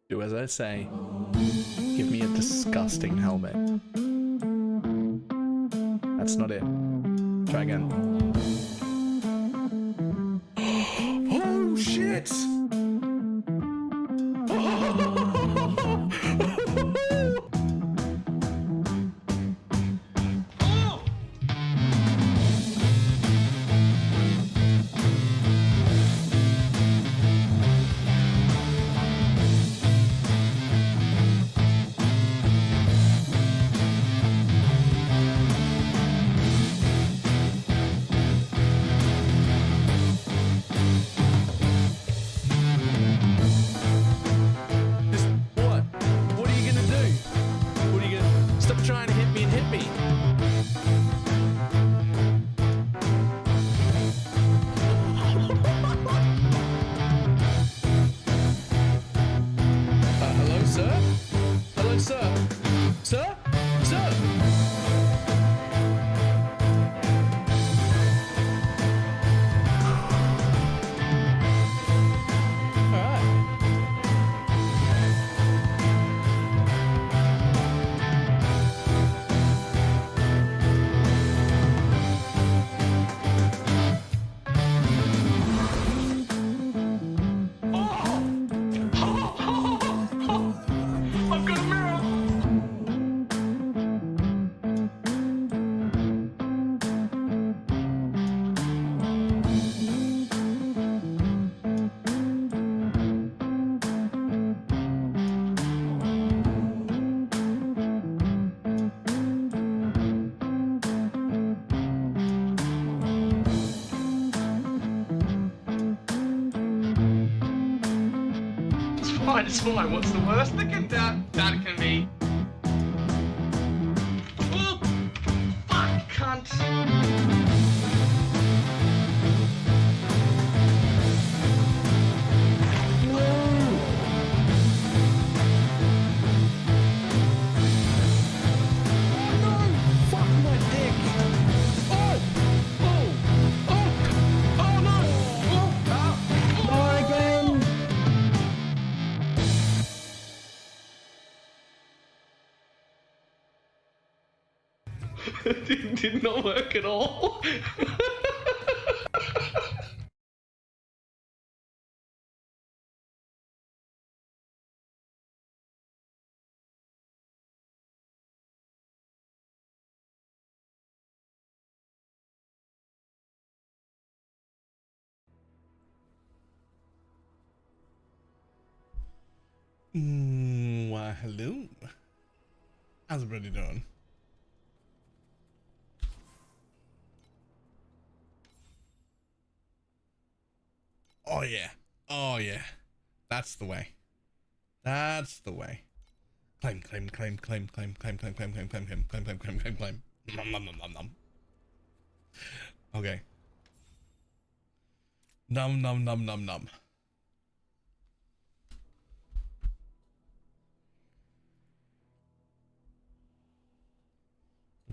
Do as I say. Give me a disgusting helmet. That's not it. Try again. Oh shit! It's fine. What's the worst that can be? Oh, fuck, cunt. Did not work at all. Why, hello. How's everybody doing? Oh yeah. Oh yeah. That's the way. That's the way. Claim, claim, claim, claim, claim, claim, claim, claim, claim, claim, claim, claim, claim, claim, claim, claim. Nom nom nom nom nom. Okay. Nom nom nom nom nom.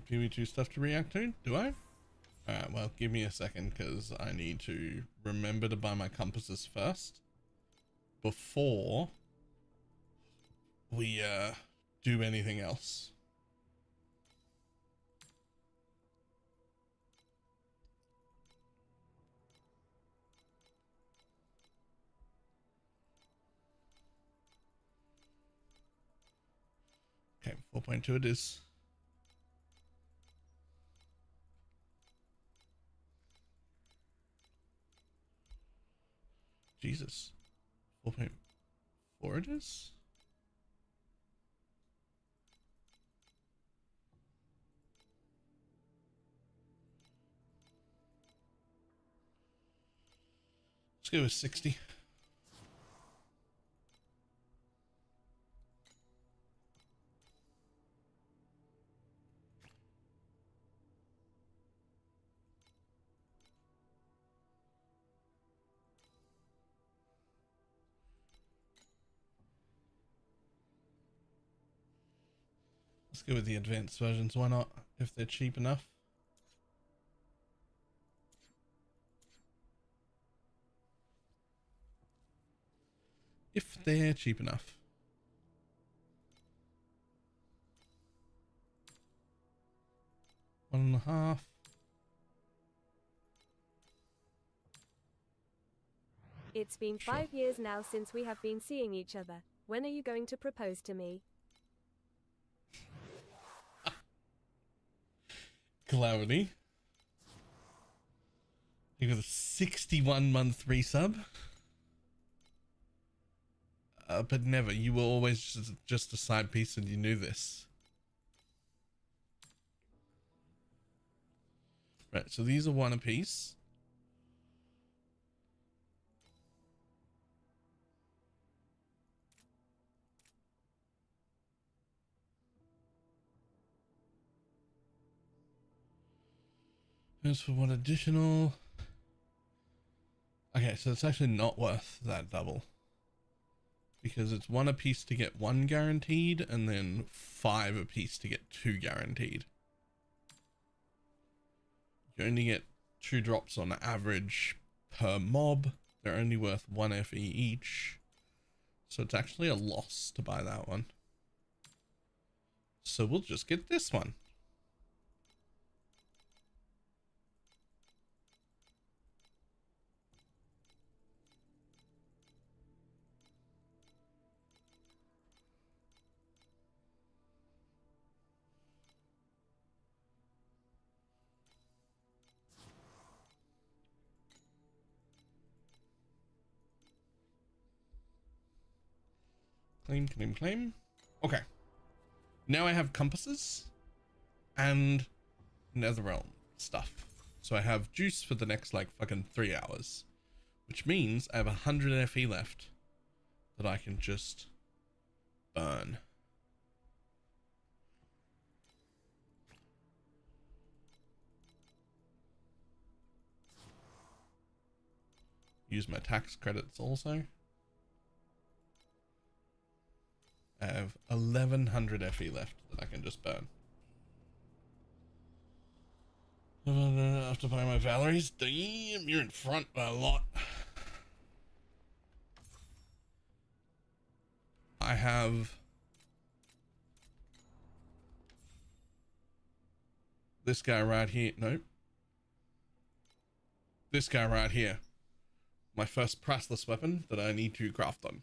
PV2 stuff to react to, do I? Alright, well, give me a second because I need to remember to buy my compasses first before we do anything else. Okay, 4.2 it is. Jesus. 4.4 it is? Let's go with 60. Let's go with the advanced versions, why not? If they're cheap enough. If they're cheap enough. 1.5. It's been Sure. 5 years now since we have been seeing each other. When are you going to propose to me? Calamity. You got a 61-month resub. But never. You were always just a side piece and you knew this. Right, so these are one apiece. As for one additional. Okay, so it's actually not worth that double. Because it's one apiece to get one guaranteed, and then 5 apiece to get 2 guaranteed. You only get 2 drops on average per mob. They're only worth 1 FE each. So it's actually a loss to buy that one. So we'll just get this one. Claim, claim, claim. Okay. Now I have compasses and Netherrealm stuff. So I have juice for the next like fucking 3 hours, which means I have 100 FE left that I can just burn. Use my tax credits also. I have 1100 FE left that I can just burn. After buying my Valeries, damn, you're in front by a lot. I have this guy right here. Nope. This guy right here. My first priceless weapon that I need to craft on.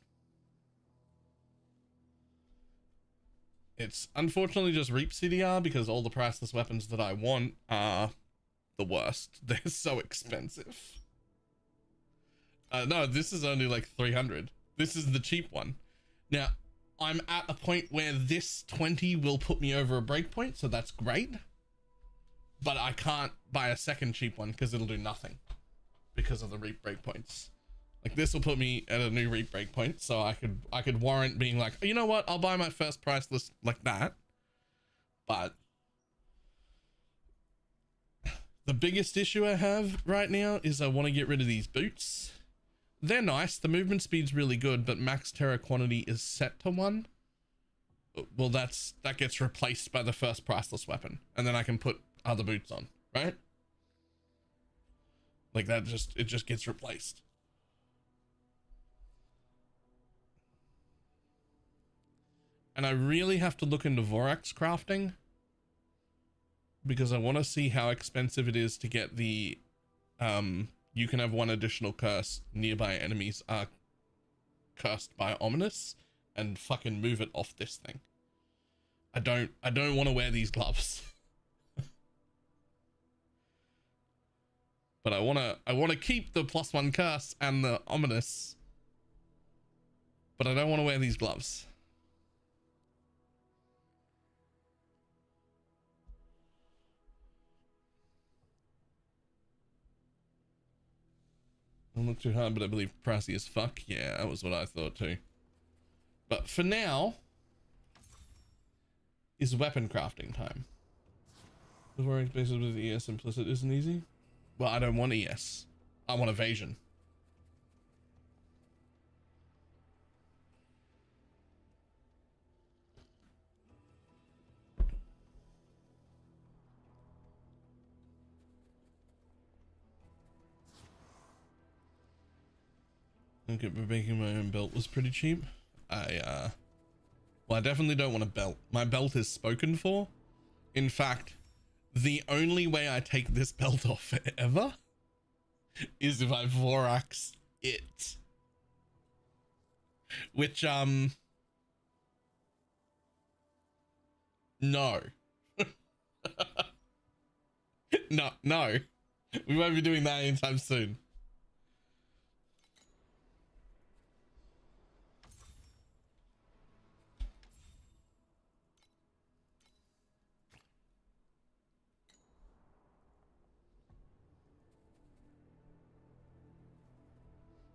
It's unfortunately just Reap CDR because all the priceless weapons that I want are the worst. They're so expensive. No, this is only like 300. This is the cheap one. Now, I'm at a point where this 20 will put me over a breakpoint, so that's great. But I can't buy a second cheap one because it'll do nothing because of the Reap breakpoints. Like this will put me at a new Reap breakpoint, so I could warrant being like, you know what, I'll buy my first priceless like that. But the biggest issue I have right now is I want to get rid of these boots. They're nice, the movement speed's really good, but max terror quantity is set to 1. Well, that gets replaced by the first priceless weapon, and then I can put other boots on, right? Like that it just gets replaced. And I really have to look into Vorax crafting because I want to see how expensive it is to get the you can have 1 additional curse. Nearby enemies are cursed by Ominous, and fucking move it off this thing. I don't want to wear these gloves. But I want to keep the +1 curse and the Ominous. But I don't want to wear these gloves. Don't look too hard, but I believe pricey as fuck. Yeah, that was what I thought too. But for now, is weapon crafting time. The warring basis with ES implicit isn't easy. Well, I don't want ES. I want evasion. Okay, but making my own belt was pretty cheap. Well, I definitely don't want a belt. My belt is spoken for. In fact, The only way I take this belt off ever is if I Vorax it. Which, no. No. We won't be doing that anytime soon.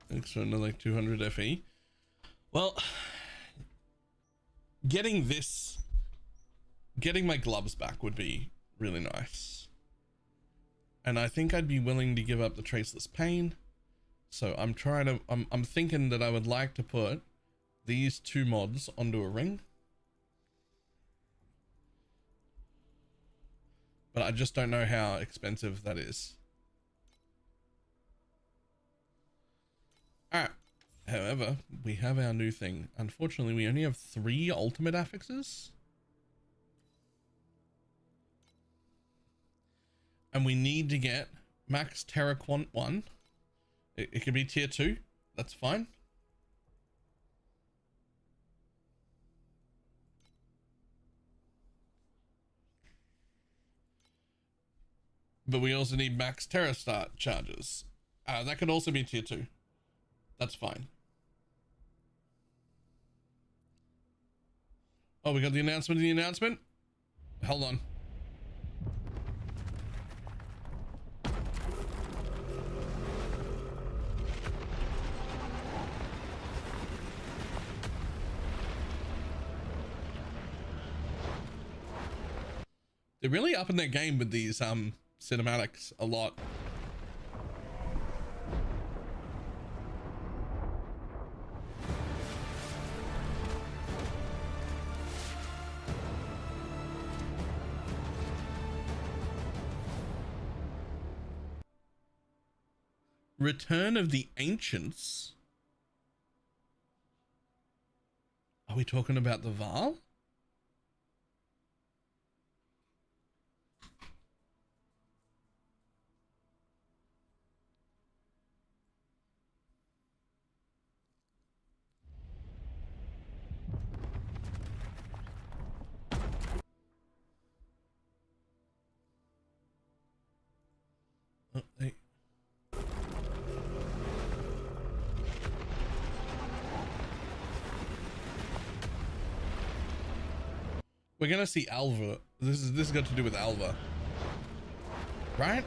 Thanks for another like 200 FE. Well, getting my gloves back would be really nice. And I think I'd be willing to give up the traceless pain. So I'm thinking that I would like to put these two mods onto a ring. But I just don't know how expensive that is. Alright. However, we have our new thing. Unfortunately, we only have 3 ultimate affixes. And we need to get max Terra Quant 1. It could be tier 2. That's fine. But we also need max Terra start charges. That could also be tier 2. That's fine. Oh, we got the announcement of the announcement? Hold on. They're really upping their game with these cinematics a lot. Return of the Ancients. Are we talking about the Val? Oh, hey. We're gonna see Alva. This has got to do with Alva, right?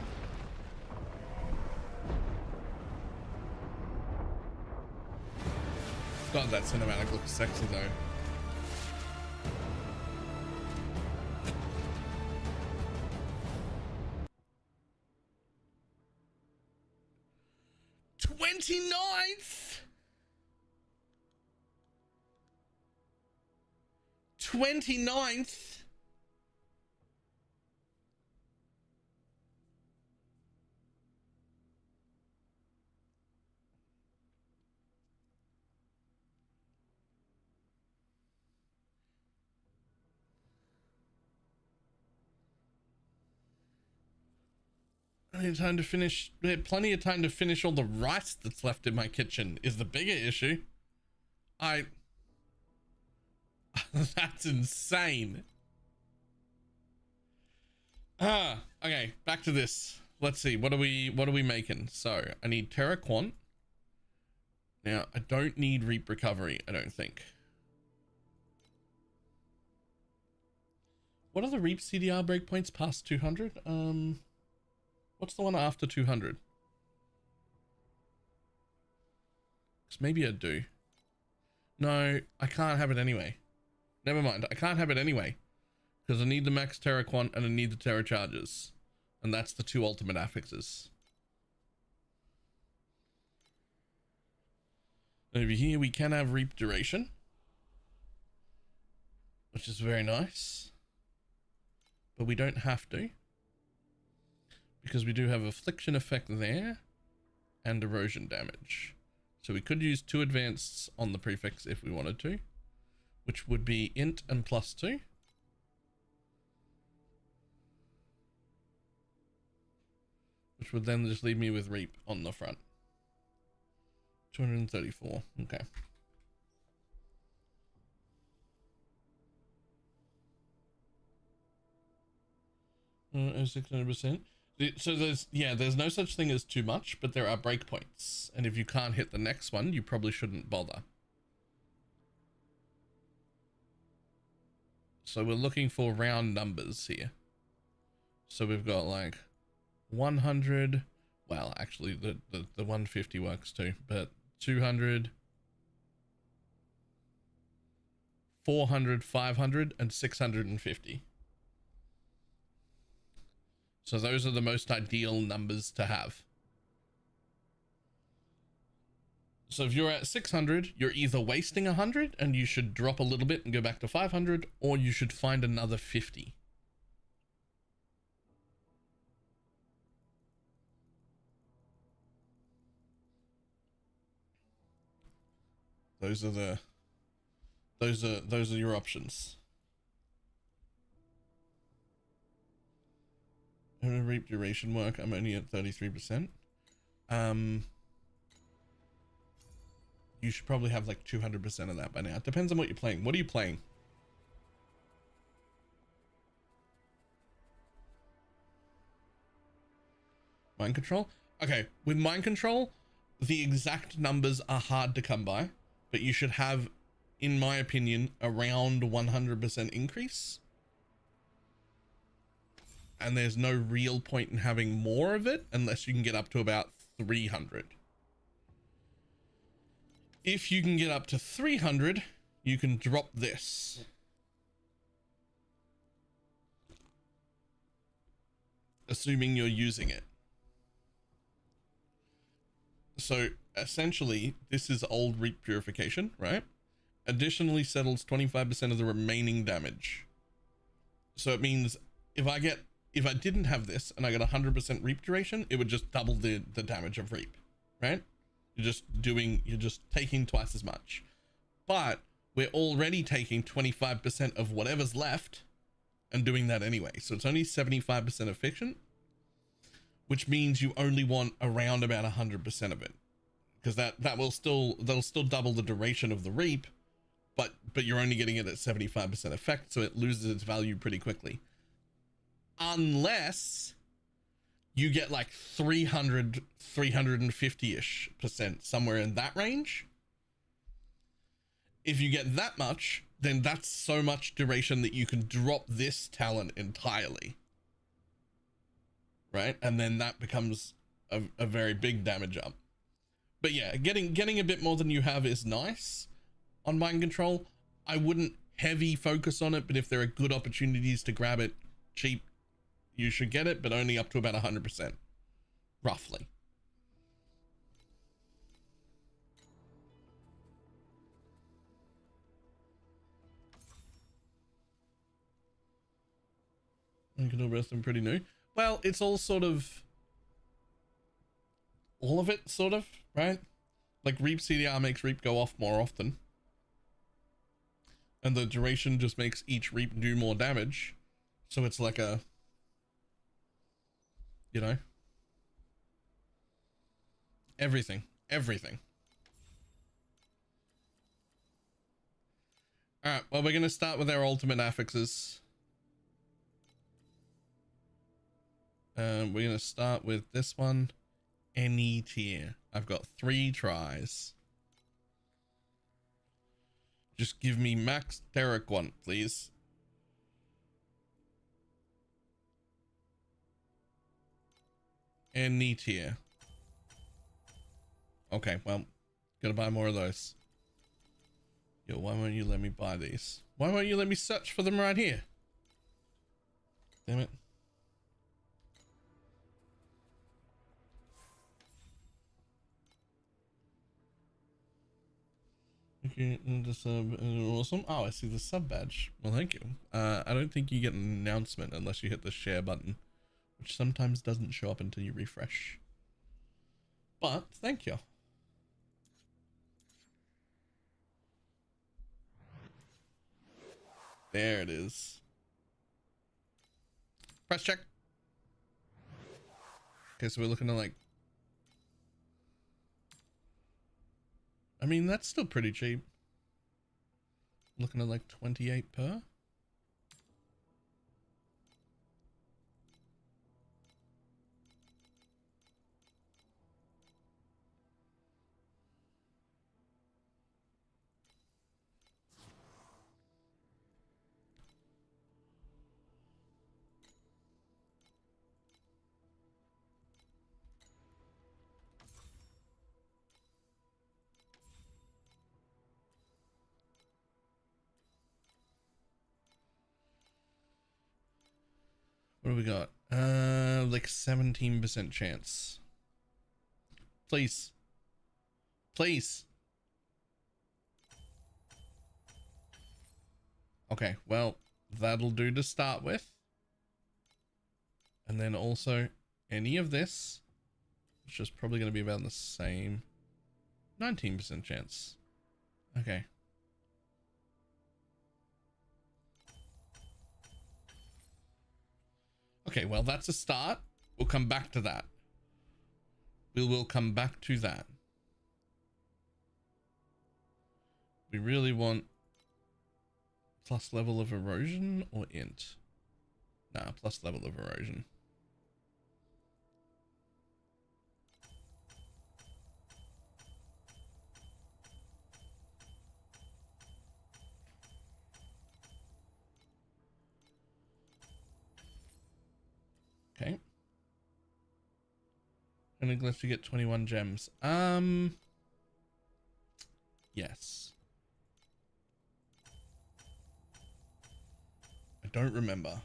God, that cinematic looks sexy though. '29th. 29th. I need time to finish. Plenty of time to finish all the rice that's left in my kitchen is the bigger issue. That's insane. Okay, back to this. Let's see, what are we making? So I need Terra Quant. Now I don't need Reap Recovery, I don't think. What are the Reap CDR breakpoints past 200? What's the one after 200? Because maybe I do. No, I can't have it anyway. Never mind, I can't have it anyway. Because I need the max Terra Quant and I need the Terra Charges. And that's the 2 ultimate affixes. Over here we can have Reap Duration, which is very nice. But we don't have to. Because we do have Affliction effect there. And Erosion damage. So we could use 2 advanced on the prefix if we wanted to. Which would be Int and +2. which would then just leave me with Reap on the front. 234. Okay. 600%. So there's no such thing as too much, but there are breakpoints, and if you can't hit the next one, you probably shouldn't bother. So we're looking for round numbers here. So we've got like 100. Well, actually, the 150 works too, but 200, 400, 500, and 650. So those are the most ideal numbers to have. So if you're at 600, you're either wasting 100 and you should drop a little bit and go back to 500, or you should find another 50. Those are your options. Reap duration work. I'm only at 33%. You should probably have like 200% of that by now. It depends on what you're playing. What are you playing? Mind control? Okay, with mind control, the exact numbers are hard to come by, but you should have, in my opinion, around 100% increase. And there's no real point in having more of it unless you can get up to about 300. If you can get up to 300, you can drop this. Assuming you're using it. So essentially, this is old Reap Purification, right? Additionally settles 25% of the remaining damage. So it means if I didn't have this and I got 100% Reap duration, it would just double the damage of Reap, right? You're just taking twice as much. But we're already taking 25% of whatever's left and doing that anyway. So it's only 75% efficient, which means you only want around about 100% of it. Because that'll still double the duration of the Reap, but you're only getting it at 75% effect, so it loses its value pretty quickly. Unless you get like 350-ish%, somewhere in that range. If you get that much, then that's so much duration that you can drop this talent entirely. Right? And then that becomes a very big damage up. But yeah, getting a bit more than you have is nice on mind control. I wouldn't heavy focus on it, but if there are good opportunities to grab it cheap, you should get it, but only up to about 100%, roughly. You can all rest them pretty new. Well, it's all sort of, all of it sort of, right? Like Reap CDR makes Reap go off more often. And the duration just makes each Reap do more damage. So it's like a, you know, everything. All right, well, we're going to start with our ultimate affixes. We're going to start with this one, any tier. I've got 3 tries. Just give me max Derek one, please. Any tier. Okay, well, gotta buy more of those. Yo, why won't you let me buy these? Why won't you let me search for them right here? Damn it. Okay, the sub is awesome. Oh, I see the sub badge. Well, thank you. I don't think you get an announcement unless you hit the share button, which sometimes doesn't show up until you refresh. But thank you. There it is. Press check. Okay, so we're looking at like, I mean, that's still pretty cheap. Looking at like 28 per. What do we got? Like 17% chance. Please. Please. Okay, well, that'll do to start with. And then also any of this, which is probably going to be about the same. 19% chance. Okay. Okay, well, that's a start. We'll come back to that. We will come back to that. We really want plus level of erosion or int? Nah, plus level of erosion. Okay. And a glitch to get 21 gems. Yes. I don't remember.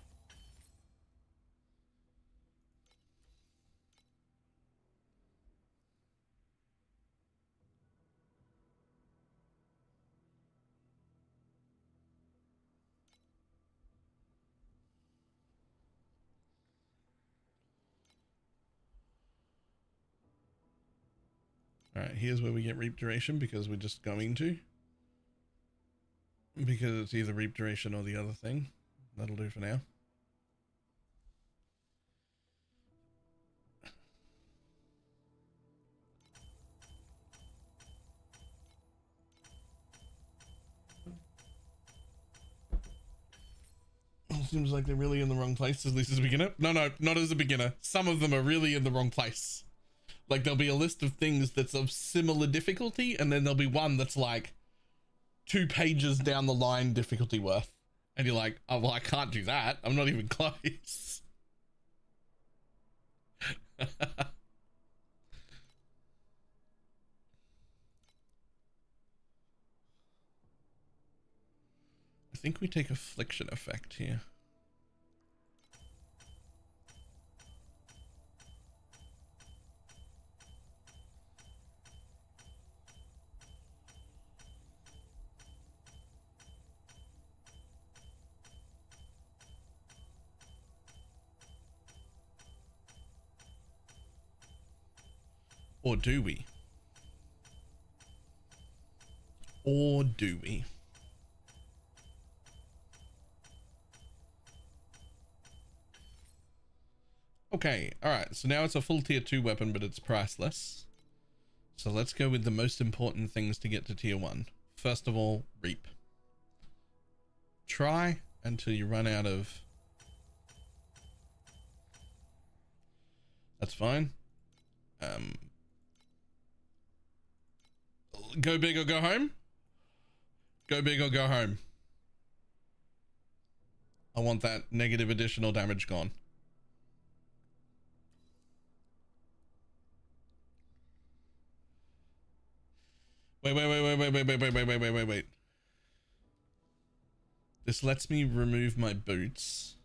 All right, here's where we get reap duration because we're just going to. Because it's either reap duration or the other thing. That'll do for now. Seems like they're really in the wrong place, at least as a beginner. No, not as a beginner. Some of them are really in the wrong place. Like, there'll be a list of things that's of similar difficulty, and then there'll be one that's like 2 pages down the line difficulty worth. And you're like, oh, well, I can't do that. I'm not even close. I think we take affliction effect here. Or do we? Or do we? Okay, alright, so now it's a full tier 2 weapon, but it's priceless. So let's go with the most important things to get to tier 1. First of all, reap. Try until you run out of... That's fine. Go big or go home? Go big or go home. I want that negative additional damage gone. Wait. This lets me remove my boots.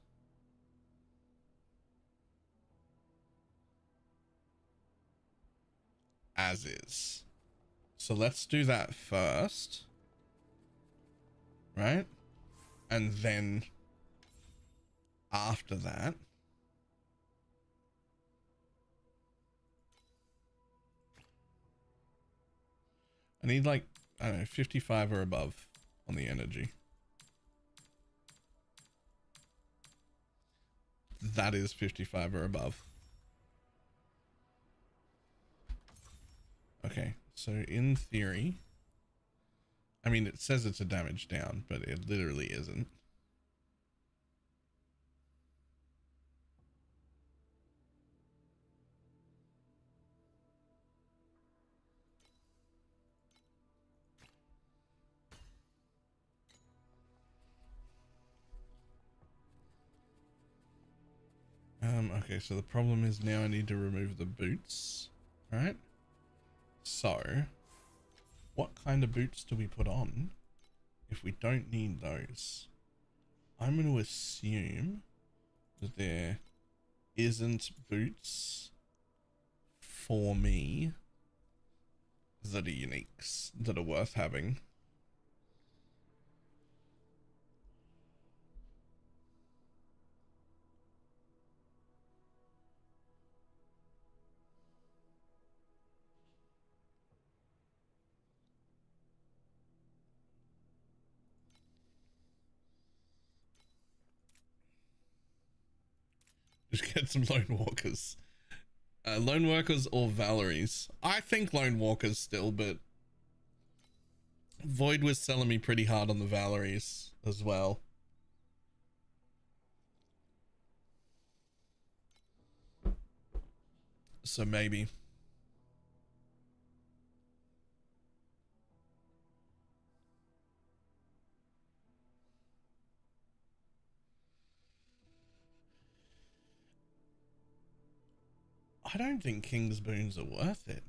As is. So let's do that first. Right? And then after that, I need like, I don't know, 55 or above on the energy. That is 55 or above. So in theory, I mean, it says it's a damage down, but it literally isn't. Okay, so the problem is now I need to remove the boots, right? So, what kind of boots do we put on if we don't need those? I'm going to assume that there isn't boots for me that are uniques, that are worth having. Just get some lone walkers. Lone workers or Valeries. I think lone walkers still, but Void was selling me pretty hard on the Valeries as well. So maybe. I don't think King's Boons are worth it.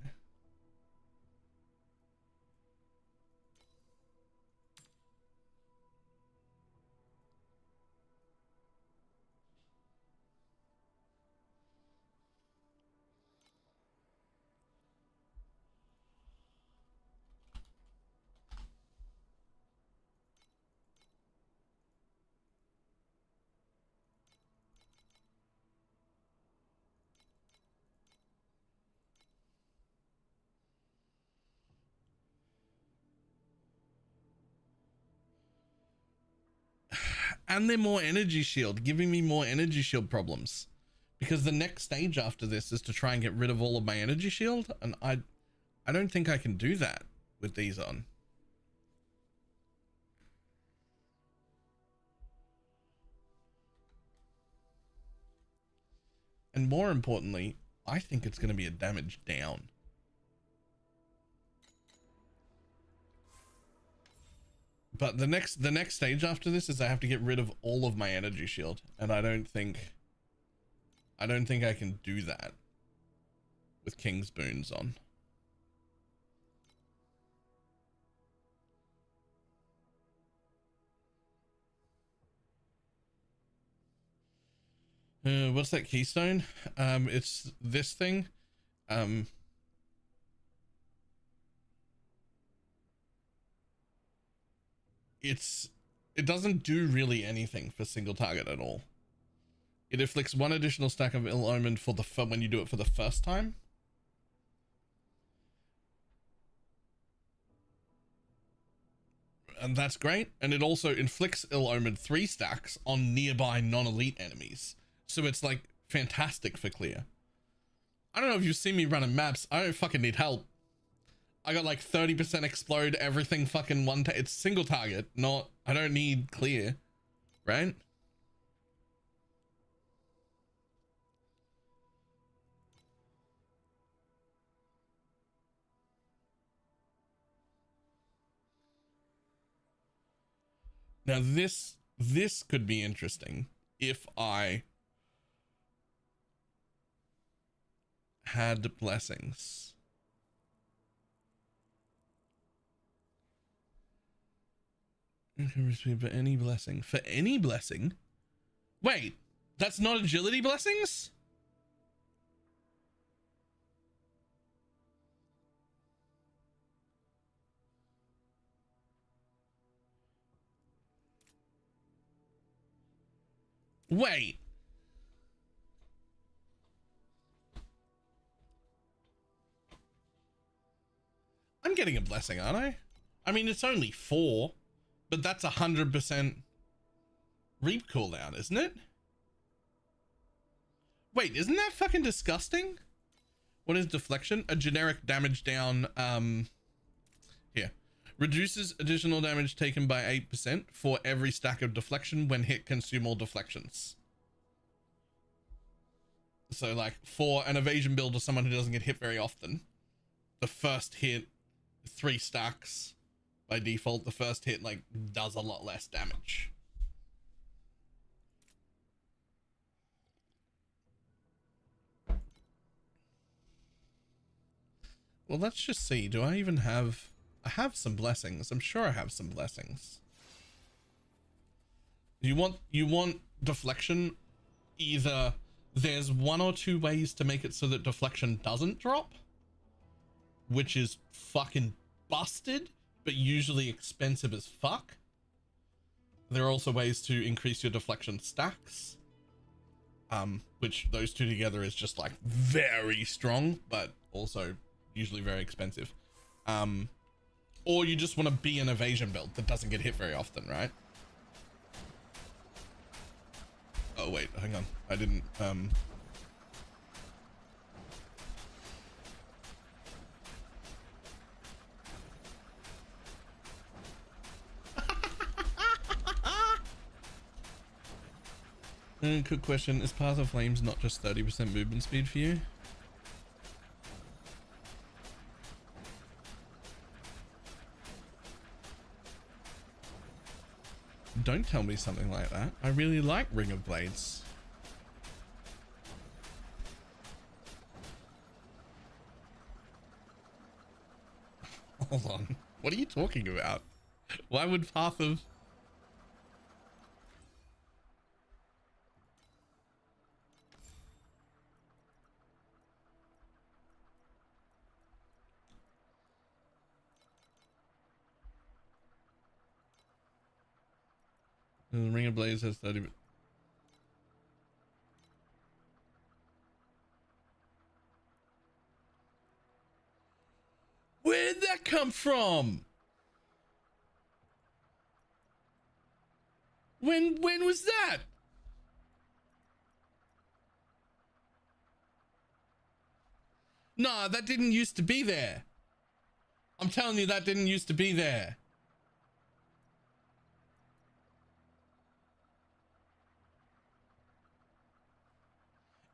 And they're more energy shield, giving me more energy shield problems. Because the next stage after this is to try and get rid of all of my energy shield, and I don't think I can do that with these on. And more importantly, I think it's going to be a damage down. But the next stage after this is I have to get rid of all of my energy shield, and I don't think I can do that with King's Boons on. What's that keystone? It's this thing. It doesn't do really anything for single target at all. It inflicts one additional stack of ill omen for when you do it for the first time. And that's great. And it also inflicts ill omen 3 stacks on nearby non-elite enemies. So it's like fantastic for clear. I don't know if you've seen me running maps. I don't fucking need help. I got like 30% explode, everything fucking it's single target, not, I don't need clear, right? Now this could be interesting if I had blessings. For any blessing. For any blessing? Wait, that's not agility blessings? Wait. I'm getting a blessing, aren't I? I mean, it's only 4. But that's 100% reap cooldown, isn't it? Wait, isn't that fucking disgusting? What is deflection? A generic damage down. Here. Reduces additional damage taken by 8% for every stack of deflection when hit consume all deflections. So like for an evasion build or someone who doesn't get hit very often, the first hit, 3 stacks by default, the first hit like does a lot less damage. Well, let's just see. Do I even have... I have some blessings. I'm sure I have some blessings. You want deflection? Either there's 1 or 2 ways to make it so that deflection doesn't drop, which is fucking busted, but usually expensive as fuck. There are also ways to increase your deflection stacks, which those 2 together is just like very strong, but also usually very expensive. Or you just want to be an evasion build that doesn't get hit very often, right? Oh wait, hang on. I didn't quick question, is Path of Flames not just 30% movement speed for you? Don't tell me something like that. I really like Ring of Blades. Hold on. What are you talking about? Why would Path of... The Ring of Blades has 30... Where'd that come from? When was that? Nah, that didn't used to be there. I'm telling you, that didn't used to be there.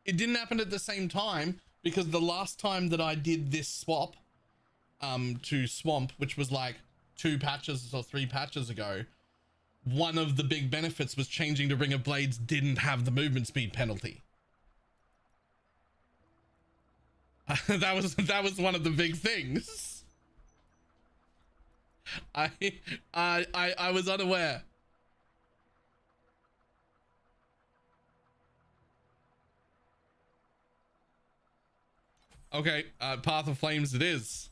It didn't happen at the same time, because the last time that I did this swap to Swamp, which was like 2 patches or 3 patches ago, one of the big benefits was changing to Ring of Blades didn't have the movement speed penalty. that was one of the big things. I was unaware. Okay, Path of Flames it is.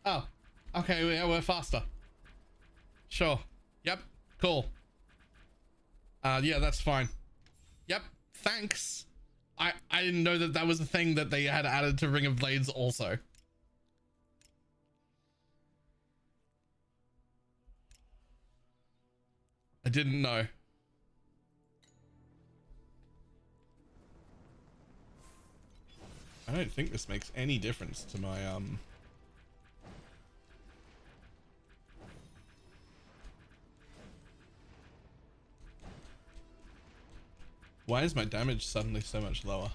Oh, okay, we're faster. Sure. Yep, cool. Yeah, that's fine. Yep, thanks. I didn't know that that was a thing that they had added to Ring of Blades also. I didn't know. I don't think this makes any difference to my Why is my damage suddenly so much lower?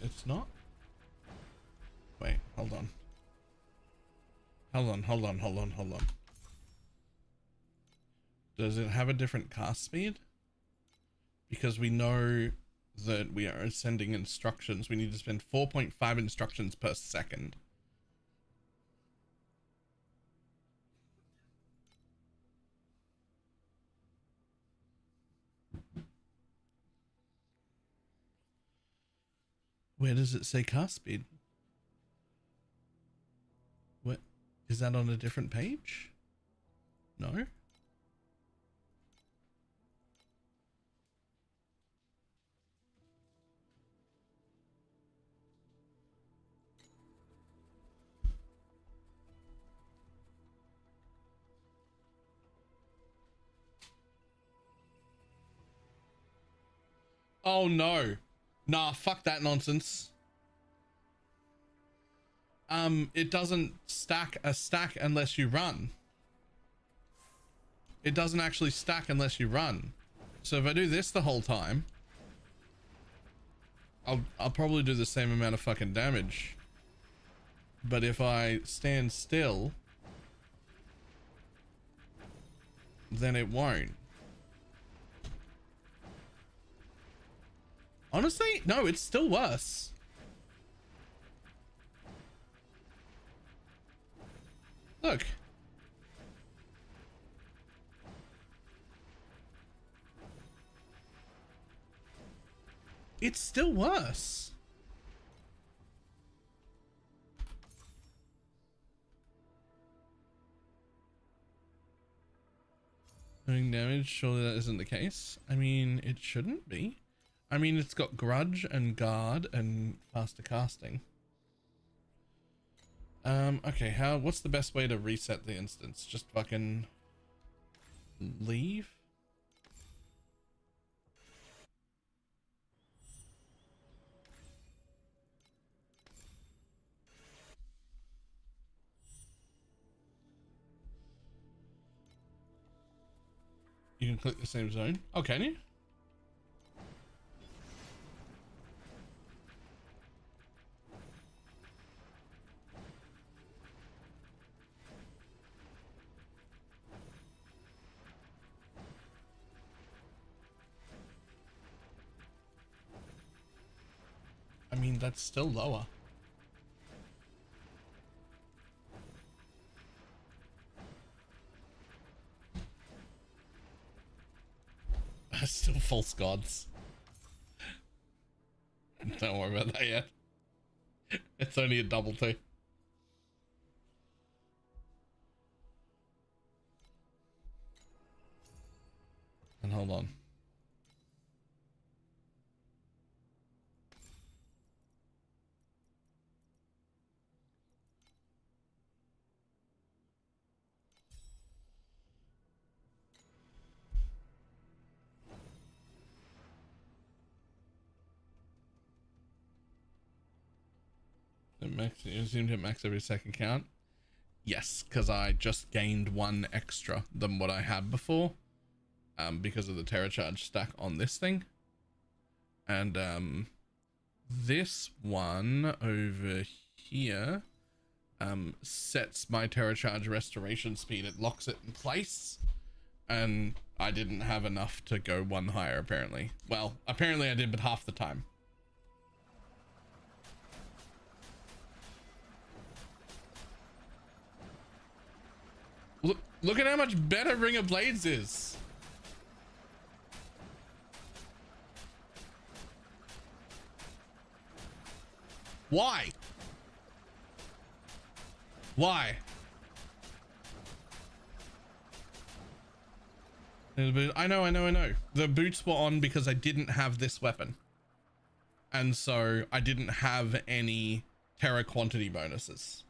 It's not. Wait, hold on. Hold on. Does it have a different cast speed? Because we know that we are sending instructions. We need to spend 4.5 instructions per second. Where does it say cast speed? What? Is that on a different page? No? Oh no. Nah, fuck that nonsense. It doesn't stack a stack unless you run. It doesn't actually stack unless you run. So if I do this the whole time, I'll probably do the same amount of fucking damage. But if I stand still, then it won't. Honestly, no, it's still worse. Look. It's still worse. Doing damage, surely that isn't the case. I mean, it shouldn't be. I mean, it's got grudge and guard and faster casting. Okay, what's the best way to reset the instance? Just fucking leave? You can click the same zone. Oh, can you? I mean, that's still lower. Still false gods. Don't worry about that yet. It's only a double two. And hold on. You assumed it max every second count? Yes, because I just gained one extra than what I had before. Because of the Terra Charge stack on this thing. And this one over here sets my Terra Charge restoration speed. It locks it in place. And I didn't have enough to go one higher, apparently. Well, apparently I did, but half the time. Look at how much better Ring of Blades is. Why? Why? I know. The boots were on because I didn't have this weapon. And so I didn't have any Terra quantity bonuses.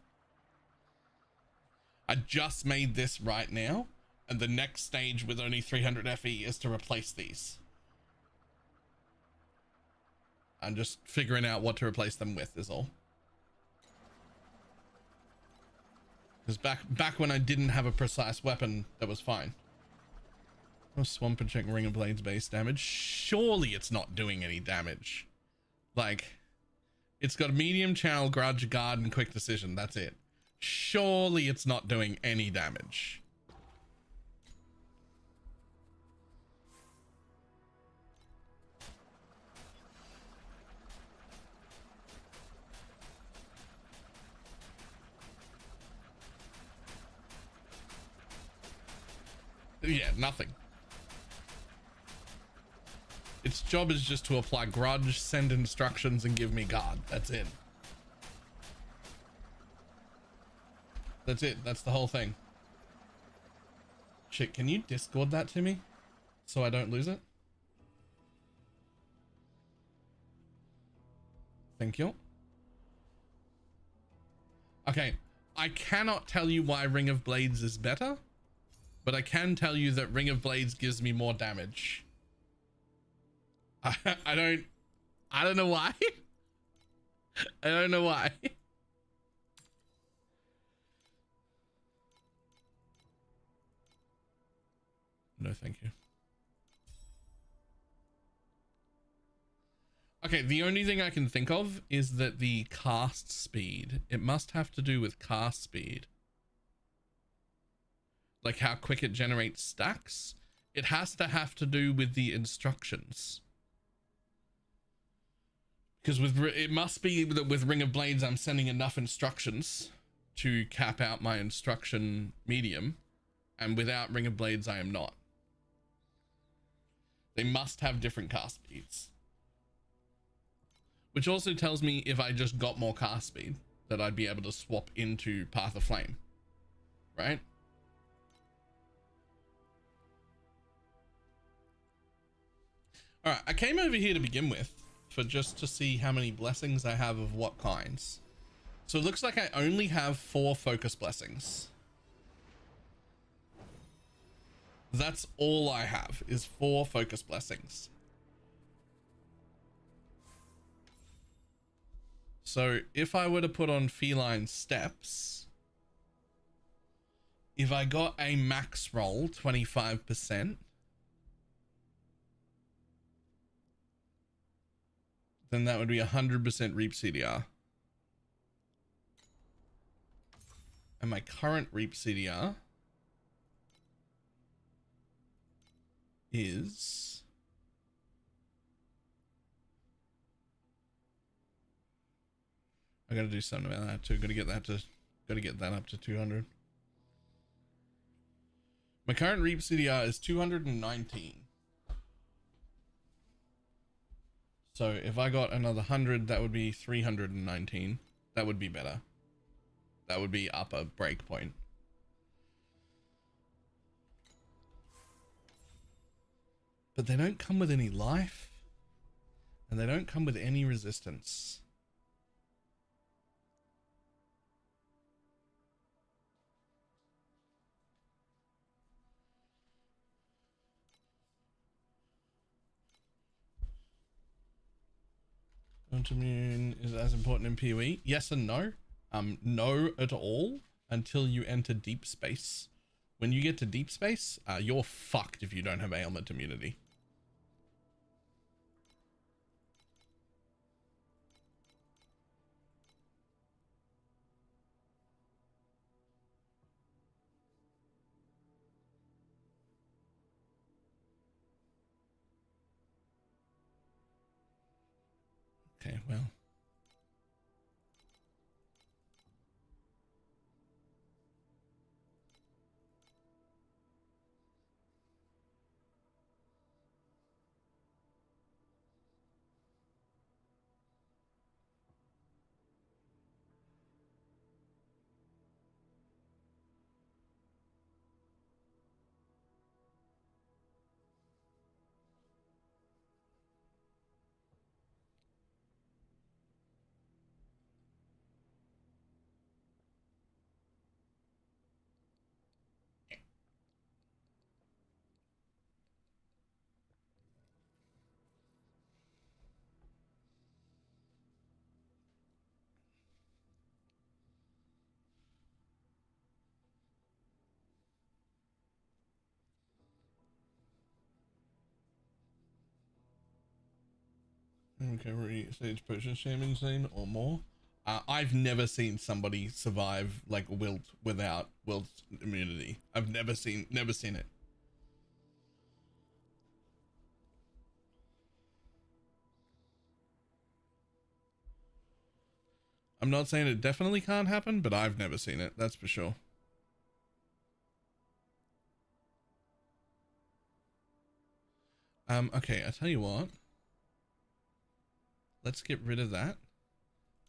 I just made this right now, and the next stage with only 300 FE is to replace these. I'm just figuring out what to replace them with is all. Because back when I didn't have a precise weapon, that was fine. Oh, Swamp and check Ring of Blades base damage. Surely it's not doing any damage. Like, it's got medium channel, grudge, guard, and quick decision. That's it. Surely it's not doing any damage. Yeah, nothing. Its job is just to apply grudge, send instructions, and give me guard. That's it. That's it. That's the whole thing. Shit, can you Discord that to me so I don't lose it? Thank you. Okay, I cannot tell you why Ring of Blades is better, but I can tell you that Ring of Blades gives me more damage. I don't know why. I don't know why. No, thank you. Okay, the only thing I can think of is that the cast speed, it must have to do with cast speed. Like how quick it generates stacks. It has to have to do with the instructions. Because it must be that with Ring of Blades, I'm sending enough instructions to cap out my instruction medium. And without Ring of Blades, I am not. They must have different cast speeds. Which also tells me if I just got more cast speed, that I'd be able to swap into Path of Flame. Right? Alright, I came over here to begin with for just to see how many blessings I have of what kinds. So it looks like I only have 4 focus blessings. That's all I have is 4 focus blessings. So if I were to put on Feline Steps, if I got a max roll, 25%, then that would be 100% Reap CDR. And my current Reap CDR is... I gotta do something about that too. Gotta get that up to 200. My current Reap CDR is 219. So if I got another 100, that would be 319. That would be better. That would be up a break point. But they don't come with any life. And they don't come with any resistance. Immune is as important in PoE. Yes and no. No at all until you enter deep space. When you get to deep space, you're fucked if you don't have ailment immunity. Okay, well. Recovery stage potion shaman scene or more. I've never seen somebody survive like wilt without wilt immunity. I've never seen it. I'm not saying it definitely can't happen, but I've never seen it. That's for sure. Okay, I tell you what. Let's get rid of that.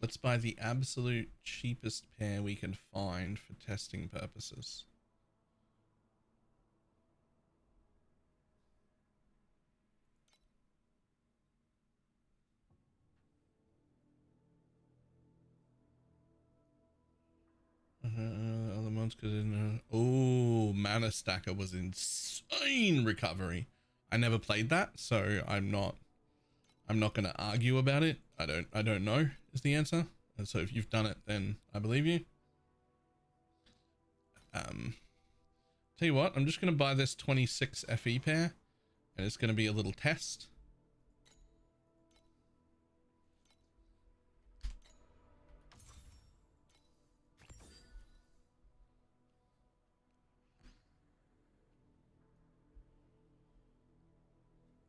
Let's buy the absolute cheapest pair we can find for testing purposes. Other months because oh, Mana Stacker was insane recovery. I never played that, so I'm not I'm not going to argue about it. I don't know is the answer. And so if you've done it, then I believe you. Tell you what, I'm just going to buy this 26 FE pair, and it's going to be a little test.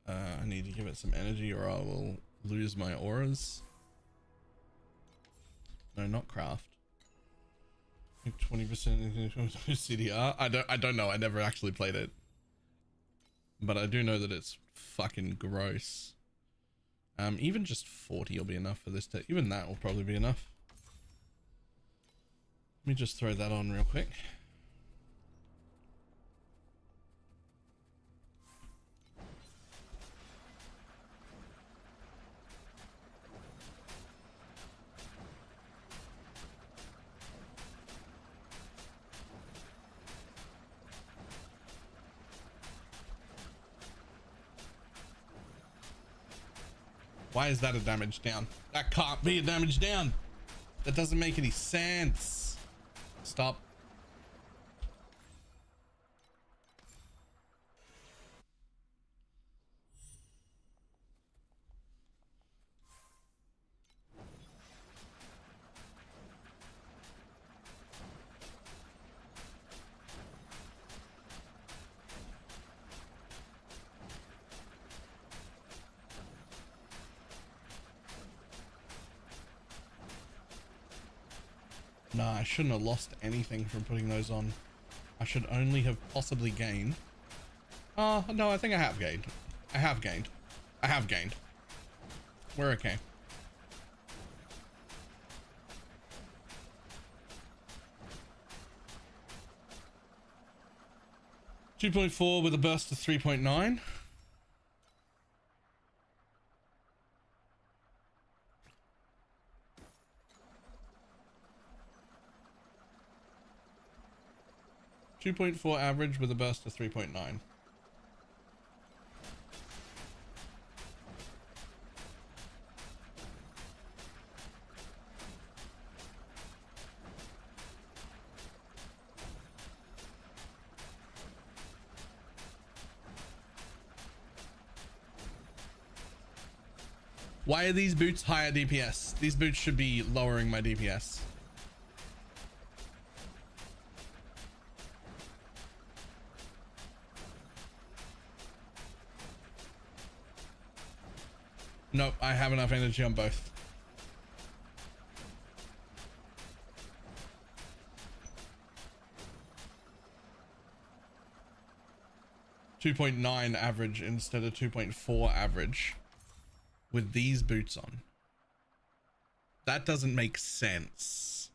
I need to give it some energy or I will lose my auras. No, not craft. 20% CDR. I don't know. I never actually played it, but I do know that it's fucking gross. Even just 40 will be enough for this. Even that will probably be enough. Let me just throw that on real quick. Why is that a damage down? That can't be a damage down. That doesn't make any sense. Stop. Nah, I shouldn't have lost anything from putting those on. I should only have possibly gained. Oh, no, I think I have gained. I have gained. I have gained. We're okay. .4 with a burst of 3.9. .4 average with a burst of 3.9. Why are these boots higher DPS? These boots should be lowering my DPS. Nope, I have enough energy on both. .9 average instead of 2.4 average with these boots on. That doesn't make sense.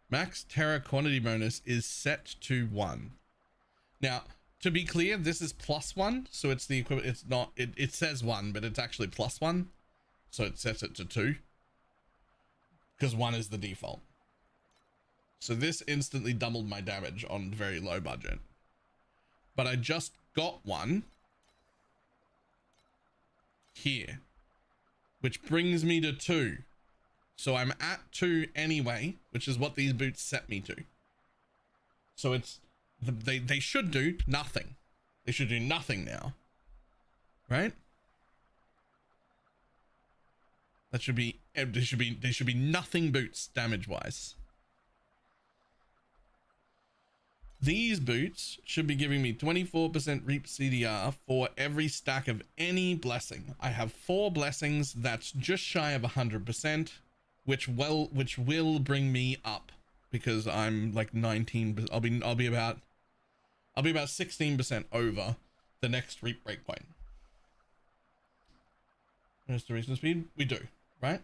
Max Terra quantity bonus is set to 1. Now, to be clear, this is +1, so it's the equivalent. It's not, it says 1, but it's actually +1, so it sets it to 2 because 1 is the default. So this instantly doubled my damage on very low budget, but I just got one here, which brings me to 2. So I'm at 2 anyway, which is what these boots set me to. So it's, they should do nothing. They should do nothing now, right? That should be, they should be nothing boots damage wise. These boots should be giving me 24% reap CDR for every stack of any blessing. I have 4 blessings. That's just shy of 100%, which will bring me up because I'm like 19. I'll be about 16% over the next reap breakpoint. Restoration speed, we do, right?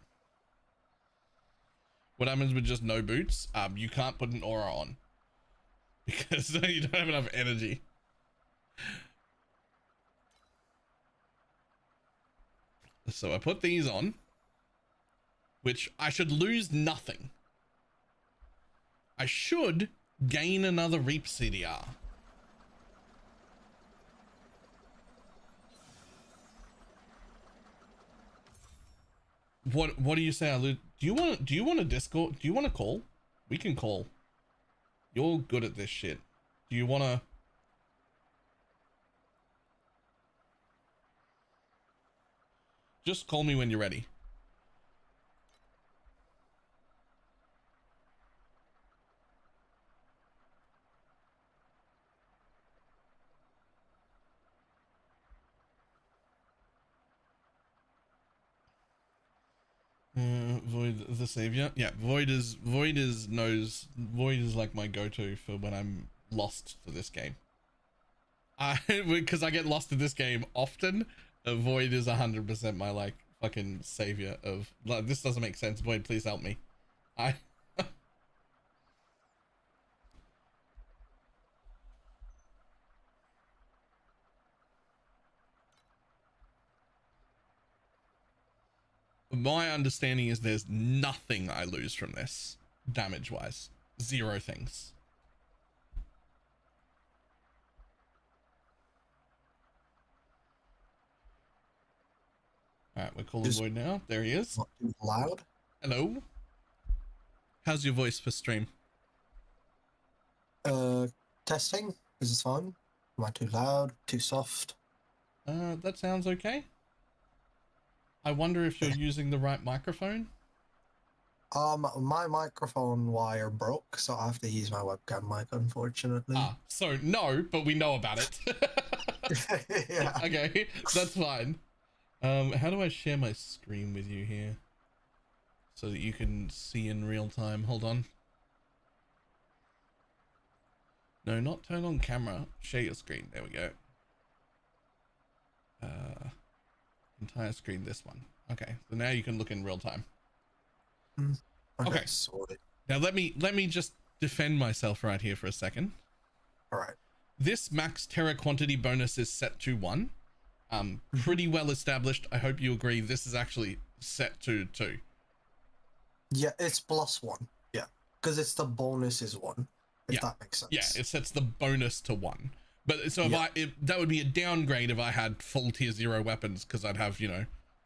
What happens with just no boots? You can't put an aura on because you don't have enough energy. So I put these on, which I should lose nothing. I should gain another reap CDR. What do you say? Do you want to Discord? Do you want to call? We can call. You're good at this shit. Do you want to? Just call me when you're ready. Void the savior. Yeah, Void is like my go-to for when I'm lost to this game. Because I get lost in this game often. Void is 100% my like fucking savior of like, this doesn't make sense. Void, please help me. My understanding is there's nothing I lose from this damage wise. Zero things. All right, we're calling Void now. There he is. Not too loud. Hello. How's your voice for stream? Testing. Is this fine? Am I too loud? Too soft? That sounds okay. I wonder if you're using the right microphone. My microphone wire broke, so I have to use my webcam mic, unfortunately. So no, but we know about it. Yeah. Okay, that's fine. How do I share my screen with you here? So that you can see in real time. Hold on. No, not turn on camera. Share your screen. There we go. Entire screen, this one. Okay, so now you can look in real time. Okay. Sorry. Now let me just defend myself right here for a second. All right. This max terror quantity bonus is set to 1. Pretty well established. I hope you agree. This is actually set to 2. Yeah, it's +1. Yeah, because it's the bonus is 1. If that makes sense. Yeah, it sets the bonus to 1. But so if that would be a downgrade if I had full tier 0 weapons, because I'd have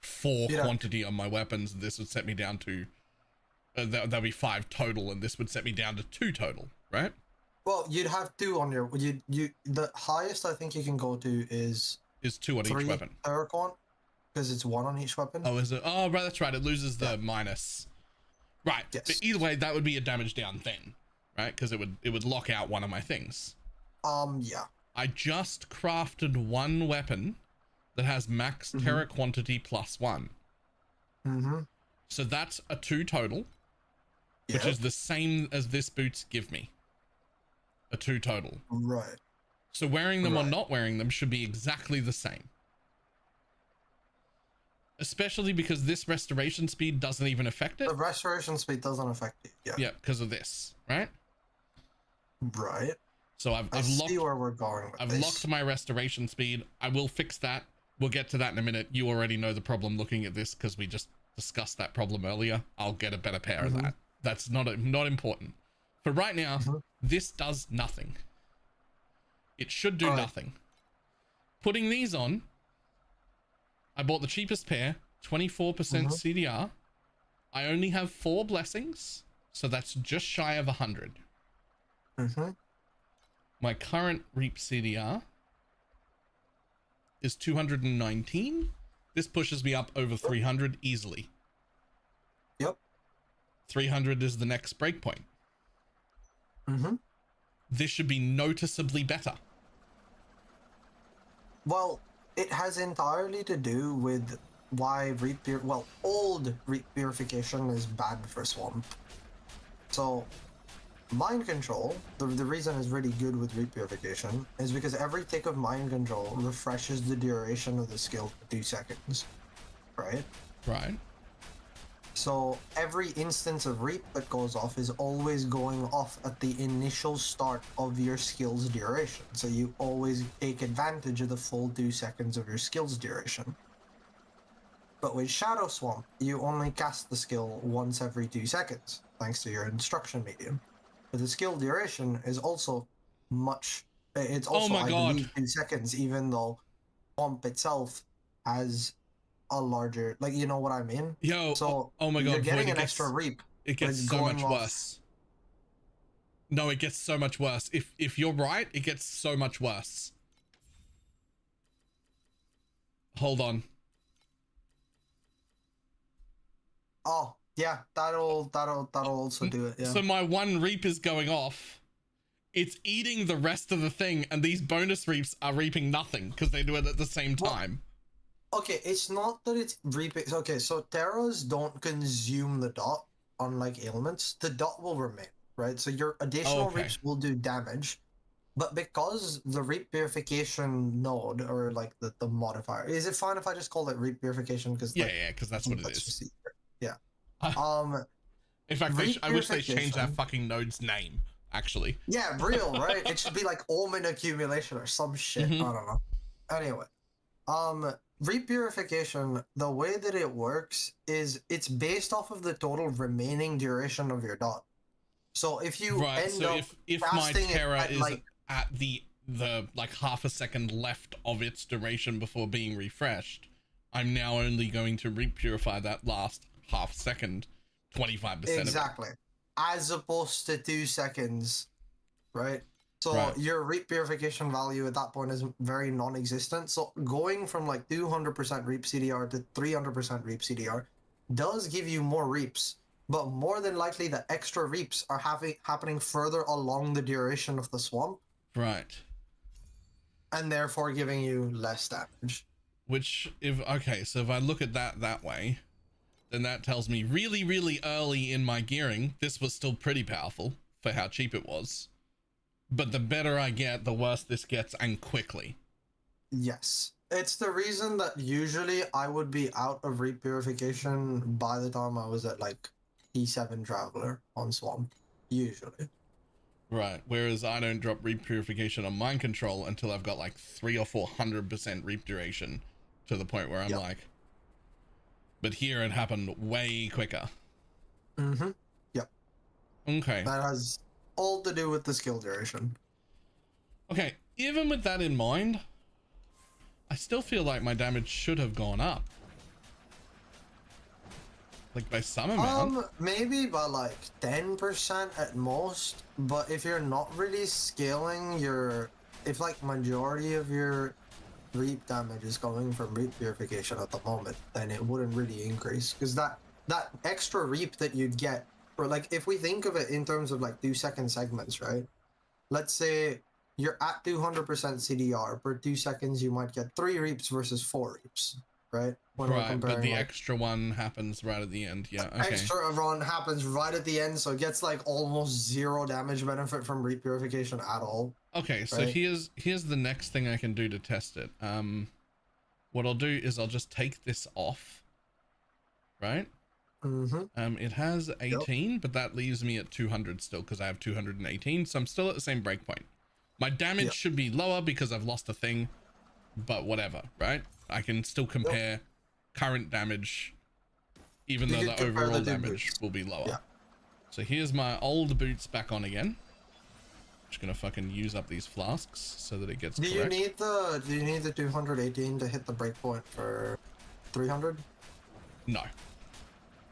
4 quantity on my weapons. This would set me down to that'd be 5 total, and this would set me down to 2 total, right? Well, you'd have 2 on your the highest I think you can go to is 2 on each weapon. Terror quant, because it's 1 on each weapon. Oh, is it? Oh, right, that's right. It loses the minus. Right. Yes. But either way, that would be a damage down then, right? Because it would lock out one of my things. Yeah. I just crafted 1 weapon that has max terror quantity +1. So that's a 2 total, which is the same as this boots give me. A 2 total. Right. So wearing them or not wearing them should be exactly the same. Especially because this restoration speed doesn't even affect it. The restoration speed doesn't affect it. Yeah. Yeah, because of this, right? Right. So I've see where we're going with this. locked my restoration speed. I will fix that. We'll get to that in a minute. You already know the problem looking at this because we just discussed that problem earlier. I'll get a better pair of that. That's not important. For right now, this does nothing. It should do nothing. Putting these on, I bought the cheapest pair, 24% CDR. I only have 4 blessings, so that's just shy of 100. My current Reap CDR is 219. This pushes me up over 300 easily. Yep. 300 is the next breakpoint. This should be noticeably better. Well, it has entirely to do with why old Reap Purification is bad for Swamp. So, Mind Control, the reason it's really good with Reap Purification is because every tick of Mind Control refreshes the duration of the skill for 2 seconds. Right? Right. So every instance of Reap that goes off is always going off at the initial start of your skill's duration. So you always take advantage of the full 2 seconds of your skill's duration. But with Shadow Swamp, you only cast the skill once every 2 seconds, thanks to your instruction medium. But the skill duration is also it's also, I believe, 2 seconds, even though Swamp itself has a larger, like, you know what I mean? Yo, So oh my you're god, getting Void, an extra reap. it but gets it's so going much off- worse. No, it gets so much worse. If you're right, it gets so much worse. Hold on. Oh, yeah, that'll also do it, yeah. So my one reap is going off. It's eating the rest of the thing, and these bonus reaps are reaping nothing because they do it at the same time. Okay, it's not that it's reaping. Okay, so Terras don't consume the dot, unlike ailments. The dot will remain, right? So your additional Okay. reaps will do damage, but because the reap purification node, or like the modifier, is it fine if I just call it reap purification? Because Yeah, because that's what it is. just easier. Yeah. In fact, reap I wish they changed that purification- fucking node's name, actually. Yeah, real, right? It should be like omen accumulation or some shit. Mhm. I don't know. Anyway, repurification, the way that it works is it's based off of the total remaining duration of your dot. So if you Right, end so up if my casting it Terra at, is like, at the like half a second left of its duration before being refreshed, I'm now only going to repurify that last half second, 25% exactly, as opposed to 2 seconds, right? So Right. your reap purification value at that point is very non-existent. So going from like 200% reap CDR to 300% reap CDR does give you more reaps, but more than likely the extra reaps are happening further along the duration of the swamp, of it. Right. and therefore giving you less damage. Which, so if I look at that way, then that tells me really, really early in my gearing, this was still pretty powerful for how cheap it was. But the better I get, the worse this gets, and quickly. Yes. It's the reason that usually I would be out of reap purification by the time I was at like E7 Traveler on Swamp. Usually. Right. Whereas I don't drop reap purification on mind control until I've got like 300 or 400% reap duration, to the point where I'm Yep. like, but here it happened way quicker. Mm-hmm. Yep. Okay. That has all to do with the skill duration. Okay. Even with that in mind, I still feel like my damage should have gone up. Like by some amount. Maybe by like 10% at most, but if you're not really scaling if like majority of your reap damage is coming from reap purification at the moment, then it wouldn't really increase, because that extra reap that you'd get, or like if we think of it in terms of like 2-second segments, right? Let's say you're at 200% CDR. Per 2 seconds you might get 3 reaps versus 4 reaps, right? When we're Right, comparing, but the like, extra one happens right at the end. Yeah, okay. extra run happens right at the end, so it gets like almost 0 damage benefit from reap purification at all. Okay, so right? here's the next thing I can do to test it. What I'll do is I'll just take this off. Right? Mm-hmm. It has 18, but that leaves me at 200 still because I have 218, so I'm still at the same breakpoint. My damage Yep. should be lower because I've lost a thing, but whatever, right? I can still compare current damage, even You though can the compare the overall two damage boots. will be lower. Yeah. So here's my old boots back on again. Just gonna fucking use up these flasks so that it gets Do correct. you need the 218 to hit the breakpoint for 300? No.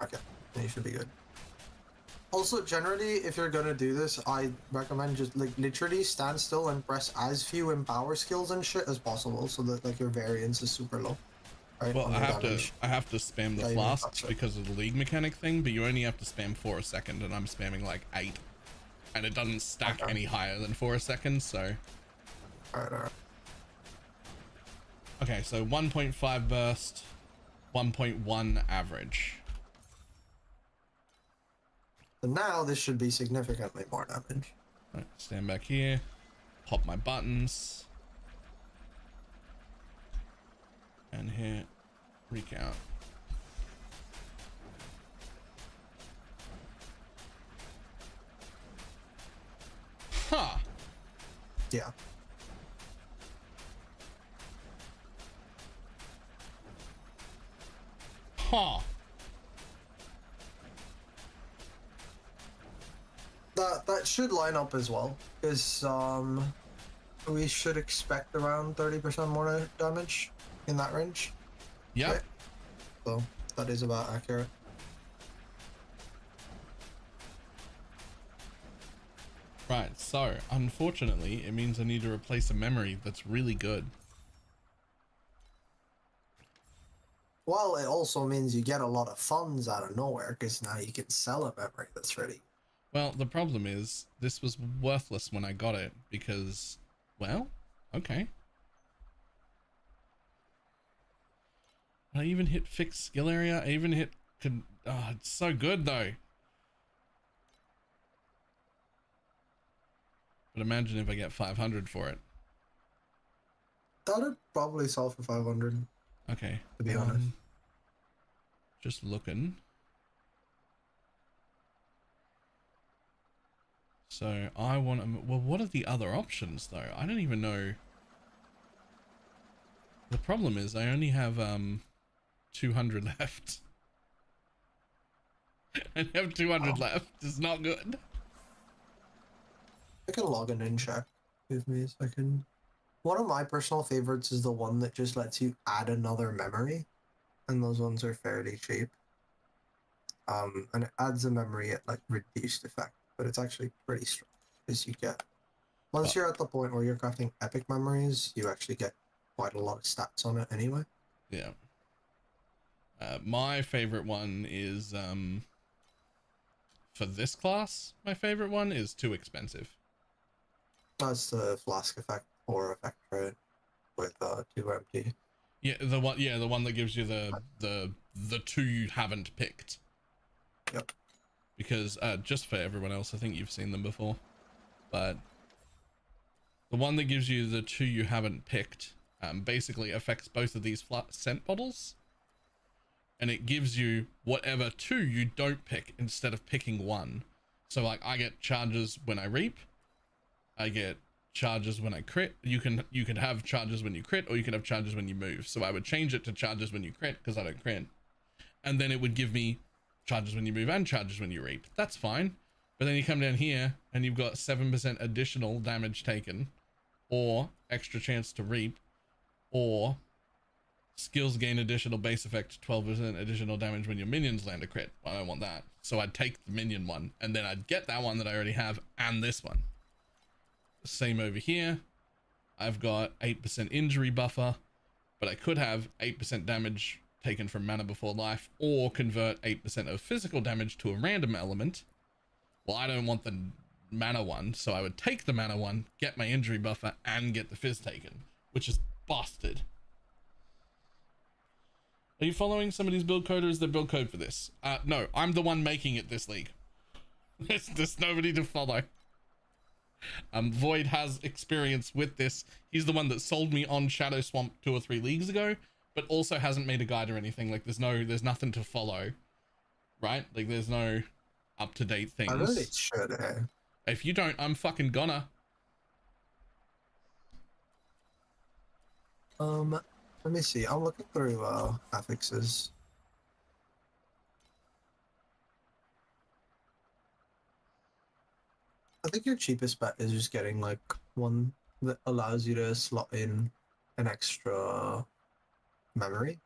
Okay, then you should be good. Also, generally, if you're gonna do this, I recommend just like literally stand still and press as few empower skills and shit as possible, so that like your variance is super low. Right? Well, on I your have damage. to spam the Yeah, you flasks touch it. because of the league mechanic thing, but you only have to spam 4 a second, and I'm spamming like 8, and it doesn't stack Okay. any higher than 4 a second. So Alright. okay, so 1.5 burst, 1.1 average. So now this should be significantly more damage. Right, stand back here, pop my buttons, and hit recount. Huh. Yeah. Huh. That should line up as well, because we should expect around 30% more damage in that range. Yep. Right. so that is about accurate. Right, so unfortunately, it means I need to replace a memory that's really good. Well, it also means you get a lot of funds out of nowhere because now you can sell a memory that's ready. Well, the problem is this was worthless when I got it because, well, okay. I even hit fixed skill area. I even hit, oh, it's so good though. But imagine if I get 500 for it. That'd probably sell for 500. Okay. To be honest. Just looking. So I want to, well, what are the other options though? I don't even know. The problem is I only have 200 left. I have 200 left. It's not good. I can log in and check. Give me a second. One of my personal favorites is the one that just lets you add another memory, and those ones are fairly cheap. And it adds a memory at like reduced effect, but it's actually pretty strong because you get once you're at the point where you're crafting epic memories, you actually get quite a lot of stats on it anyway. Yeah. My favorite one is for this class. My favorite one is too expensive. That's the flask effect or effect, right? With 2 empty. Yeah, the one. Yeah, the one that gives you the two you haven't picked. Yep. Because just for everyone else, I think you've seen them before, but the one that gives you the two you haven't picked basically affects both of these flat scent bottles, and it gives you whatever two you don't pick instead of picking one. So like I get charges when I reap, I get charges when I crit. You can have charges when you crit, or you can have charges when you move. So I would change it to charges when you crit because I don't crit, and then it would give me charges when you move and charges when you reap. That's fine. But then you come down here and you've got 7% additional damage taken, or extra chance to reap, or skills gain additional base effect 12% additional damage when your minions land a crit. I don't want that. So I'd take the minion one, and then I'd get that one that I already have and this one. Same over here. I've got 8% injury buffer, but I could have 8% damage taken from mana before life, or convert 8% of physical damage to a random element. Well, I don't want the mana one, so I would take the mana one, get my injury buffer, and get the fizz taken, which is busted. Are you following somebody's build code, or is there build code for this? No, I'm the one making it this league. There's nobody to follow. Void has experience with this. He's the one that sold me on Shadow Swamp 2 or 3 leagues ago, but also hasn't made a guide or anything. Like there's nothing to follow, right? Like there's no up-to-date things. I really should, eh? If you don't, I'm fucking gonna. Let me see. I'm looking through affixes. I think your cheapest bet is just getting like one that allows you to slot in an extra memory.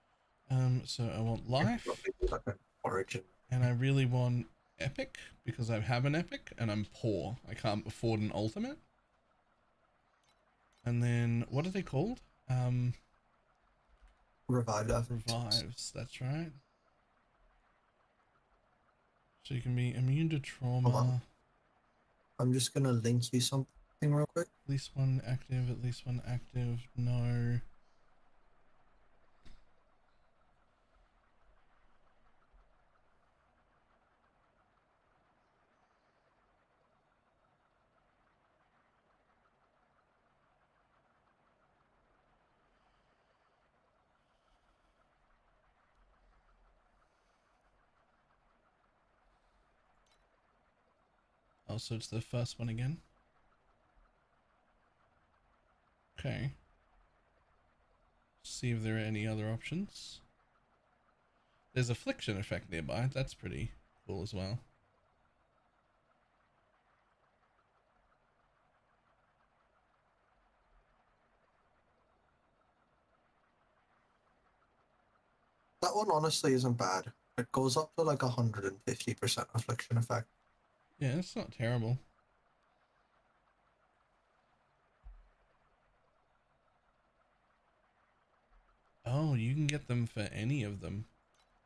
So I want life, Like an origin. and I really want epic because I have an epic, and I'm poor. I can't afford an ultimate. And then what are they called? Revived affix. Revives. That's right. So you can be immune to trauma. I'm just gonna link you something real quick. At least one active. At least one active. No. Oh, so it's the first one again. Okay. See if there are any other options. There's affliction effect nearby. That's pretty cool as well. That one honestly isn't bad. It goes up to like 150% affliction effect. Yeah, it's not terrible. Oh, you can get them for any of them.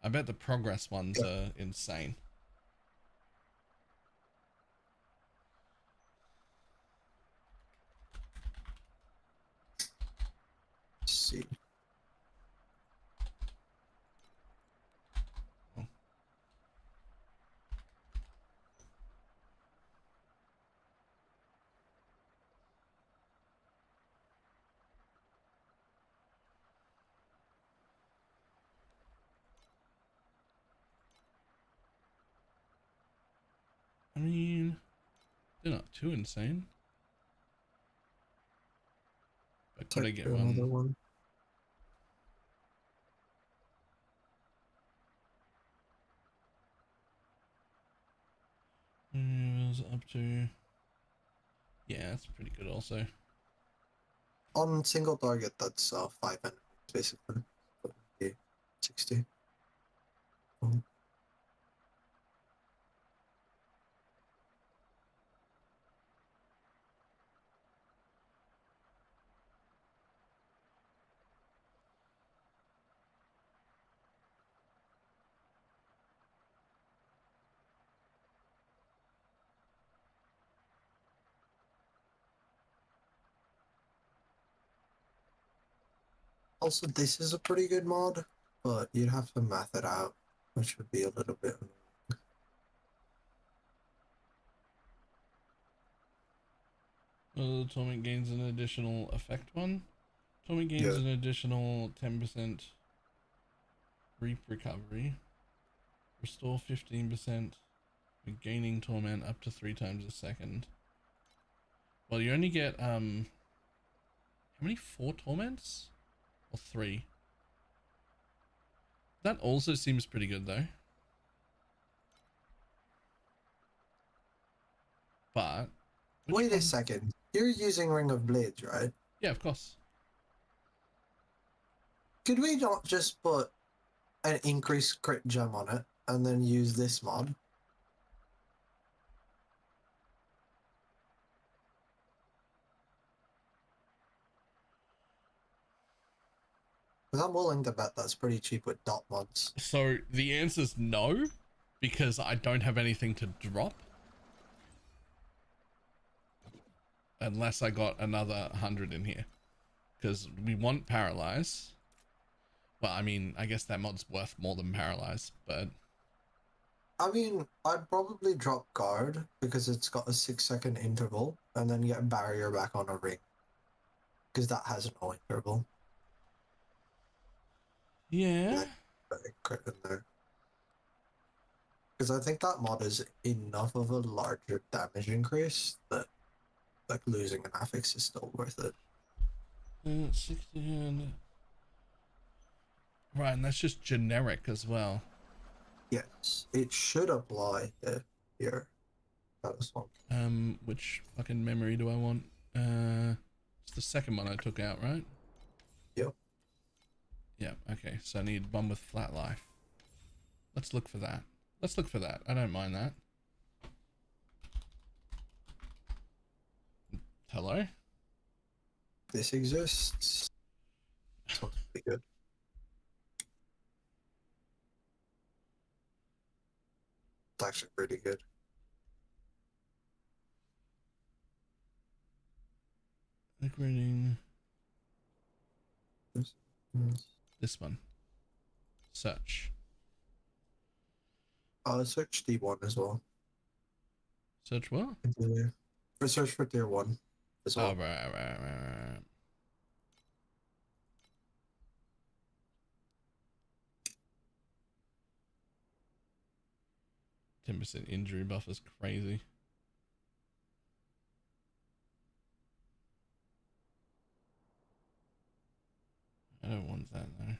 I bet the progress ones Yep. are insane. Let's see. Oh. I mean, they're not too insane. But could I Check get for another one? one. It was up to... Yeah, that's pretty good also. On single target, that's 5 enemies basically. So, yeah, 60. Mhm. Also, this is a pretty good mod, but you'd have to math it out, which would be a little bit annoying. The torment gains an additional effect one. Torment gains Yeah. an additional 10% reap recovery. Restore 15%. Gaining torment up to 3 times a second. Well, you only get how many? 4 torments? Or 3? That also seems pretty good though. But which Wait a one? second. You're using Ring of Blades, right? Yeah, of course. Could we not just put an increased crit gem on it and then use this mod? Because I'm willing to bet that's pretty cheap with dot mods. So the answer is no, because I don't have anything to drop. Unless I got another 100 in here. Because we want Paralyze. Well, I mean, I guess that mod's worth more than Paralyze, but... I mean, I'd probably drop guard because it's got a 6-second interval and then get barrier back on a ring. Because that has no interval. Yeah. Like, put a crit in there. Because I think that mod is enough of a larger damage increase that like losing an affix is still worth it. 60. Right, and that's just generic as well. Yes, it should apply to here. That was one. Which fucking memory do I want? It's the second one I took out, right? Yep. Yeah, okay, so I need one with flat life. Let's look for that. Let's look for that. I don't mind that. Hello? This exists. This one's pretty good. It's actually pretty good. Liquidating This- this one. Search. Search D1 as well. Search what? For search for tier 1 as well. Oh, right. 10% injury buff is crazy. I don't want that though.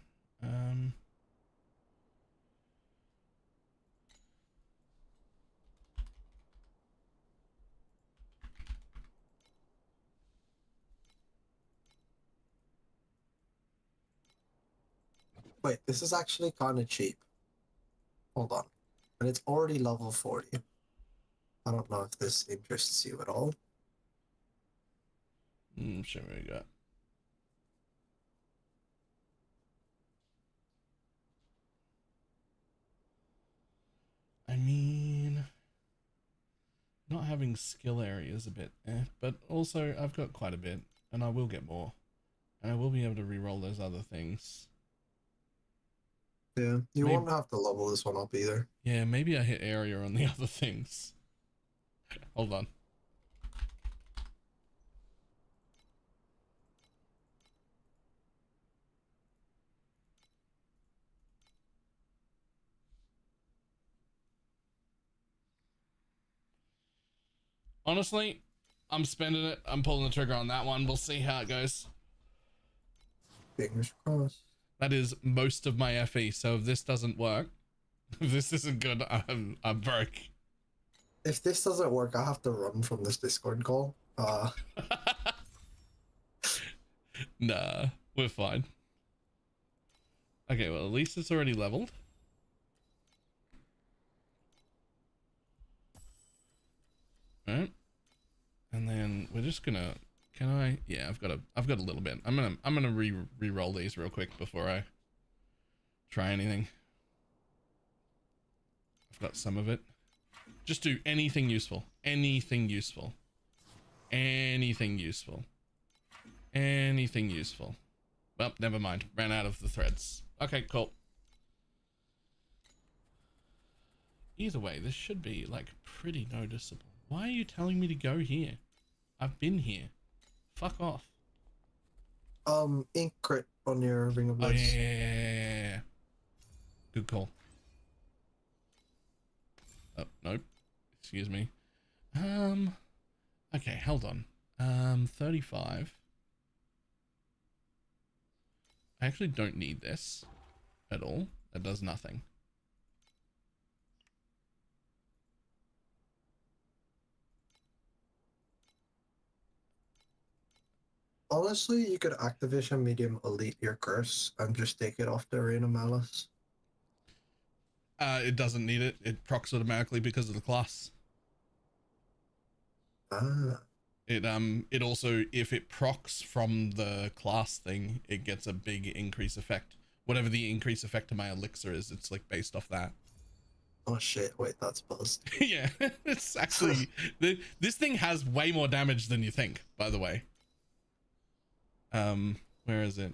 Wait, this is actually kind of cheap. Hold on. And it's already level 40. I don't know if this interests you at all. Show me what we got. I mean, not having skill area is a bit but also I've got quite a bit, and I will get more, and I will be able to re-roll those other things. Yeah, you won't have to level this one up either. Yeah, maybe I hit area on the other things. Hold on. Honestly, I'm spending it. I'm pulling the trigger on that one. We'll see how it goes. Fingers crossed. That is most of my FE. So if this doesn't work, if this isn't good, I'm broke. If this doesn't work, I have to run from this Discord call. Nah, we're fine. Okay, well, at least it's already leveled. Right. And then we're just gonna, can I, yeah, I've got a little bit. I'm gonna re-roll these real quick before I try anything. I've got some of it. Just do anything useful. Anything useful. Anything useful. Anything useful. Well, never mind. Ran out of the threads. Okay, cool. Either way, this should be like pretty noticeable. Why are you telling me to go here? I've been here. Fuck off. Ink crit on your Ring of Oh, Lights. yeah. Good call. Oh, nope. Excuse me. Okay, hold on. 35. I actually don't need this at all. That does nothing. Honestly, you could Activision Medium Elite your curse and just take it off the Arena Malice. It doesn't need it. It procs automatically because of the class. Ah. It also, if it procs from the class thing, it gets a big increase effect. Whatever the increase effect to my elixir is, it's like based off that. Oh shit, wait, that's buzzed. Yeah, it's actually, this thing has way more damage than you think, by the way. Where is it?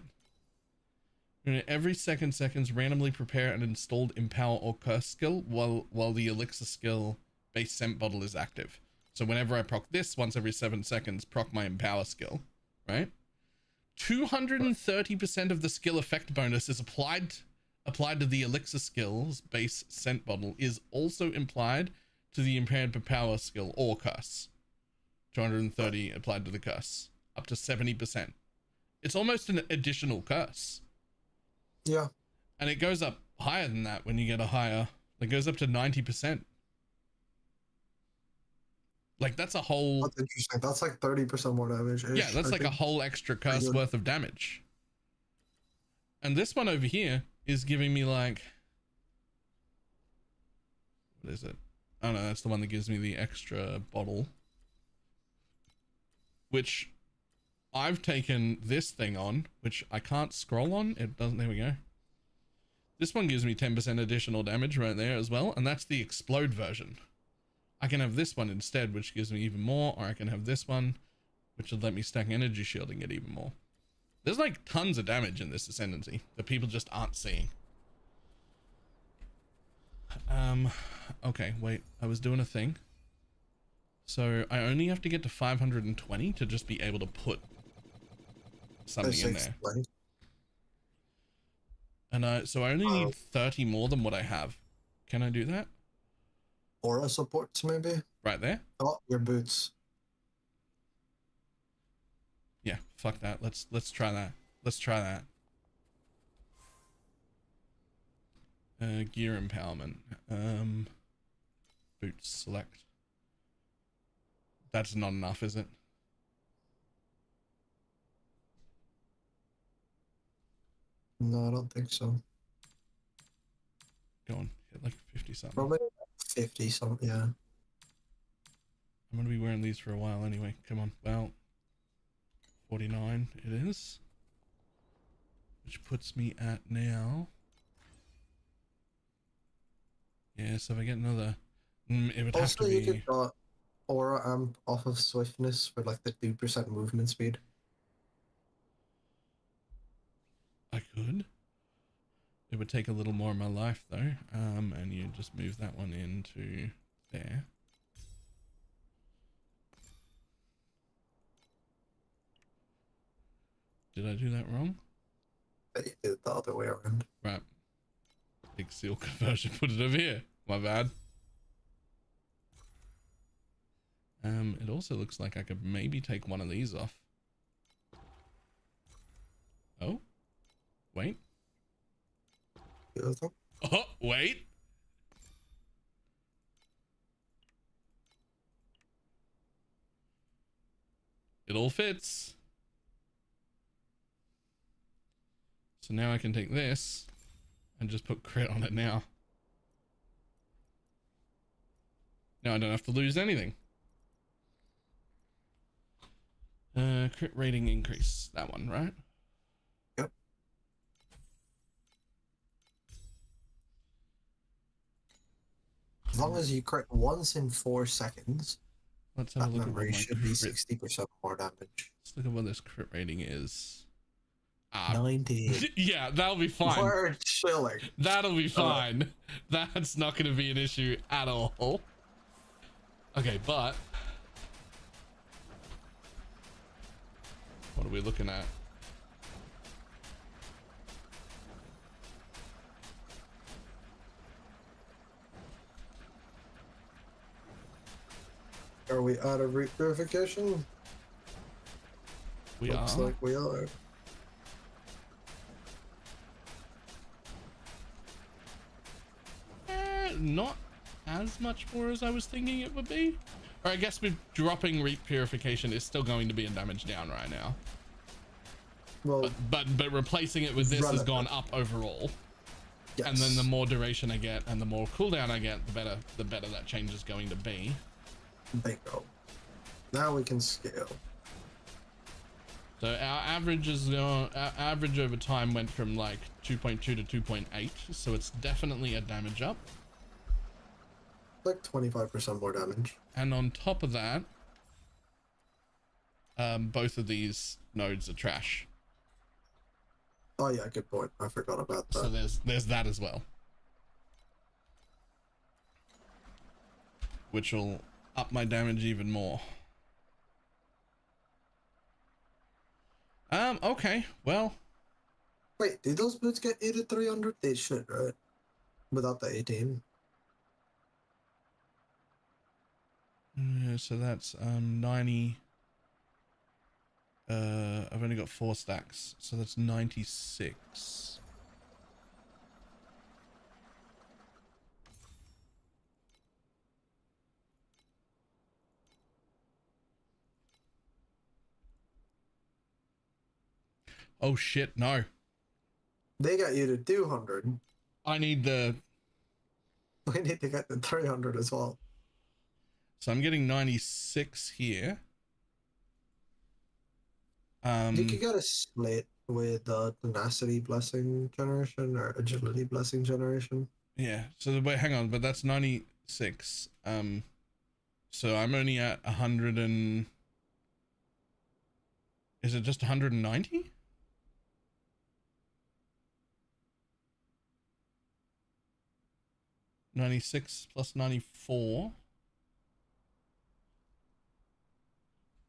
Every seconds randomly prepare an installed empower or curse skill while the elixir skill base scent bottle is active. So whenever I proc this, once every 7 seconds, proc my empower skill, right? 230% of the skill effect bonus is applied to the elixir skill's base scent bottle is also implied to the impaired power skill or curse. 230 applied to the curse, up to 70%. It's almost an additional curse. Yeah. And it goes up higher than that when you get a higher, it goes up to 90%. Like that's a whole, That's interesting. That's like 30% more damage. yeah, that's like a whole extra curse worth of damage. And this one over here is giving me like, what is it? Oh no, that's the one that gives me the extra bottle, which I've taken this thing on, which I can't scroll on. It doesn't, there we go. This one gives me 10% additional damage right there as well. And that's the explode version. I can have this one instead, which gives me even more, or I can have this one, which will let me stack energy shield and get even more. There's like tons of damage in this ascendancy that people just aren't seeing. Okay, wait, I was doing a thing. So I only have to get to 520 to just be able to put something in there. And so I only need 30 more than what I have. Can I do that? Aura supports maybe? Right there? Oh, your boots. Yeah, fuck that. Let's try that. Let's try that. Gear empowerment. Boots select. That's not enough, is it? No, I don't think so. Go on, hit like 50 something. Probably 50 something, yeah. I'm gonna be wearing these for a while anyway. Come on, well, 49 it is, which puts me at now. Yeah, so if I get another, it would have Also, to you be. could got aura amp off of swiftness for like the 2% movement speed. I could. It would take a little more of my life though. And you just move that one into there. Did I do that wrong? But you did it the other way around. Right. Big seal conversion, put it over here. My bad. It also looks like I could maybe take one of these off. Oh, wait. Oh, wait. It all fits. So now I can take this and just put crit on it now. Now I don't have to lose anything. Crit rating increase. That one, right? Yep. As long as you crit once in 4 seconds, Let's have a that look at what memory my should be crit. 60% more damage. Let's look at what this crit rating is. 90. Yeah, that'll be fine. We're chilling. That'll be fine. That's not going to be an issue at all. Okay, but what are we looking at? Are we out of root purification? We Looks are. like we are. Not as much more as I was thinking it would be. Or I guess with dropping Reap Purification is still going to be a damage down right now. Well, But replacing it with this has gone up overall. yes. And then the more duration I get and the more cooldown I get, the better that change is going to be. Bingo. Now we can scale. So our average is our average over time went from like 2.2 to 2.8, so it's definitely a damage up. Like 25% more damage. And on top of that, both of these nodes are trash. Oh yeah, good point. I forgot about that. So there's that as well, which will up my damage even more. Okay, well, Wait, did those boots get 8 to 300? They should, right? Without the 18. yeah, so that's 90. I've only got 4 stacks, so that's 96. Oh shit, no. They got you to 200. I need the... We need to get to 300 as well. So I'm getting 96 here. You could get a split with tenacity blessing generation or agility blessing generation. Yeah, so wait, hang on, but that's 96. So I'm only at 100 and... Is it just 190? $96 plus 94.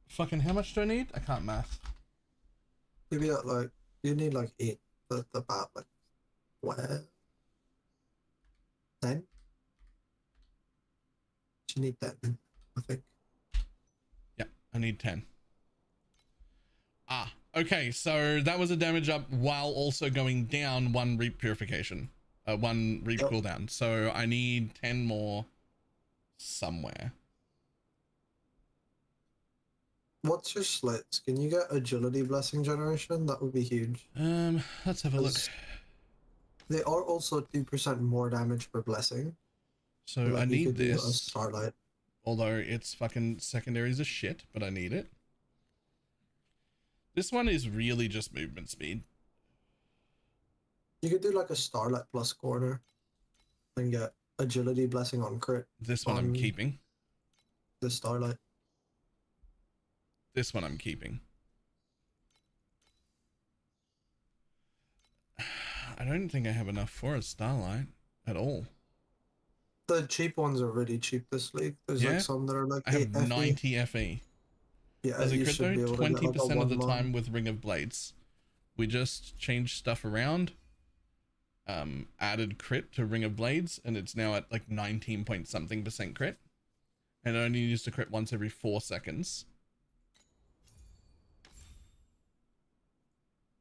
Fucking how much do I need? I can't math. Maybe like you need like 8 the bat like what 10? You need 10, I think. Yeah, I need 10. Okay, so that was a damage up while also going down 1 reap purification. 1 reap cooldown. So I need 10 more somewhere. What's your slits? Can you get agility blessing generation? That would be huge. Let's have a look. They are also 2% more damage per blessing. So Like I you need could do a this, starlight. although its fucking secondaries are shit, but I need it. This one is really just movement speed. You could do like a starlight plus corner and get agility blessing on crit This one I'm on keeping. the starlight. This one I'm keeping. I don't think I have enough for a starlight at all. The cheap ones are really cheap this league. There's Yeah, like some that are like I 8 have FE. 90 FE. Yeah, Does it you crit should though? be able to get like a 20% of the 1-1. time with Ring of Blades. We just changed stuff around. Added crit to Ring of Blades, and it's now at like 19 point something % crit. And it only needs to crit once every 4 seconds.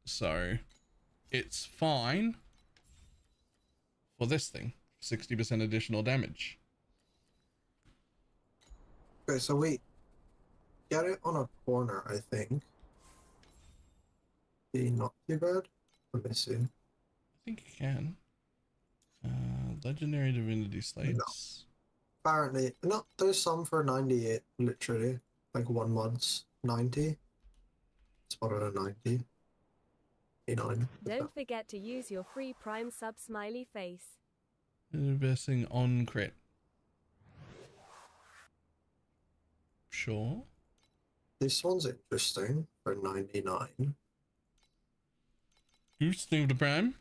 So it's fine for this thing. 60% additional damage. Okay, so we get it on a corner, I think. Be not too bad. Let me see. I think you can. Legendary Divinity Slates. Apparently, no, there's some for 98, literally. Like 1 month's 90. Spotted a 90. 89. Don't forget to use your free Prime sub smiley face. Investing on crit. Sure. This one's interesting for 99. Goose thing the prime.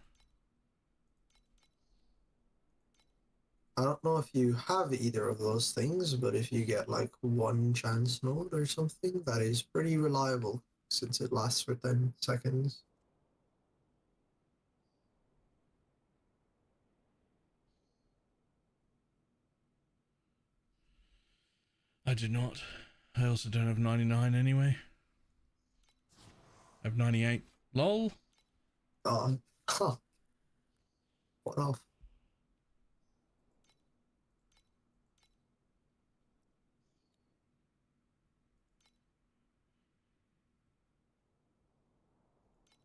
I don't know if you have either of those things, but if you get like 1 chance node or something, that is pretty reliable since it lasts for 10 seconds. I do not. I also don't have 99 anyway. I have 98. Lol. Huh. What off?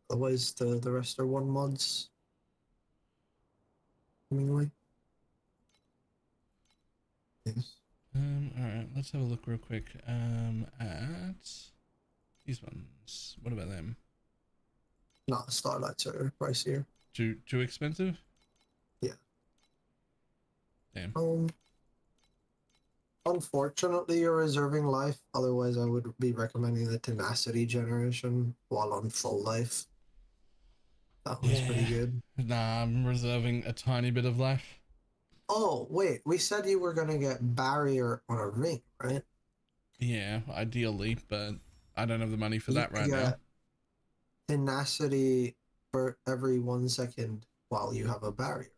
Otherwise, the rest are 1 mods. Seemingly. Yes. Alright, let's have a look real quick. At these ones. What about them? Nah, starlights are pricier. Too expensive? Yeah. Damn. Unfortunately, you're reserving life. Otherwise, I would be recommending the tenacity generation while on full life. That one's pretty good. Nah, I'm reserving a tiny bit of life. Oh, wait. We said you were going to get barrier on a ring, right? Yeah, ideally, but I don't have the money for that right now. Get tenacity for every 1 second while you have a barrier.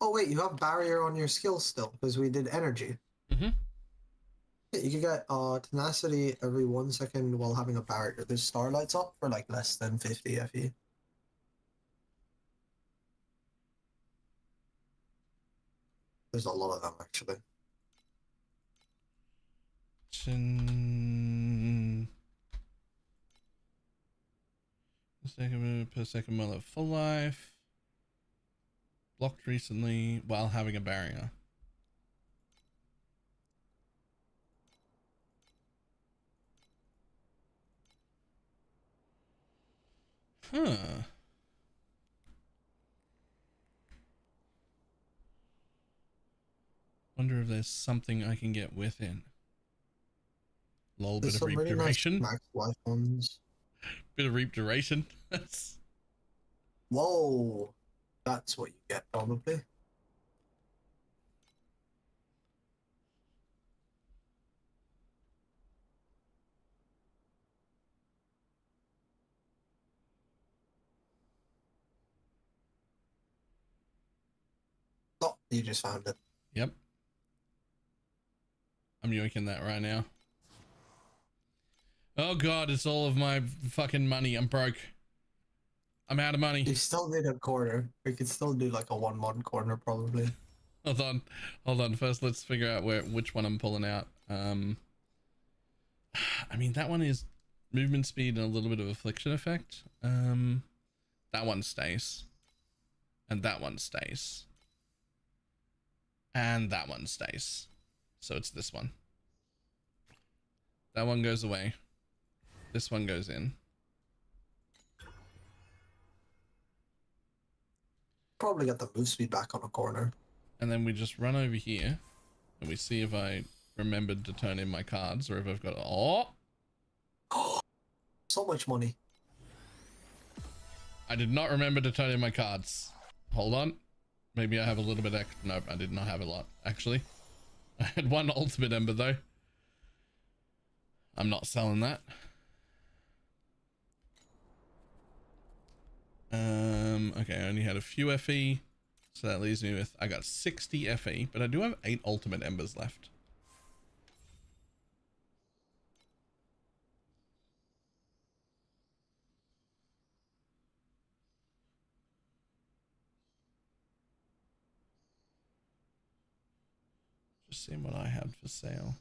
Oh, wait. You have barrier on your skill still because we did energy. Mm-hmm. Yeah, you can get tenacity every 1 second while having a barrier. There's starlights up for like less than 50 FE. There's a lot of them actually. Second per second while at full life. Blocked recently while having a barrier. Huh. Wonder if there's something I can get with it. Lol, There's bit of some reap really nice duration. max life ones. Bit of reap duration. Whoa, that's what you get probably. Oh, you just found it. Yep. I'm yoiking that right now. Oh god, it's all of my fucking money. I'm broke. I'm out of money. You still need a corner. We could still do like a 1 mod corner probably. Hold on. First, let's figure out which one I'm pulling out. I mean, that one is movement speed and a little bit of affliction effect. That one stays. And that one stays. And that one stays. So it's this one. That one goes away. This one goes in. Probably get the move speed back on a corner. And then we just run over here and we see if I remembered to turn in my cards or if I've got... Oh! So much money. I did not remember to turn in my cards. Hold on. Maybe I have a little bit extra. Nope, I did not have a lot, actually. I had one ultimate ember, though. I'm not selling that. Okay, I only had a few FE. So that leaves me with... I got 60 FE, but I do have 8 ultimate embers left. Just seeing what I had for sale.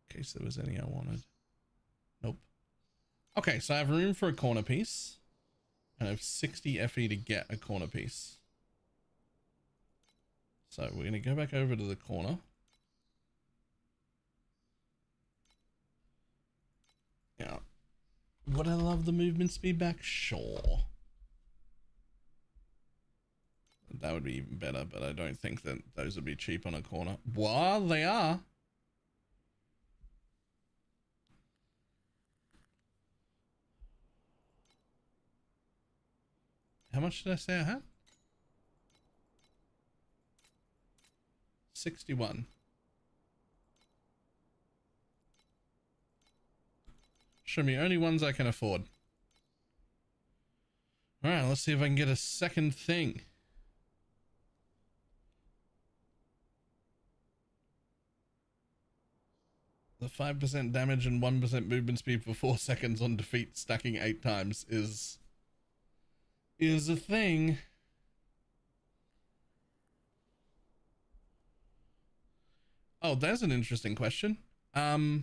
In case there was any I wanted. Nope. Okay, so I have room for a corner piece. And I have 60 FE to get a corner piece. So we're going to go back over to the corner. Yeah. Would I love the movement speed back? Sure. That would be even better, but I don't think that those would be cheap on a corner. Well, they are. How much did I say I had? 61. Show me only ones I can afford. All right, let's see if I can get a second thing. The 5% damage and 1% movement speed for 4 seconds on defeat, stacking 8 times is a thing. Oh, there's an interesting question. 8%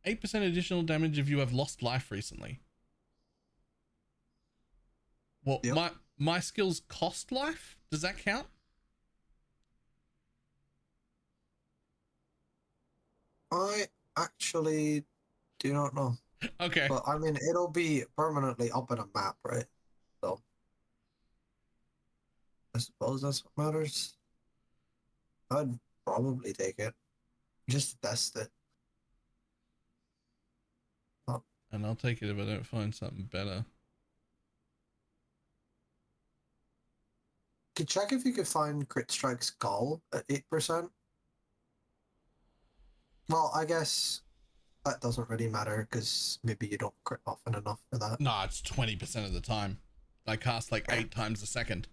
additional damage if you have lost life recently. Well, yep. my skills cost life? Does that count? I actually do not know. Okay. But I mean, it'll be permanently up in a map, right? So I suppose that's what matters. I'd probably take it. Just to test it. Oh. And I'll take it if I don't find something better. Could check if you could find Crit Strike Skull at 8%. Well, I guess that doesn't really matter because maybe you don't crit often enough for that. Nah, it's 20% of the time. I cast like 8 times a second.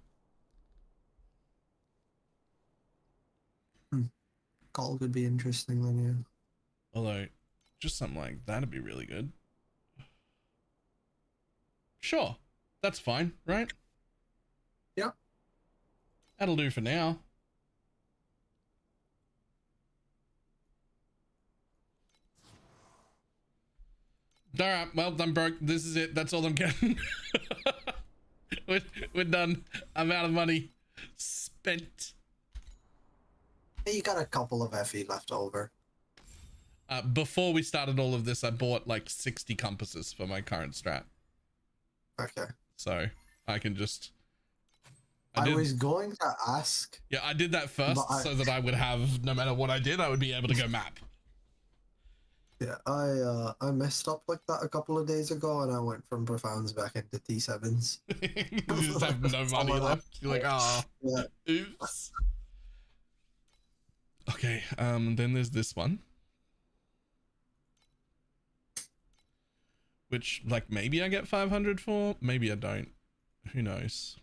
Skull could be interesting then, yeah. Although, just something like that'd be really good. Sure, that's fine, right? Yeah. That'll do for now. Alright, well, I'm broke. This is it. That's all I'm getting. We're done. I'm out of money. Spent. You got a couple of FE left over. Before we started all of this, I bought like 60 compasses for my current strat. Okay. So I can just... I was going to ask. Yeah, I did that first so that I would have, no matter what I did, I would be able to go map. Yeah, I messed up like that a couple of days ago, and I went from profounds back into T7s. You just have no money left. You're like, oh, yeah. Oops. Okay, then there's this one. Which, like, maybe I get 500 for, maybe I don't. Who knows?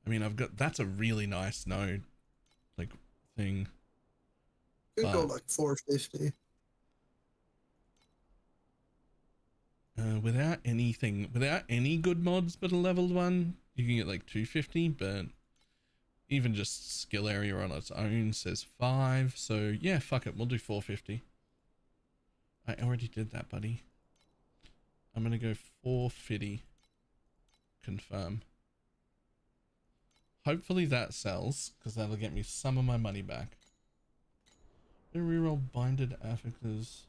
I mean, that's a really nice node, like, thing. Could go like 450. Without any good mods but a leveled one, you can get like 250, but even just skill area on its own says 5. So yeah, fuck it, we'll do 450. I already did that, buddy. I'm gonna go 450. confirm. Hopefully that sells, because that'll get me some of my money back. Reroll binded affixes.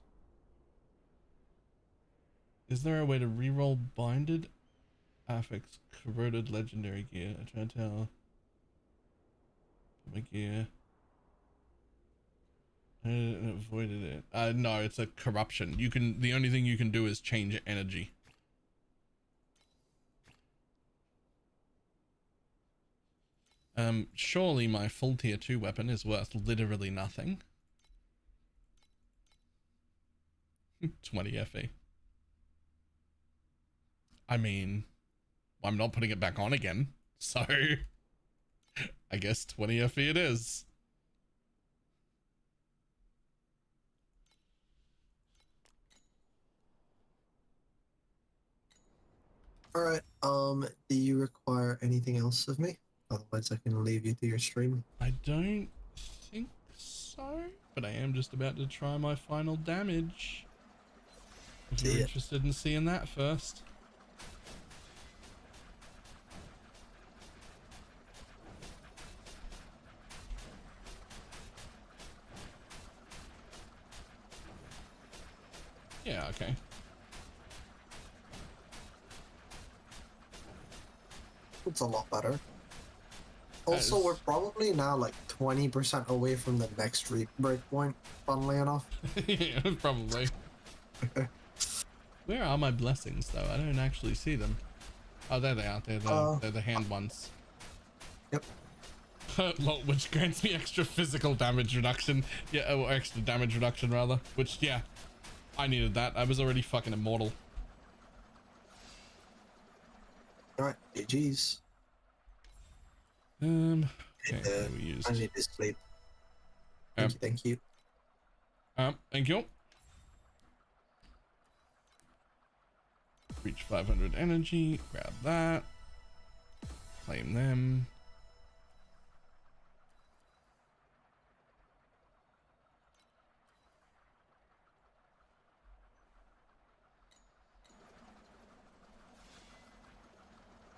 Is there a way to reroll binded affix corroded legendary gear? I tried to tell my gear. I avoided it. No, it's a corruption. You can, the only thing you can do is change energy. Surely my full tier 2 weapon is worth literally nothing. 20 FE. I mean, I'm not putting it back on again, so I guess 20 FE it is. Alright, do you require anything else of me? Otherwise I can leave you to your stream. I don't think so, but I am just about to try my final damage. If you're interested in seeing that first. Yeah, okay. It's a lot better. Also, we're probably now like 20% away from the next breakpoint, funnily enough. Yeah, probably. Where are my blessings, though? I don't actually see them. Oh, there they are. They're the hand ones. Yep. Which grants me extra physical damage reduction. Yeah, or extra damage reduction, rather. Which, yeah, I needed that. I was already fucking immortal. Alright, GG's. Okay, we used. I need to sleep. Thank you. Thank you. Reach 500 energy. Grab that. Claim them.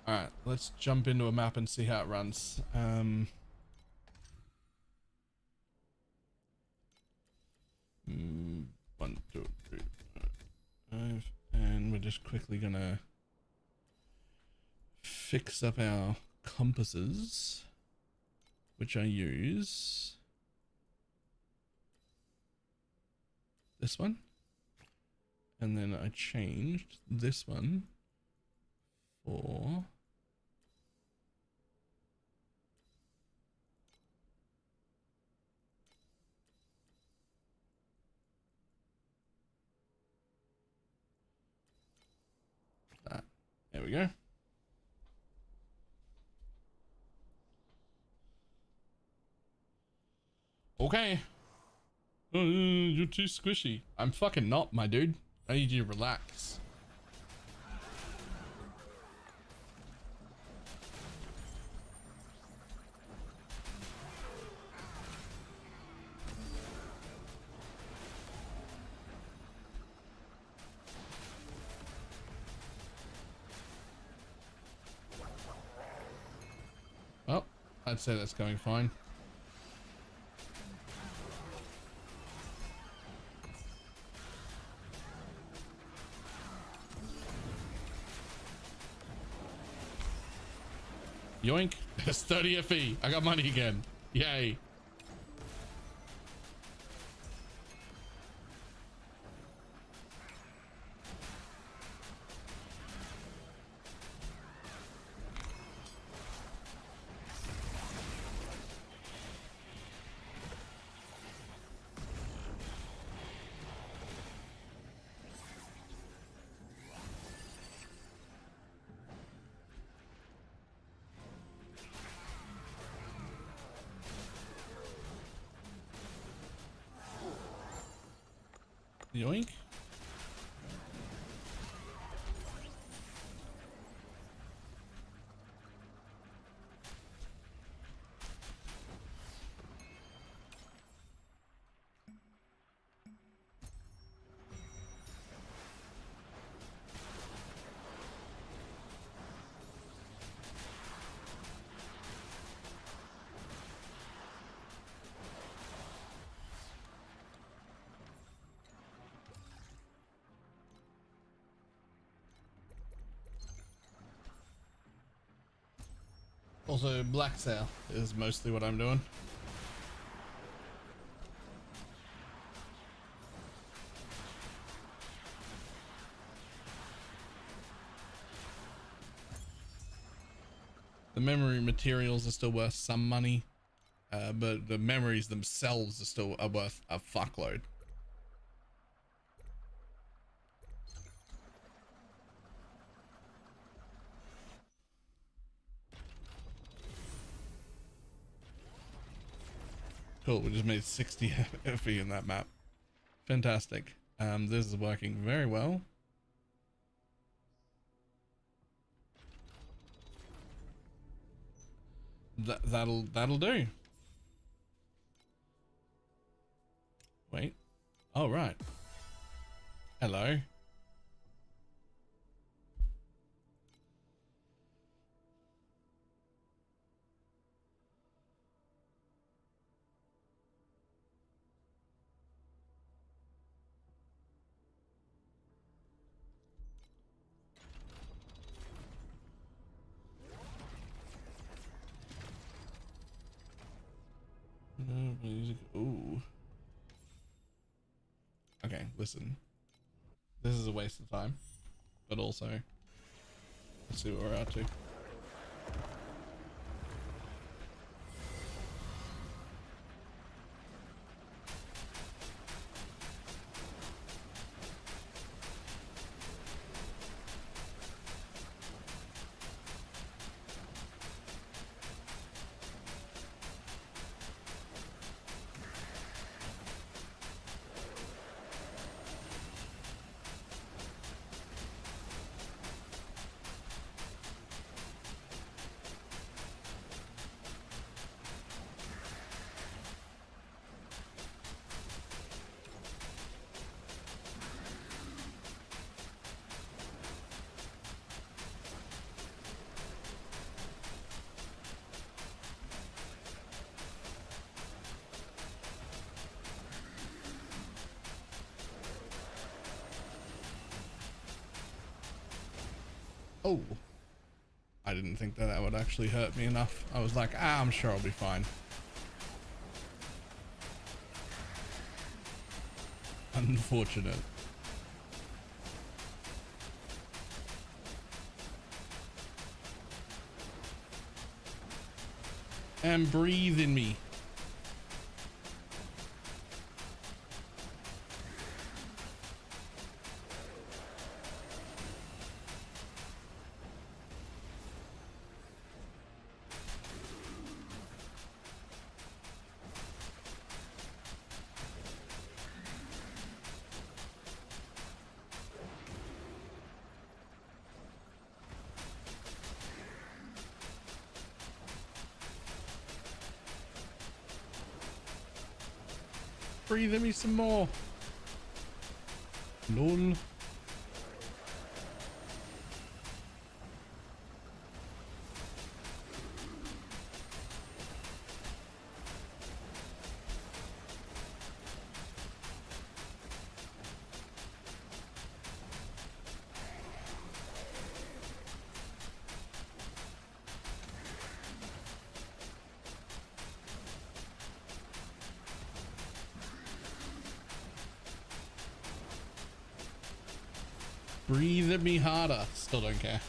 Alright, let's jump into a map and see how it runs. 1, 2, 3, 4, 5. And we're just quickly gonna fix up our compasses, which I use this one, and then I changed this one for that. There we go. Okay. You're too squishy. I'm fucking not, my dude. I need you to relax. Well, I'd say that's going fine. Yoink. That's 30 FE. I got money again. Yay. Yoink. Also, black sale is mostly what I'm doing. The memory materials are still worth some money, but the memories themselves are still worth a fuckload. Cool, we just made 60 FE in that map. Fantastic. This is working very well. That'll do. Wait. Oh, right. Hello. Ooh. Okay, listen. This is a waste of time, but also, let's see what we're up to. Oh, I didn't think that that would actually hurt me enough. I was like, I'm sure I'll be fine. Unfortunate. And breathe in me. Breathe in me some more. Lol. Breathe at me harder. Still don't care.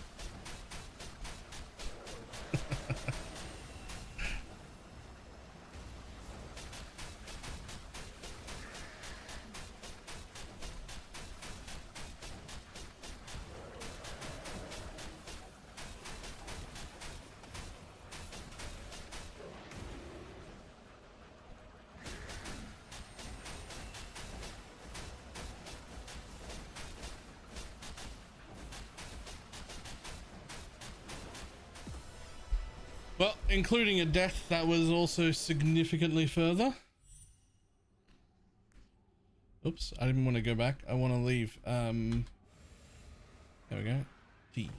Well, including a death that was also significantly further. Oops, I didn't want to go back. I want to leave. There we go. T.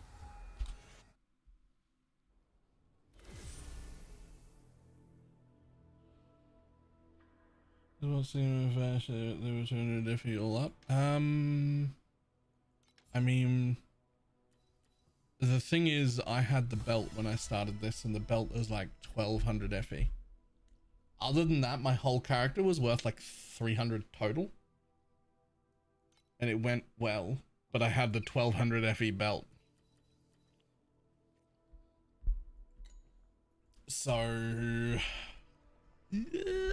What's the fashion? They were trying to diffy all up. I mean, The thing is, I had the belt when I started this, and the belt was like 1200 FE. Other than that, my whole character was worth like 300 total. And it went well, but I had the 1200 FE belt. So... yeah.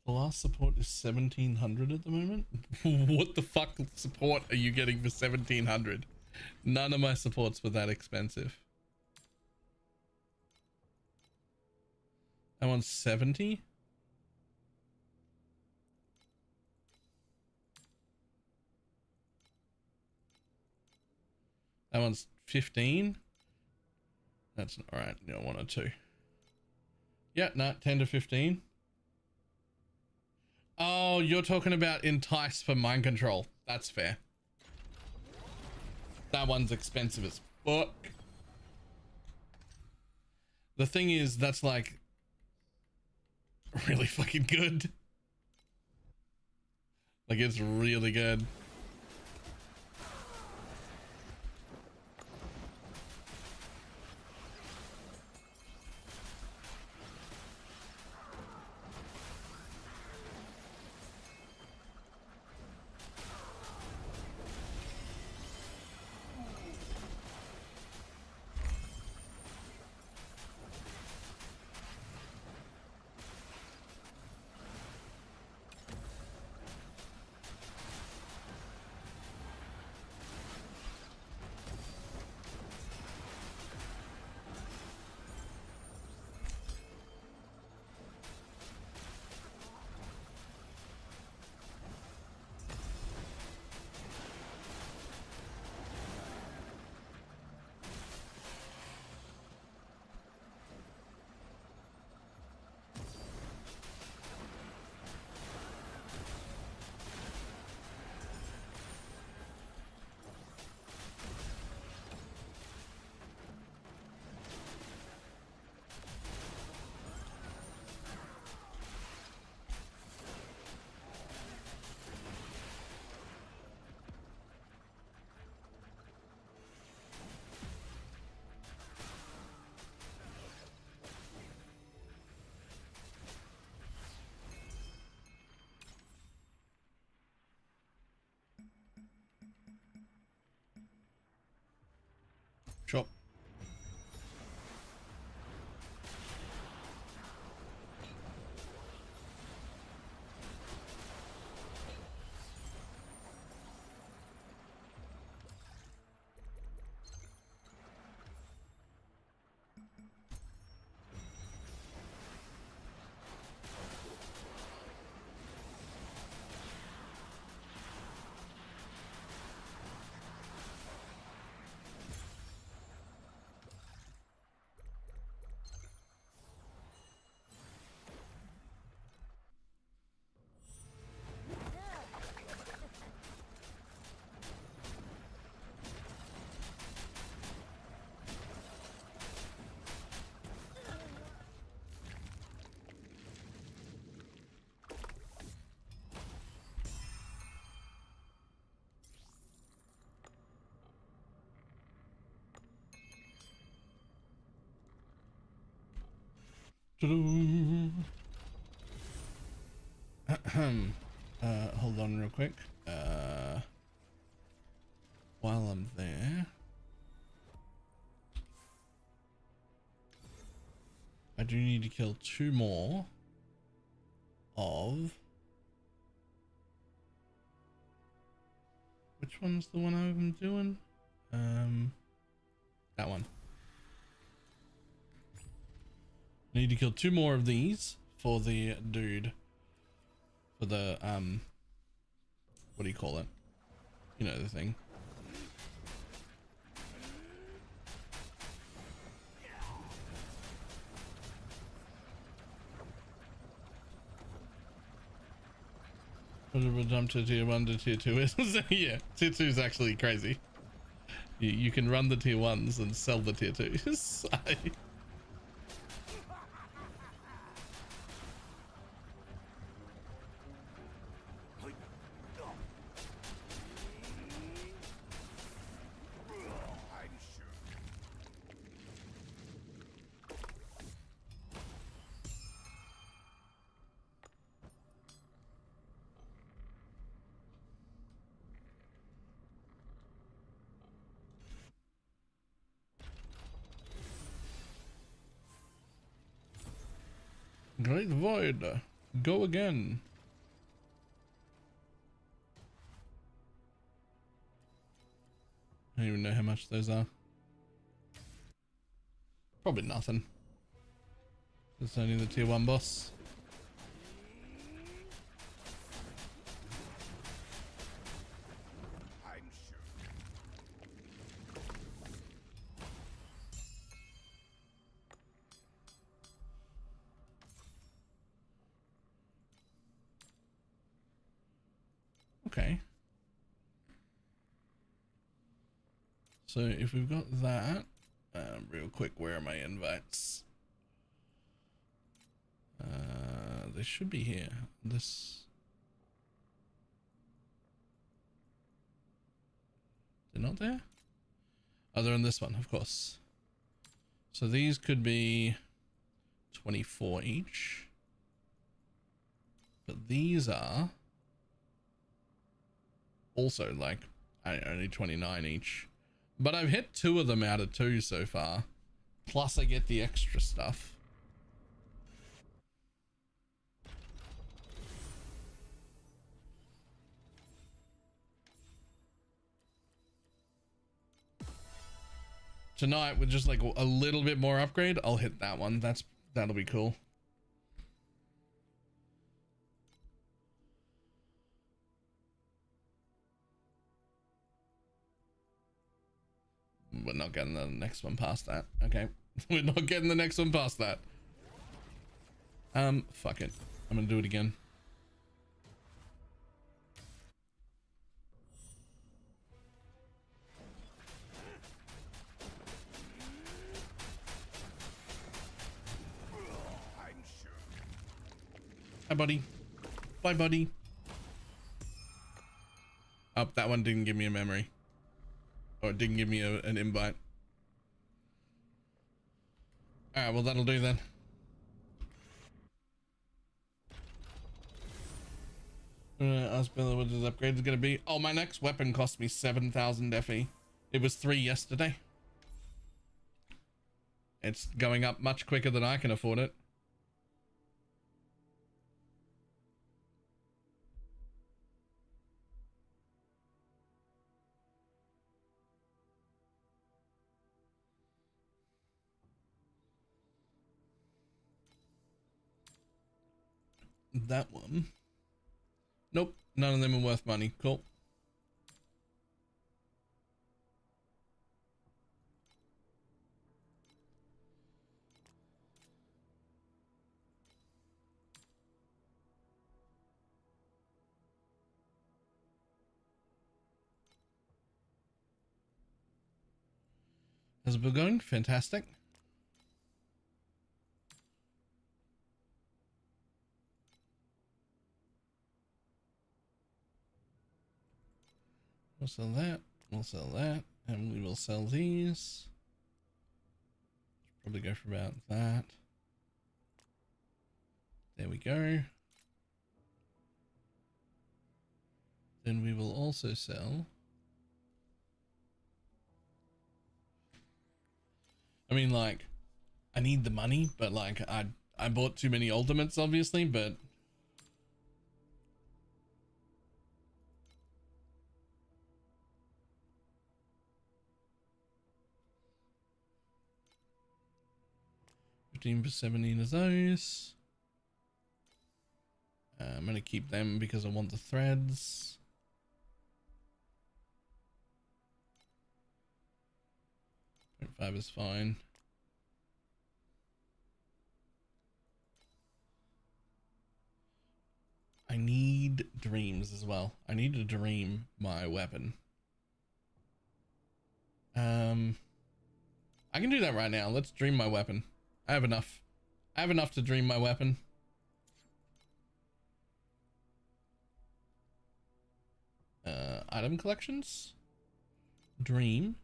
The last support is 1700 at the moment. What the fuck support are you getting for 1700? None of my supports were that expensive. I'm on 70. That one's 15. That's all right. You know, 1 or 2. Yeah, no, 10 to 15. Oh, you're talking about Entice for mind control. That's fair. That one's expensive as fuck. The thing is, that's like really fucking good. Like, it's really good. Sure. Hold on real quick. While I'm there, I do need to kill 2 more of... which one's the one I'm doing? That one. I need to kill 2 more of these for the dude. For the, what do you call it? You know the thing. Jump to tier 1 to tier 2 is yeah, tier 2 is actually crazy. You can run the tier 1s and sell the tier 2s. Great Void, go again. I don't even know how much those are. Probably nothing. It's only the tier 1 boss. Okay. So if we've got that, real quick, where are my invites? They should be here. They're not there? Oh, they're in this one, of course. So these could be 24 each. But these are also like only 29 each. But I've hit 2 of them out of 2 so far. Plus I get the extra stuff. Tonight with just like a little bit more upgrade, I'll hit that one. That'll be cool. We're not getting the next one past that. Okay. We're not getting the next one past that. Fuck it. I'm gonna do it again. Hi, buddy. Bye, buddy. Oh, that one didn't give me a memory. Or it didn't give me an invite. Alright, well, that'll do then. Ask Billy what his upgrade is going to be. Oh, my next weapon cost me 7,000 FE. It was 3 yesterday. It's going up much quicker than I can afford it. That one. Nope, none of them are worth money. Cool. How's it been going? Fantastic. We'll sell that. We'll sell that. And we will sell these. Probably go for about that. There we go. Then we will also sell. I mean, like, I need the money, but like, I bought too many ultimates, obviously, but. For 17 of those. I'm going to keep them because I want the threads. .5 is fine. I need dreams as well. I need to dream my weapon. I can do that right now. Let's dream my weapon. I have enough. I have enough to dream my weapon. Item collections. Dream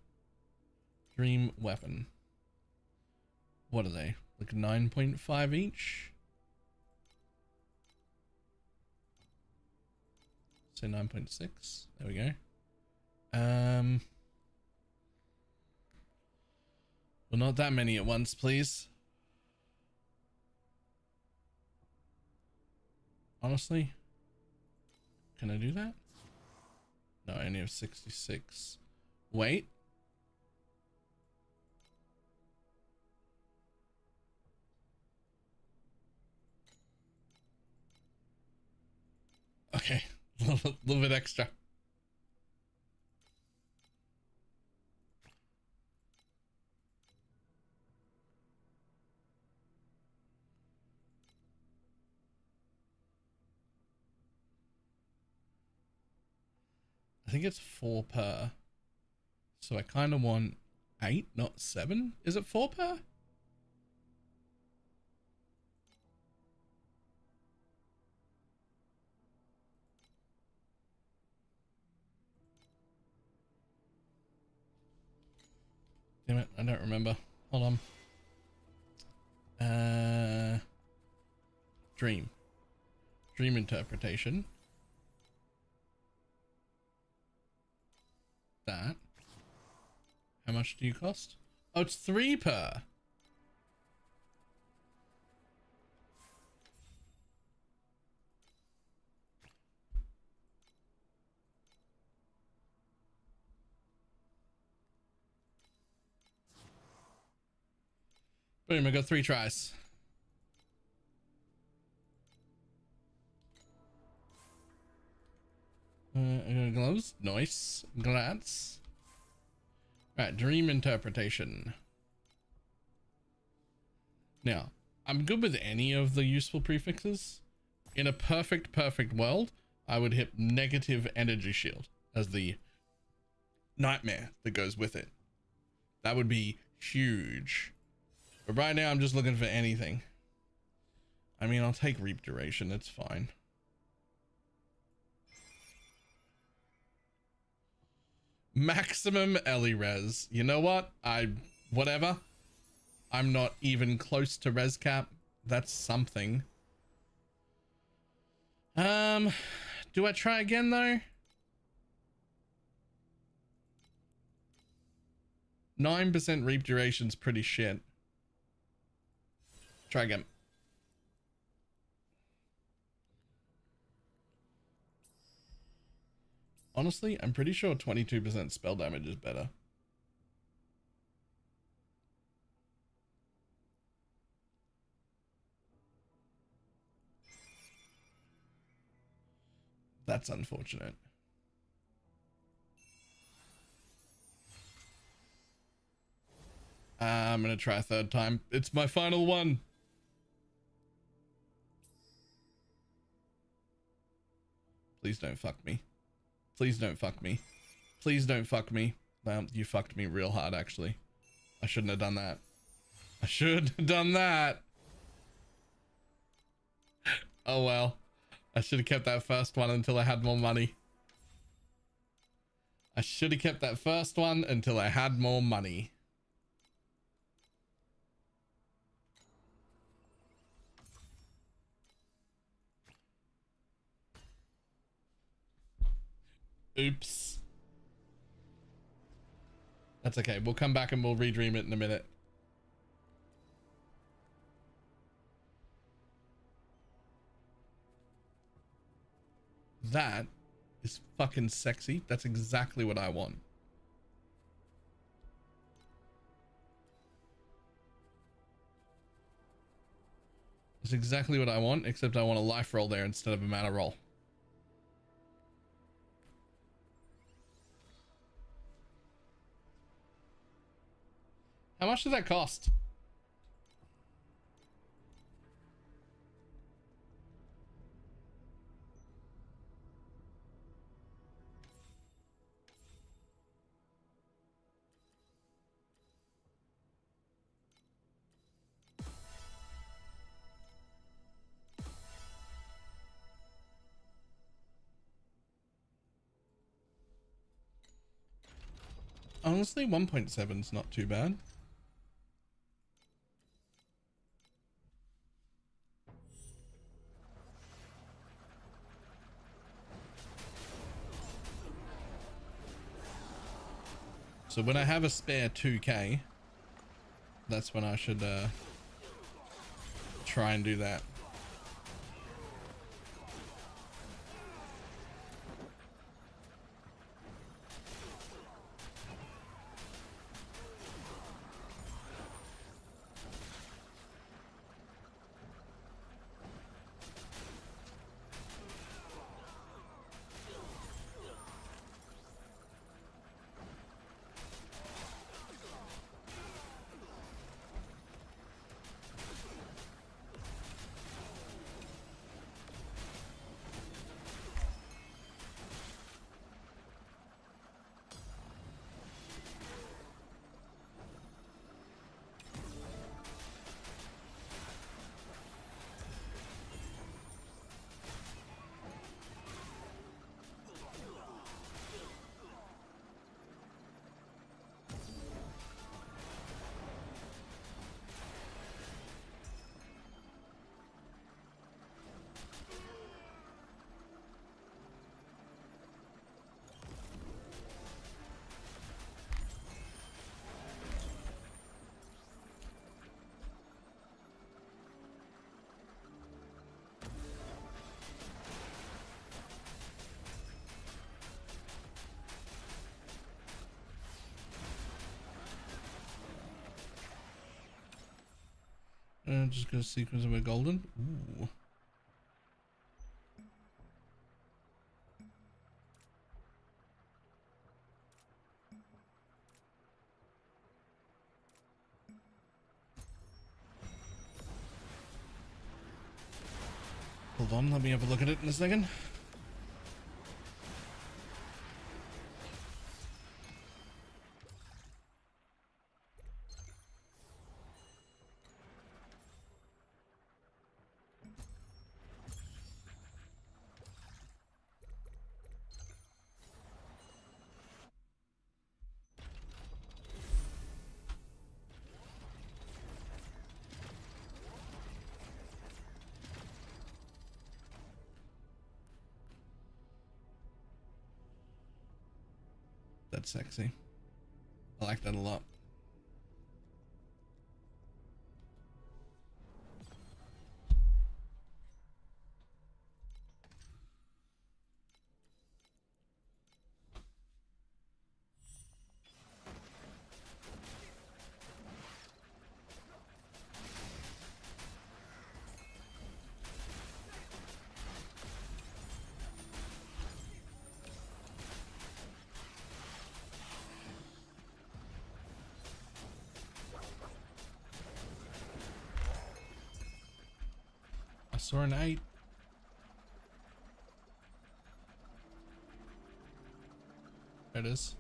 weapon. What are they? Like 9.5 each? So 9.6. There we go. Well, not that many at once, please. Honestly, can I do that? No, I only have 66. Wait. Okay, a little bit extra. I think it's 4 per. So I kind of want 8, not 7. Is it 4 per? Damn it, I don't remember. Hold on. Dream interpretation. That. How much do you cost? Oh, it's 3 per. Boom, I got 3 tries. Gloves, nice. Glance. Right, dream interpretation. Now, I'm good with any of the useful prefixes. In a perfect world, I would hit negative energy shield as the nightmare that goes with it. That would be huge. But right now, I'm just looking for anything. I mean, I'll take reap duration. It's fine. Maximum Ellie res. You know what? Whatever. I'm not even close to res cap. That's something. Do I try again though? 9% reap duration's pretty shit. Try again. Honestly, I'm pretty sure 22% spell damage is better. That's unfortunate. I'm gonna try a third time. It's my final one. Please don't fuck me. Please don't fuck me. Please don't fuck me. You fucked me real hard, actually. I shouldn't have done that. I should have done that. Oh well. I should have kept that first one until I had more money. I should have kept that first one until I had more money. Oops. That's okay. We'll come back and we'll redream it in a minute. That is fucking sexy. That's exactly what I want. It's exactly what I want, except I want a life roll there instead of a mana roll. How much does that cost? Honestly, 1.7 is not too bad. So when I have a spare 2k, that's when I should try and do that. Just gonna sequence of a golden. Ooh. Hold on, let me have a look at it in a second. That's sexy. I like that a lot. I saw an 8. There it is.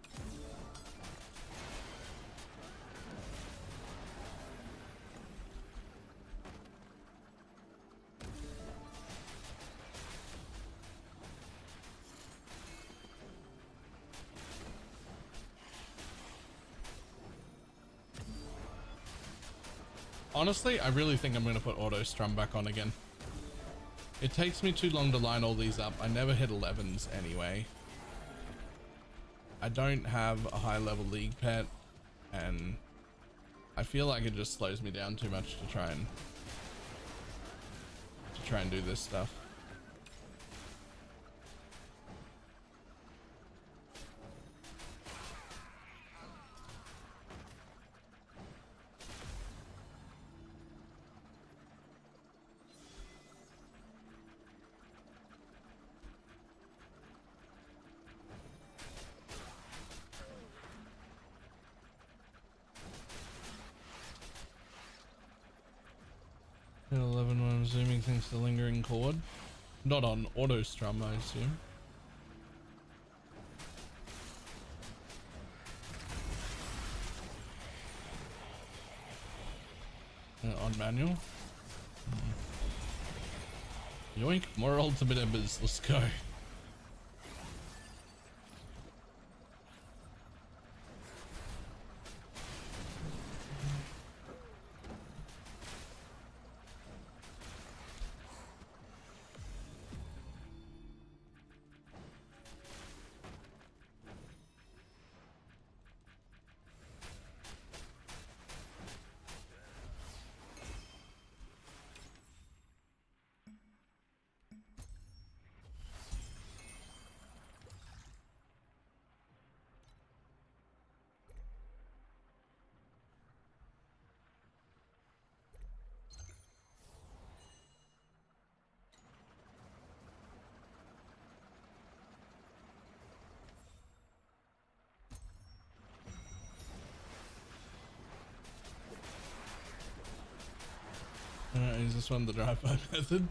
Honestly, I really think I'm going to put auto strum back on again. It takes me too long to line all these up. I never hit 11s anyway. I don't have a high level league pet, and I feel like it just slows me down too much to try and do this stuff. Hit 11 when I'm zooming thanks to lingering chord. Not on auto strum, I assume. On manual. Yoink, more ultimate embers, let's go. this one the drive-by method?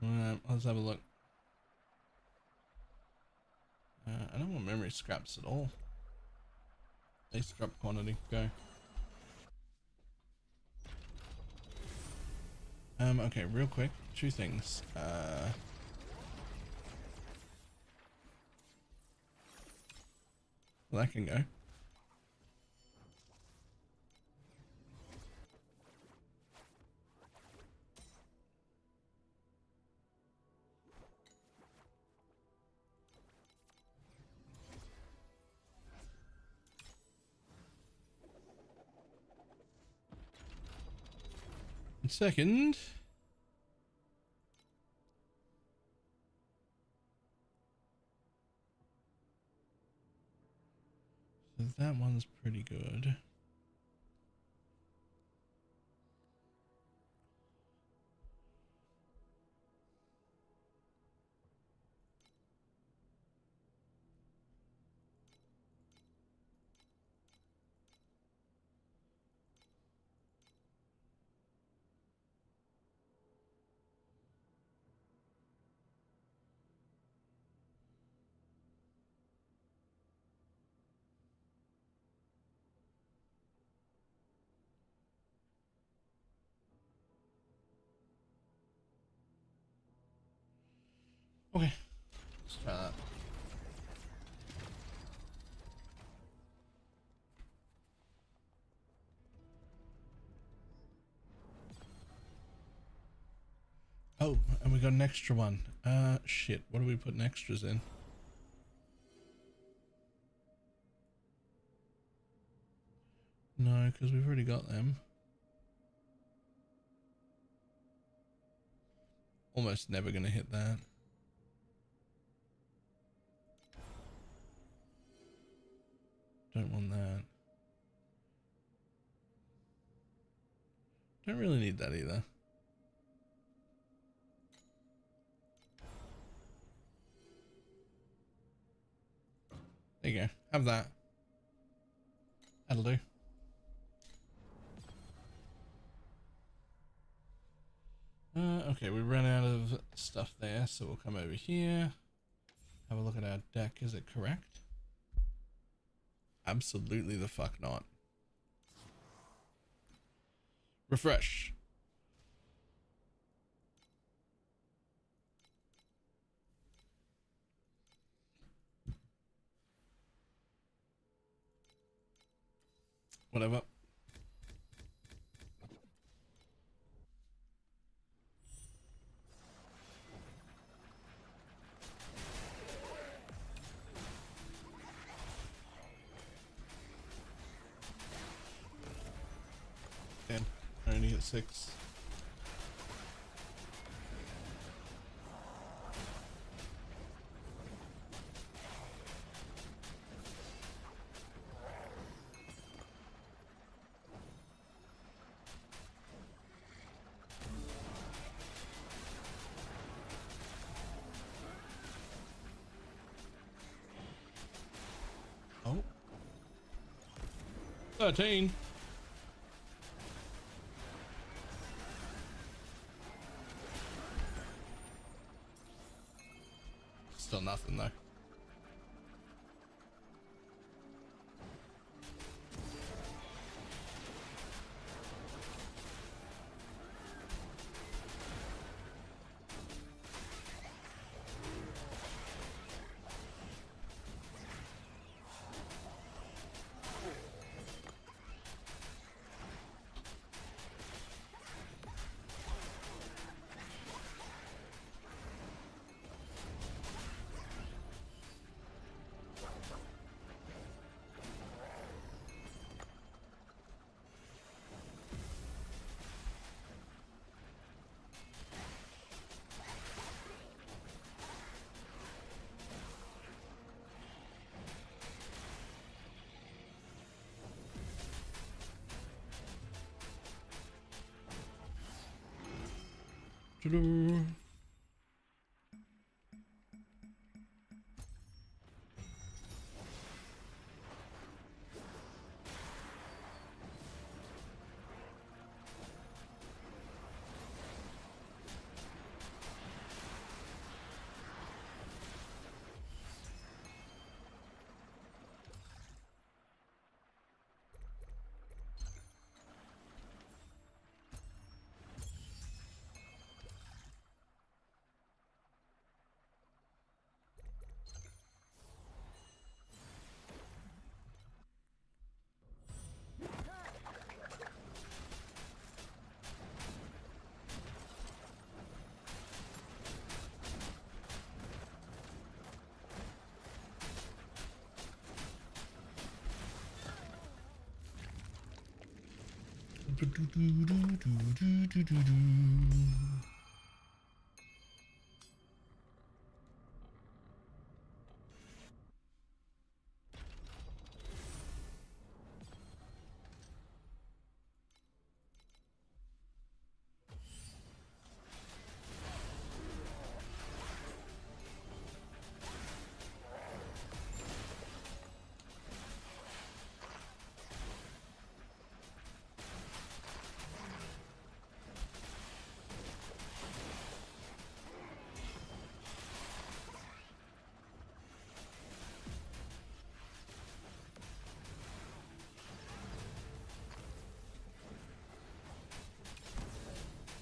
Alright, let's have a look. I don't want memory scraps at all. They scrap quantity, go. Okay, real quick, two things. Well, that can go. And second, so that one's pretty good. Okay, let's try that. Oh, and we got an extra one. Shit, what are we putting extras in? No, because we've already got them. Almost never gonna hit that. Don't want that. Don't really need that either. There you go. Have that. That'll do. Okay, we ran out of stuff there, so we'll come over here. Have a look at our deck. Is it correct? Absolutely the fuck not. Refresh. Whatever. Damn, I only hit 6. Oh. 13. Still nothing though. Ta-da.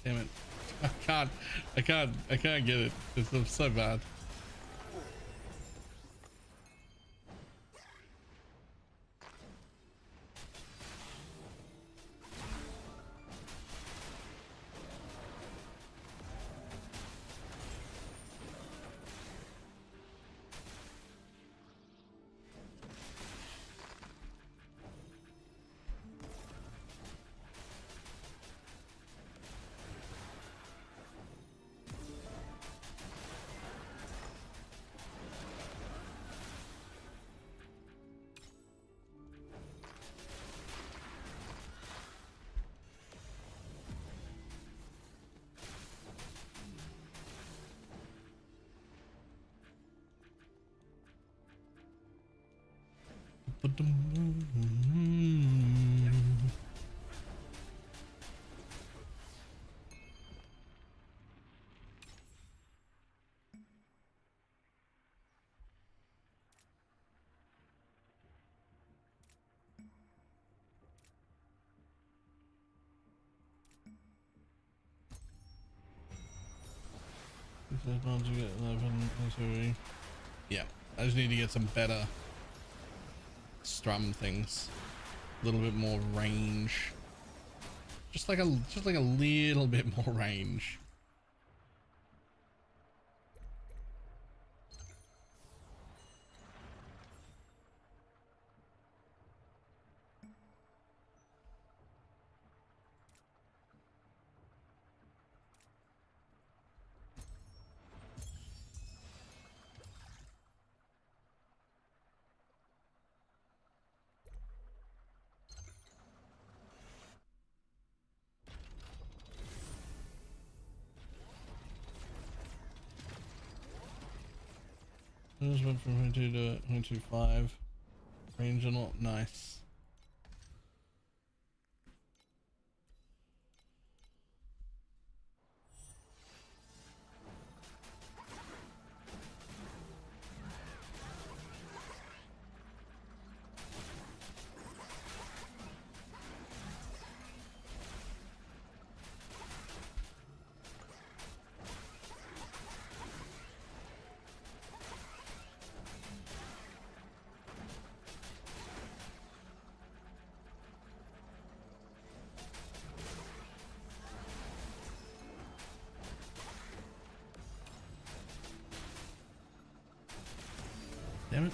Damn it. I can't get it. It's so bad. Yeah, I just need to get some better strum things, a little bit more range, just like a little bit more range. I just went from 22 to 25. Range and all. Nice. Damn it.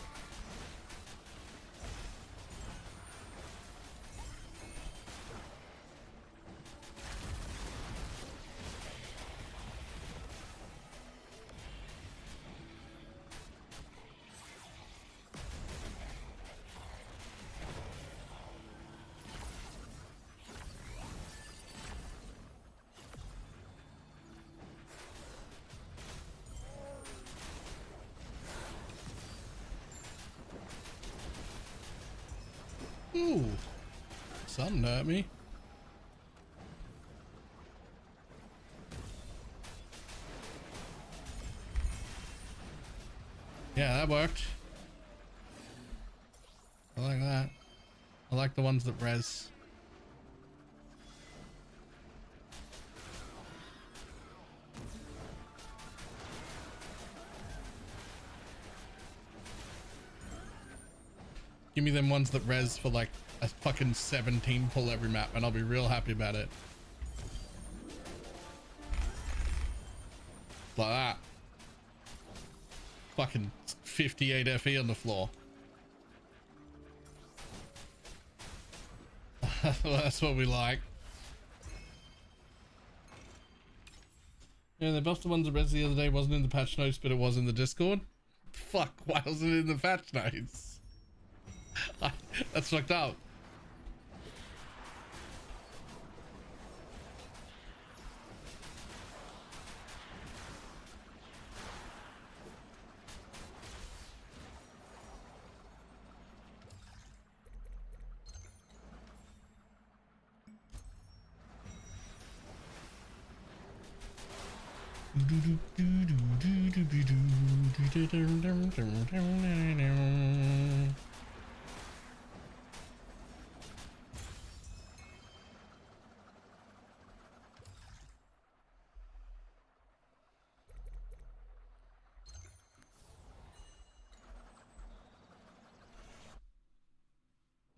Ooh, something hurt me. Yeah, that worked. I like that. I like the ones that res. Give me them ones that res for like a fucking 17 pull every map and I'll be real happy about it. Like that. Fucking 58 FE on the floor. That's what we like. Yeah, they buffed the ones that Rez the other day. Wasn't in the patch notes, but it was in the Discord. Fuck, why wasn't it in the patch notes? That's fucked up.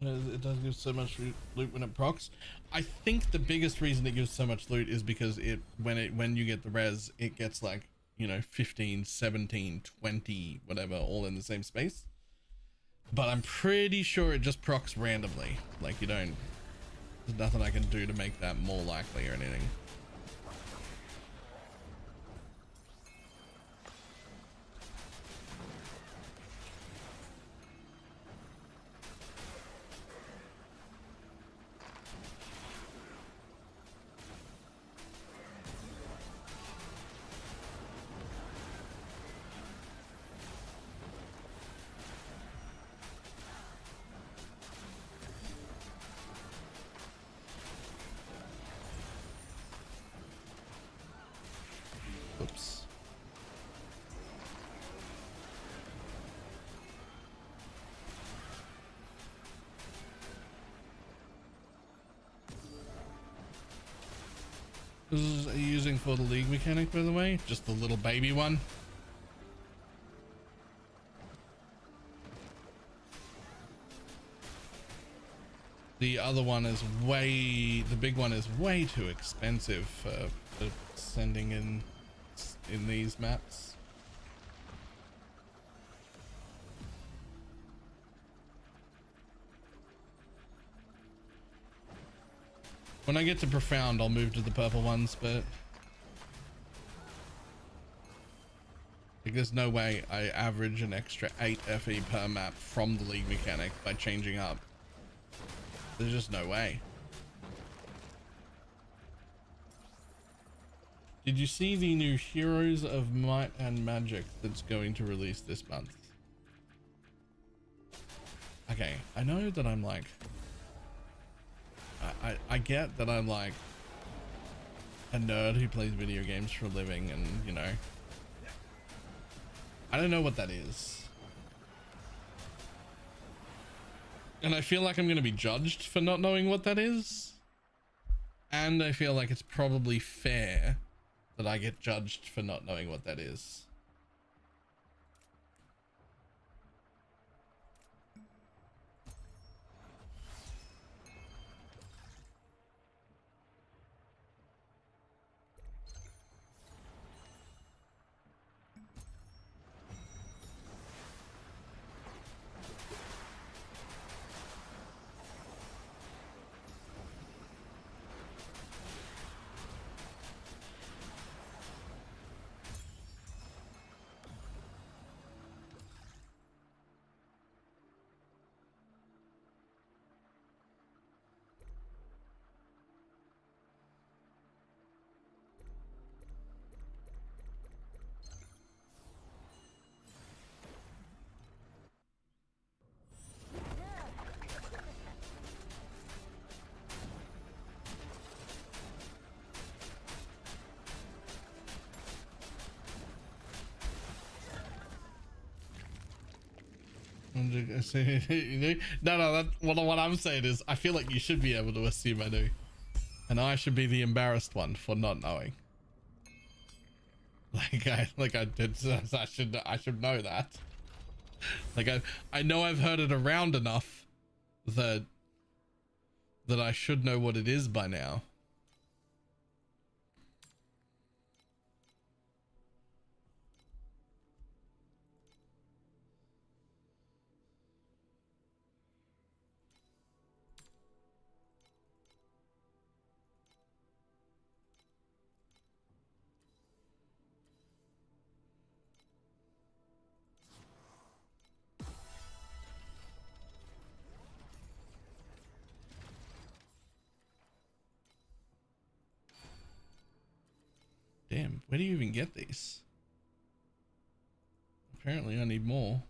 It does give so much loot when it procs. I think the biggest reason it gives so much loot is because when you get the res, it gets like, you know, 15, 17, 20, whatever, all in the same space. But I'm pretty sure it just procs randomly. Like, you don't, there's nothing I can do to make that more likely or anything. Oops. This is using for the league mechanic, by the way, just the little baby one. The other one is the big one is way too expensive for sending in these maps. When I get to Profound, I'll move to the purple ones, but like, there's no way I average an extra 8 FE per map from the league mechanic by changing up. There's just no way. Did you see the new Heroes of Might and Magic that's going to release this month? Okay, I know that I'm like, I get that I'm like a nerd who plays video games for a living, and you know, I don't know what that is. And I feel like I'm going to be judged for not knowing what that is. And I feel like it's probably fair that I get judged for not knowing what that is. No, that what I'm saying is I feel like you should be able to assume I do, and I should be the embarrassed one for not knowing. Like I did, I should know that. Like I know I've heard it around enough that I should know what it is by now. Where do you even get these? Apparently I need more.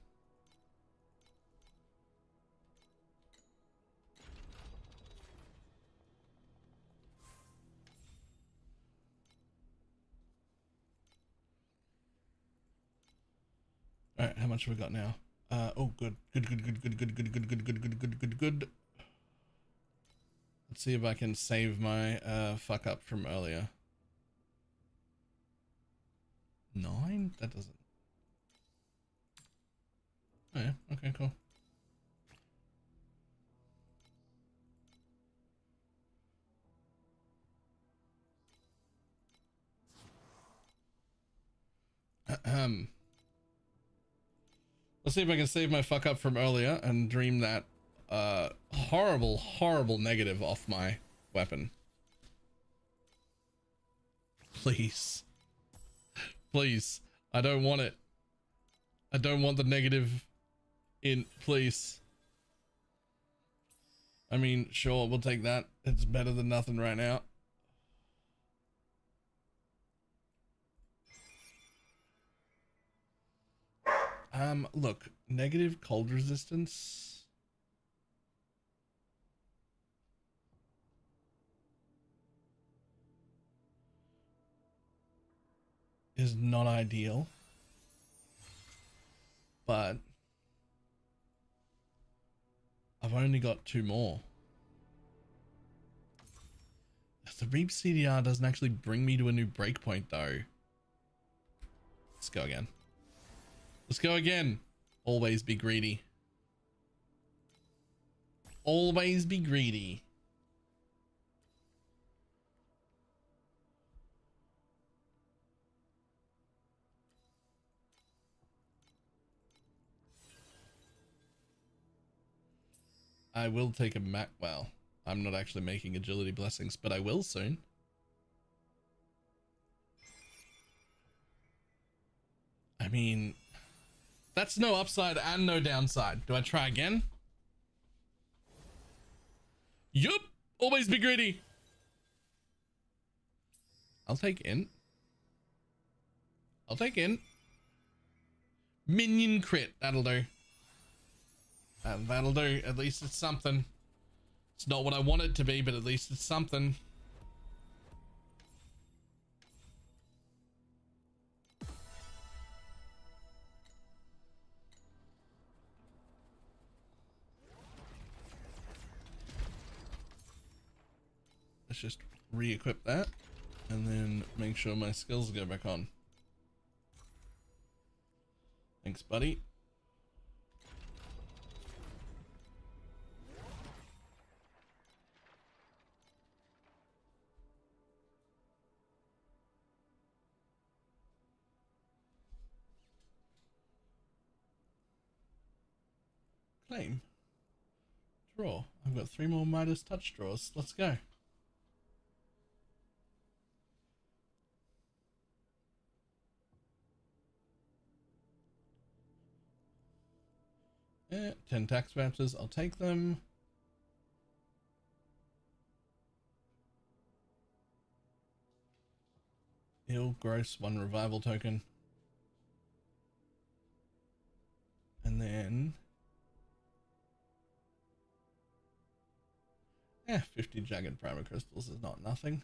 All right, how much have we got now? Oh, good. Good. Let's see if I can save my fuck up from earlier. 9? That doesn't. Oh yeah, okay, cool. Let's see if I can save my fuck up from earlier and dream that horrible negative off my weapon. Please. Please. I don't want it. I don't want the negative in, please. I mean, sure, we'll take that. It's better than nothing right now. Look, negative cold resistance. Is not ideal. But I've only got 2 more. The Reap CDR doesn't actually bring me to a new breakpoint though. Let's go again. Let's go again. Always be greedy. Always be greedy. I will take a well, I'm not actually making agility blessings, but I will soon. I mean, that's no upside and no downside. Do I try again? Yup. Always be greedy. I'll take int. I'll take int. Minion crit. That'll do. That'll do. At least it's something. It's not what I want it to be, but at least it's something. Let's just re-equip that and then make sure my skills go back on. Thanks, buddy. Claim. Draw. I've got 3 more Midas touch draws. Let's go. Yeah, 10 tax vouchers. I'll take them. Heal, gross, 1 revival token. And then 50 jagged primer crystals is not nothing.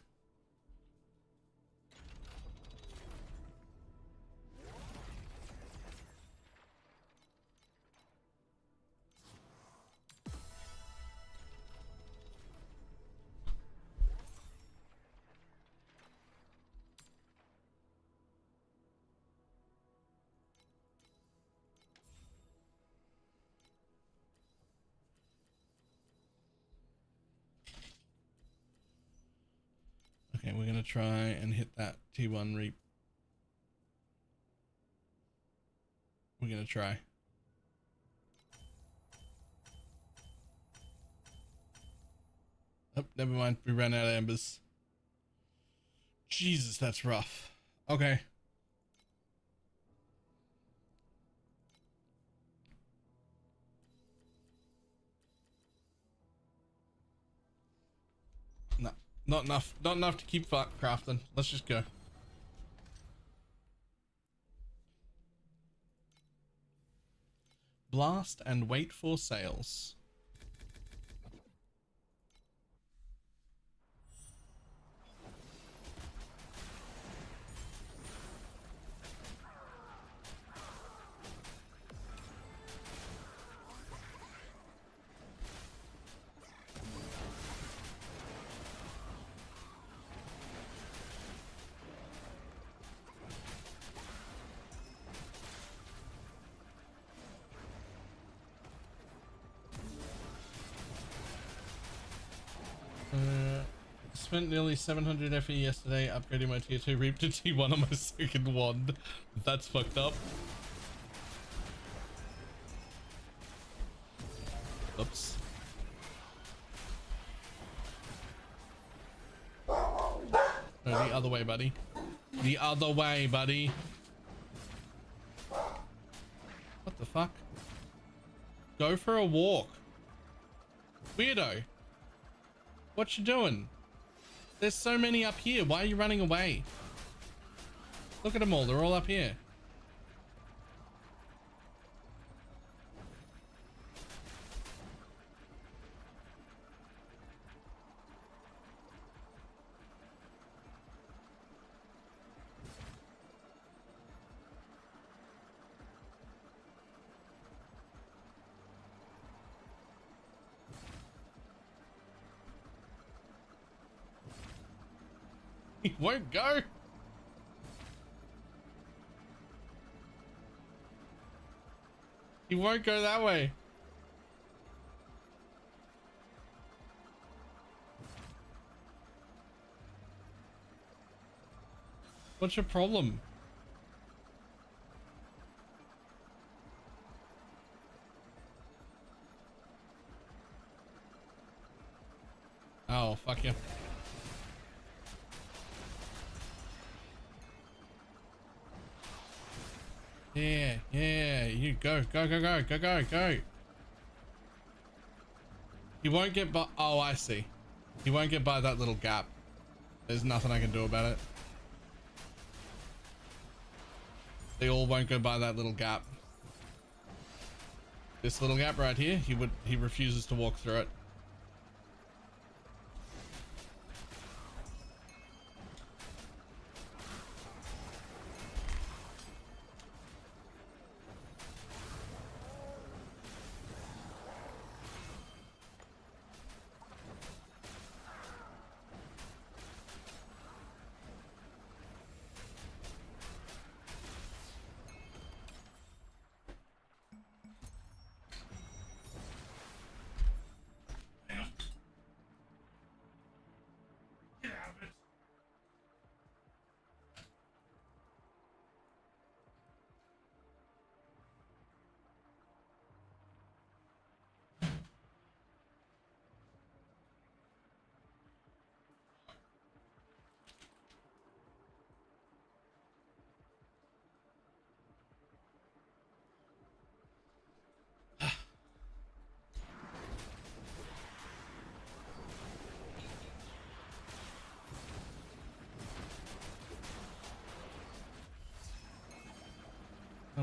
Okay, we're gonna try and hit that T1 reap. We're gonna try. Oh, never mind. We ran out of embers. Jesus, that's rough. Okay. No, not enough. Not enough to keep crafting. Let's just go. Blast and wait for sales. Spent nearly 700 FE yesterday upgrading my tier 2 Reap to T1 on my second wand. That's fucked up. Oops. No, the other way, buddy. The other way, buddy. What the fuck? Go for a walk. Weirdo. What you doing? There's so many up here. Why are you running away? Look at them all. They're all up here. He won't go. He won't go that way. What's your problem? Oh, fuck you. Yeah, you go. He won't get by. Oh, I see. He won't get by that little gap. There's nothing I can do about it. They all won't go by that little gap. This little gap right here, he refuses to walk through it.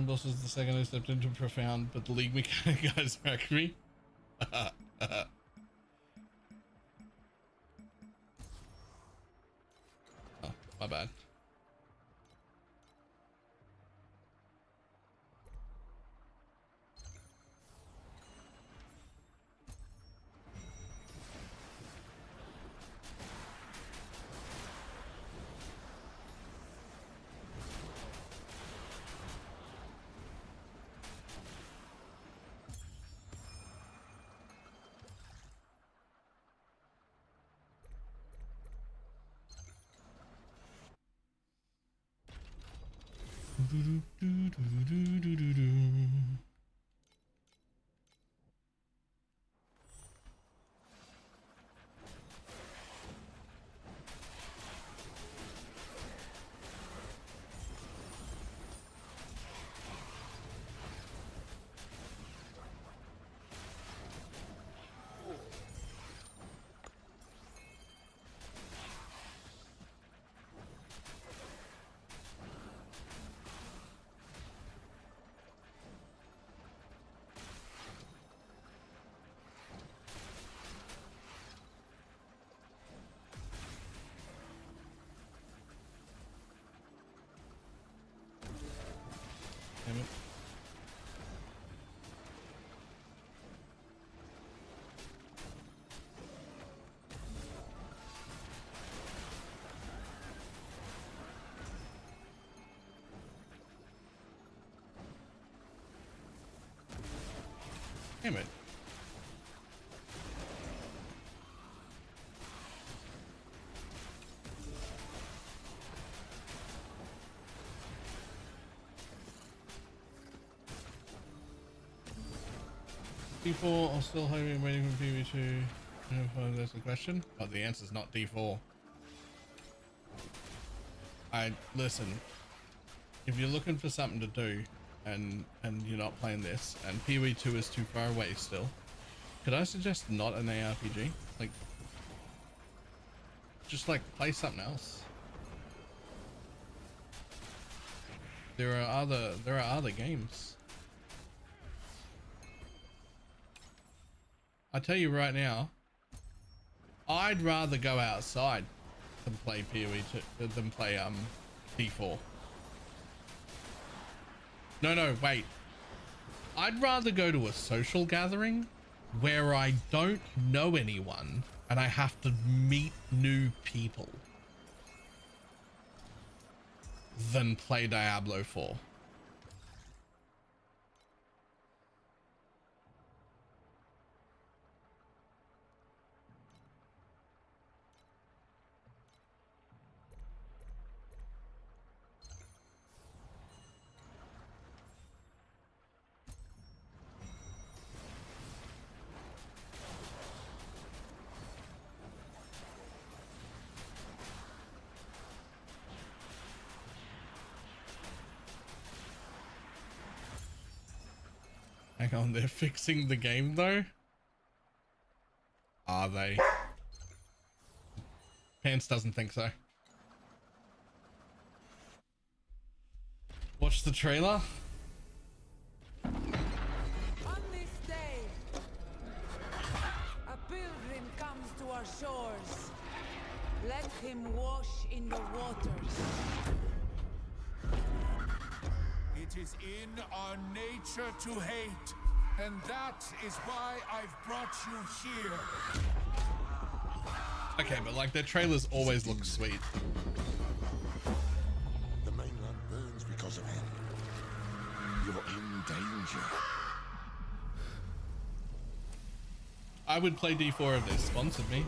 Boss was the second I stepped into Profound, but the league mechanic guys wrecked me. Oh, my bad. Damn it. D4 or still hoping waiting for PV2? That's the question. But the answer is not D4. Listen. If you're looking for something to do and you're not playing this and PV2 is too far away still, could I suggest not an ARPG? Like, just like play something else. There are other games. I tell you right now, I'd rather go outside than play PoE2 than play D4. No, wait. I'd rather go to a social gathering where I don't know anyone and I have to meet new people than play Diablo 4. Hang on, they're fixing the game though? Are they? Pants doesn't think so. Watch the trailer. On this day, a pilgrim comes to our shores. Let him wash in the waters. It is in our nature to hate, and that is why I've brought you here. Okay, but like their trailers always look sweet. The mainland burns because of him. You're in danger. I would play D4 if they sponsored me.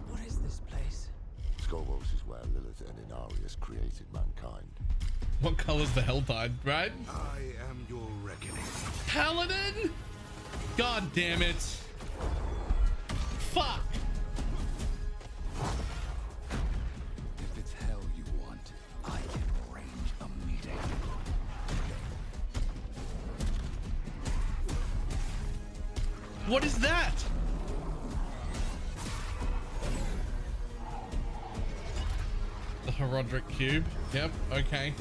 What is this place? Skovos is where Lilith and Inarius created mankind. What color's the Helltide, right? I am your reckoning. Paladin? God damn it. Fuck. If it's hell you want, I can arrange a meeting. What is that? The Herodric Cube. Yep, okay.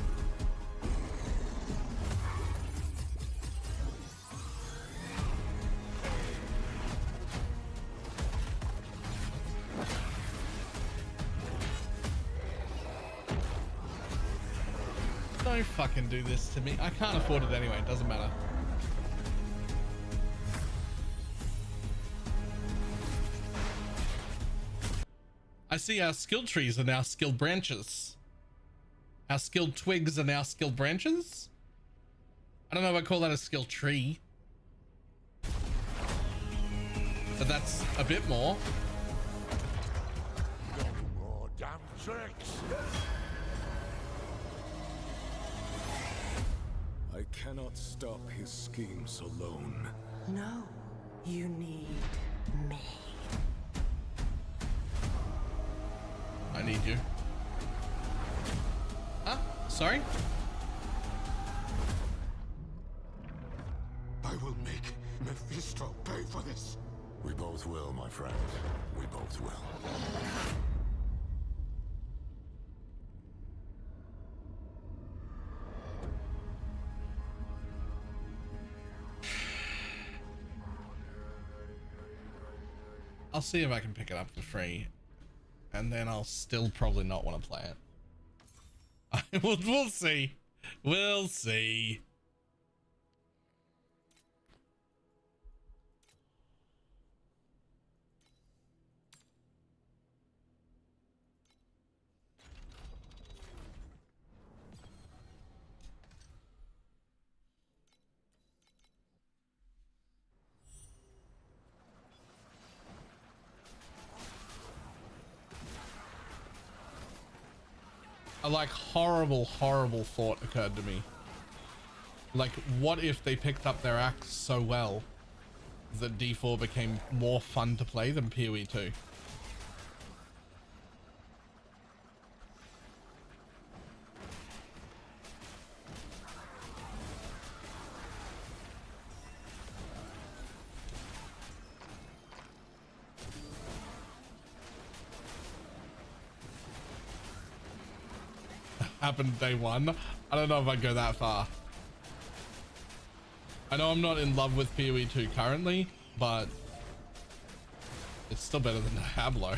Don't fucking do this to me. I can't afford it anyway. It doesn't matter. I see our skill trees are now skilled branches. Our skilled twigs are now skilled branches. I don't know if I call that a skill tree, but that's a bit more. No more damn tricks! I cannot stop his schemes alone. No, you need me. I need you. Huh? Sorry? I will make Mephisto pay for this. We both will, my friend. We both will. I'll see if I can pick it up for free, and then I'll still probably not want to play it. We'll see. We'll see. A like horrible thought occurred to me. Like, what if they picked up their act so well that D4 became more fun to play than PoE 2? Happened day one. I don't know if I'd go that far. I know I'm not in love with PoE 2 currently, but it's still better than Diablo.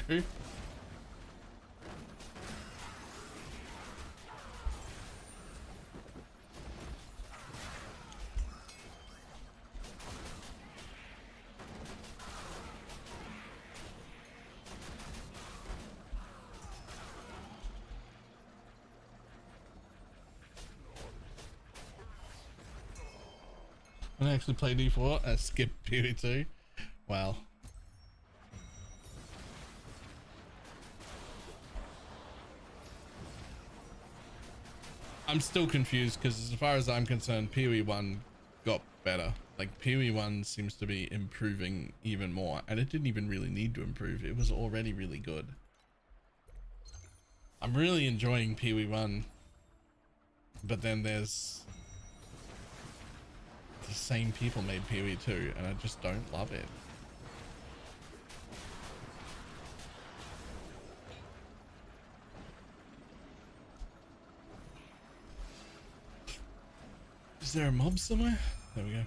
When I actually play D4, I skip PoE 2. Wow. I'm still confused because as far as I'm concerned, PoE 1 got better. Like PoE 1 seems to be improving even more, and it didn't even really need to improve. It was already really good. I'm really enjoying PoE 1, but then there's the same people made PoE 2 and I just don't love it. Is there a mob somewhere? There we go.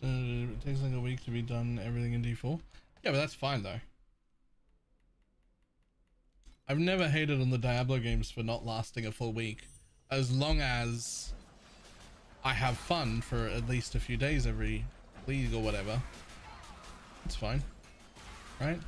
It takes like a week to be done everything in D4. Yeah, but that's fine though. I've never hated on the Diablo games for not lasting a full week, as long as I have fun for at least a few days every league or whatever. It's fine, right?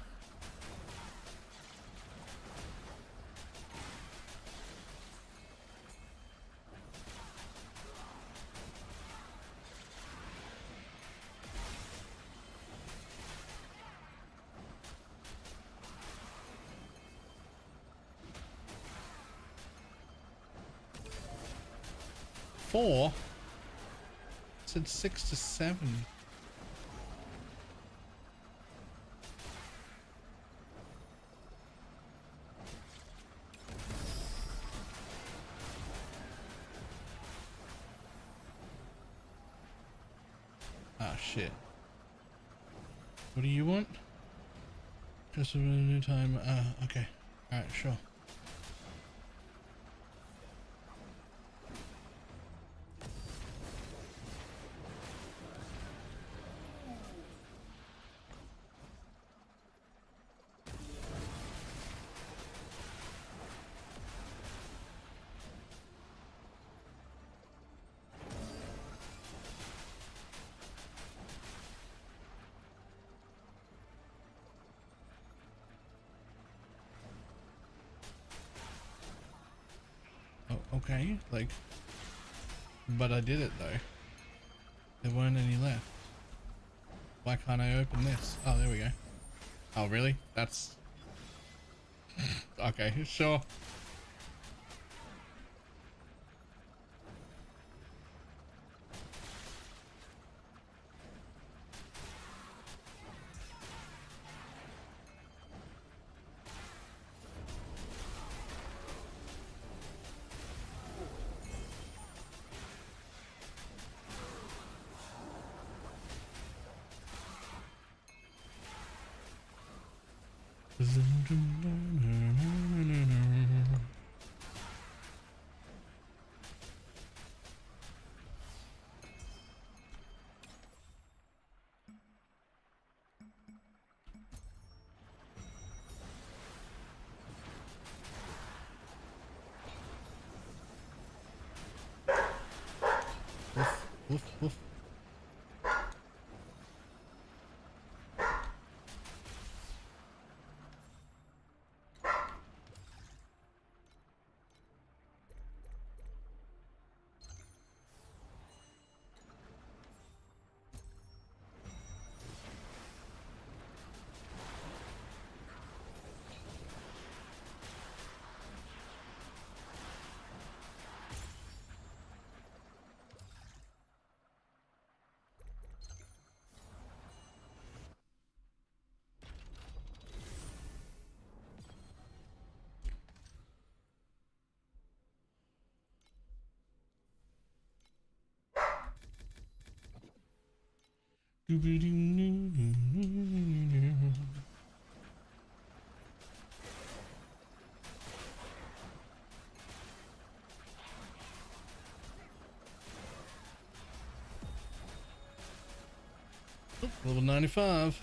Four? It said 6 to 7. Ah, shit. What do you want? Just a new time. Okay. Alright, sure. Okay, like, but I did it though. There weren't any left. Why can't I open this? Oh, there we go. Oh, really? That's okay, sure. Woof, woof. Level 95.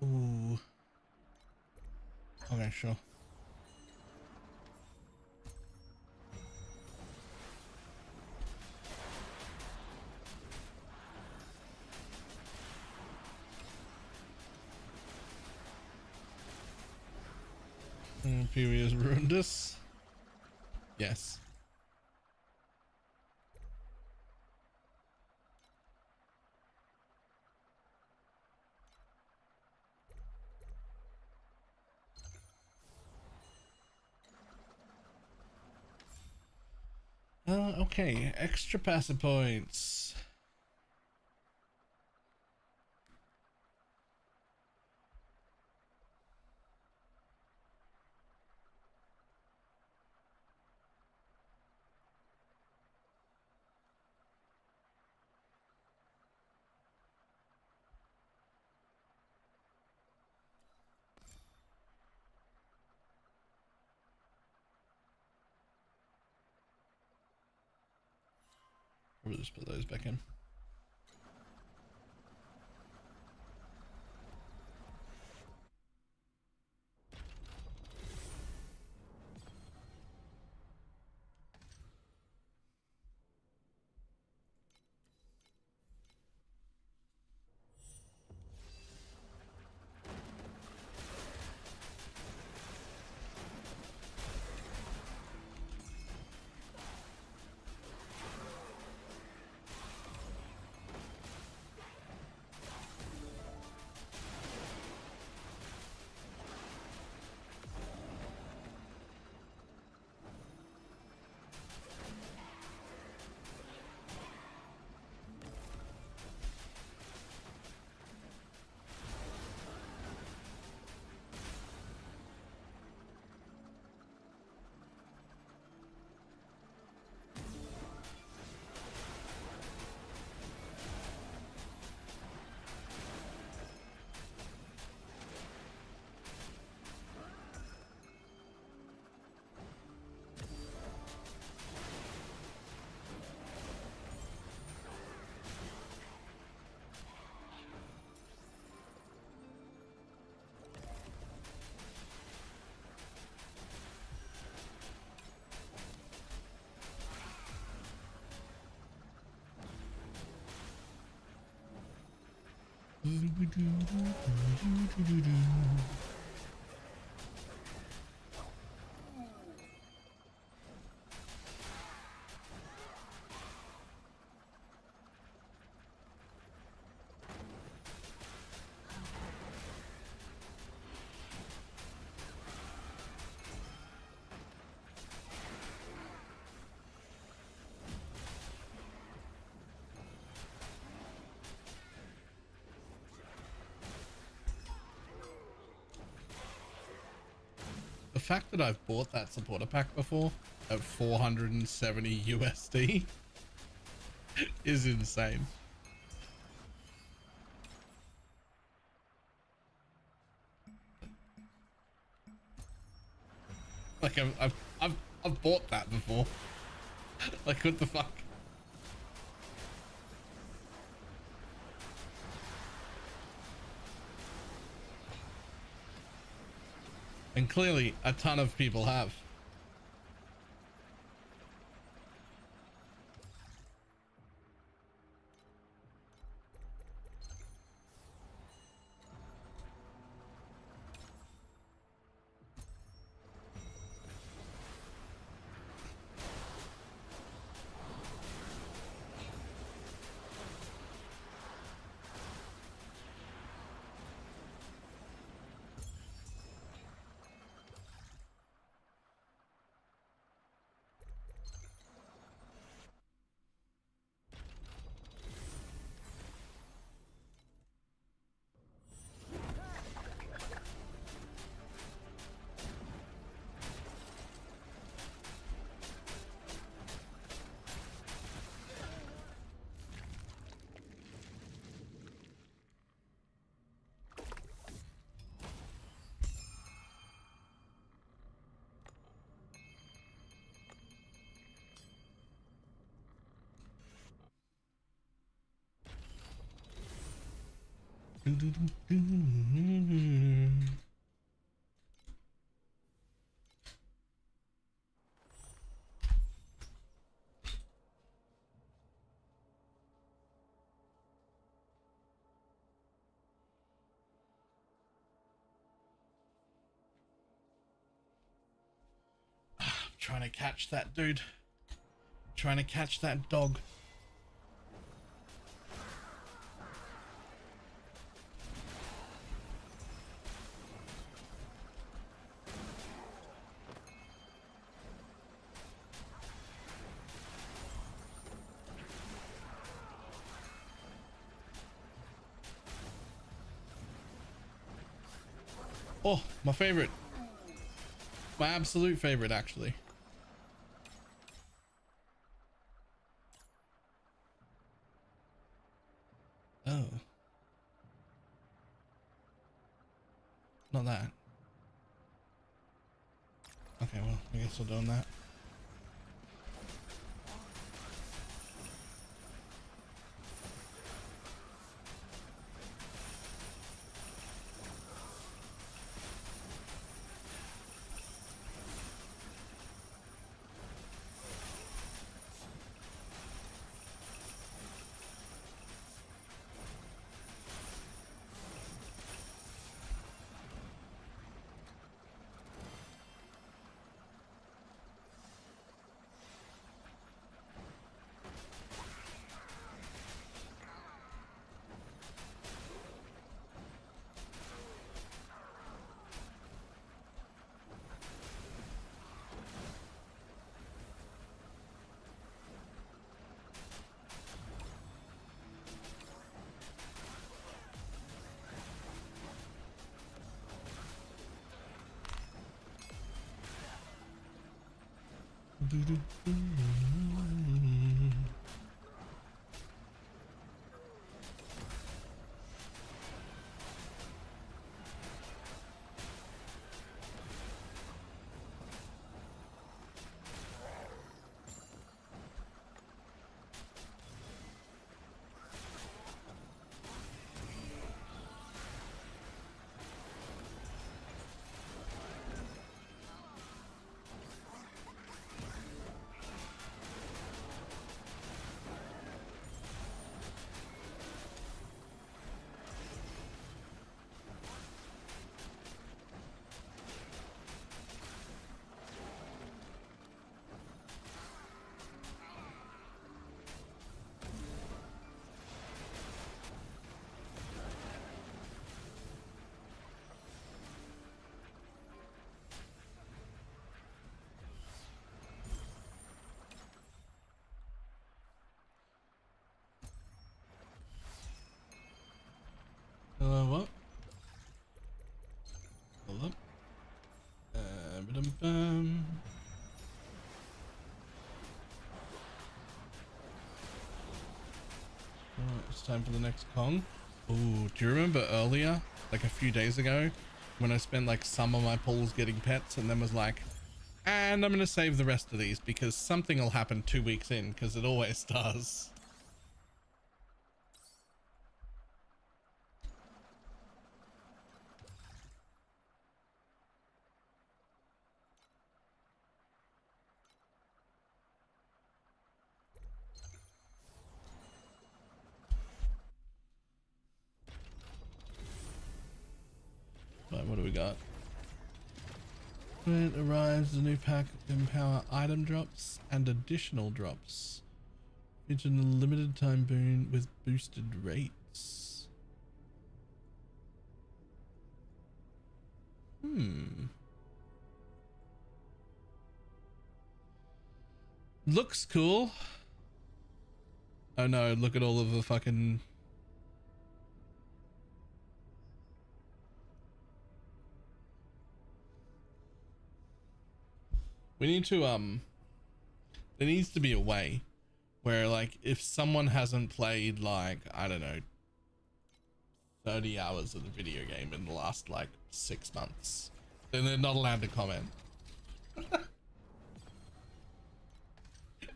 Ooh. Okay, sure. Imperius ruined us. Yes. Okay, extra passive points. We'll just put those back in. The fact that I've bought that supporter pack before at 470 USD is insane. Like I've bought that before. Like what the fuck? And clearly a ton of people have. Trying to catch that dude. Trying to catch that dog. Oh, my favorite. My absolute favorite, actually. Oh. Not that. Okay, well, I guess we're doing that. time for the next Kong. Ooh, do you remember earlier, like a few days ago, when I spent like some of my pulls getting pets and then was like, and I'm going to save the rest of these because something will happen 2 weeks in, because it always does. Right, what do we got? When it arrives, the new pack of Empower item drops and additional drops. It's a limited time boon with boosted rates. Looks cool. Oh no, look at all of the fucking... We need to, there needs to be a way where, like, if someone hasn't played, like, I don't know, 30 hours of the video game in the last, like, 6 months, then they're not allowed to comment.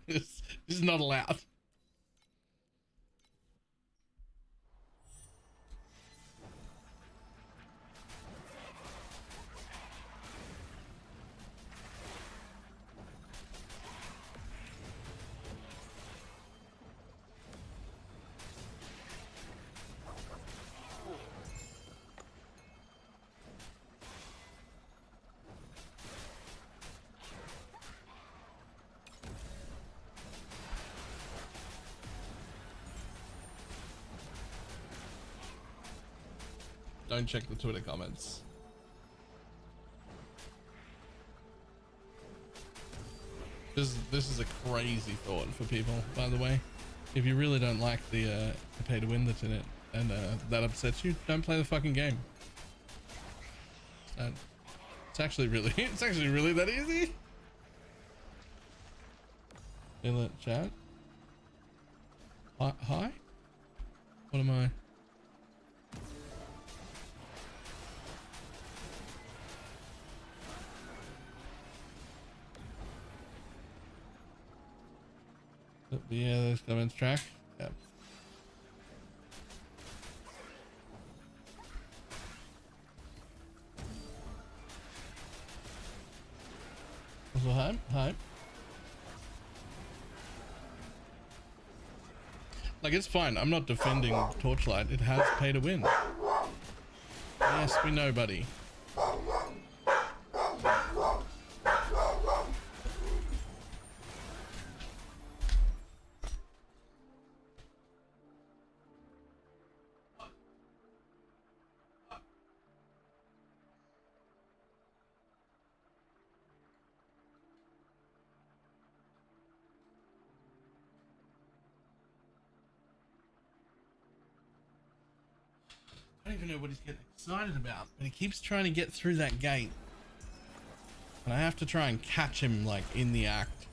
It's not allowed. Don't check the Twitter comments. This is a crazy thought for people, by the way. If you really don't like the pay to win that's in it and that upsets you, don't play the fucking game. It's actually really that easy. Feel it, chat. Hi? What am I? Yeah, those comments track. Yep. Also, hi. Like, it's fine. I'm not defending Torchlight. It has pay to win. Yes, we know, buddy. I don't even know what he's getting excited about, but he keeps trying to get through that gate. And I have to try and catch him, like, in the act.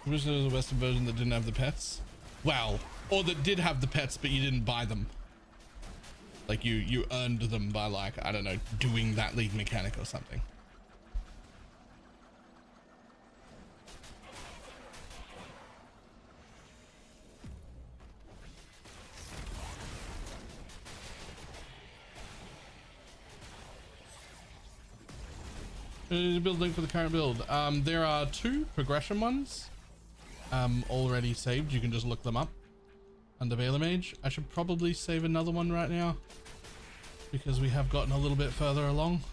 I wish there was a Western version that didn't have the pets. Well, or that did have the pets, but you didn't buy them. Like, you earned them by, like, I don't know, doing that lead mechanic or something. Build link for the current build. There are 2 progression ones already saved. You can just look them up under BalorMage. I should probably save another one right now because we have gotten a little bit further along.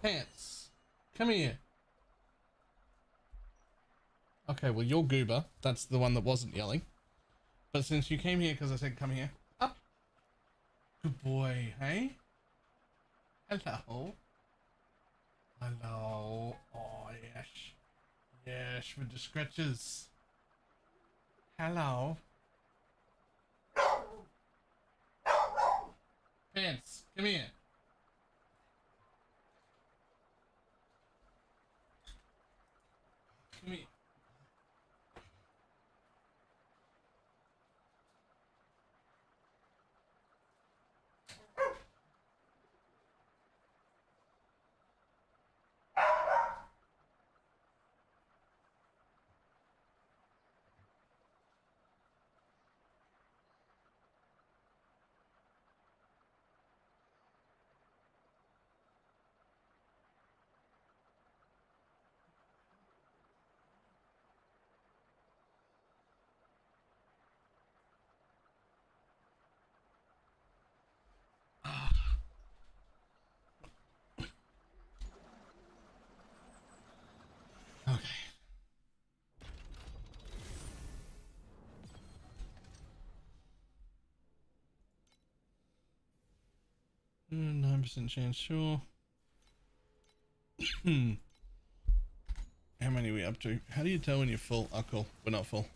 Pants, come here. Okay, well, you're Goober. That's the one that wasn't yelling. But since you came here because I said come here, up. Good boy, hey? Hello. Hello. Oh, yes. Yes, with the scratches. Hello. Pants, come here. Come here. Okay. 9% chance, sure. How many are we up to? How do you tell when you're full? Oh, cool. We're not full.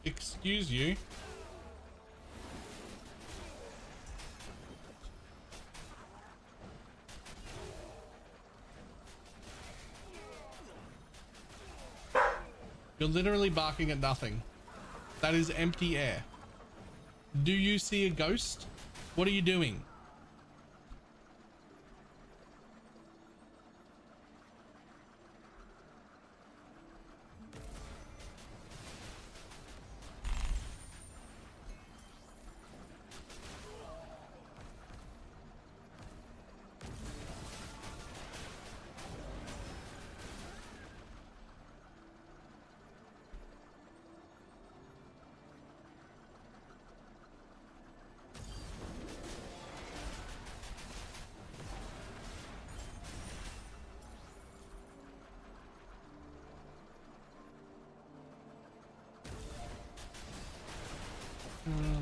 Excuse you. You're literally barking at nothing. That is empty air. Do you see a ghost? What are you doing?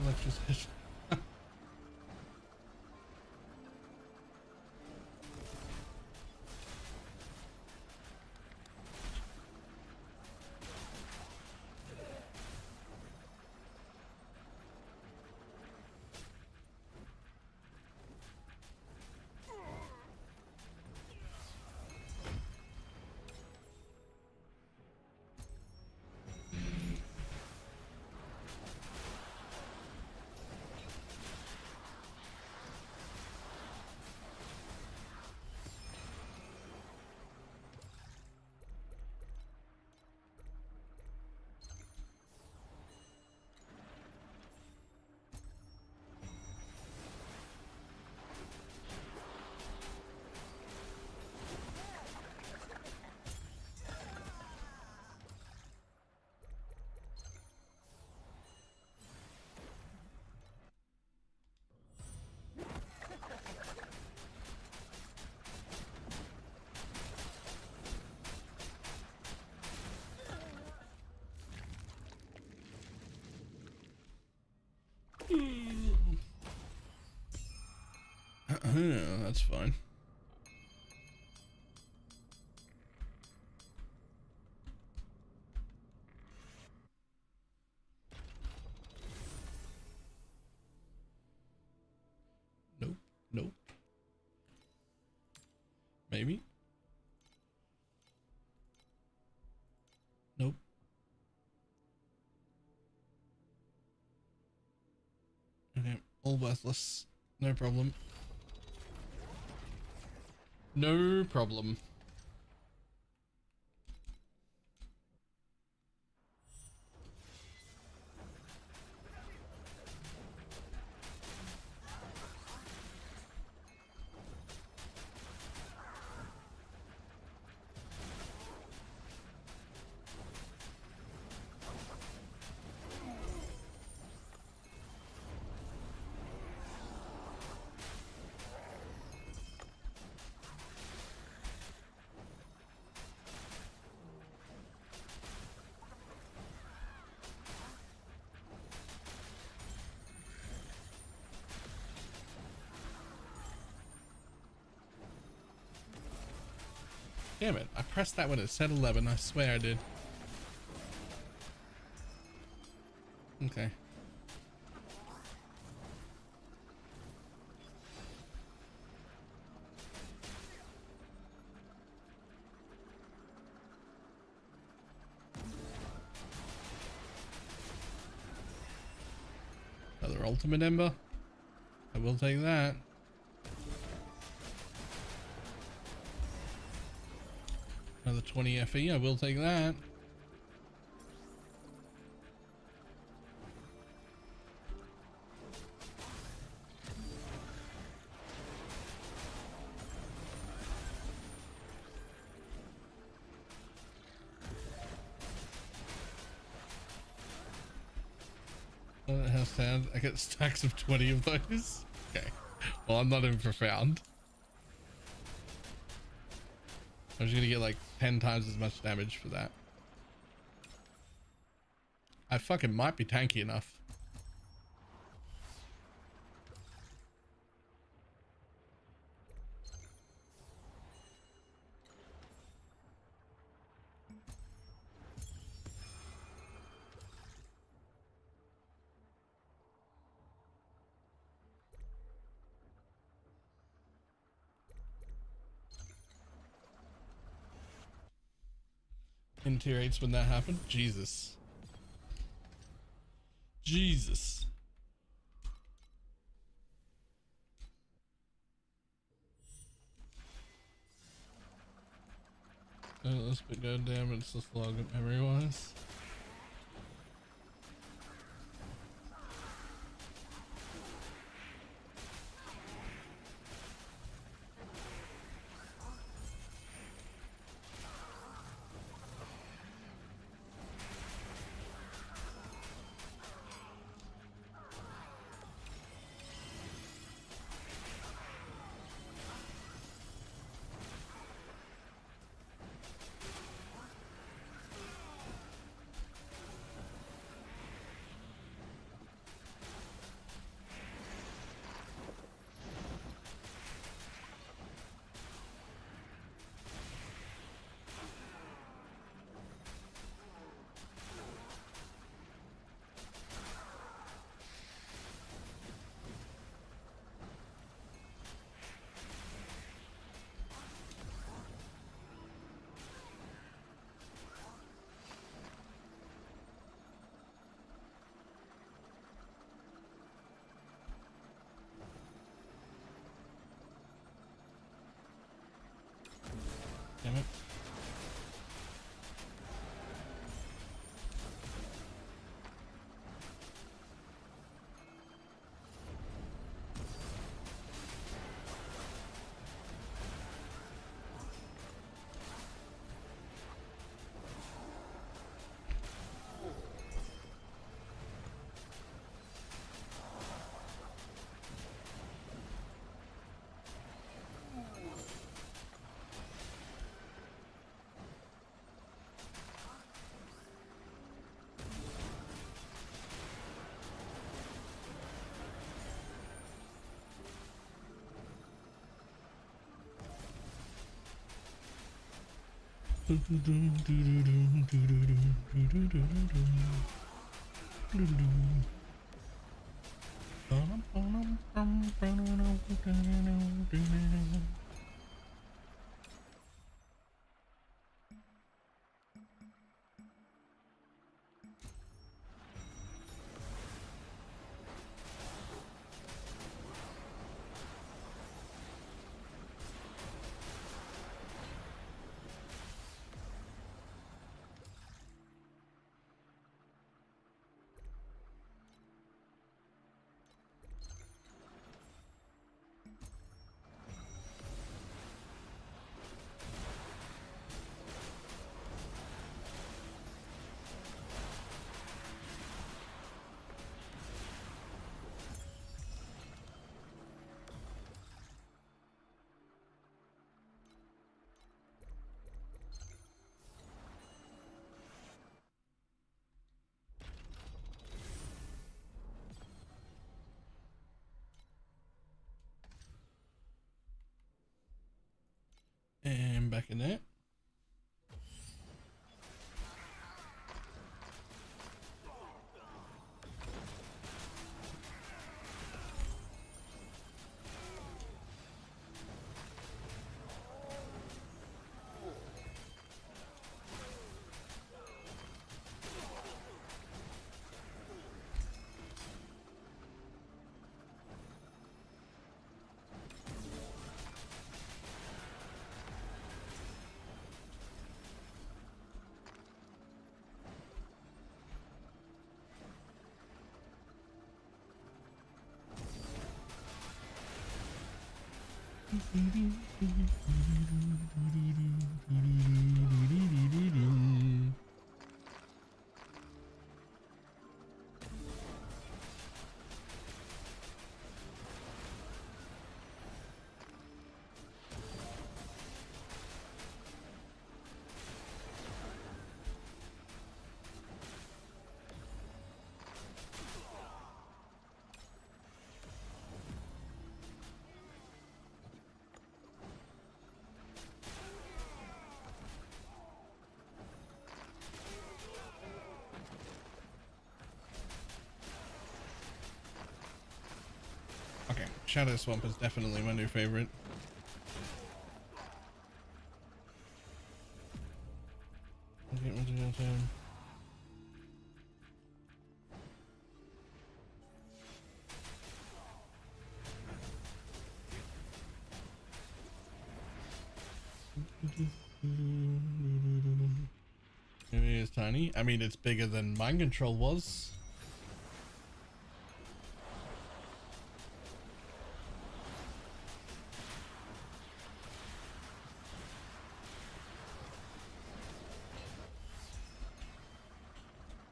Electricity. Yeah, that's fine. Nope, nope. worthless. No problem. No problem. Damn it, I pressed that when it said 11, I swear I did. Okay. Another ultimate ember. I will take that. Another 20 FE, I will take that. Oh, that has sad. I get stacks of 20 of those. Okay. Well, I'm not in profound. I'm just gonna get like 10 times as much damage for that. I fucking might be tanky enough. In tier 8s when that happened. Jesus. Jesus. Let's be goddamn, it's just log up memory wise. Damn it. back in there. Okay, Shadow Swamp is definitely my new favorite. It is tiny. I mean, it's bigger than Mind Control was.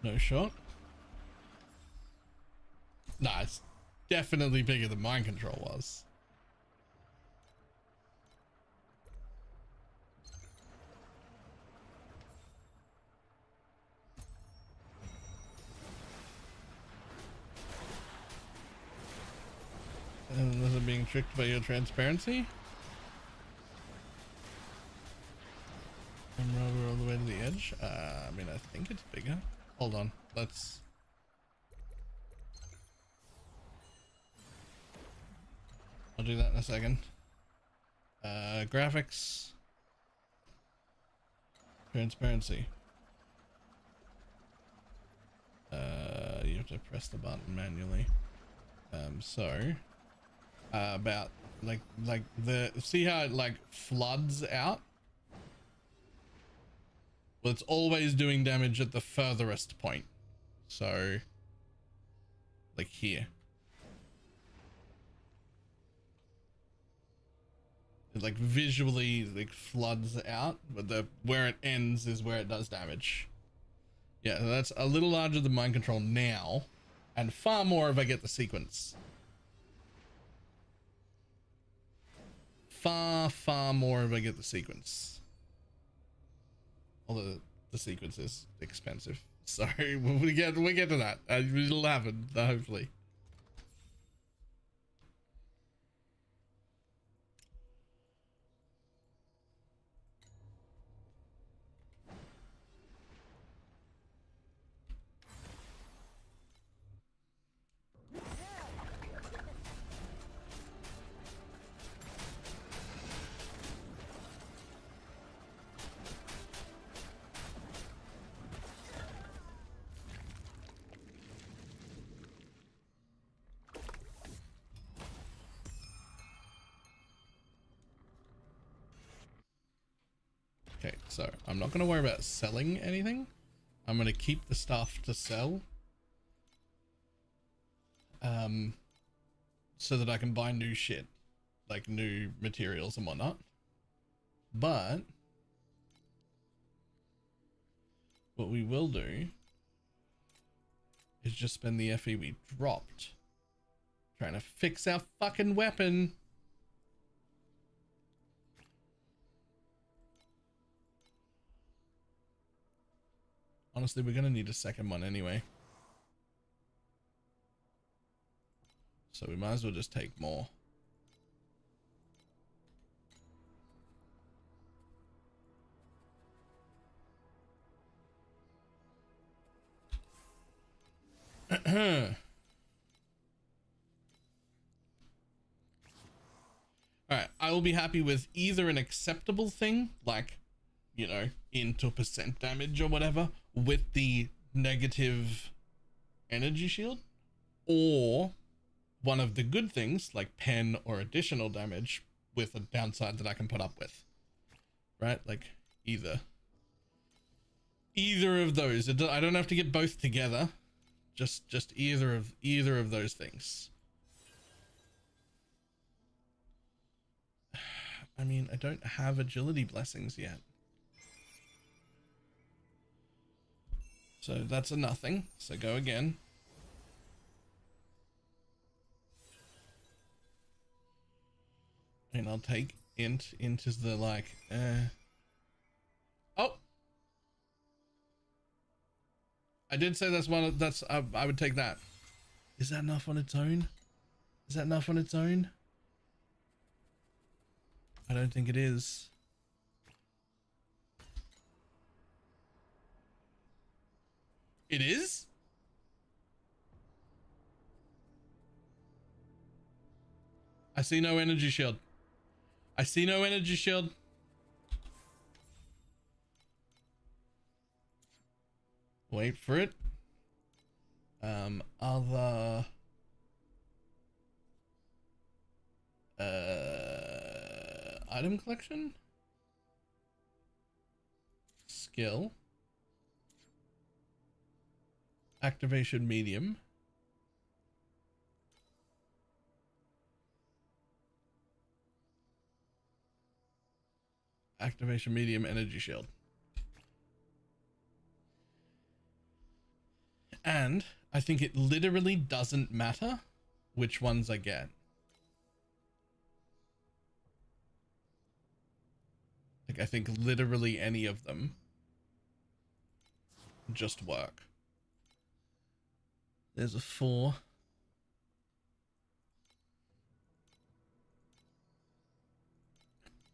No shot. Nah, it's definitely bigger than Mind Control was. And this is being tricked by your transparency. And rubber all the way to the edge. I mean, I think it's bigger. Hold on, let's. I'll do that in a second. Graphics. Transparency. You have to press the button manually. About like the, see how it like floods out? Well, it's always doing damage at the furthest point. So like here. It like visually like floods out, but the where it ends is where it does damage. Yeah, so that's a little larger than Mind Control now, and far more if I get the sequence. Far more if I get the sequence. Although the sequence is expensive. Sorry, we get to that. It'll happen, hopefully. Okay, so I'm not going to worry about selling anything. I'm going to keep the stuff to sell. So that I can buy new shit. Like new materials and whatnot. But what we will do is just spend the FE we dropped trying to fix our fucking weapon. Honestly, we're gonna need a second one anyway. So we might as well just take more. Alright, I will be happy with either an acceptable thing, like, you know, into percent damage or whatever, with the negative energy shield, or one of the good things, like pen or additional damage, with a downside that I can put up with. Right? Like, either of those. I don't have to get both together. Just either of those things. I mean, I don't have agility blessings yet. So that's a nothing. So go again. And I'll take int as the like, oh! I did say that's one of, I would take that. Is that enough on its own? Is that enough on its own? I don't think it is. It is? I see no energy shield. I see no energy shield. Wait for it. Other item collection, skill, activation medium, energy shield. And I think it literally doesn't matter which ones I get. Like, I think literally any of them just work. There's a 4.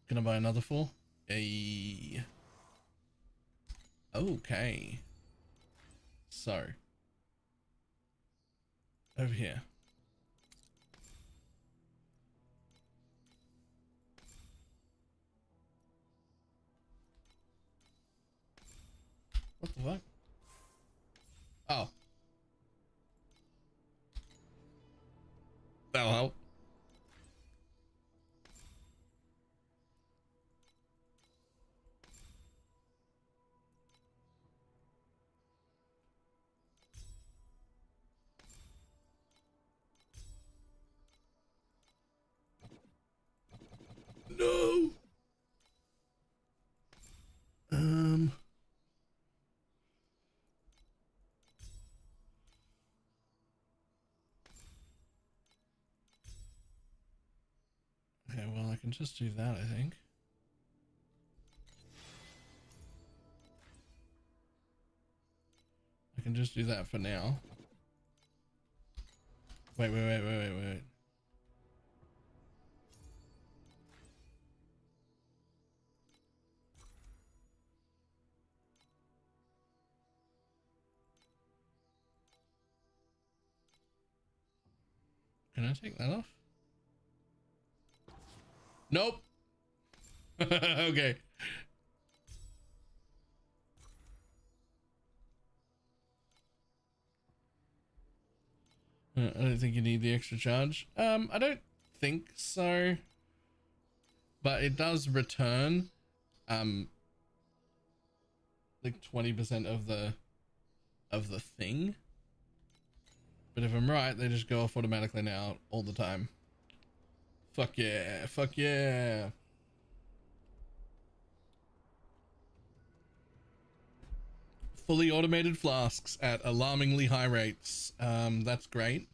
Gonna buy another 4. Okay. So over here. What the fuck? Oh. That'll help. No. Okay, well, I can just do that, I think. I can just do that for now. Wait. Can I take that off? Nope. Okay. I don't think you need the extra charge. I don't think so. But it does return like 20% of the thing. But if I'm right, they just go off automatically now all the time. Fuck yeah, fuck yeah. Fully automated flasks at alarmingly high rates. That's great.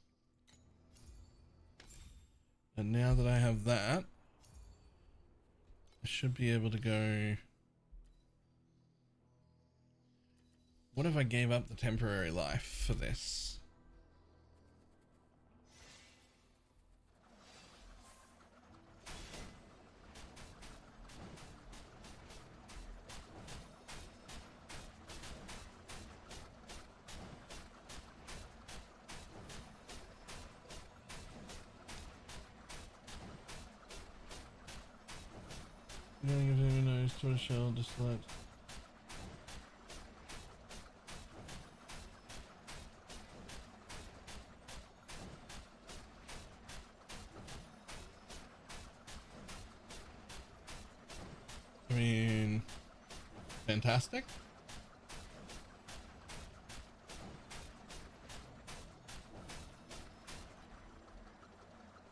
And now that I have that, I should be able to go. What if I gave up the temporary life for this? Going to give him a nose to a shell to select. I mean, fantastic.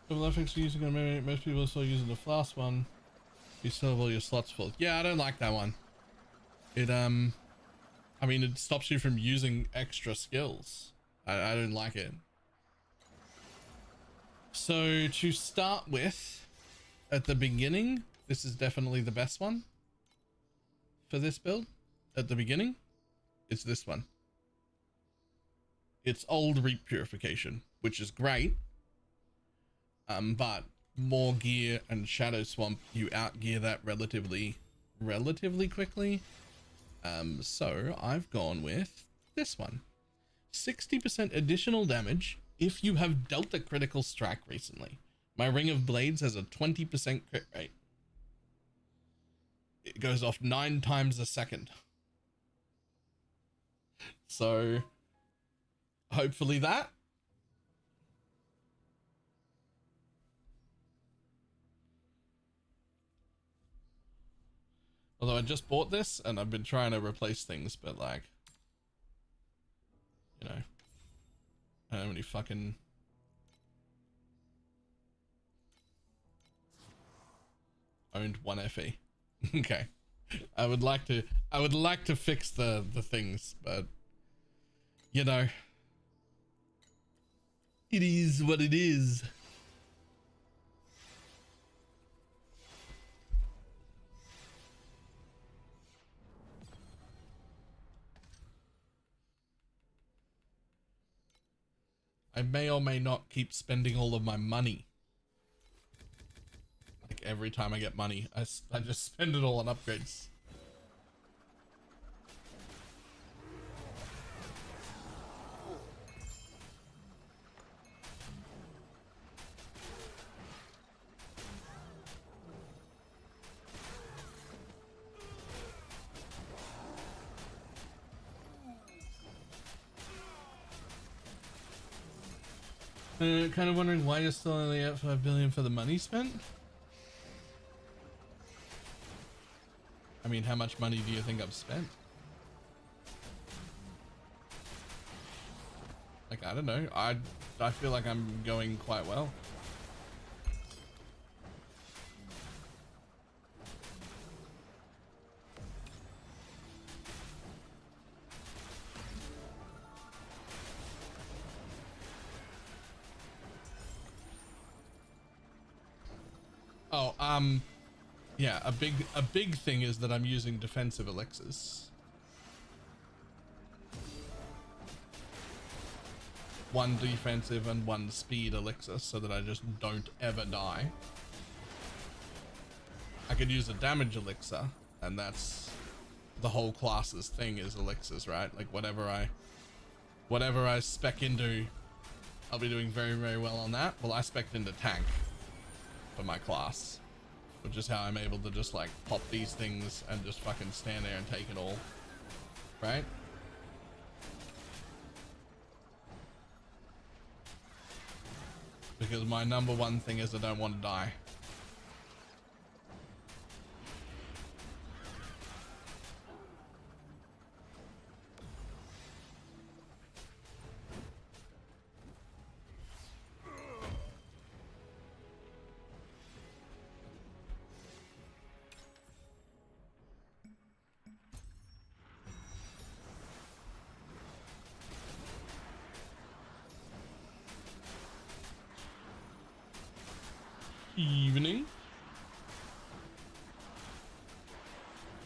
With FX using a memory, most people are still using the flask one. You still have all your slots full. Yeah, I don't like that one. It I mean, it stops you from using extra skills. I don't like it. So to start with, at the beginning, this is definitely the best one for this build. At the beginning, it's this one. It's old reap purification, which is great. But more gear and Shadow Swamp, you outgear that relatively quickly. So I've gone with this one. 60% additional damage if you have dealt a critical strike recently. My Ring of Blades has a 20% crit rate. It goes off 9 times a second. So hopefully that. Although I just bought this and I've been trying to replace things, but like, you know, I don't have any fucking... Owned 1 FE. Okay. I would like to fix the things, but you know, it is what it is. I may or may not keep spending all of my money. Like every time I get money, I just spend it all on upgrades. Kind of wondering why you're still only at 5 billion for the money spent. I mean, how much money do you think I've spent? Like, I don't know. I feel like I'm going quite well. Oh, yeah, a big thing is that I'm using defensive elixirs. One defensive and one speed elixir so that I just don't ever die. I could use a damage elixir, and that's the whole class's thing is elixirs, right? Like whatever I spec into, I'll be doing very, very well on that. Well, I spec'd into tank for my class, which is how I'm able to just like pop these things and just fucking stand there and take it all, right? Because my number one thing is I don't want to die. Evening.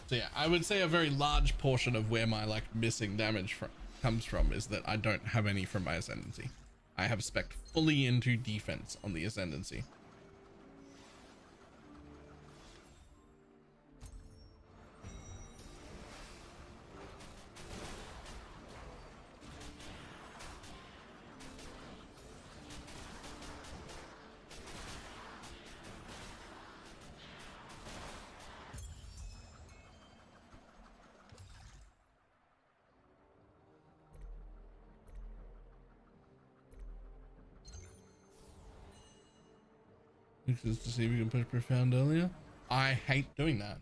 So yeah, I would say a very large portion of where my like missing damage comes from is that I don't have any from my ascendancy. I have spec'd fully into defense on the ascendancy. Fixes to see if we can push profound earlier. I hate doing that.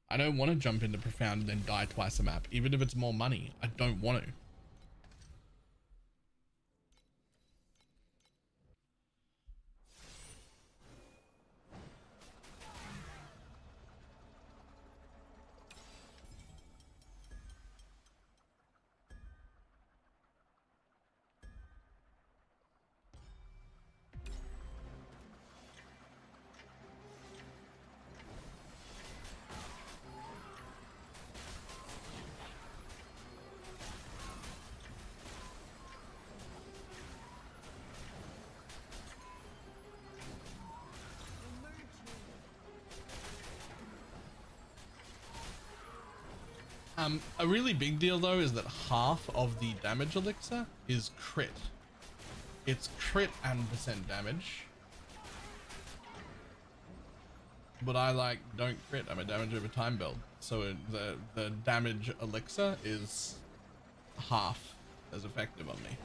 I don't want to jump into profound and then die twice a map, even if it's more money. I don't want to. A really big deal though is that half of the damage elixir is crit. It's crit and percent damage. But I like don't crit. I'm a damage over time build. So the damage elixir is half as effective on me.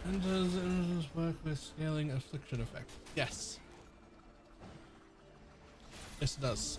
And does it work with scaling affliction effect? Yes. Yes, it does.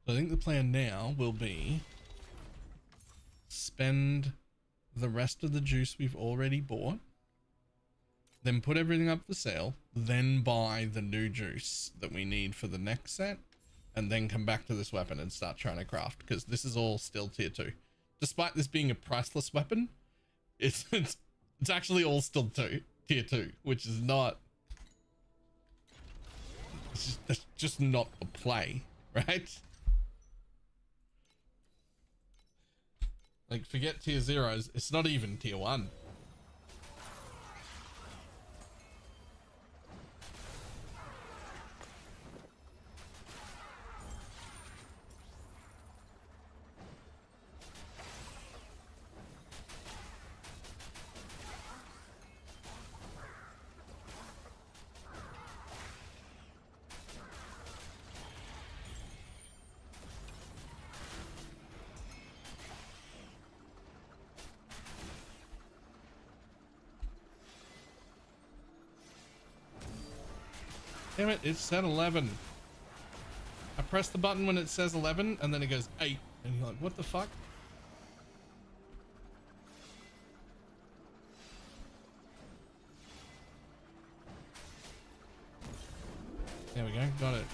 So I think the plan now will be spend the rest of the juice we've already bought, then put everything up for sale, then buy the new juice that we need for the next set, and then come back to this weapon and start trying to craft, because this is all still tier 2. Despite this being a priceless weapon, it's actually all still tier 2, which is not, that's just not the play, right? Like, forget tier 0s, it's not even tier 1. Damn it, it said 11. I press the button when it says 11 and then it goes 8. And you're like, what the fuck? There we go, got it.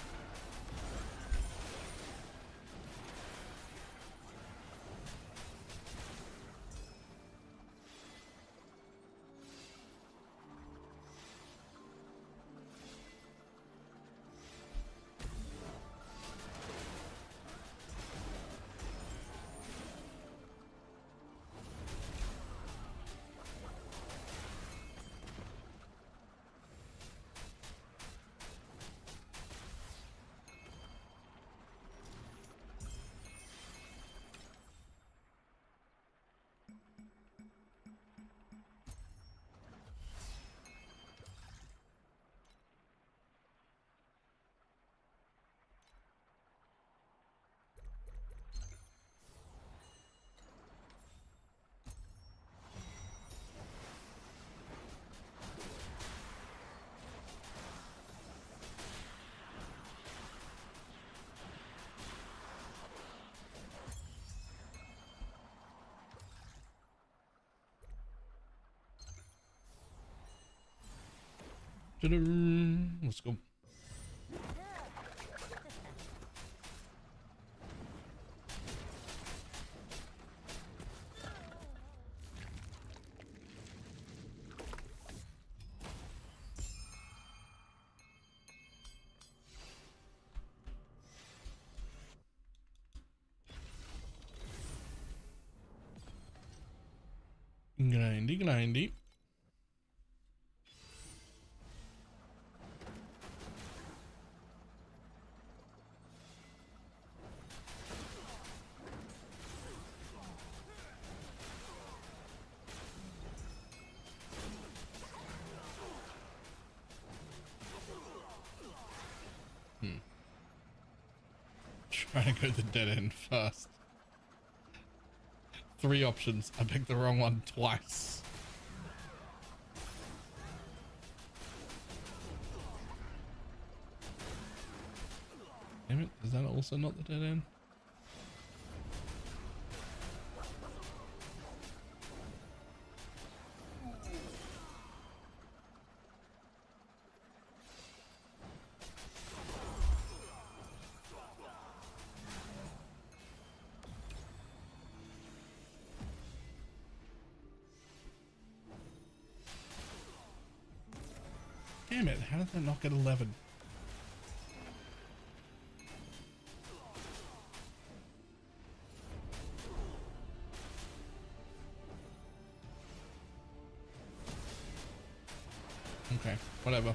Let's go. Grindy, grindy. Trying to go the dead end first. 3 options. I picked the wrong one twice. Damn it, is that also not the dead end? Damn it, how did that not get 11? Okay, whatever.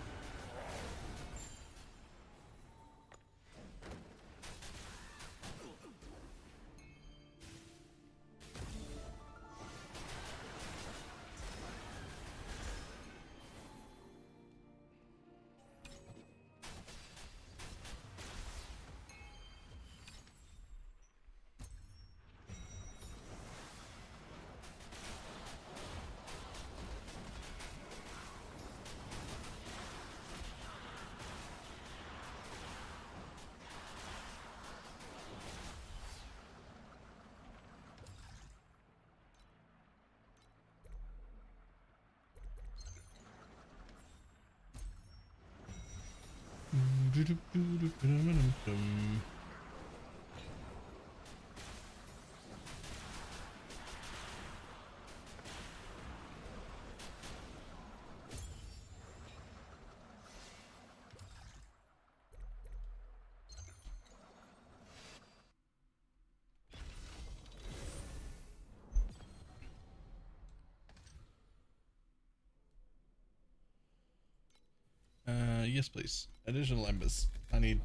Yes, please. Additional embers. I need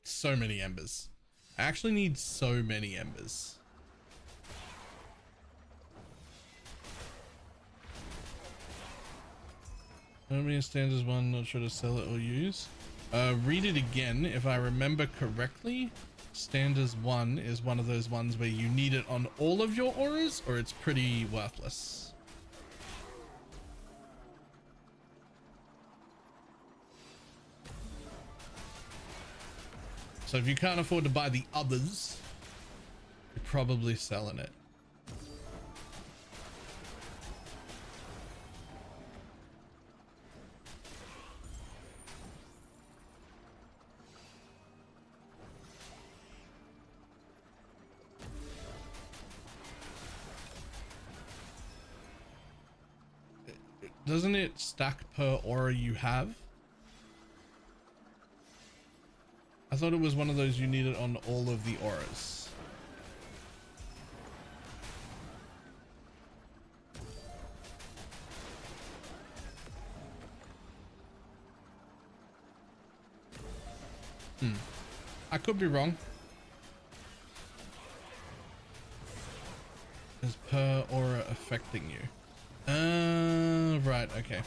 so many embers. I actually need so many embers. Nobody stands as one, not sure to sell it or use. Read it again. If I remember correctly, stand as 1 is one of those ones where you need it on all of your auras or it's pretty worthless. So if you can't afford to buy the others, you're probably selling it. Doesn't it stack per aura you have? I thought it was one of those you needed on all of the auras. I could be wrong. Is per aura affecting you? Right, okay.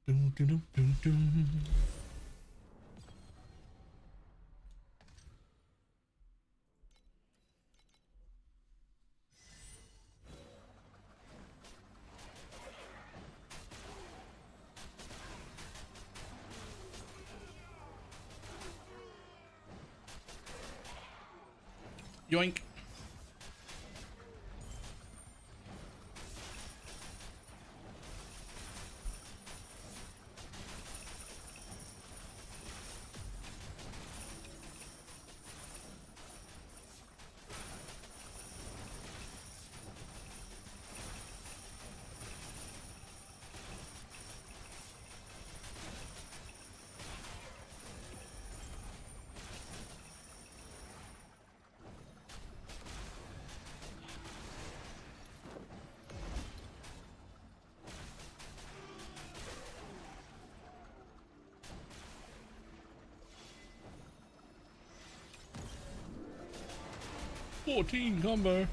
Dun, dun, dun, dun, dun. Yoink. $14 combo.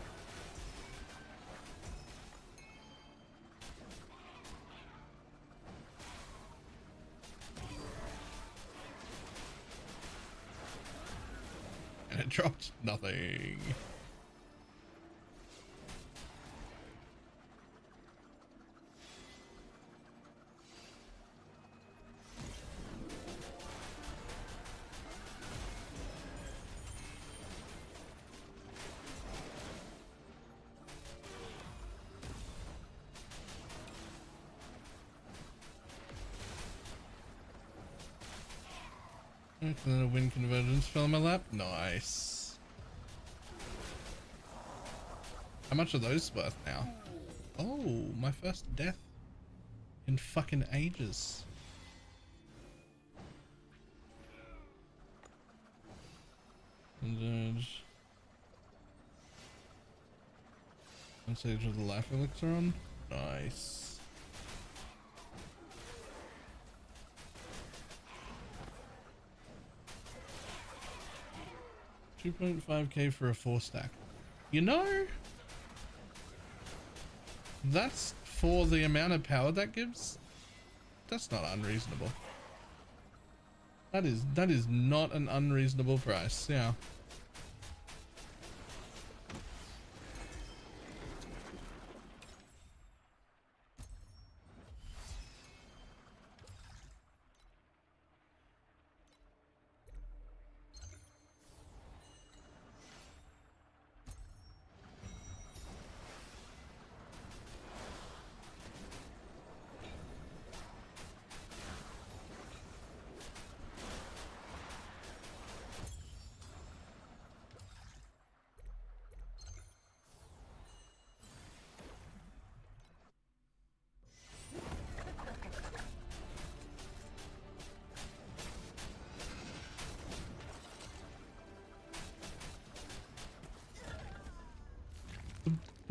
And it dropped nothing. And then a win convergence fell in my lap. Nice. How much are those worth now? Oh, my first death in fucking ages. And one stage with the life elixir on. Nice. 2.5k for a 4-stack. You know, that's for the amount of power that gives. That's not unreasonable. That is not an unreasonable price. Yeah.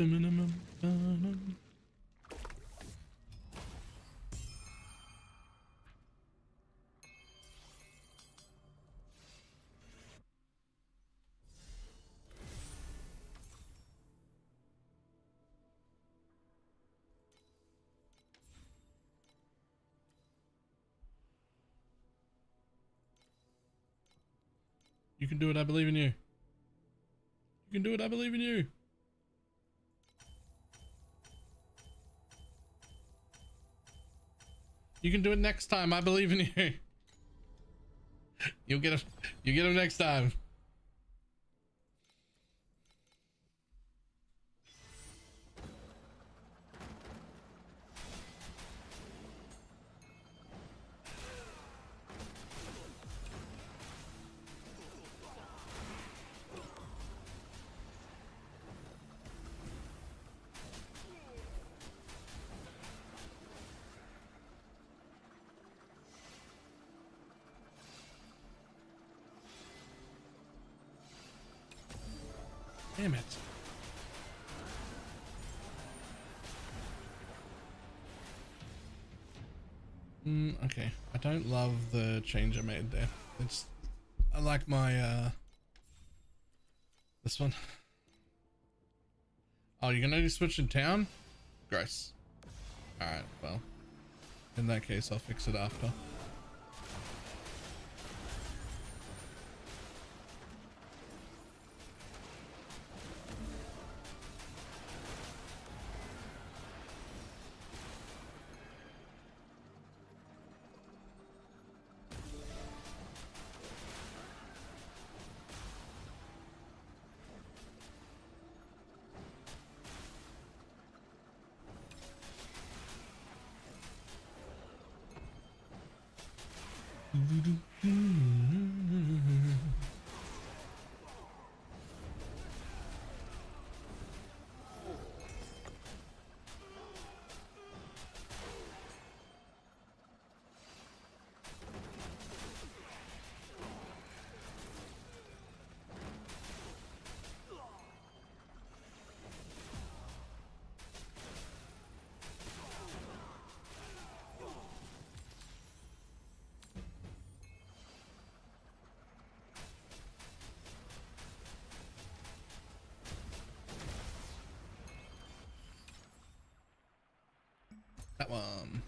You can do it, I believe in you. You can do it, I believe in you. You can do it next time, I believe in you. You'll get him. You get him next time. Damn it. Okay. I don't love the change I made there. I like my, this one. Oh, you're gonna only switch in town? Gross. Alright, well. In that case, I'll fix it after. That one.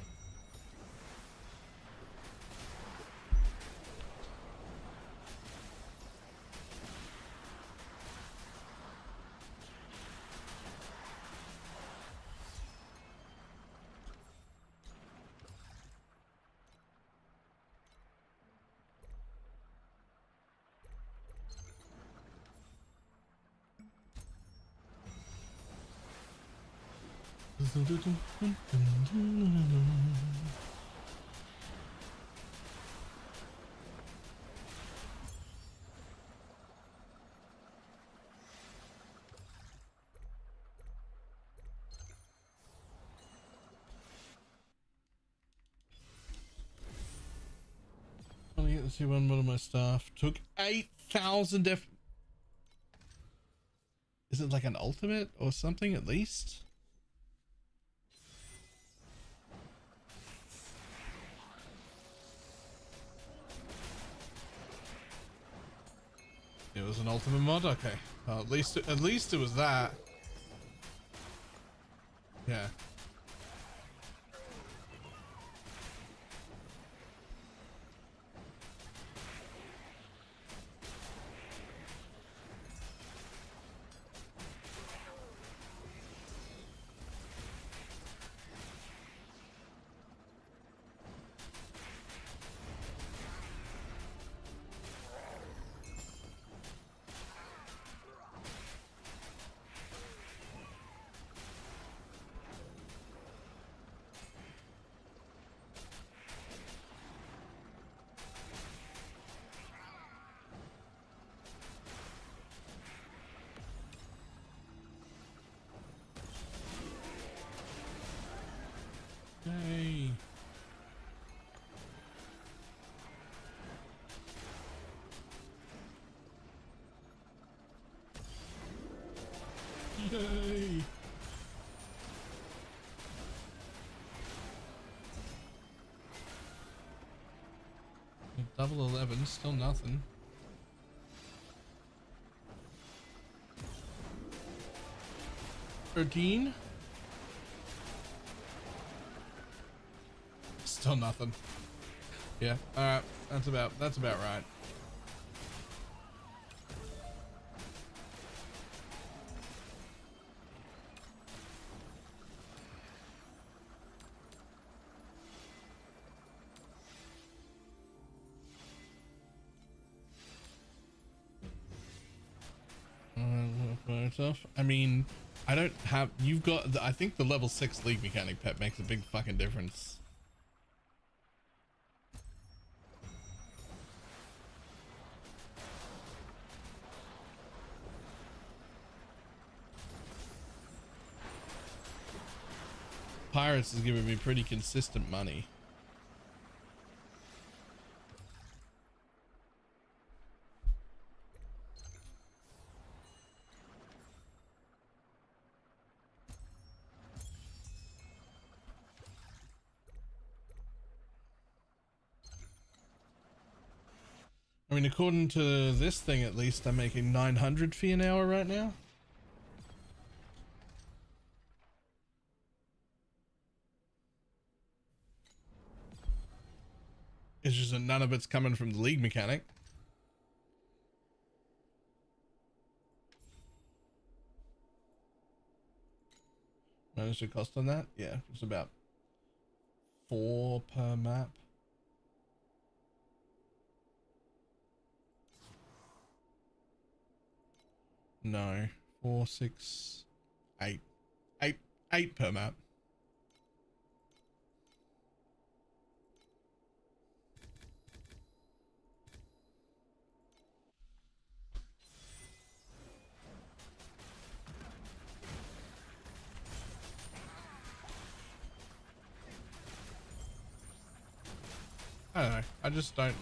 Only get to see one of my staff took 8,000 F. Is it like an ultimate or something at least? It was an ultimate mod. Okay, well, at least it was that. Yeah. Level 11, still nothing. $13. Still nothing. Yeah, alright. That's about right. I mean, I don't have, you've got, I think the level 6 league mechanic pet makes a big fucking difference. Pirates is giving me pretty consistent money. I mean, according to this thing, at least, I'm making 900 fee an hour right now. It's just that none of it's coming from the league mechanic. Managed to cost on that? Yeah, it's about 4 per map. No, 4, 6, 8. 8 per map. I don't know. I just don't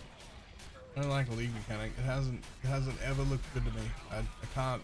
like a league mechanic. It hasn't ever looked good to me. I can't.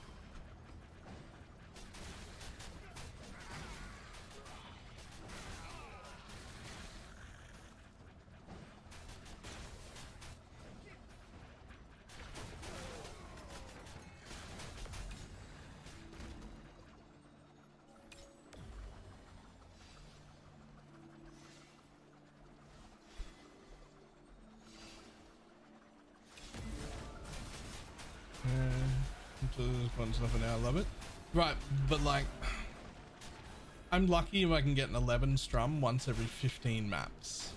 This fun stuff and I love it. Right, but like, I'm lucky if I can get an 11 strum once every 15 maps.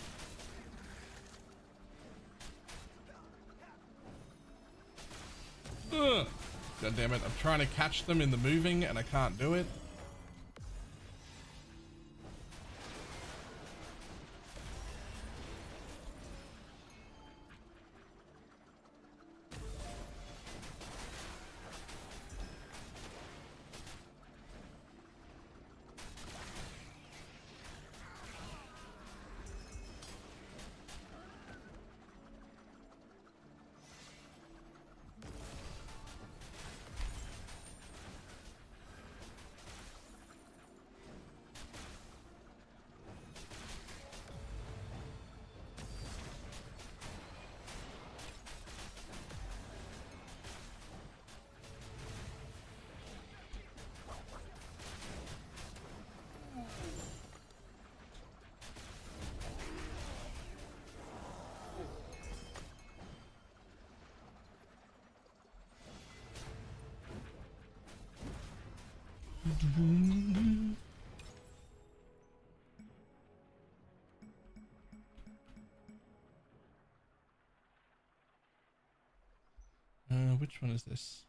Ugh. God damn it, I'm trying to catch them in the moving and I can't do it. Which one is this?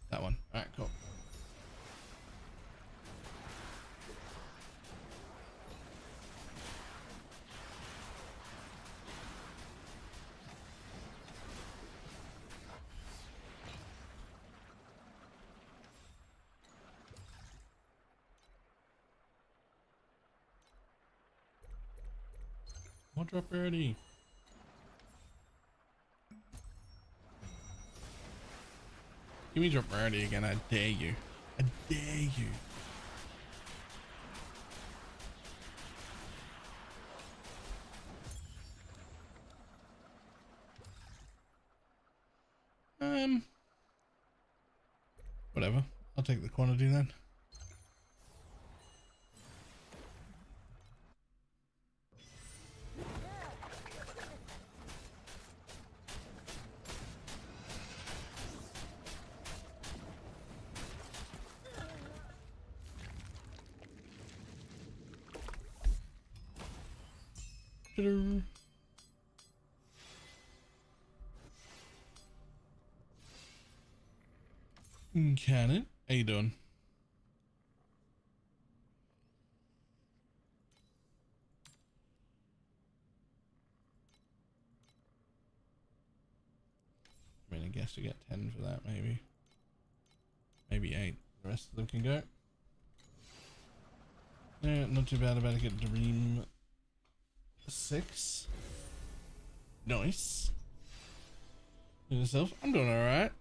That one. All right, cool. What drop already? Give me drop rarity again, I dare you. I dare you. Whatever. I'll take the quantity then. Ta-da. Cannon, how you doing? I mean, I guess you get 10 for that, maybe. Maybe 8. The rest of them can go. Yeah, not too bad. About to get Dream 6. Nice. And yourself? I'm doing alright.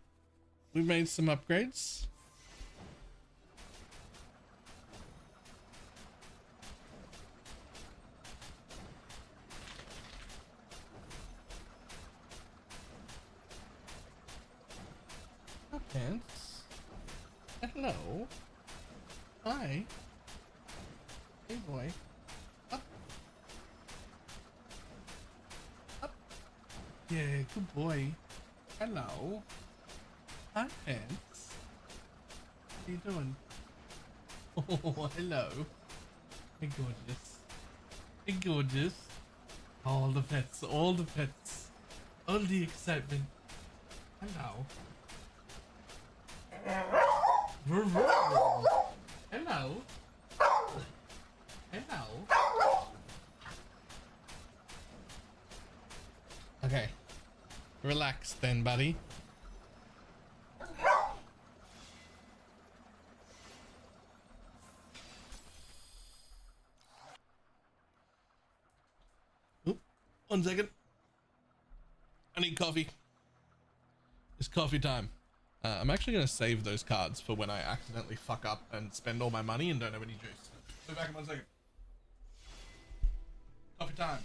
We made some upgrades. Up, Pants. Hello. Hi. Hey, boy. Up. Up. Yeah, good boy. Hello. Hi, Pants. How you doing? Oh, hello. Hey, gorgeous. Hey, gorgeous. All the pets, all the pets. All the excitement. Hello. Hello. Hello. Okay. Relax then, buddy. Oop, 1 second. I need coffee. It's coffee time. I'm actually going to save those cards for when I accidentally fuck up and spend all my money and don't have any juice. Be back in 1 second. Coffee time.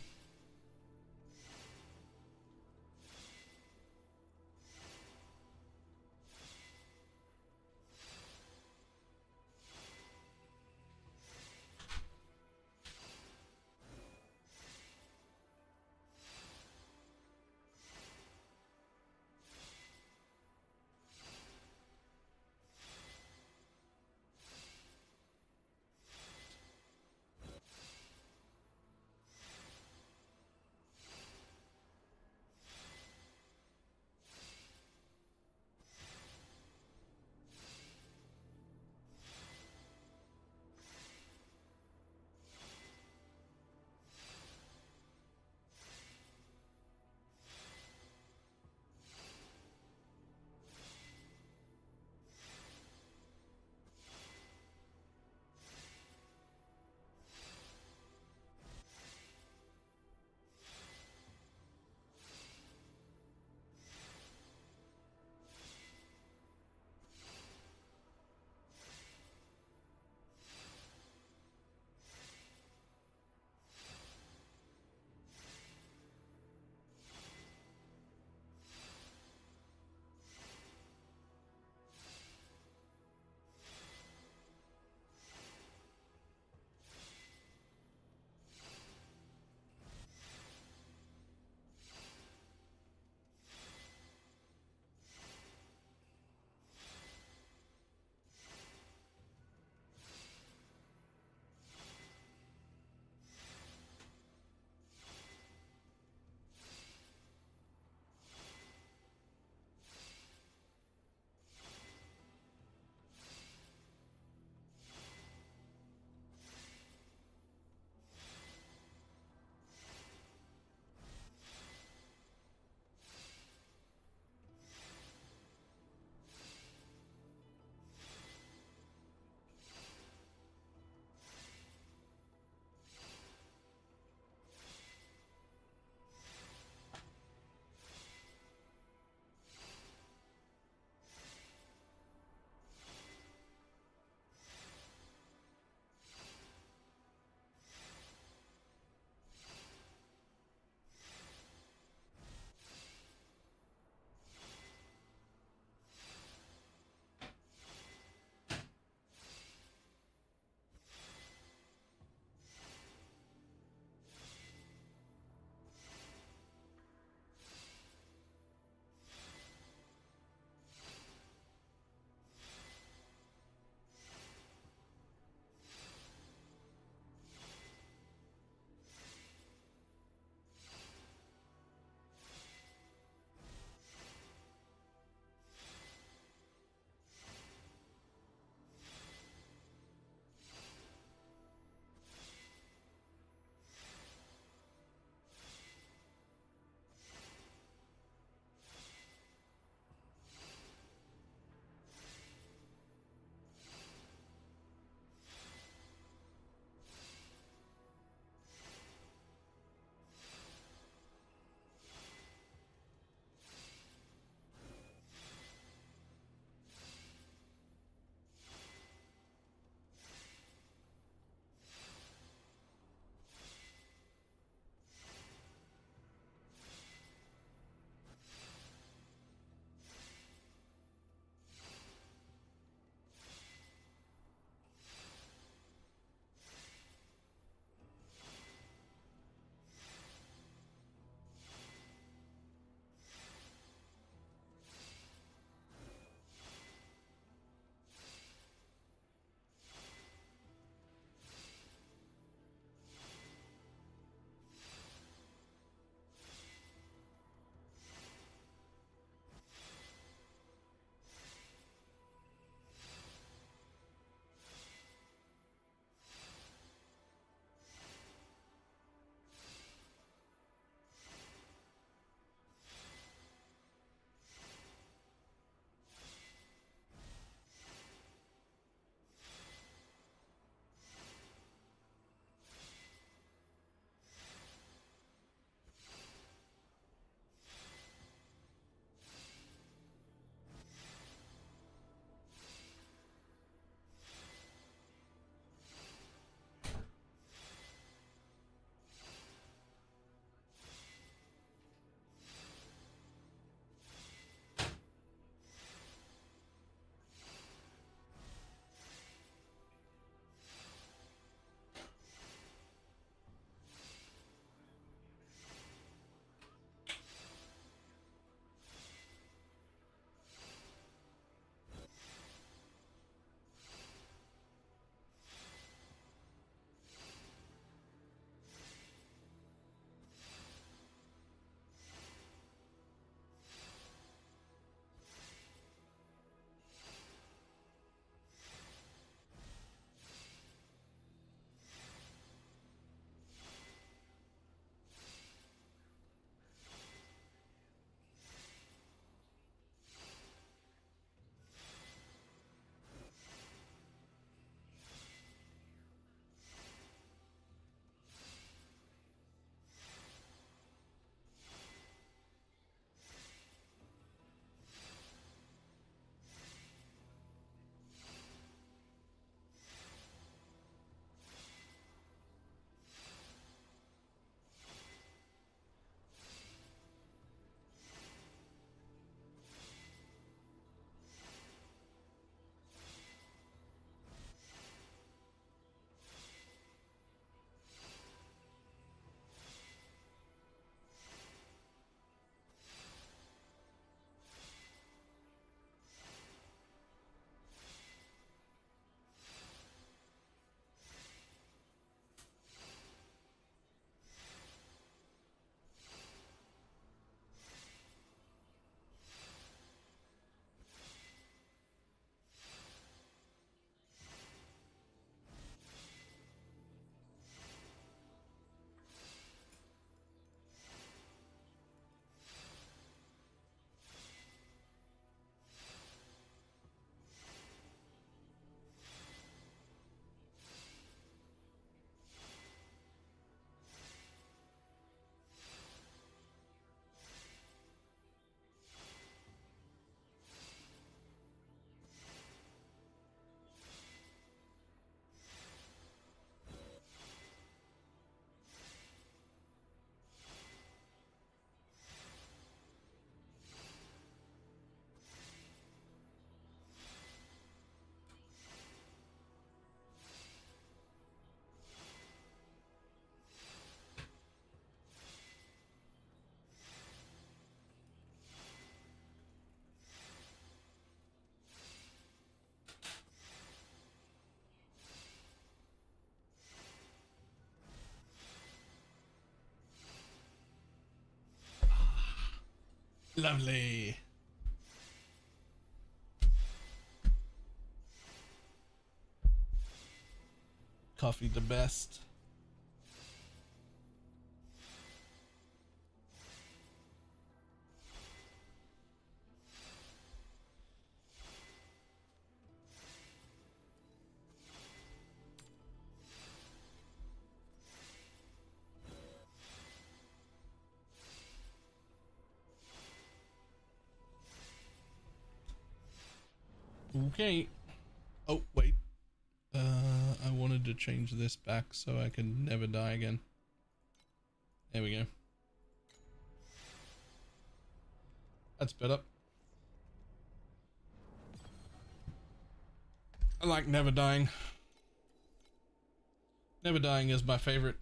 Lovely. Coffee the best. Okay. Oh, wait. I wanted to change this back so I could never die again. There we go. That's better. I like never dying. Never dying is my favorite.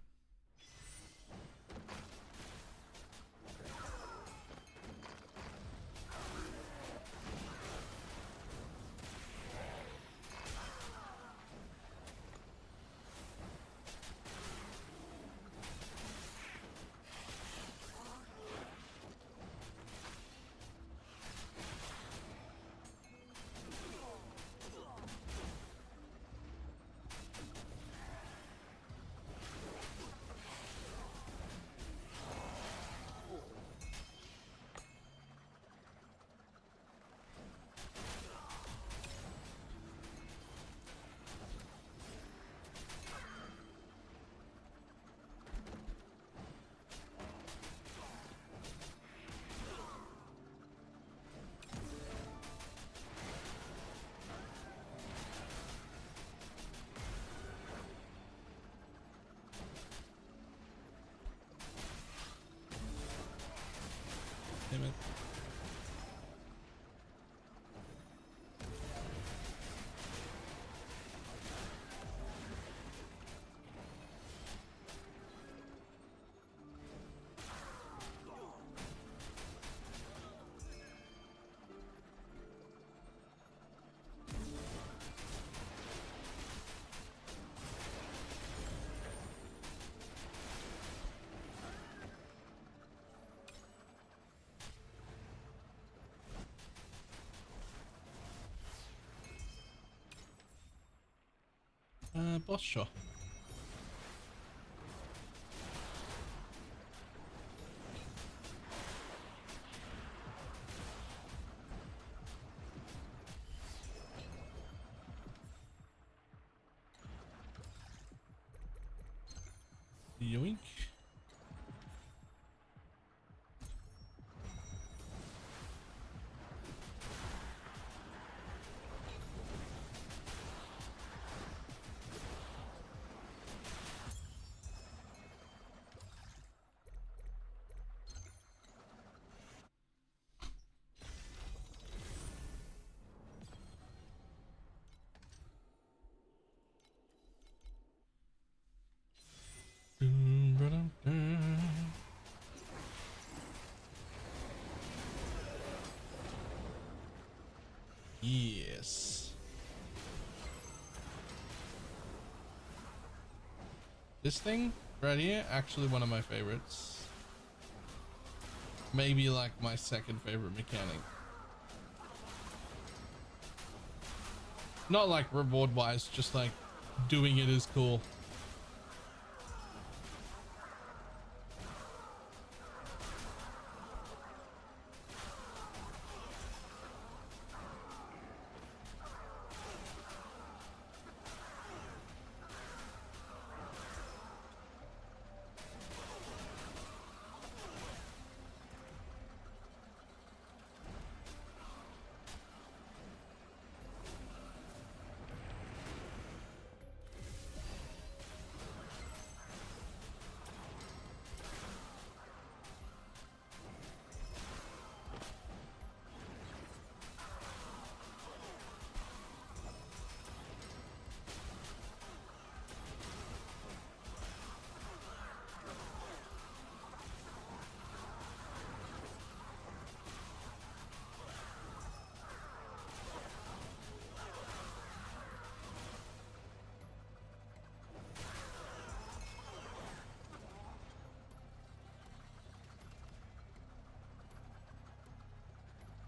Damn it. Boss shot. Yoink. Yes. This thing right here, actually one of my favorites. Maybe like my second favorite mechanic. Not like reward wise, just like doing it is cool.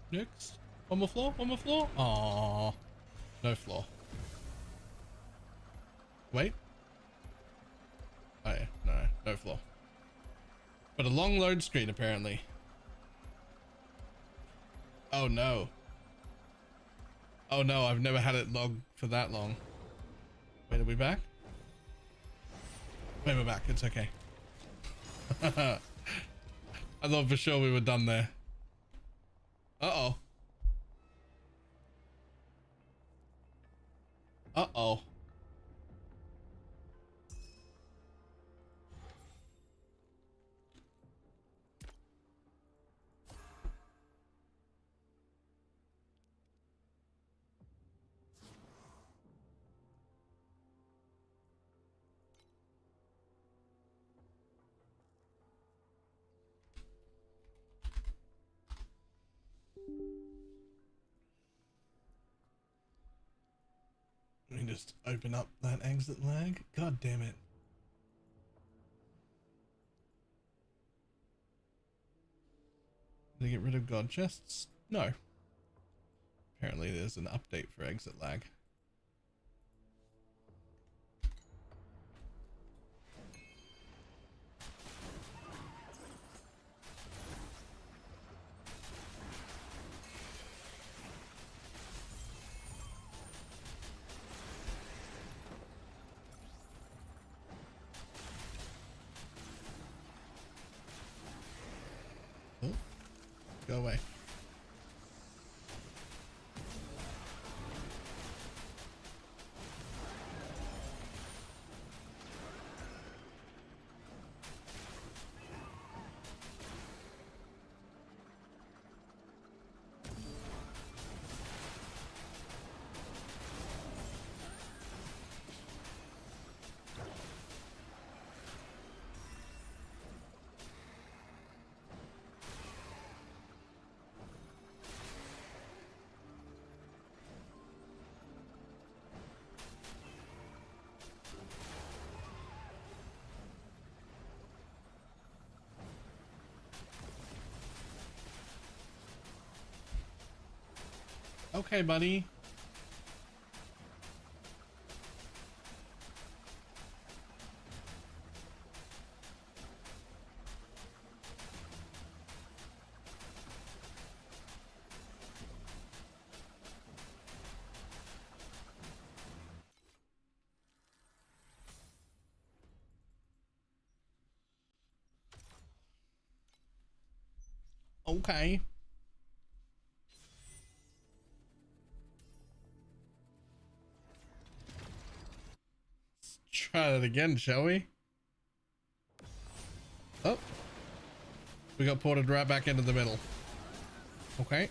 Next. One more floor? One more floor? Aww. No floor. Wait. Oh yeah, no floor. But a long load screen apparently. Oh no. Oh no, I've never had it log for that long. Wait, are we back? Wait, we're back. It's okay. I thought for sure we were done there. Uh-oh. Uh-oh. Let me just open up that exit lag. God damn it. Did I get rid of god chests? No. Apparently there's an update for exit lag. Oh, go away. Okay, buddy. Okay. Let's try that again, shall we? Oh. We got ported right back into the middle. Okay.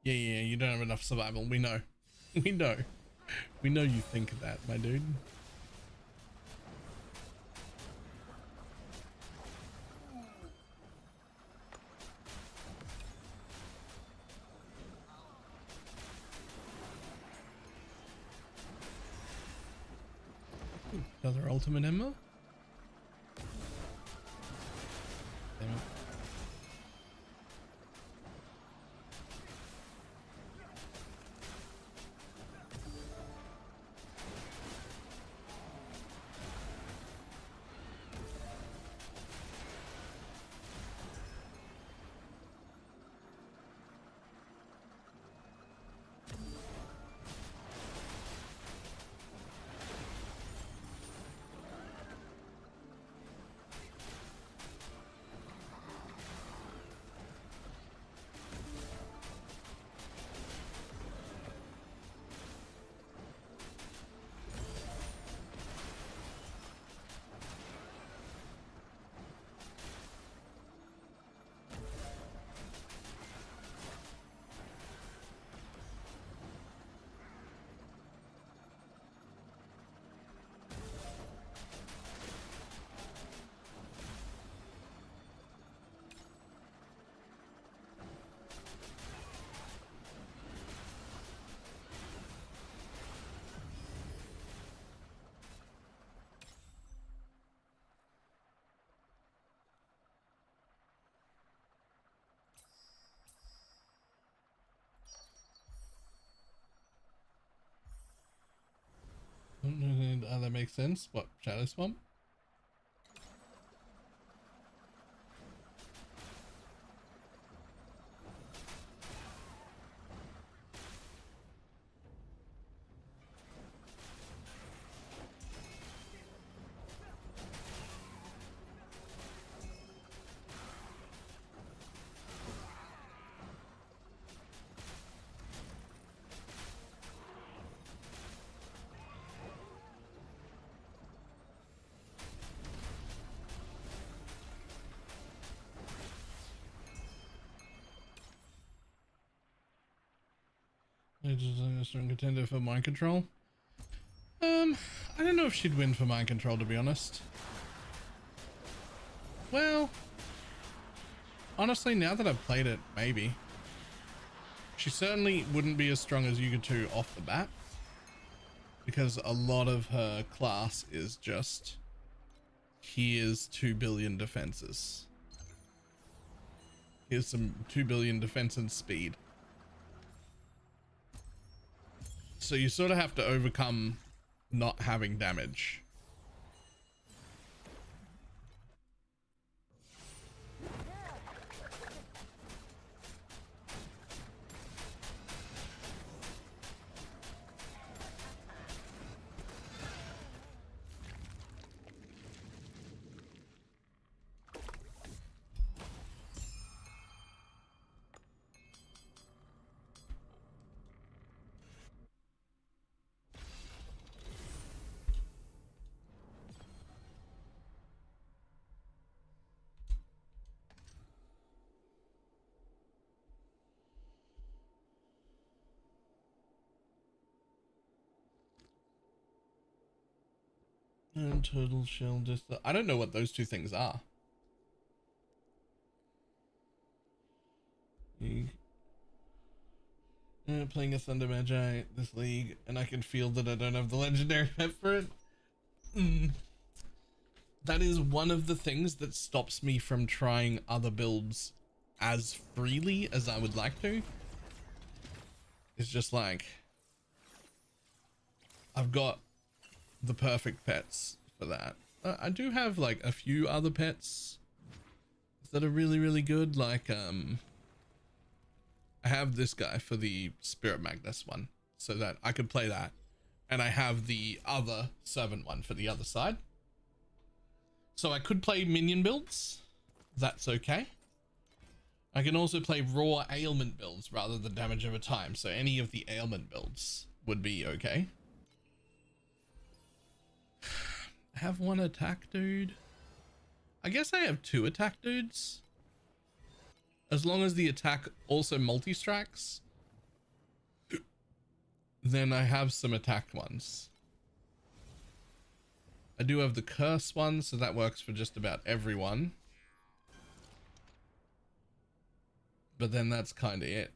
Yeah, you don't have enough survival. We know. We know. We know you think that, my dude. Another ultimate Emma? Damn it. That makes sense. What, Shadow Swamp? Just a strong contender for mind control. I don't know if she'd win for mind control, to be honest. Well, honestly, now that I've played it, maybe. She certainly wouldn't be as strong as Yuga 2 off the bat, because a lot of her class is just, here's 2 billion defenses. Here's some 2 billion defense and speed. So you sort of have to overcome not having damage. And turtle shell just I don't know what those two things are. Playing a Thunder Magi this league, and I can feel that I don't have the legendary pet for it. That is one of the things that stops me from trying other builds as freely as I would like to. It's just like, I've got the perfect pets for that. I do have like a few other pets that are really, really good. Like, I have this guy for the Spirit Magnus one so that I could play that. And I have the other servant one for the other side. So I could play minion builds. That's okay. I can also play raw ailment builds rather than damage over time. So any of the ailment builds would be okay. I have one attack dude. I guess I have 2 attack dudes. As long as the attack also multi-strikes, then I have some attack ones. I do have the curse one, so that works for just about everyone. But then that's kind of it.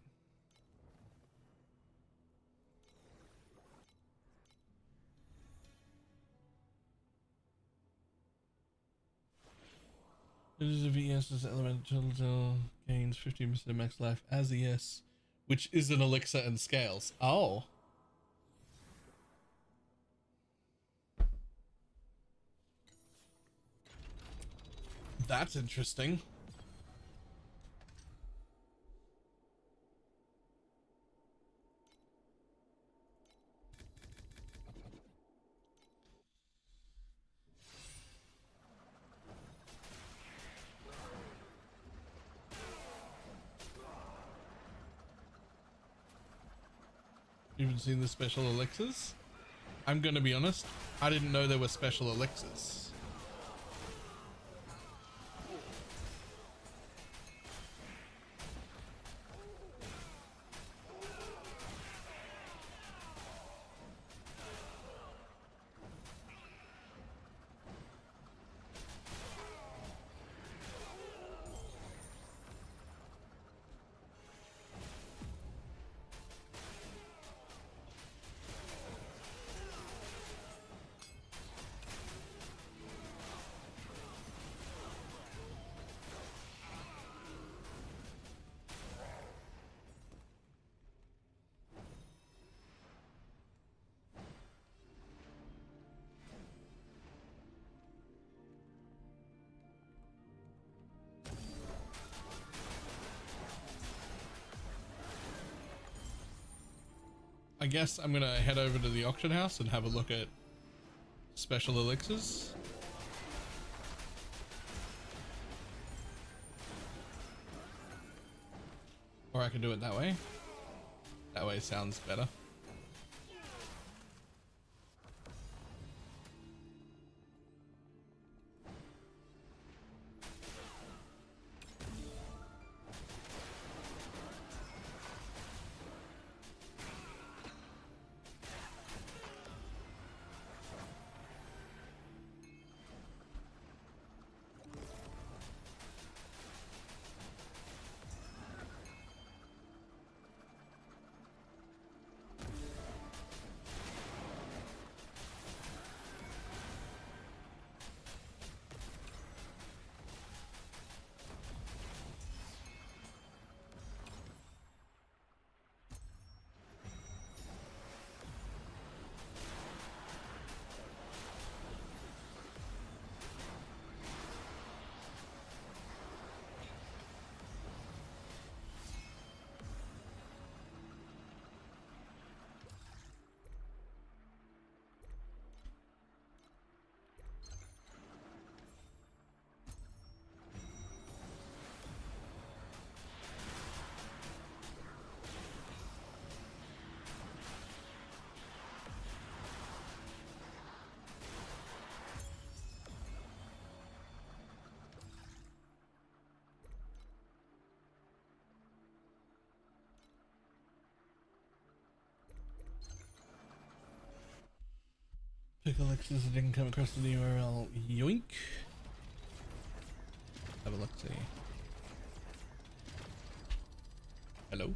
It is a VS as elemental gains 15% of max life as ES, which is an elixir and scales. Oh. That's interesting. You haven't seen the special elixirs? I'm gonna be honest, I didn't know there were special elixirs. I guess I'm gonna head over to the auction house and have a look at special elixirs. Or I can do it that way. That way sounds better. Pick elixirs that didn't come across the URL. Yoink. Have a look, see. Hello?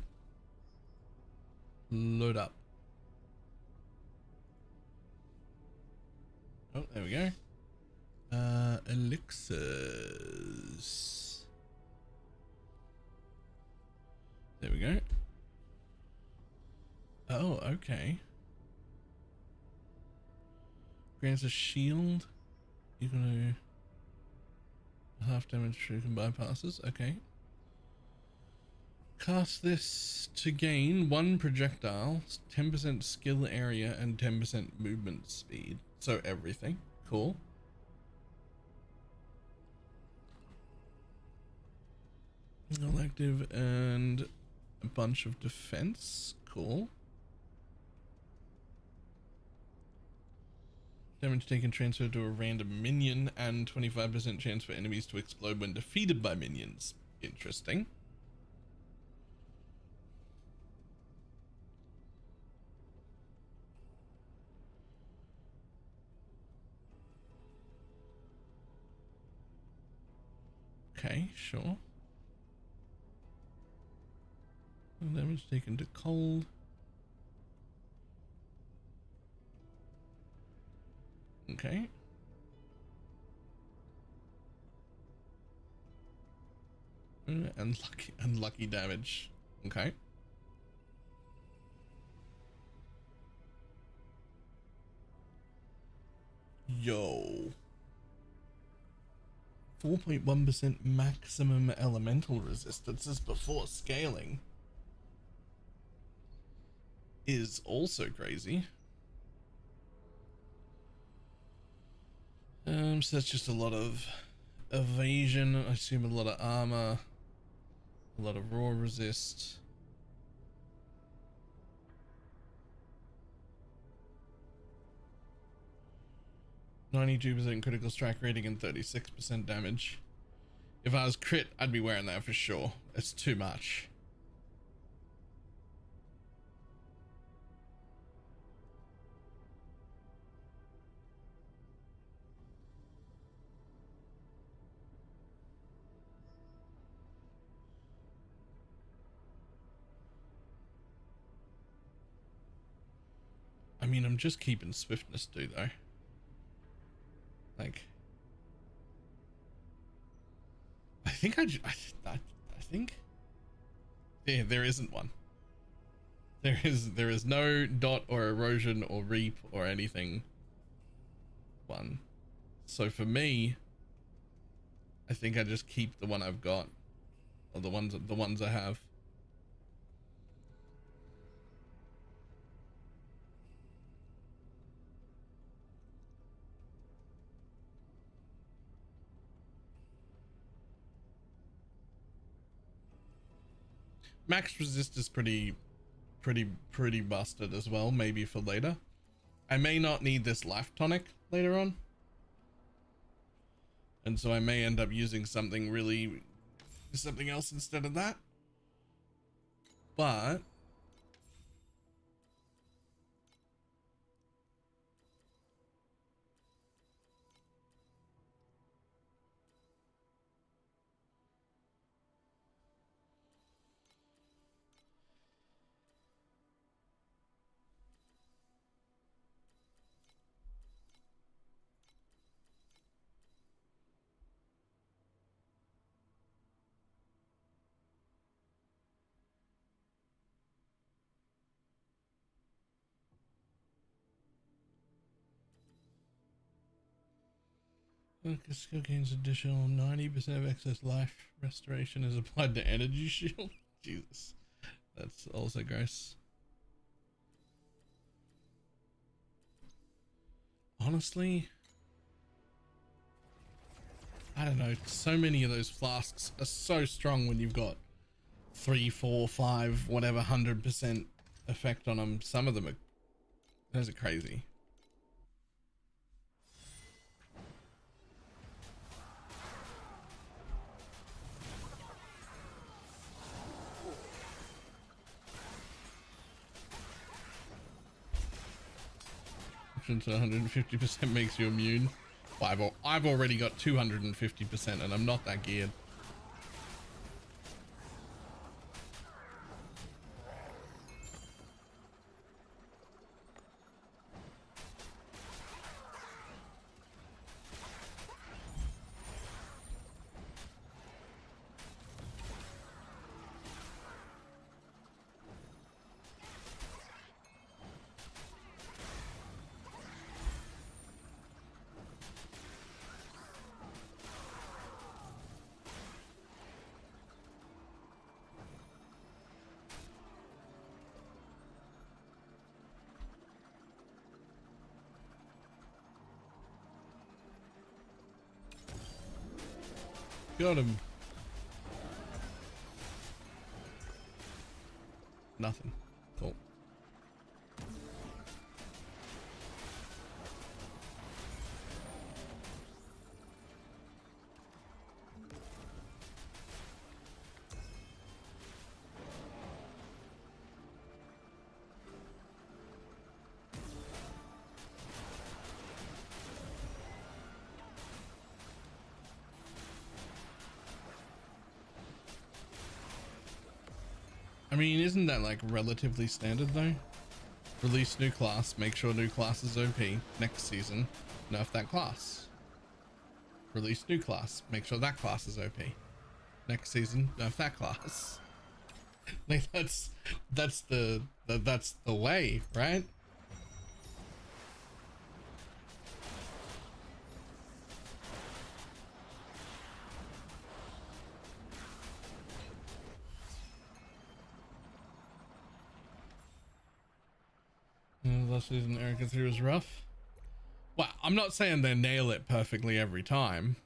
Load up. Oh, there we go. Elixirs. There we go. Oh, okay. Grants a shield. You're gonna half damage through can bypasses. Okay. Cast this to gain 1 projectile, 10% skill area, and 10% movement speed. So everything. Cool. Elective and a bunch of defense. Cool. Damage taken transferred to a random minion and 25% chance for enemies to explode when defeated by minions. Interesting. sure. Damage taken to cold. Okay. Unlucky damage. Okay. Yo. 4.1% maximum elemental resistance before scaling is also crazy. So that's just a lot of evasion, I assume a lot of armor, a lot of raw resist. %92% critical strike rating and 36% damage. If I was crit, I'd be wearing that for sure. It's too much. I mean, I'm just keeping swiftness too, though. Like, I think I think there isn't one. There is no dot or erosion or reap or anything one. So for me, I think I just keep the one I've got, or the ones I have. Max resist is pretty busted as well, maybe for later. I may not need this life tonic later on, and so I may end up using something else instead of that. But okay, skill gains additional 90% of excess life restoration is applied to energy shield. Jesus, that's also gross. Honestly, I don't know. So many of those flasks are so strong when you've got 3, 4, 5, whatever 100% effect on them. Some of them are, those are crazy. Since 150% makes you immune. Well, I've already got 250% and I'm not that geared. Got him. Nothing. Cool. I mean, isn't that like relatively standard though? Release new class, make sure new class is OP. Next season, nerf that class. Release new class, make sure that class is OP. Next season, nerf that class. Like that's the way, right? Last season, Erica 3 was rough. Well, I'm not saying they nail it perfectly every time.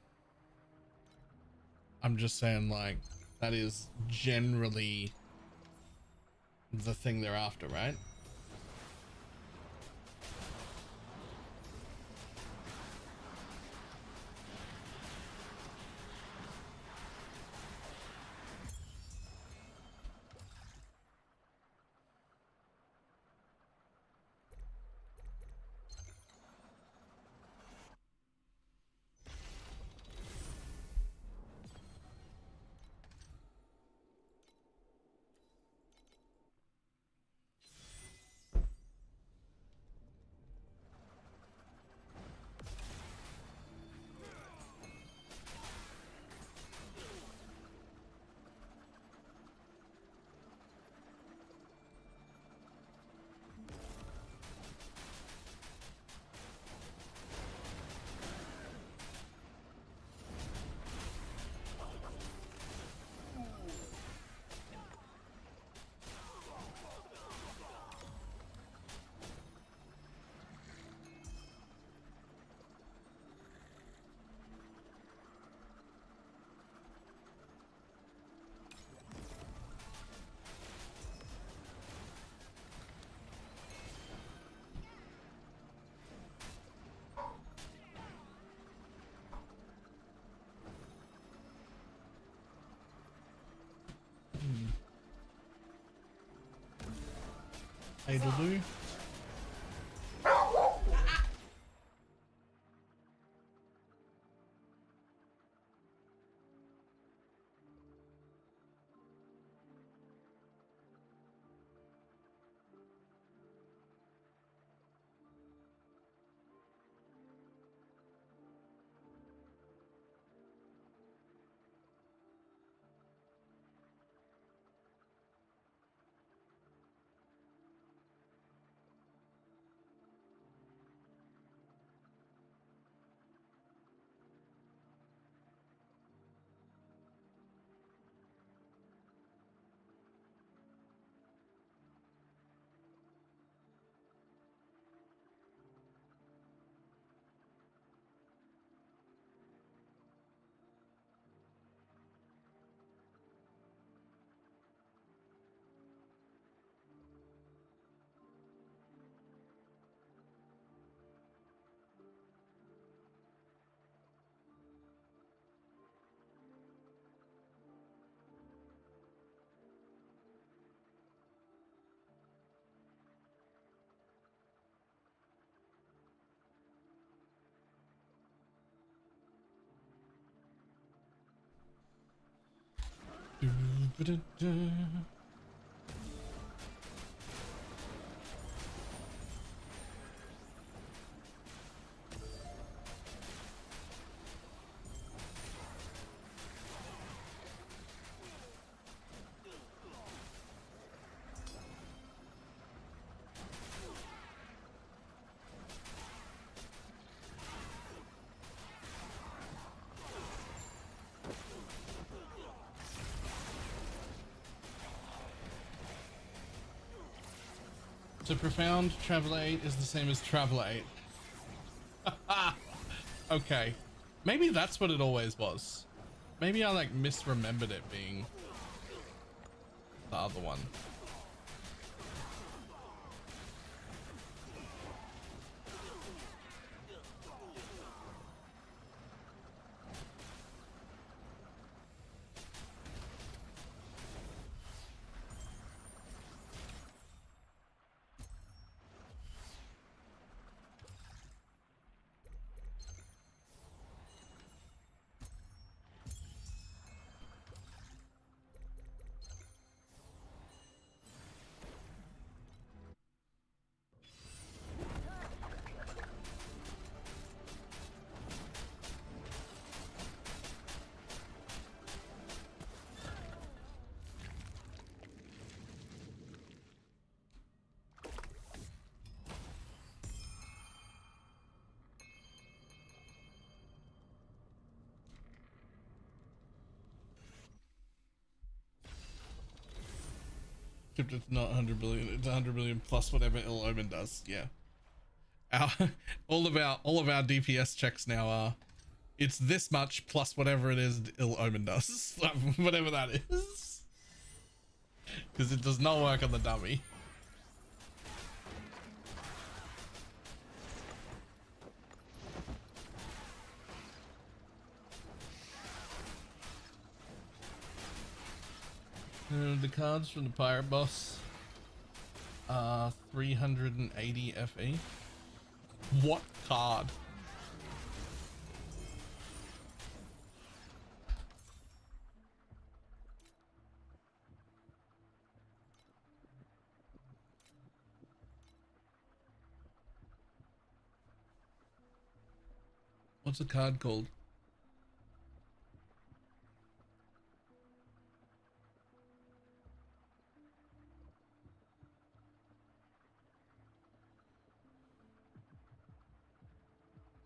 I'm just saying like that is generally the thing they're after, right? Hey, Lulu. So profound travel 8 is the same as travel 8. Okay. Maybe that's what it always was. Maybe I like misremembered it being the other one. Except it's not 100 billion. It's 100 billion plus whatever Ill Omen does. Yeah. All of our DPS checks now are, it's this much plus whatever it is Ill Omen does. Whatever that is. Because it does not work on the dummy. The cards from the pirate boss are 380 FE. What card? What's a card called?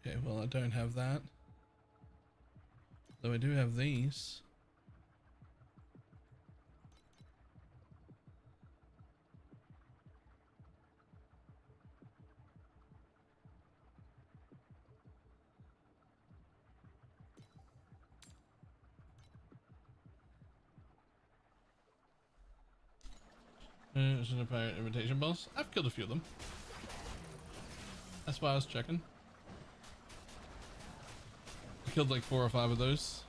Okay, well, I don't have that. Though I do have these. It's an pirate imitation boss. I've killed a few of them. That's why I was checking. I killed like 4 or 5 of those.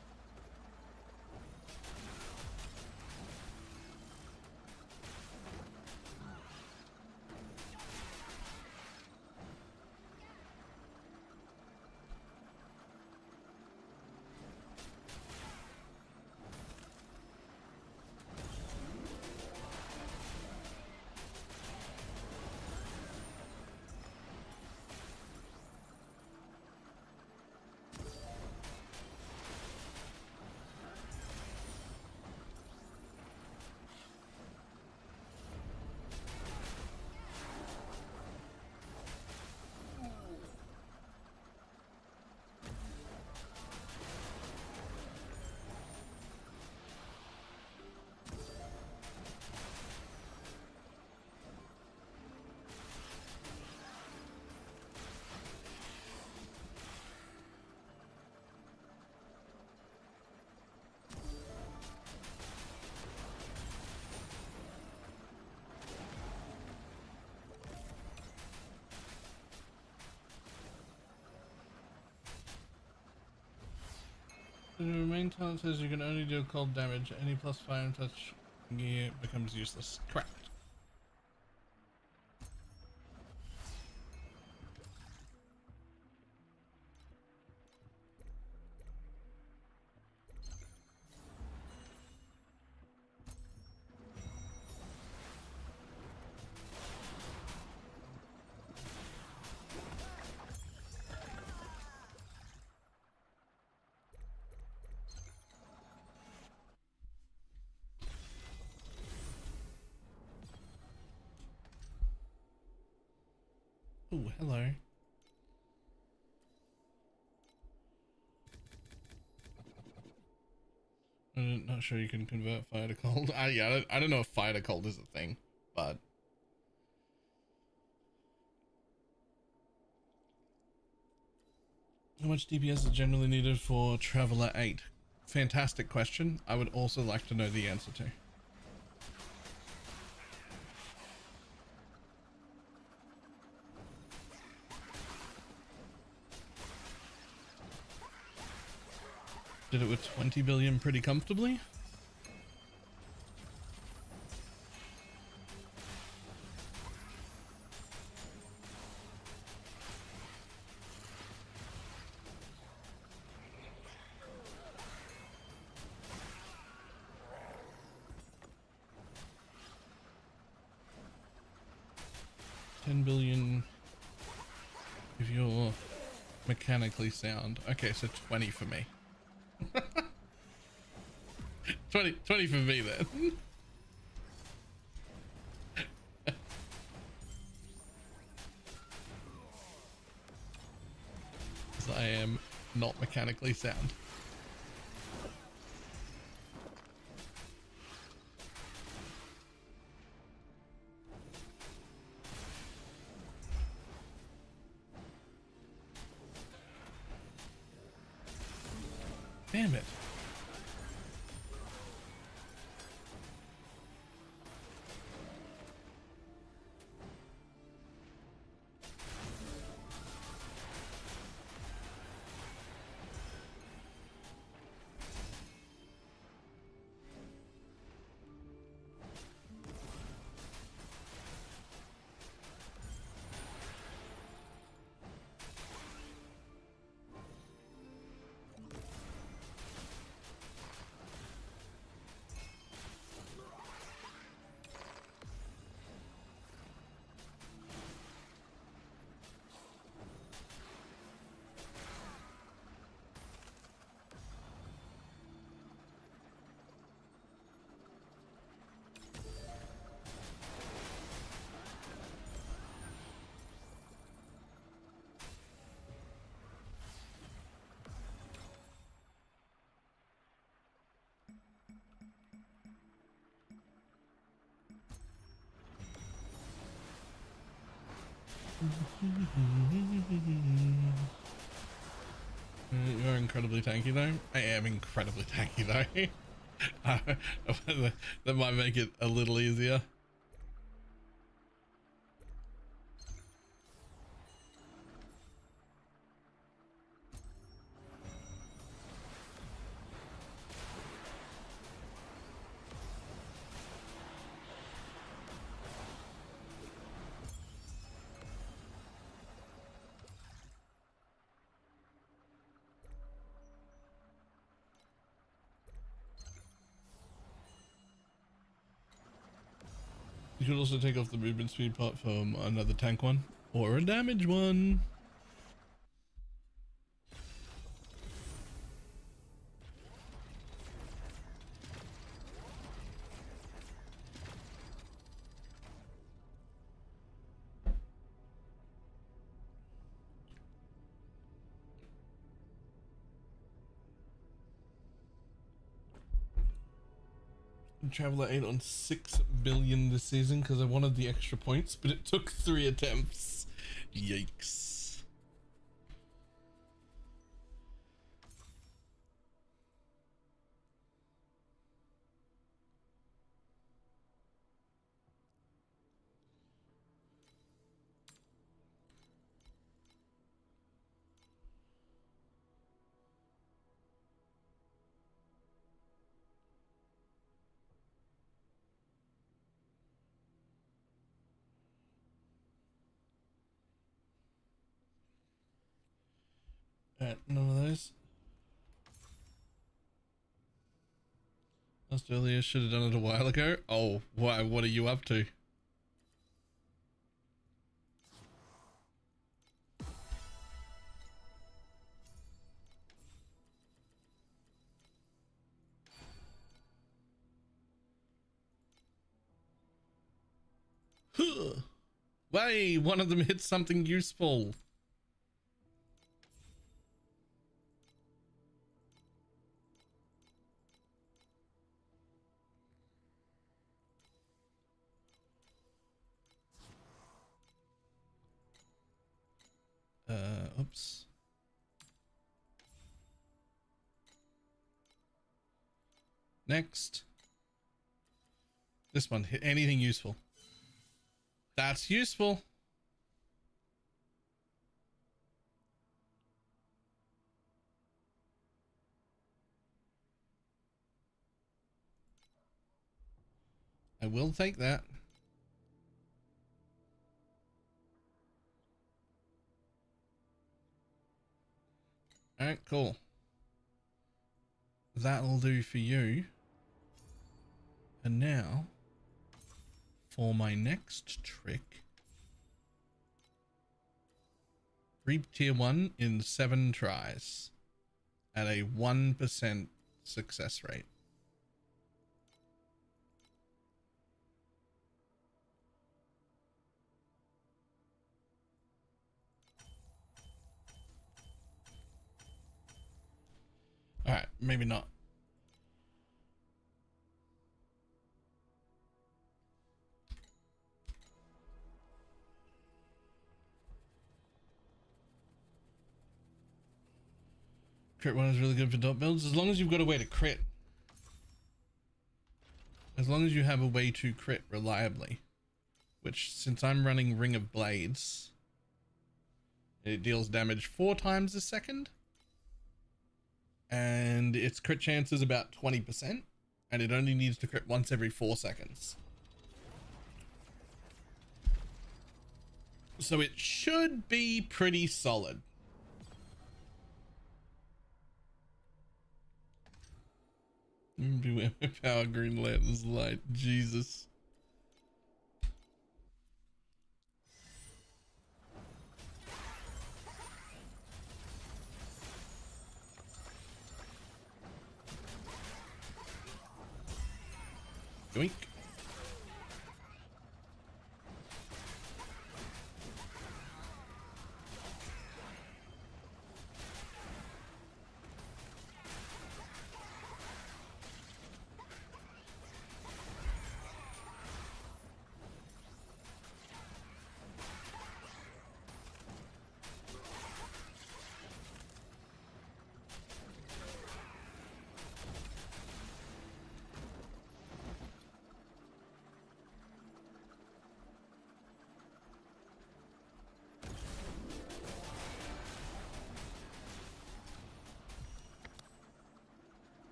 The main talent says you can only do cold damage. Any plus fire and touch gear becomes useless. Correct. Oh, hello. I'm not sure you can convert fire to cold. Yeah, I don't know if fire to cold is a thing, but how much DPS is generally needed for Traveler 8? Fantastic question. I would also like to know the answer to. Did it with 20 billion pretty comfortably. $10 billion if you're mechanically sound. Okay, so 20 for me. 20 for me then. Because I am not mechanically sound. time it. You're incredibly tanky though. I am incredibly tanky though. That might make it a little easier. You could also take off the movement speed part from another tank one or a damage one. Traveler 8 on 6 billion this season because I wanted the extra points, but it took 3 attempts. Yikes. None of those. Australia should have done it a while ago. Oh, why? What are you up to? Why? One of them hit something useful. Oops. Next. This one, hit anything useful. That's useful. I will take that. All right, cool. That'll do for you. And now, for my next trick, reap tier 1 in 7 tries at a 1% success rate. All right, maybe not. Crit one is really good for dot builds, as long as you've got a way to crit. As long as you have a way to crit reliably. Which, since I'm running Ring of Blades, it deals damage 4 times a second. And its crit chance is about 20%. And it only needs to crit once every 4 seconds. So it should be pretty solid. Beware my power, green lanterns light. Jesus. Yoink.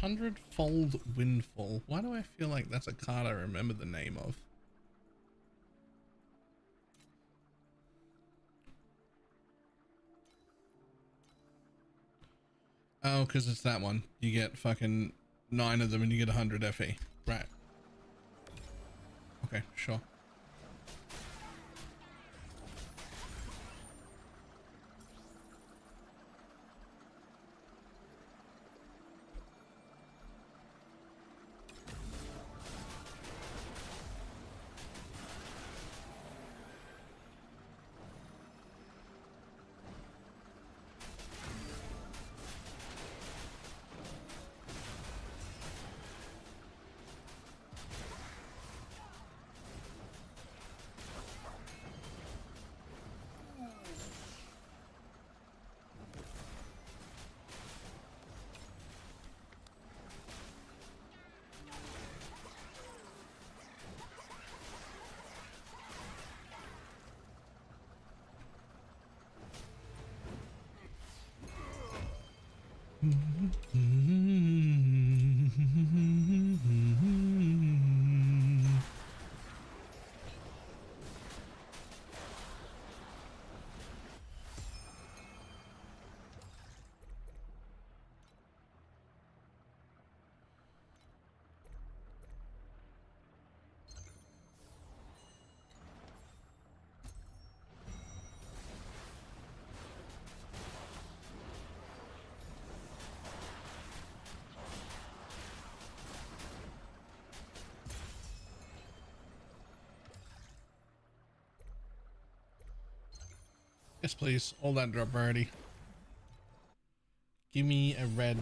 Hundredfold Windfall. Why do I feel like that's a card I remember the name of? Oh, because it's that one. You get fucking 9 of them and you get 100 FE. Right. Okay, sure. Yes, please. All that drop already. Give me a red.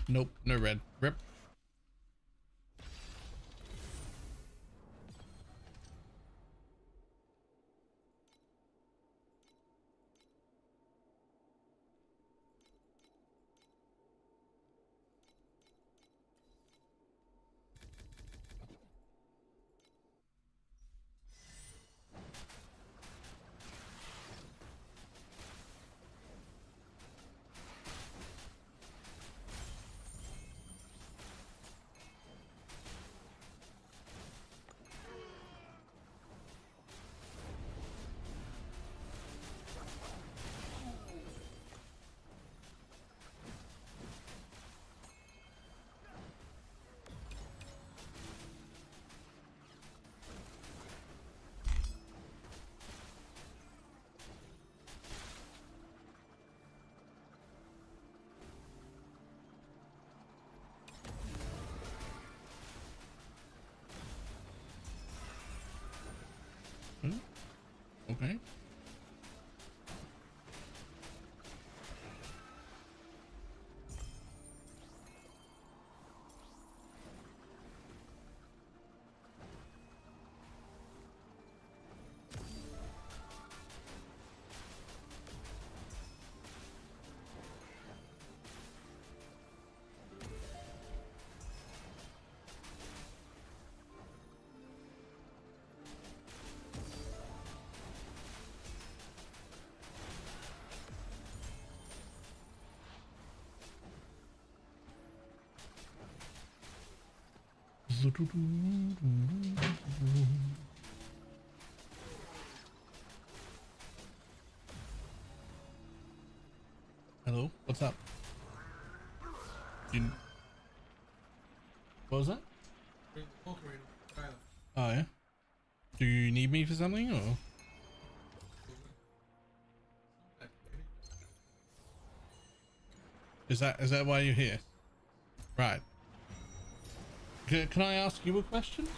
Nope, no red. Rip. Okay. Hello, what's up? What was that? Oh yeah. Do you need me for something or? Is that why you're here? Right. Can I ask you a question?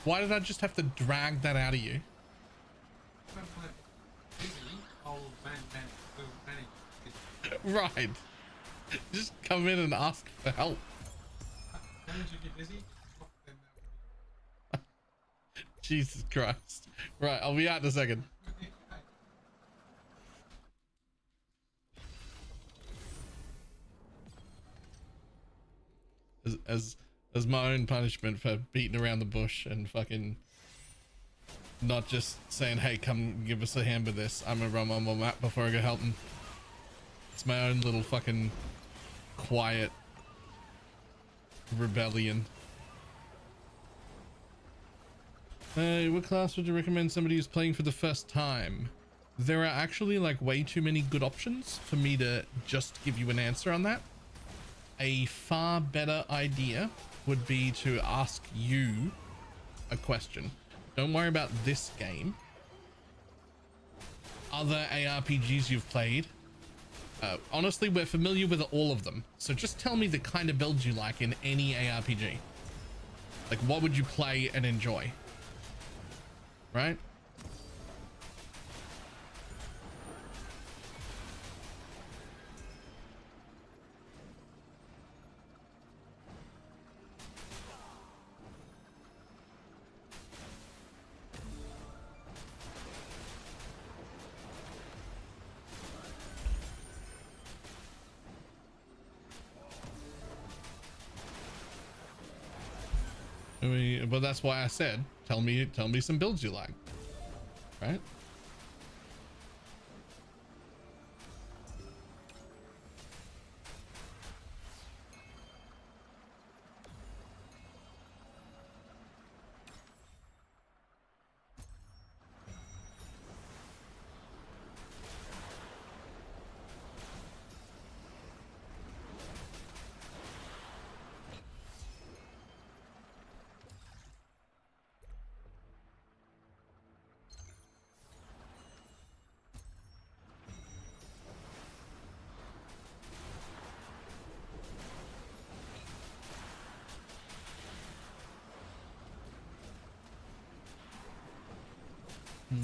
Why did I just have to drag that out of you? Right. Just come in and ask for help. Jesus Christ. Right, I'll be out in a second. As my own punishment for beating around the bush and fucking not just saying, hey, come give us a hand with this. I'm gonna run on my map before I go help him. It's my own little fucking quiet rebellion. Hey, what class would you recommend somebody who's playing for the first time? There are actually like way too many good options for me to just give you an answer on that. A far better idea would be to ask you a question. Don't worry about this game. Other ARPGs you've played. Honestly, we're familiar with all of them. So just tell me the kind of builds you like in any ARPG. Like, what would you play and enjoy? Right? I mean, but that's why I said, tell me some builds you like, right?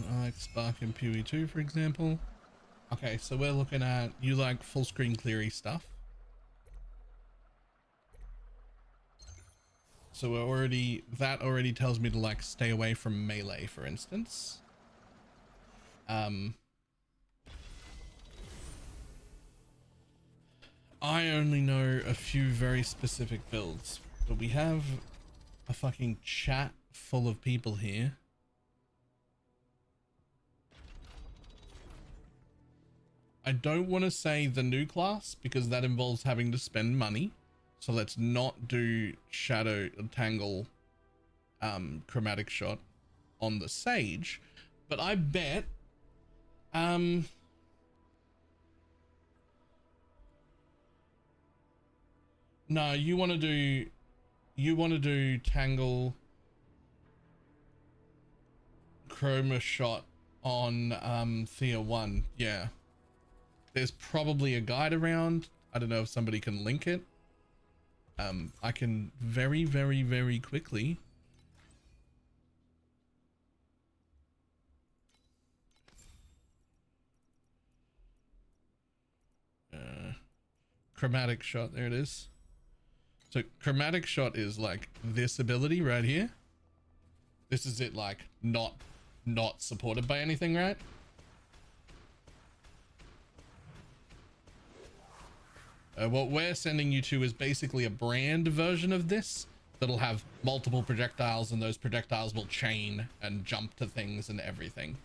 I like Spark and Pewee 2, for example. Okay, so we're looking at, you like full screen cleary stuff. So that already tells me to like stay away from melee, for instance. I only know a few very specific builds, but we have a fucking chat full of people here. I don't want to say the new class because that involves having to spend money. So let's not do Shadow Tangle Chromatic Shot on the Sage. But I bet no, you want to do Tangle Chroma Shot on Thea 1. Yeah. There's probably a guide around. I don't know if somebody can link it. I can very, very, very quickly. Chromatic Shot, there it is. So Chromatic Shot is like this ability right here. This is it, like not supported by anything, right? What we're sending you to is basically a brand version of this that'll have multiple projectiles, and those projectiles will chain and jump to things and everything.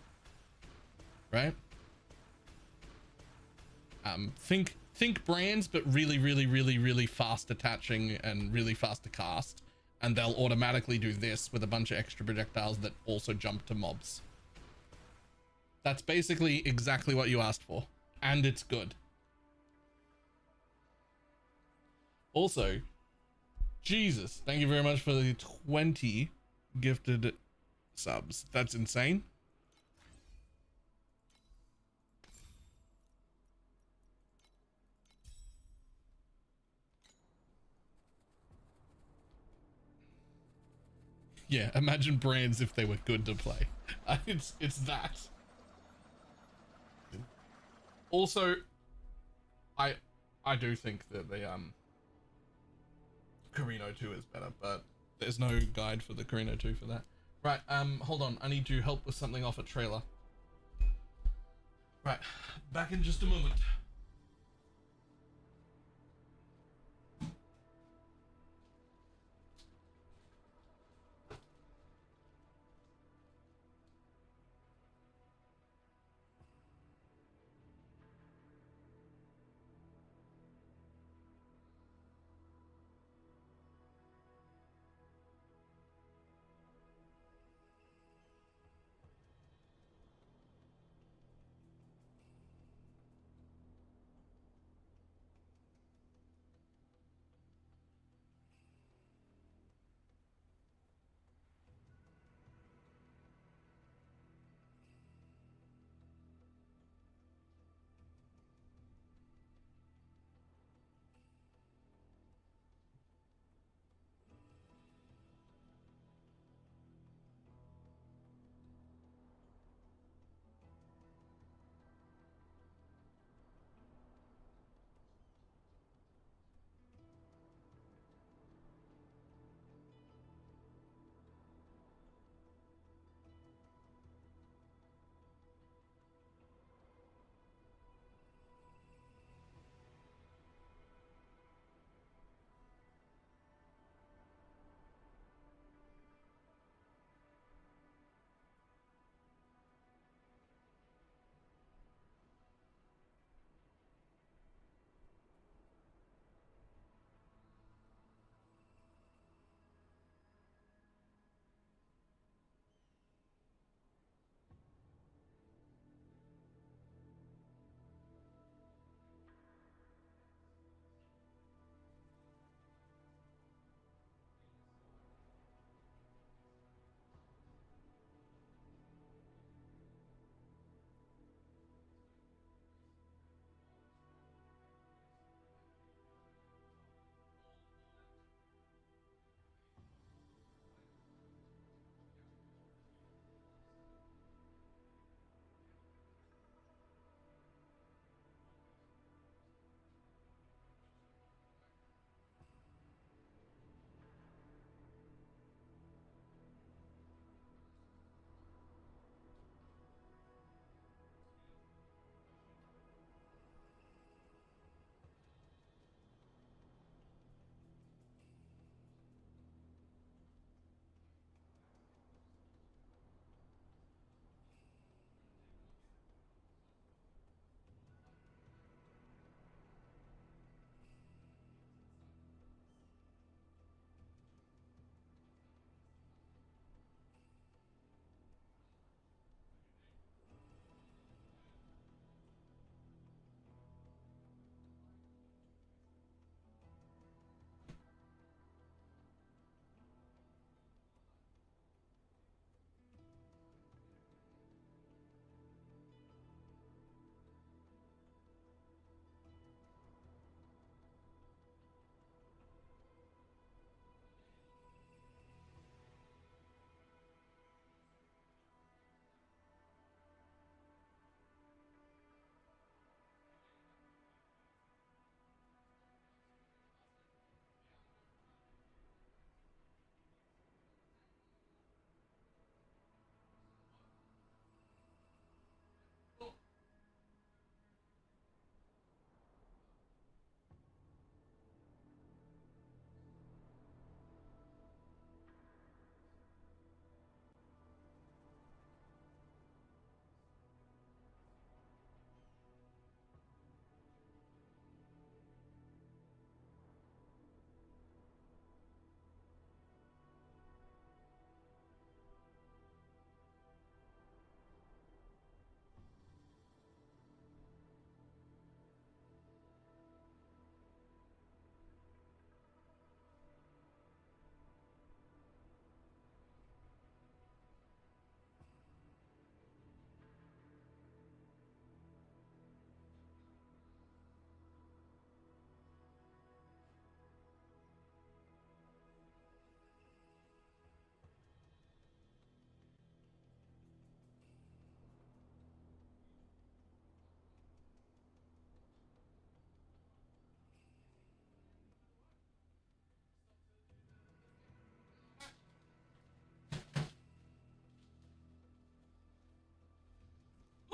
Right? Think brands, but really, really, really, really fast attaching and really fast to cast. and they'll automatically do this with a bunch of extra projectiles that also jump to mobs. That's basically exactly what you asked for, and it's good. Also, Jesus, thank you very much for the 20 gifted subs. That's insane. Yeah, imagine brands if they were good to play. It's that. Also, I do think that the Carino 2 is better, but there's no guide for the Carino 2 for that. Right, hold on. I need to help with something off a trailer. Right, back in just a moment.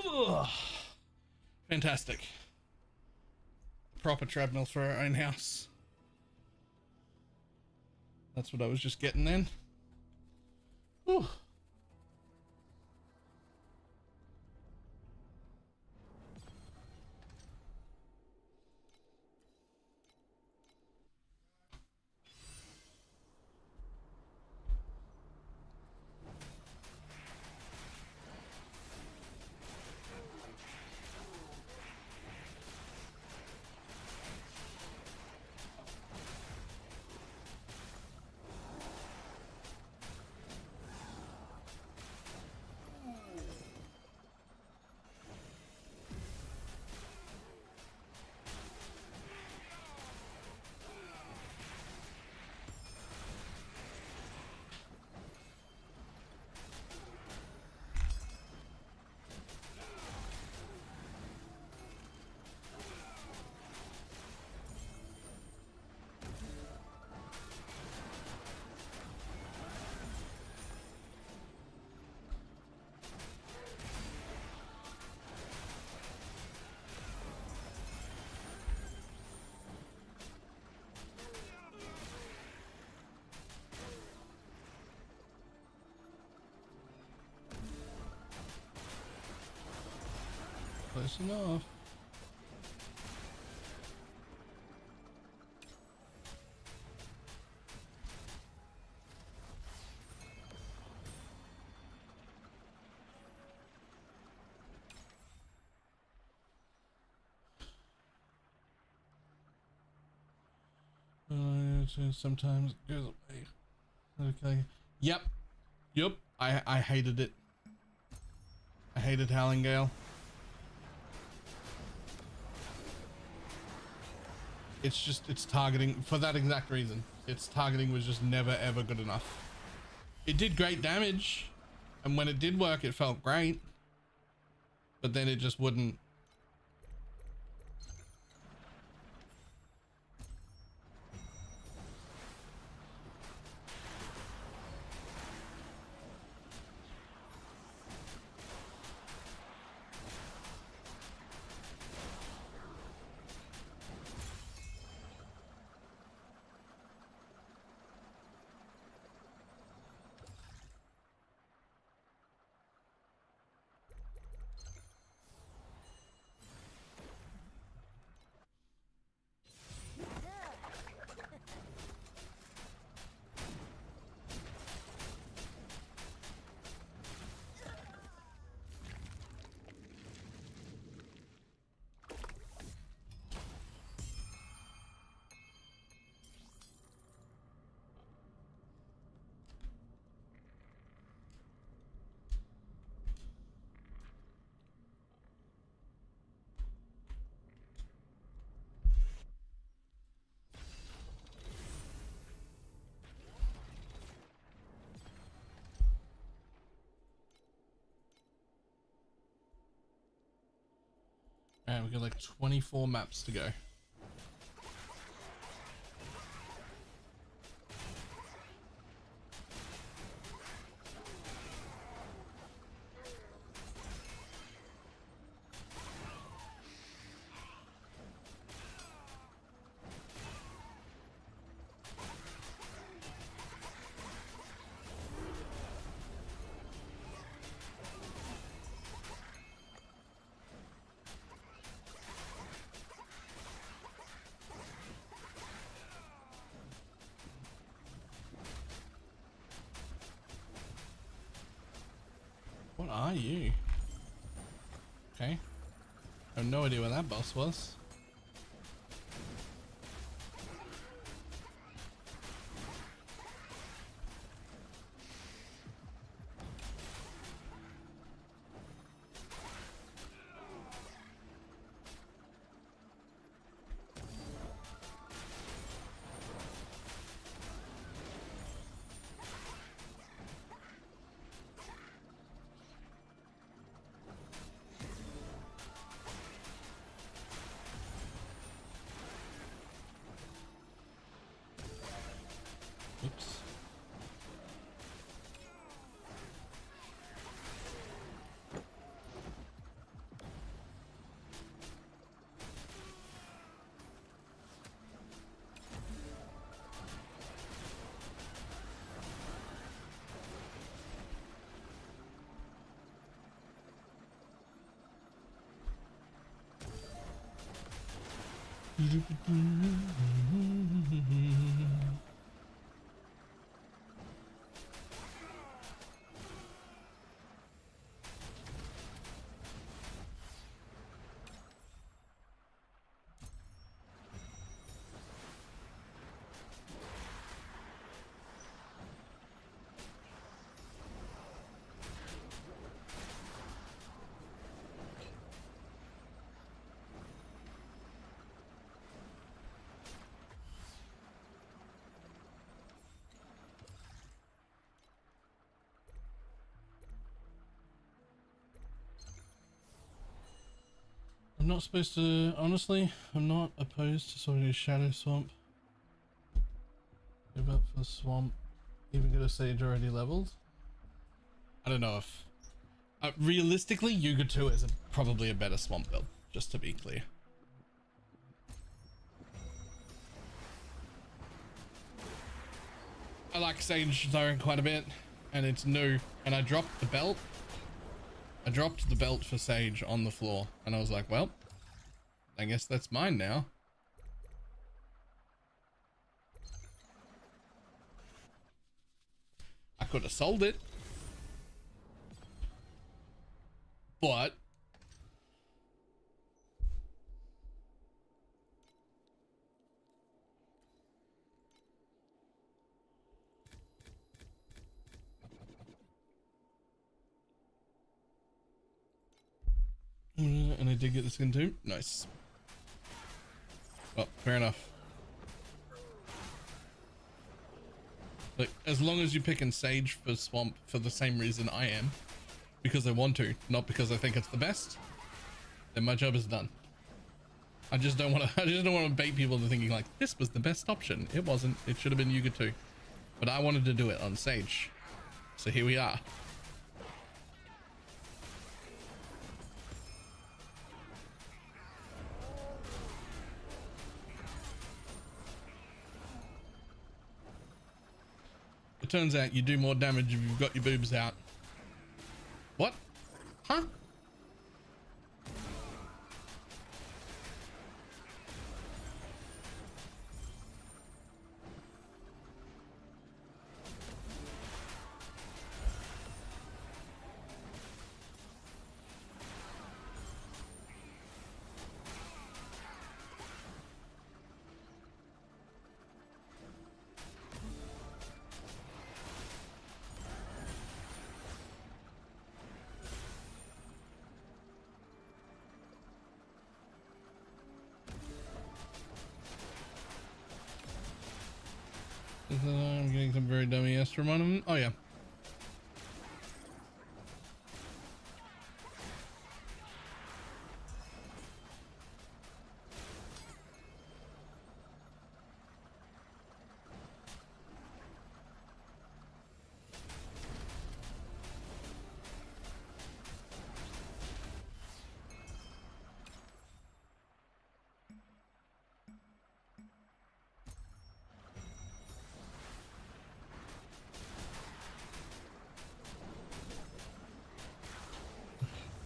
Ugh. Fantastic. Proper treadmill for our own house. That's what I was just getting then. Whew. Close enough. Sometimes it goes away. Okay. Yep. I hated it. I hated Howling Gale. It's targeting for that exact reason. Its targeting was just never ever good enough. It did great damage, and when it did work, it felt great, but then it just wouldn't. Alright, we've got like 24 maps to go. What are you? Okay. I have no idea where that boss was. I'm not supposed to, honestly, I'm not opposed to sorting a shadow swamp. Give up for the swamp. Even get a sage already leveled. I don't know if... realistically, Yuga 2 is probably a better swamp build, just to be clear. I like Sage Siren quite a bit, and it's new, and I dropped the belt. I dropped the belt for Sage on the floor, and I was like, well, I guess that's mine now. I could have sold it, but and I did get the skin too. Nice. Well, fair enough. Like, as long as you're picking Sage for Swamp for the same reason I am, because I want to, not because I think it's the best, then my job is done. I just don't want to bait people into thinking like this was the best option. It wasn't. It should have been Yuga 2. But I wanted to do it on Sage. So here we are. It turns out you do more damage if you've got your boobs out. What? Huh? I'm getting some very dummy ass from them. Oh yeah.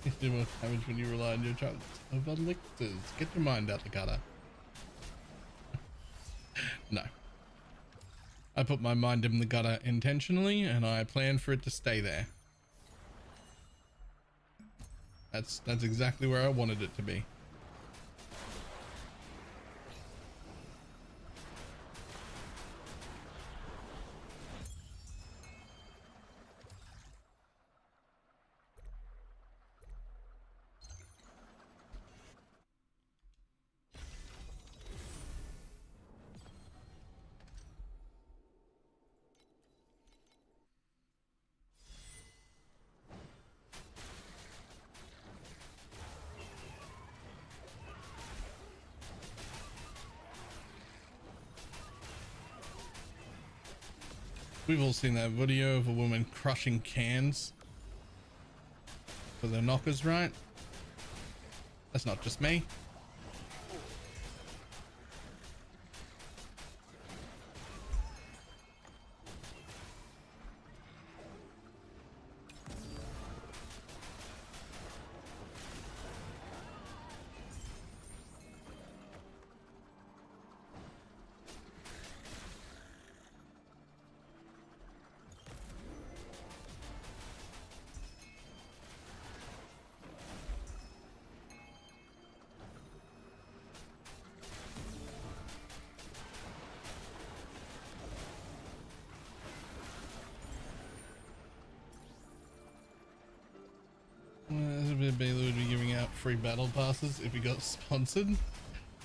You do more damage when you rely on your chance of elixirs. Get your mind out the gutter. No. I put my mind in the gutter intentionally and I plan for it to stay there. That's exactly where I wanted it to be. We've all seen that video of a woman crushing cans for their knockers, right? That's not just me. Baylor would be giving out free battle passes if he got sponsored.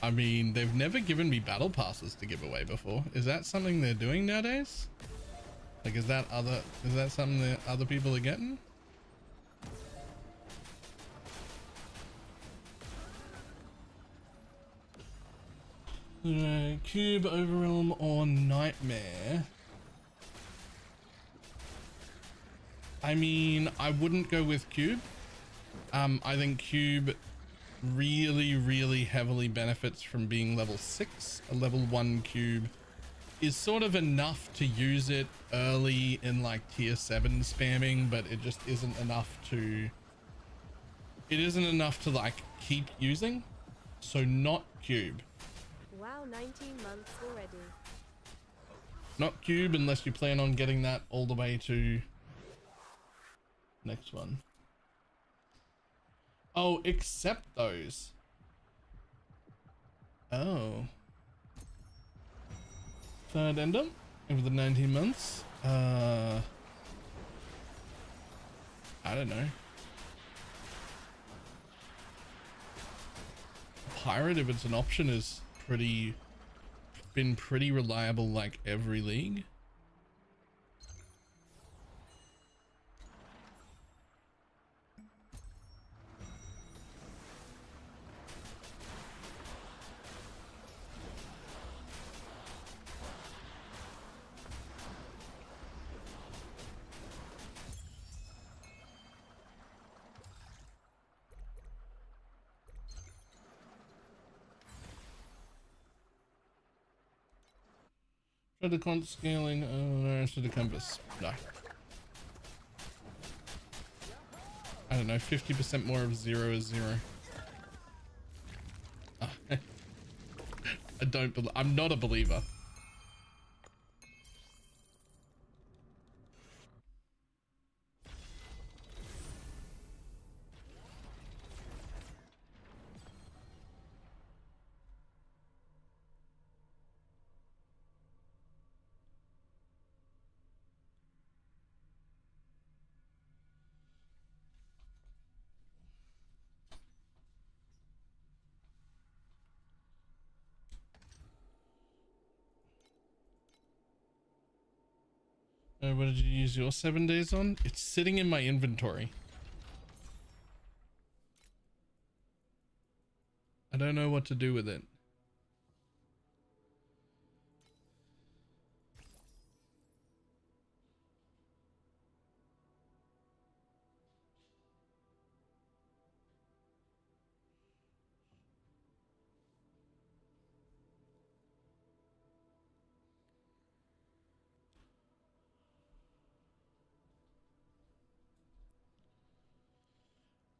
I mean, they've never given me battle passes to give away before. Is that something they're doing nowadays? Like, is that something that other people are getting? Cube, Overwhelm, or Nightmare? I mean, I wouldn't go with Cube. I think Cube really heavily benefits from being level 6. A level 1 Cube is sort of enough to use it early in like tier 7 spamming, but it just isn't enough to like keep using. So not Cube. Wow, 19 months already. Not Cube unless you plan on getting that all the way to next one. Oh, except those. Oh. Third ender over the 19 months. I don't know. Pirate, if it's an option, is been pretty reliable like every league. Try the quant scaling. Oh no, to the compass. No. I don't know. 50% more of 0 is 0. I don't. I'm not a believer. What did you use your 7 days on? It's sitting in my inventory. I don't know what to do with it.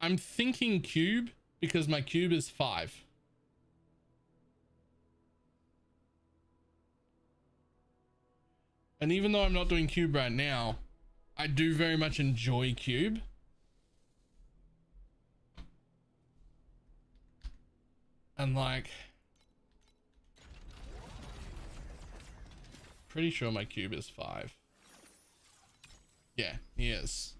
I'm thinking cube because my cube is 5. And even though I'm not doing cube right now, I do very much enjoy cube. And like, pretty sure my cube is 5. Yeah, he is.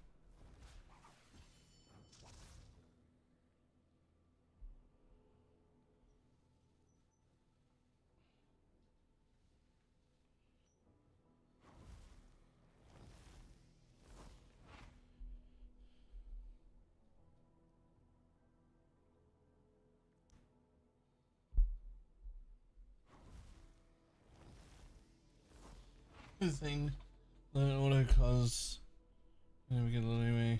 Thing auto cause we get a little anyway.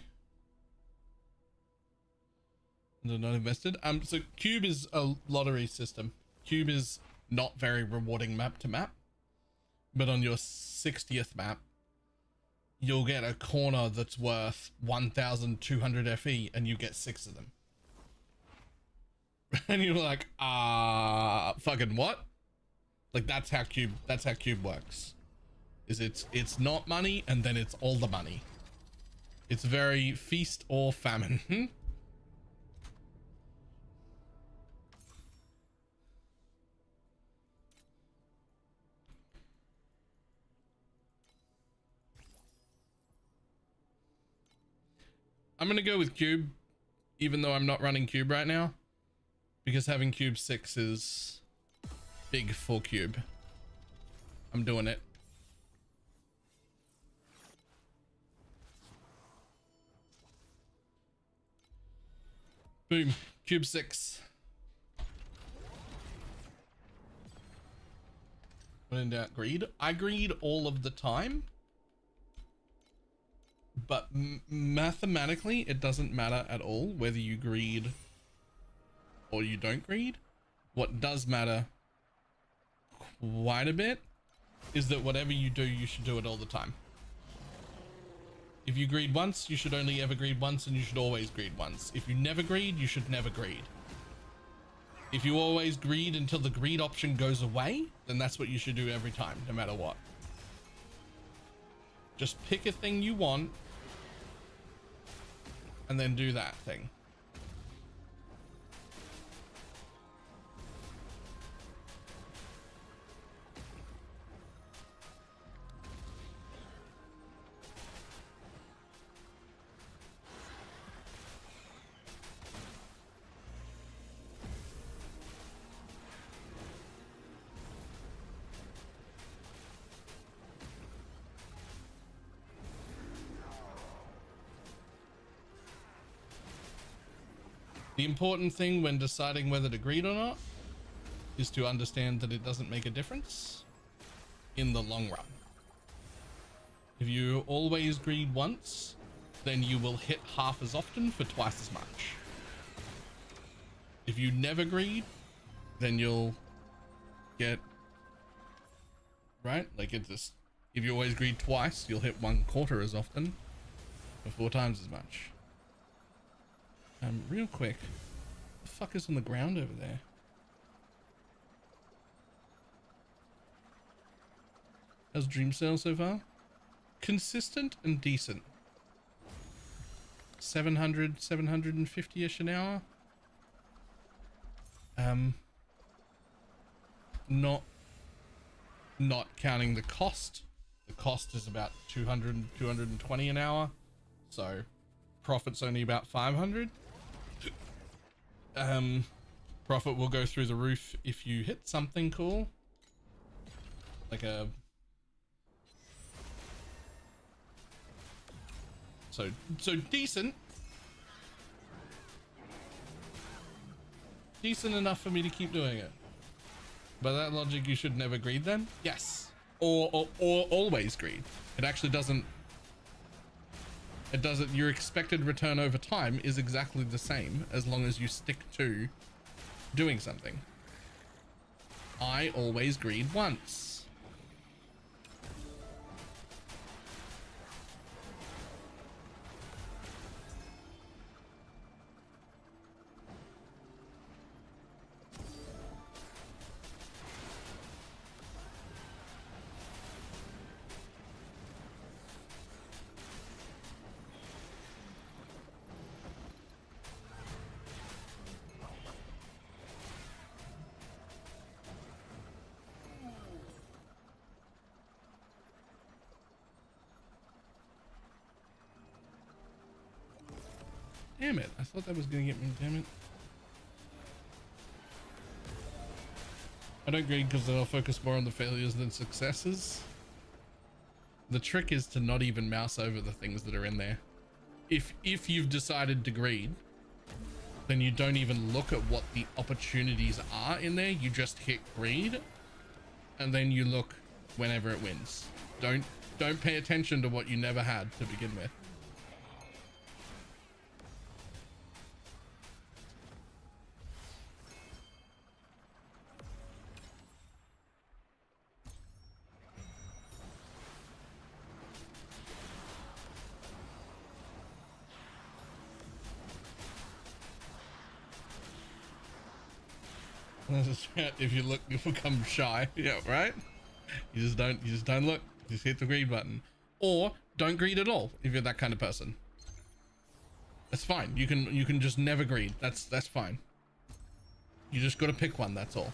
They're not invested. So cube is a lottery system. Cube is not very rewarding map to map, but on your 60th map you'll get a corner that's worth 1,200 FE and you get 6 of them. And you're like, fucking what? Like that's how cube works. Is it's not money and then it's all the money. It's very feast or famine. I'm gonna go with cube even though I'm not running cube right now, because having cube 6 is big for cube. I'm doing it. Boom, cube 6. When in doubt, greed. I greed all of the time, but mathematically it doesn't matter at all whether you greed or you don't greed. What does matter quite a bit is that whatever you do, you should do it all the time. If you greed once, you should only ever greed once, and you should always greed once. If you never greed, you should never greed. If you always greed until the greed option goes away, then that's what you should do every time, no matter what. Just pick a thing you want and then do that thing. The important thing when deciding whether to greed or not is to understand that it doesn't make a difference in the long run. If you always greed once, then you will hit half as often for twice as much. If you never greed, then you'll get, right? Like it just, if you always greed twice, you'll hit 1/4 as often for 4 times as much. Real quick, what the fuck is on the ground over there? How's Dream Sale so far? Consistent and decent. 700, 750-ish an hour. Not counting the cost. The cost is about 200, 220 an hour. So profit's only about 500. Profit will go through the roof if you hit something cool, like a so decent enough for me to keep doing it. By that logic, you should never greed then? Yes, or always greed. It actually doesn't. It doesn't. Your expected return over time is exactly the same as long as you stick to doing something. I always greed once. Damn it, I thought that was gonna get me, damn it. I don't greed because then I'll focus more on the failures than successes. The trick is to not even mouse over the things that are in there. If you've decided to greed, then you don't even look at what the opportunities are in there. You just hit greed and then you look whenever it wins. Don't pay attention to what you never had to begin with. If you look, you become shy. Yeah, right. You just don't look. Just hit the greed button, or don't greed at all. If you're that kind of person, that's fine. You can just never greed. That's fine. You just got to pick one. That's all.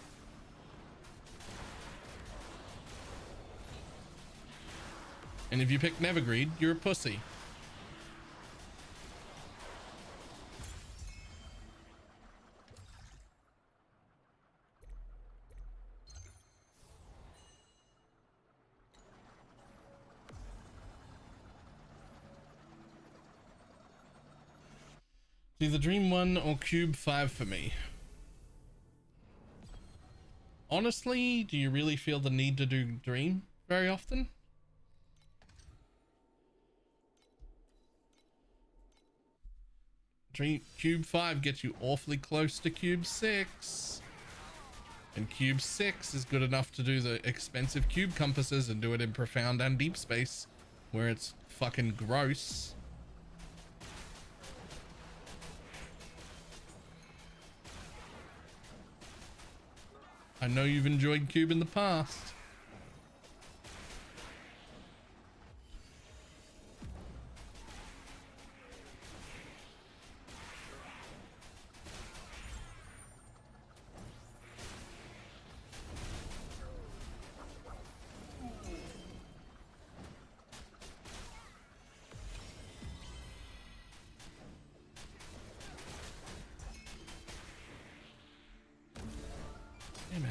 And if you pick never greed, you're a pussy. It's either Dream 1 or Cube 5 for me. Honestly, do you really feel the need to do Dream very often? Cube 5 gets you awfully close to Cube 6. And Cube 6 is good enough to do the expensive cube compasses and do it in profound and deep space, where it's fucking gross. I know you've enjoyed Cube in the past. Damn it.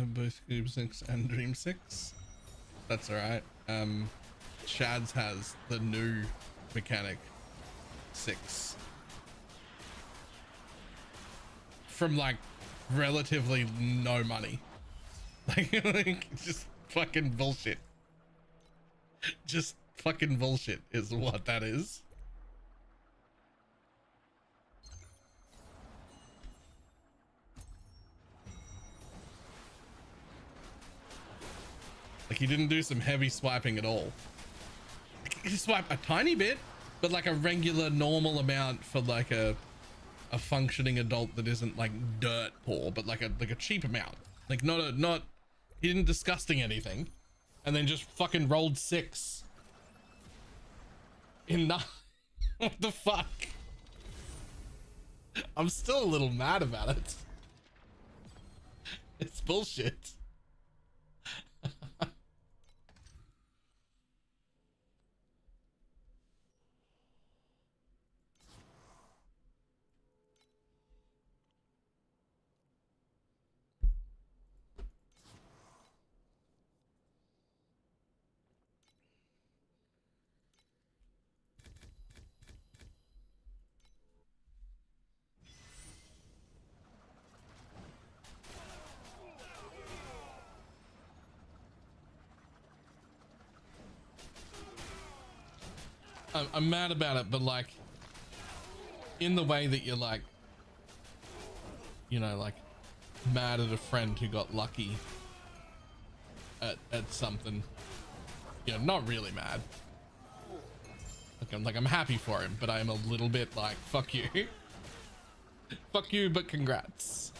Both Cube 6 and Dream 6. That's alright. Shad's has the new mechanic 6. From like relatively no money. Like just fucking bullshit. Just fucking bullshit is what that is. Like he didn't do some heavy swiping at all. He swiped a tiny bit, but like a regular normal amount for like a functioning adult that isn't like dirt poor, but like a cheap amount. Like not he didn't disgusting anything, and then just fucking rolled 6 in that. What the fuck? I'm still a little mad about it. It's bullshit. I'm mad about it, but like in the way that you're like, you know, like mad at a friend who got lucky at something. Yeah, not really mad. Like I'm happy for him, but I am a little bit like, fuck you. Fuck you, but congrats.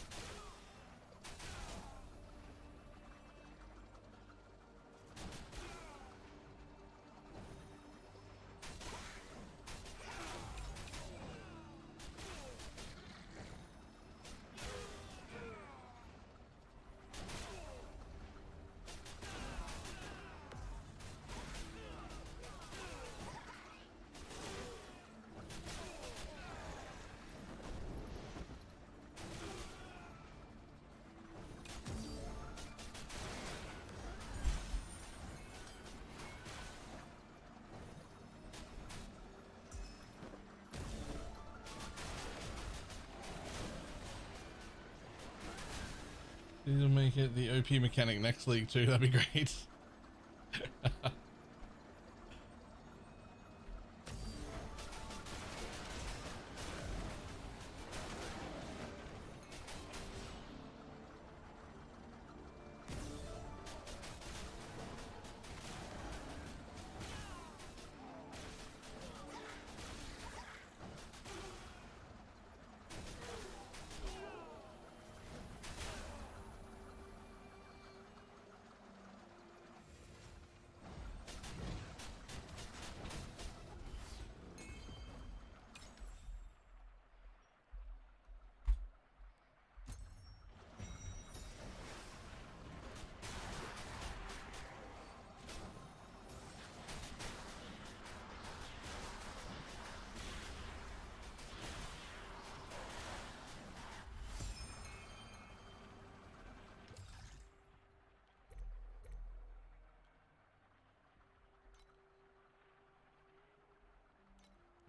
These will make it the OP mechanic next league too. That'd be great.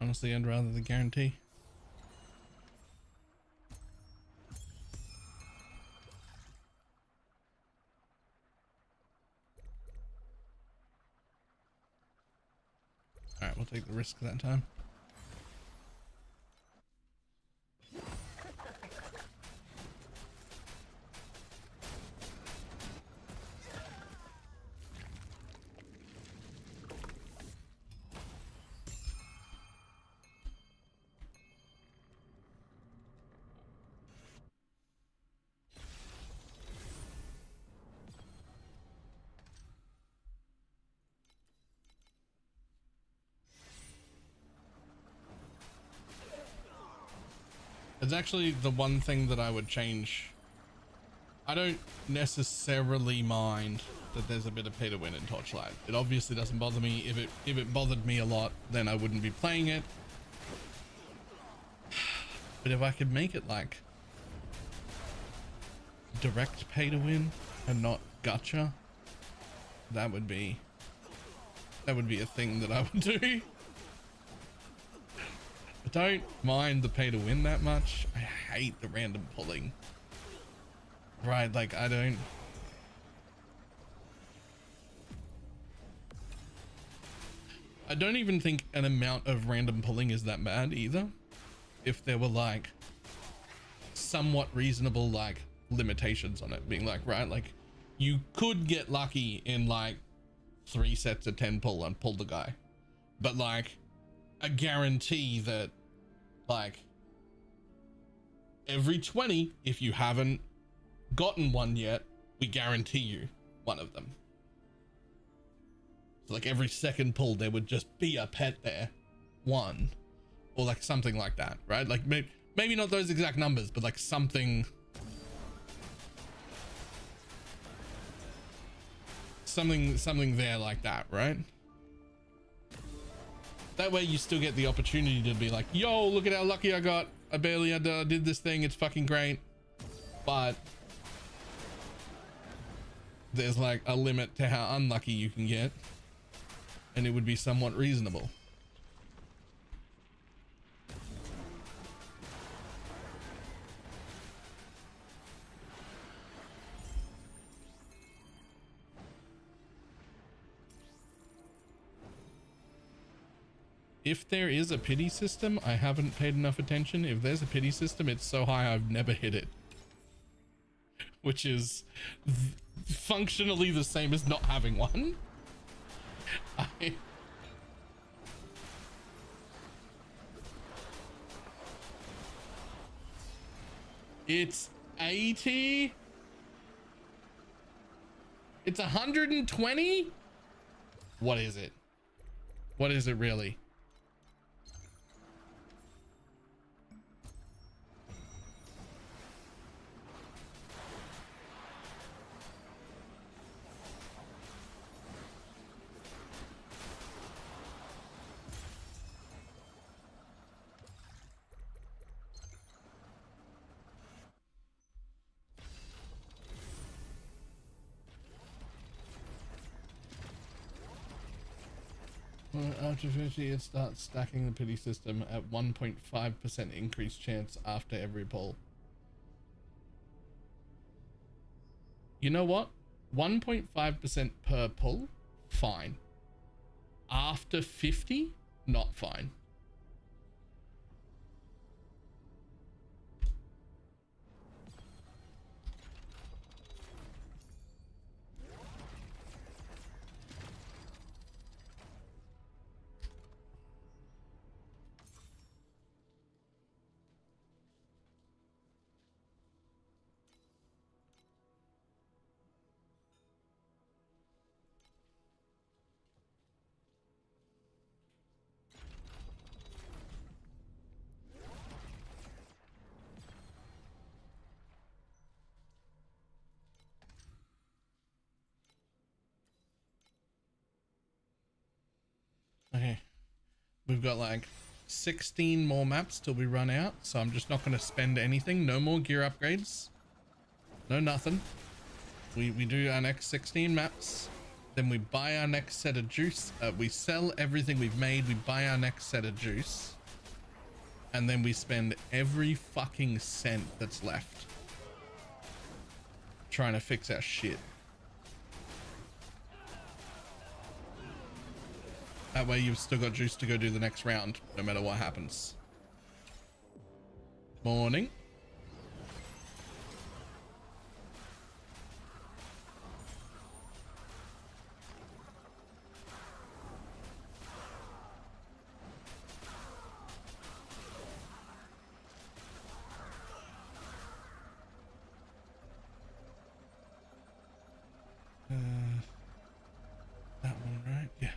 Honestly, I'd rather the guarantee. Alright, we'll take the risk that time. It's actually the one thing that I would change. I don't necessarily mind that there's a bit of pay to win in Torchlight. It obviously doesn't bother me. If it bothered me a lot, then I wouldn't be playing it. But if I could make it like direct pay to win and not gacha, that would be a thing that I would do. I don't mind the pay to win that much. I hate the random pulling. Right, like I don't even think an amount of random pulling is that bad either. If there were like somewhat reasonable like limitations on it, being like, right, like you could get lucky in like 3 sets of 10 pull and pull the guy, but like a guarantee that like every 20, if you haven't gotten one yet, we guarantee you one of them. So like every second pull there would just be a pet there, one, or like something like that, right? Like maybe not those exact numbers, but like something there like that, right? That way you still get the opportunity to be like, yo, look at how lucky I got. I barely did this thing. It's fucking great. But there's like a limit to how unlucky you can get. And it would be somewhat reasonable. If there is a pity system, I haven't paid enough attention. If there's a pity system, it's so high I've never hit it. Which is functionally the same as not having one. It's 80. It's 120. What is it? What is it really? After 50, it starts stacking the pity system at 1.5% increased chance after every pull. You know what? 1.5% per pull, fine. After 50, not fine. Okay, we've got like 16 more maps till we run out, so I'm just not going to spend anything. No more gear upgrades, no nothing. We do our next 16 maps, then we buy our next set of juice. We sell everything we've made, we buy our next set of juice, and then we spend every fucking cent that's left trying to fix our shit. That way you've still got juice to go do the next round, no matter what happens. Morning. That one, right? Yeah.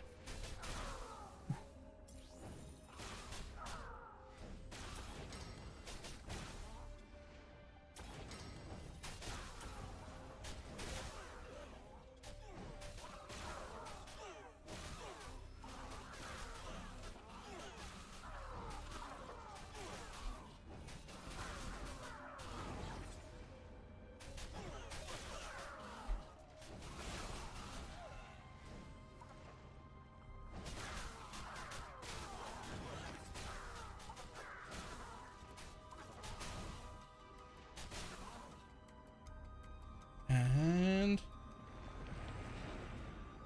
And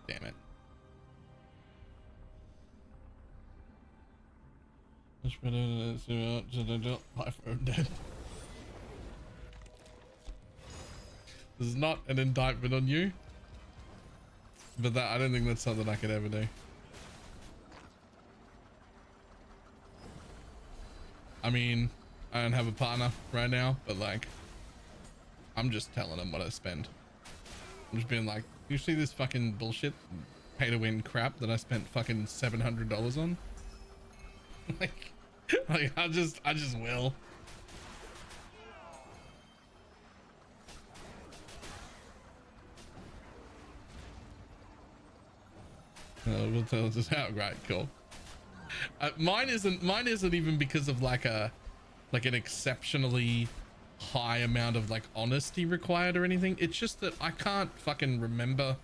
damn it. Life road dead. This is not an indictment on you, but that I don't think that's something I could ever do. I mean, I don't have a partner right now, but like, I'm just telling them what I spend. I'm just being like, you see this fucking bullshit pay to win crap that I spent fucking $700 on? like I just will. We'll tell us how. Right, cool. Mine isn't even because of like an exceptionally high amount of like honesty required or anything. It's just that I can't fucking remember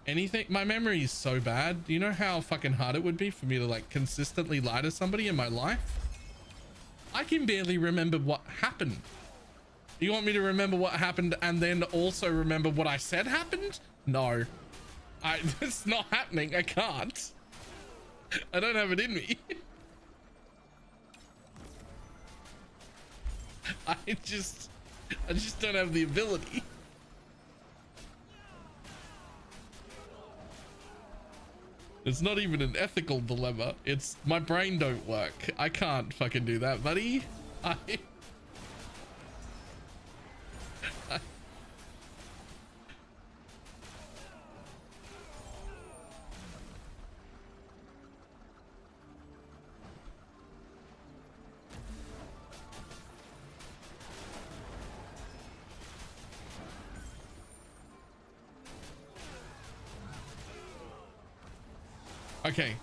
anything. My memory is so bad. Do you know how fucking hard it would be for me to like consistently lie to somebody in my life? I can barely remember what happened. You want me to remember what happened and then also remember what I said happened? No, it's not happening. I can't. I don't have it in me. I just don't have the ability. It's not even an ethical dilemma. It's my brain don't work. I can't fucking do that, buddy. Okay,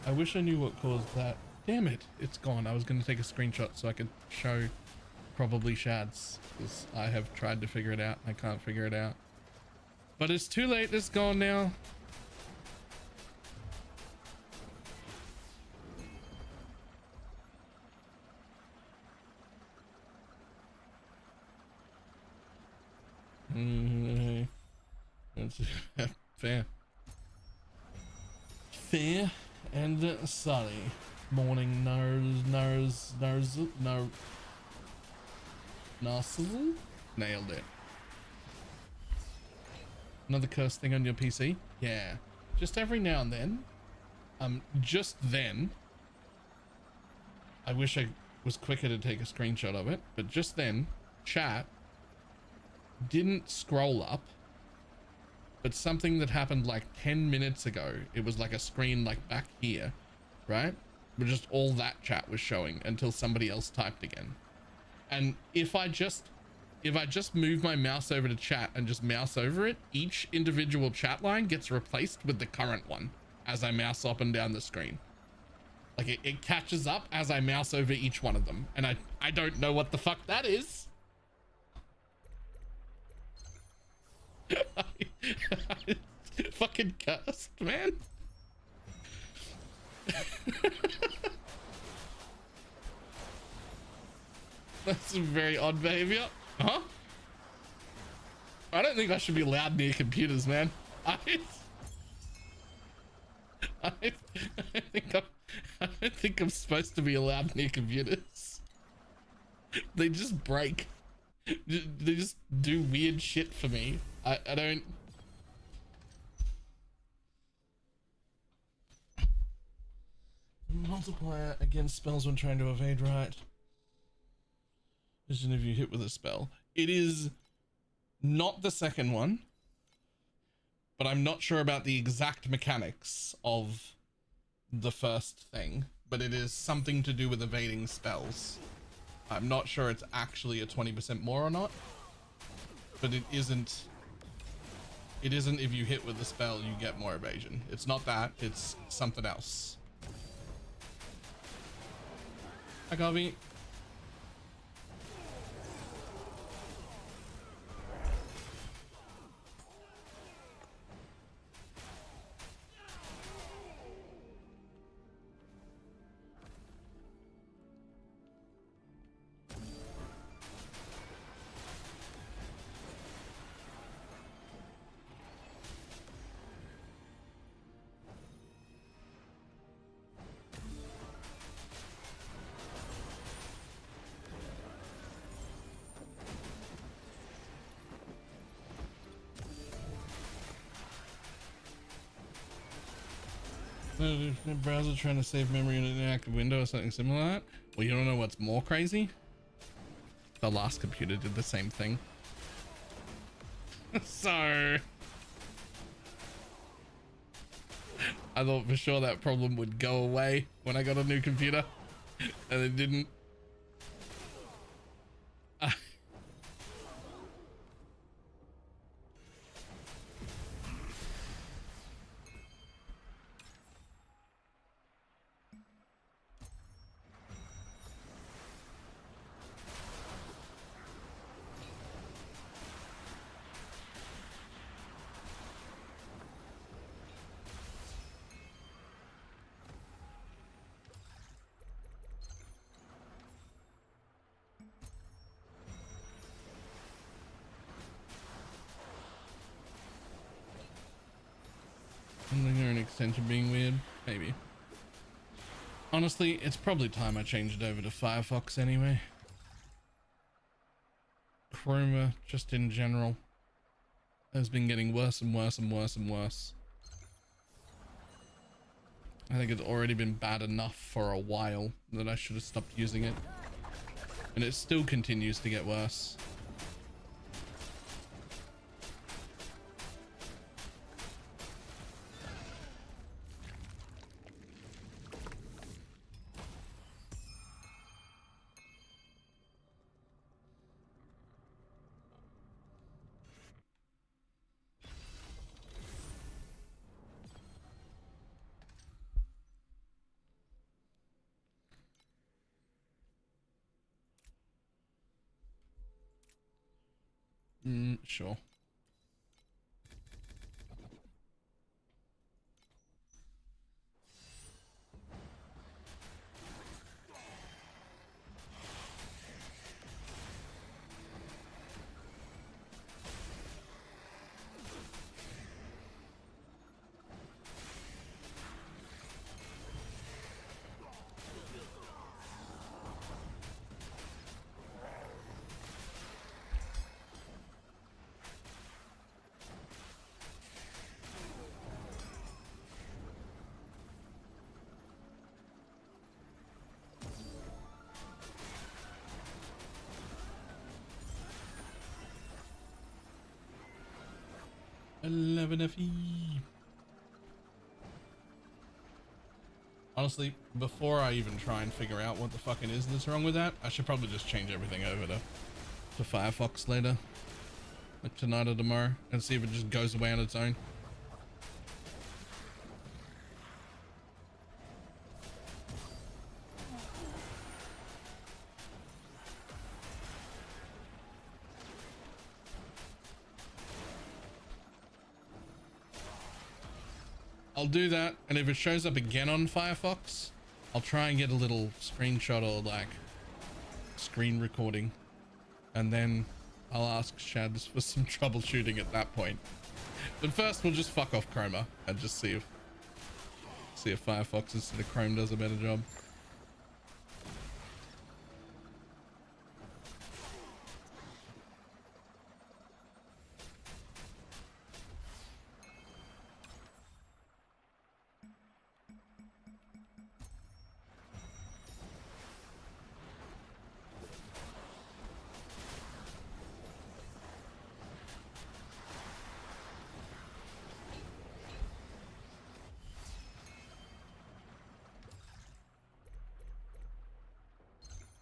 I wish I knew what caused that. Damn it, it's gone. I was going to take a screenshot so I could show probably Shads, because I have tried to figure it out. I can't figure it out. But it's too late. It's gone now. That's fair. Fair and sunny. Morning narsizzle. Nailed it. Another curse thing on your PC? Yeah. Just every now and then. Just then. I wish I was quicker to take a screenshot of it, but just then, chat didn't scroll up. But something that happened like 10 minutes ago, it was like a screen like back here, right? But just all that chat was showing until somebody else typed again. And if I just move my mouse over to chat and just mouse over it, each individual chat line gets replaced with the current one as I mouse up and down the screen. Like it catches up as I mouse over each one of them. And I don't know what the fuck that is. Fucking cursed, man. That's very odd behavior. Huh? I don't think I should be allowed near computers, man. I don't think I'm supposed to be allowed near computers. They just break. They just do weird shit for me. I don't. Multiplier against spells when trying to evade right. Vision if you hit with a spell. It is not the second one, but I'm not sure about the exact mechanics of the first thing, but it is something to do with evading spells. I'm not sure it's actually a 20% more or not, but it isn't if you hit with the spell you get more evasion. It's not that, it's something else. Hi Garvey. Browser trying to save memory in an inactive window or something similar to that. Well, you don't know what's more crazy? The last computer did the same thing. So I thought for sure that problem would go away when I got a new computer, and it didn't. An extension being weird, maybe. Honestly, it's probably time I changed it over to Firefox anyway. Chroma, just in general, has been getting worse and worse and worse and worse. I think it's already been bad enough for a while that I should have stopped using it, and it still continues to get worse. Sure. Honestly, before I even try and figure out what the fuck it is that's wrong with that, I should probably just change everything over to Firefox later, like tonight or tomorrow, and see if it just goes away on its own. I'll do that, and if it shows up again on Firefox, I'll try and get a little screenshot or like screen recording, and then I'll ask Shads for some troubleshooting at that point. But first we'll just fuck off Chroma and just see if Firefox instead of Chrome does a better job.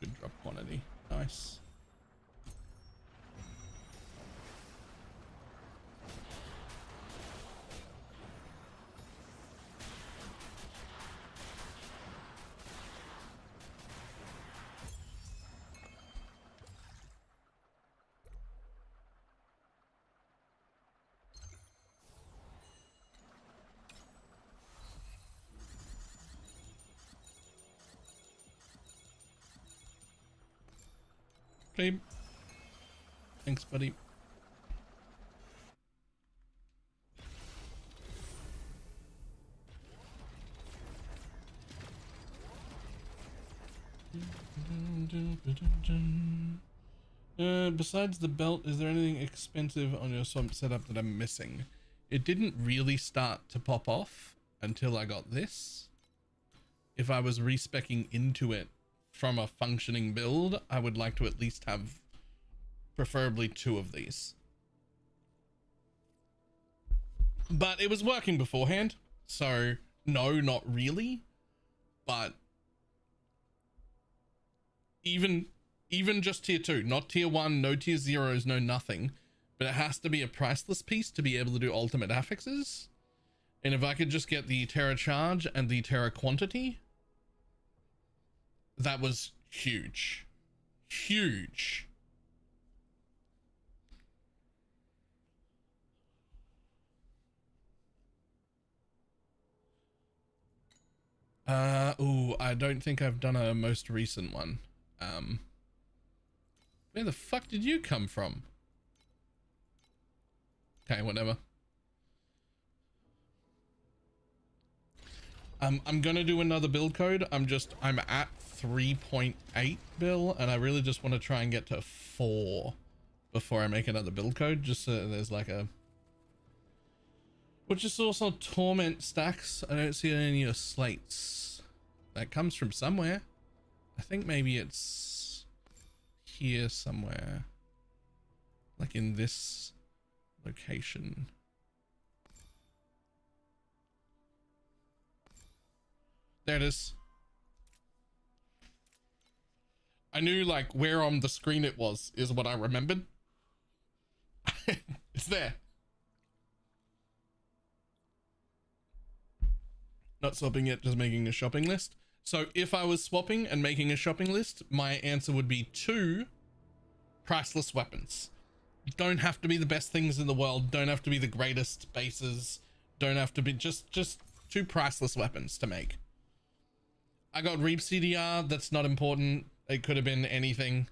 Good drop quantity. Nice. Okay. Thanks, buddy. Besides the belt, is there anything expensive on your swamp setup that I'm missing? It didn't really start to pop off until I got this. If I was respecking into it from a functioning build, I would like to at least have preferably 2 of these. But it was working beforehand, so no, not really. But even just tier 2, not tier 1, no tier 0s, no nothing, but it has to be a priceless piece to be able to do ultimate affixes. And if I could just get the Terra charge and the Terra quantity, that was huge. Huge. Ooh, I don't think I've done a most recent one. Where the fuck did you come from? Okay, whatever. I'm gonna do another build code. I'm at 3.8 bill, and I really just want to try and get to 4 before I make another build code, just so there's like a... Which is also torment stacks. I don't see any of slates. That comes from somewhere. I think maybe it's here somewhere, like in this location. There it is. I knew like where on the screen it was is what I remembered. It's there. Not swapping it, just making a shopping list. So if I was swapping and making a shopping list, my answer would be 2 priceless weapons. Don't have to be the best things in the world. Don't have to be the greatest bases. Don't have to be just 2 priceless weapons to make. I got Reap CDR. That's not important. It could have been anything.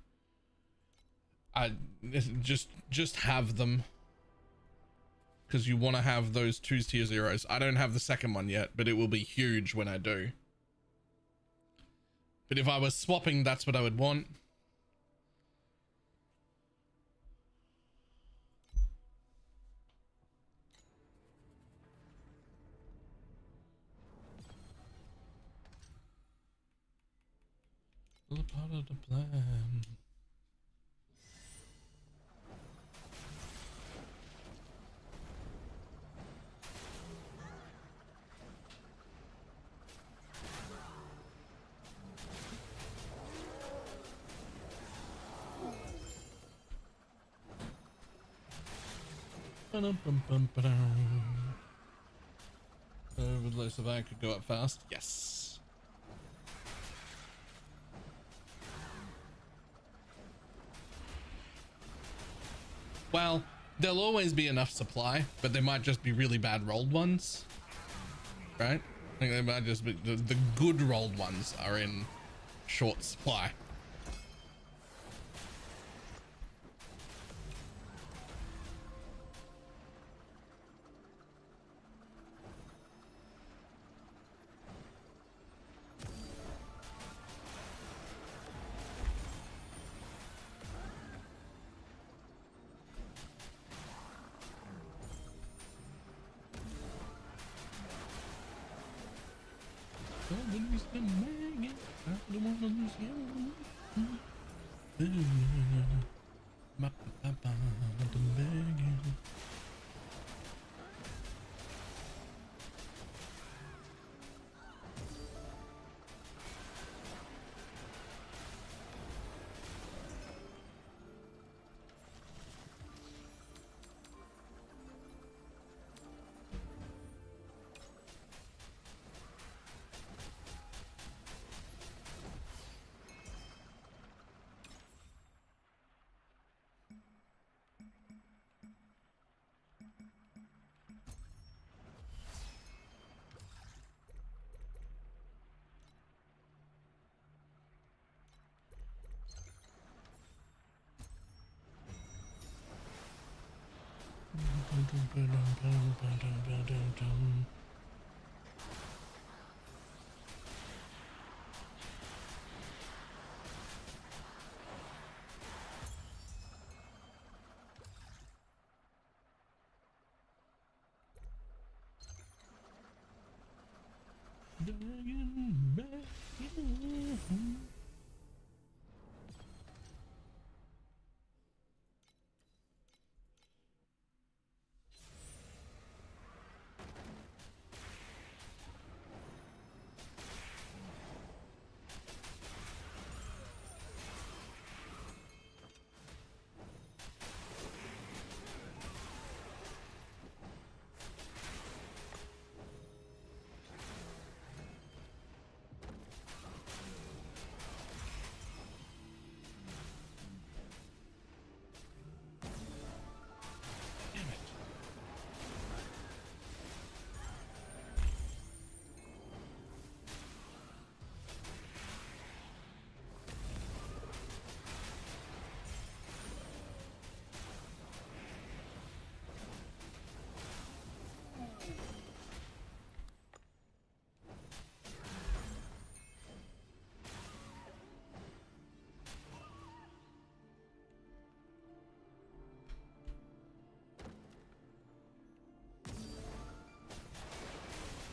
I just have them, because you want to have those 2 tier 0s. I don't have the second one yet, but it will be huge when I do. But if I was swapping, that's what I would want. All part of the plan. Overlay survey could go up fast. Yes. Well, there'll always be enough supply, but there might just be really bad rolled ones, right? I think they might just be the good rolled ones are in short supply.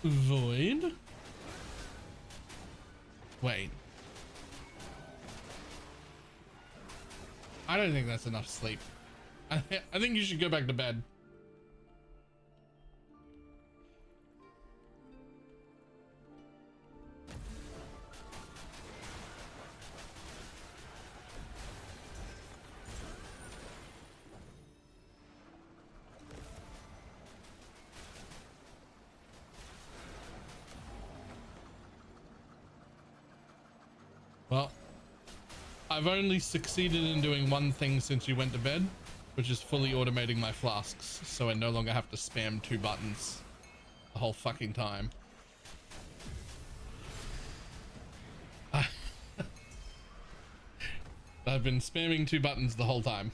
Void? Wait. I don't think that's enough sleep. I think you should go back to bed. Well, I've only succeeded in doing one thing since you went to bed, which is fully automating my flasks, so I no longer have to spam 2 buttons the whole fucking time. I've been spamming 2 buttons the whole time.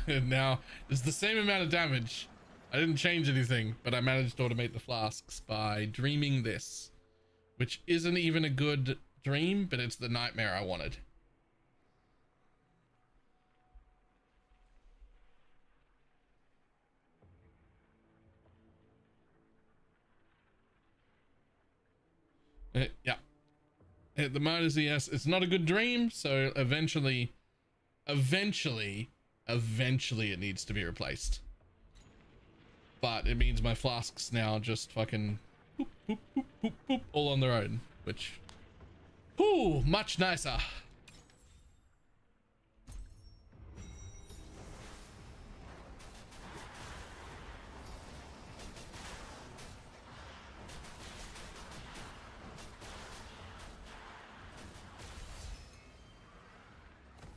Now, it's the same amount of damage. I didn't change anything, but I managed to automate the flasks by dreaming this, which isn't even a good dream, but it's the nightmare I wanted. Yeah. The mode is yes, it's not a good dream, so eventually it needs to be replaced. But it means my flasks now just fucking boop, boop, boop, boop, boop, all on their own, which, ooh, much nicer.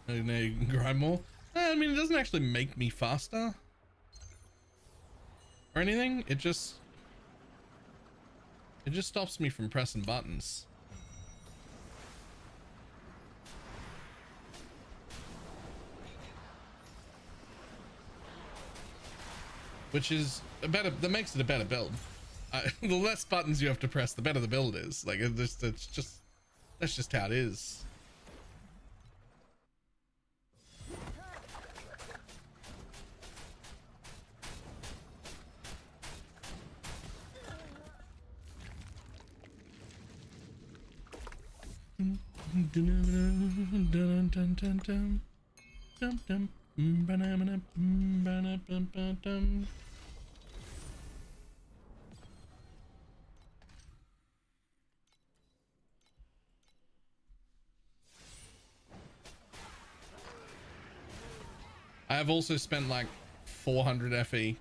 And now you can grind more. I mean, it doesn't actually make me faster or anything. It just stops me from pressing buttons. Which is a better, that makes it a better build. The less buttons you have to press, the better the build is. Like, it's just, that's just how it is. I have also spent like 400 FE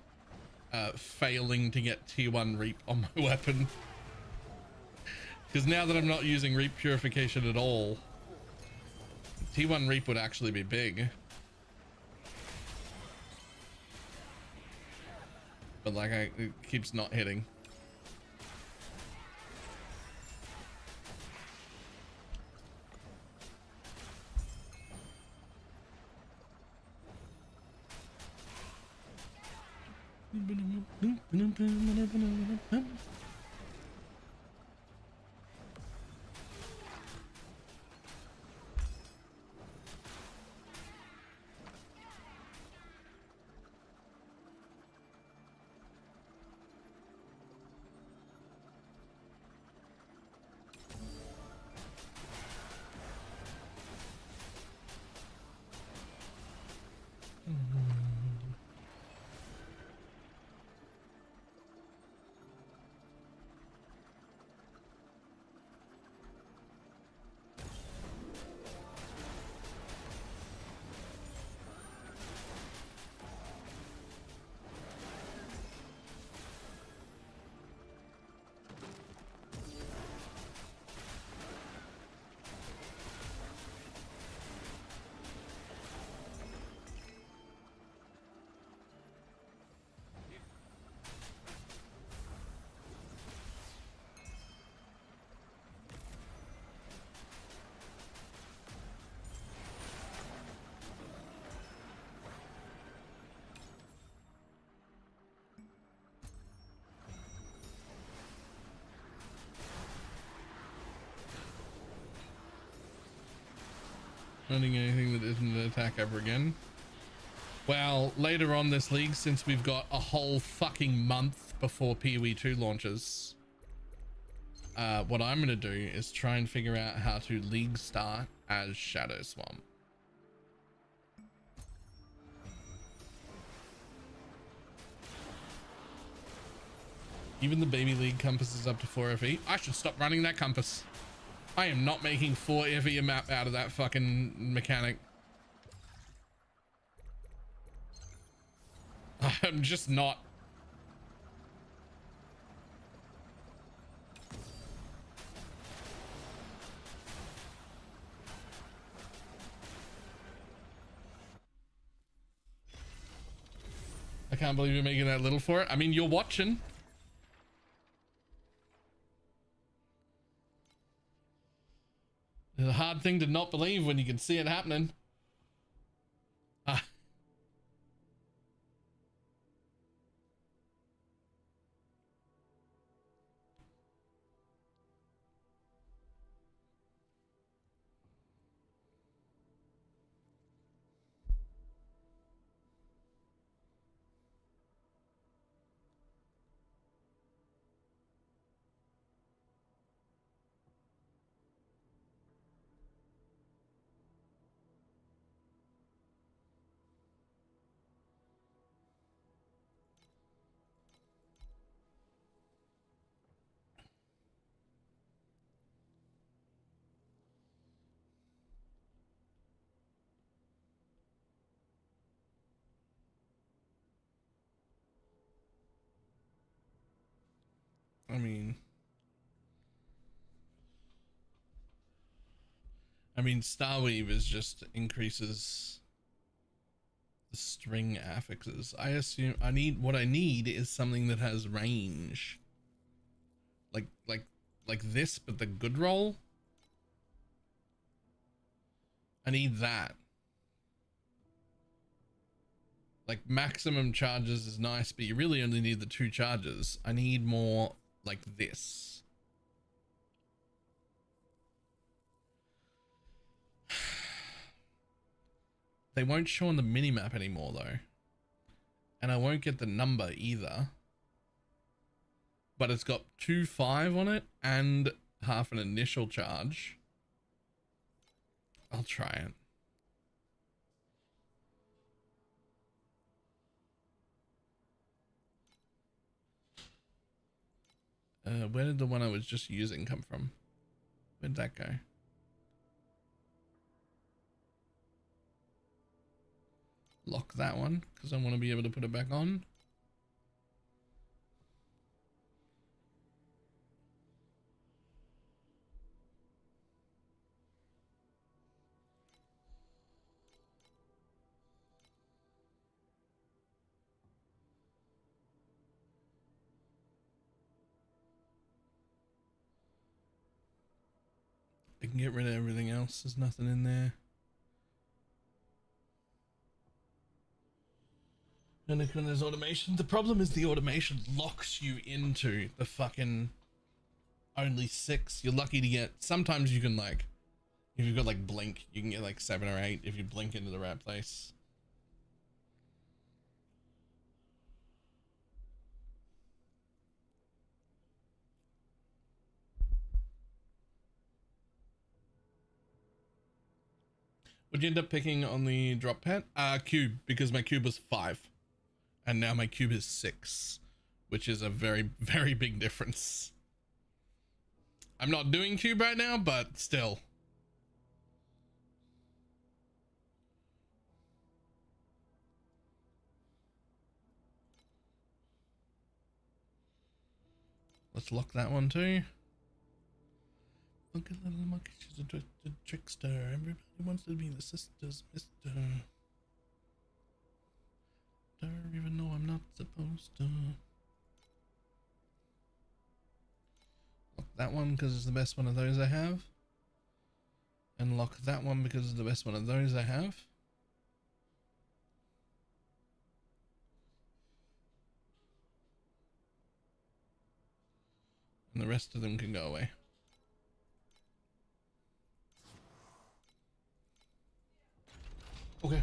failing to get tier 1 Reap on my weapon. Because now that I'm not using Reap Purification at all, tier 1 Reap would actually be big. But like it keeps not hitting. Not doing anything that isn't an attack ever again. Well, later on this league, since we've got a whole fucking month before PoE 2 launches, what I'm going to do is try and figure out how to league start as Shadow Swamp. Even the baby league compass is up to 4 FE. I should stop running that compass. I am not making 4 FE a map out of that fucking mechanic. I'm just not. I can't believe you're making that little for it. I mean, you're watching. It's a hard thing to not believe when you can see it happening. I mean, Starweave is just increases the string affixes. I assume what I need is something that has range. Like this, but the good roll. I need that. Like maximum charges is nice, but you really only need the 2 charges. I need more like this. They won't show on the minimap anymore though. And I won't get the number either. But it's got 2.5 on it and half an initial charge. I'll try it. Where did the one I was just using come from? Where'd that go? Lock that one because I want to be able to put it back on. I can get rid of everything else. There's nothing in there. And when there's automation, the problem is the automation locks you into the fucking only 6. You're lucky to get, sometimes you can like, if you've got like blink, you can get like 7 or 8 if you blink into the right place. Would you end up picking on the drop pet? Cube, because my cube was 5. And now my cube is 6, which is a very, very big difference. I'm not doing cube right now, but still. Let's lock that one too. Look at little monkey, she's a twisted trickster. Everybody wants to be the sister's mister. Don't even know I'm not supposed to. Lock that one because it's the best one of those I have. And lock that one because it's the best one of those I have. And the rest of them can go away. Okay.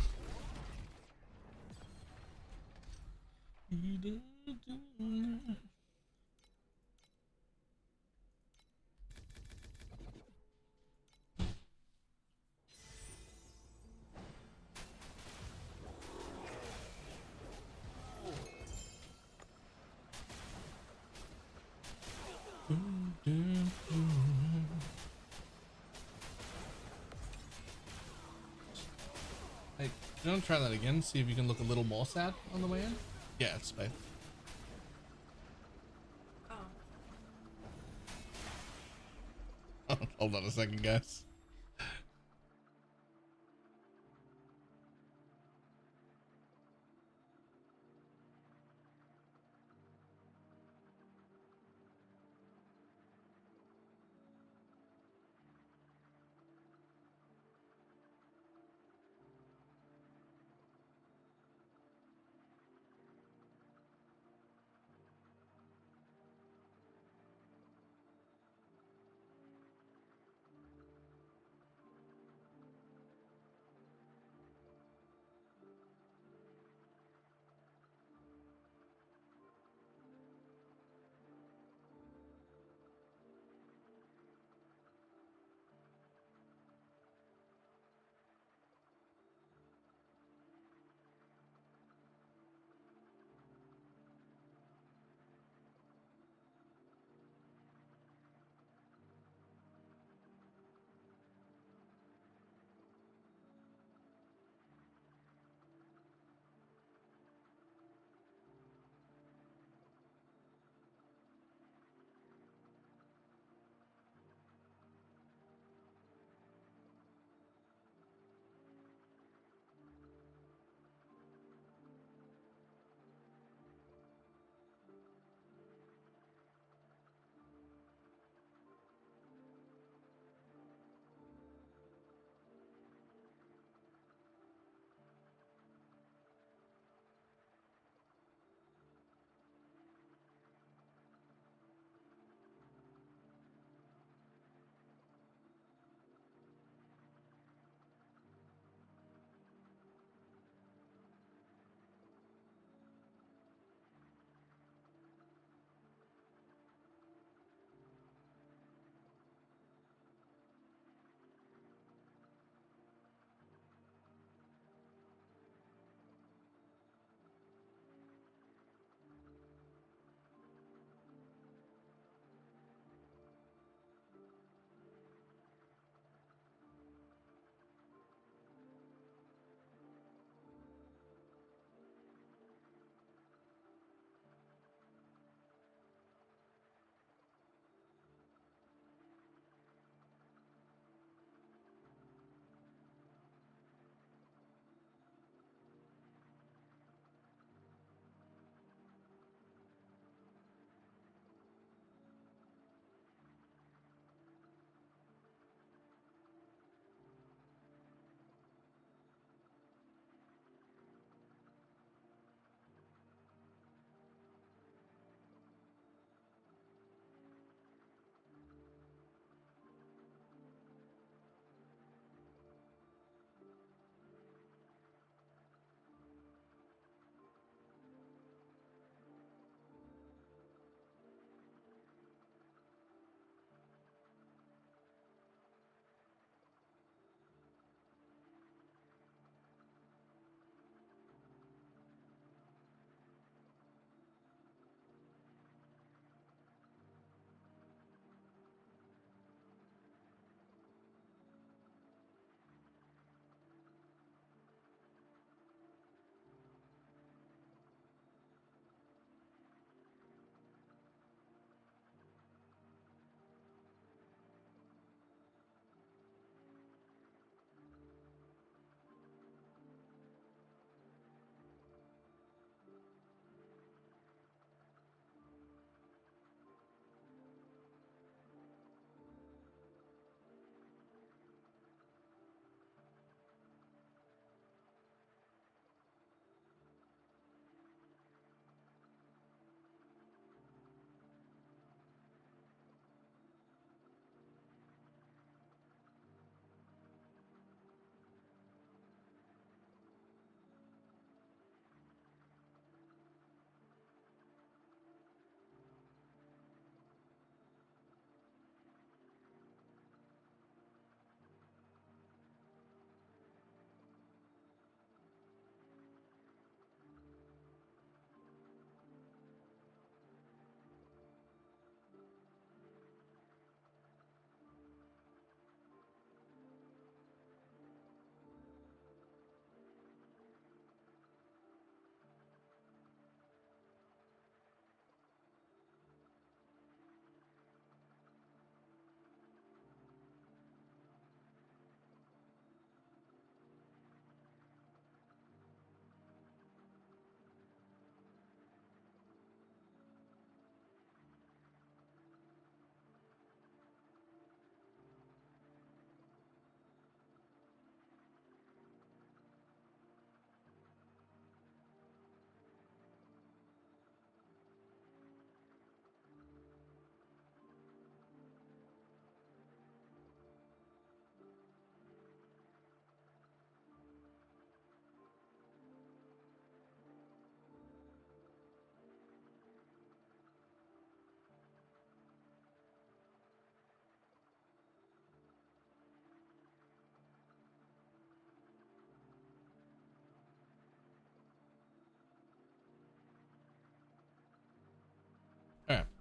Hey, you want to try that again? See if you can look a little more sad on the way in? Yeah, it's fine. Oh. Hold on a second, guys.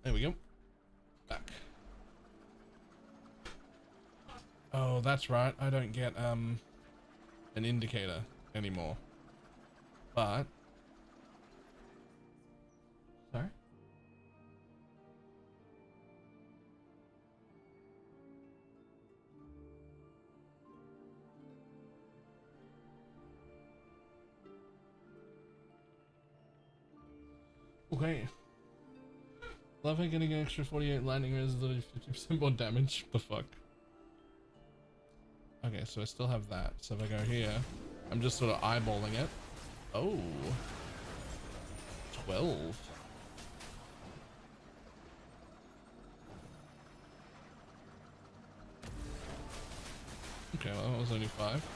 There we go. Back. Oh, that's right. I don't get an indicator anymore. But sorry. Okay. Love how getting an extra 48 lightning is literally 50% more damage. The fuck? Okay, so I still have that. So if I go here, I'm just sort of eyeballing it. Oh. 12. Okay, well, that was only 5.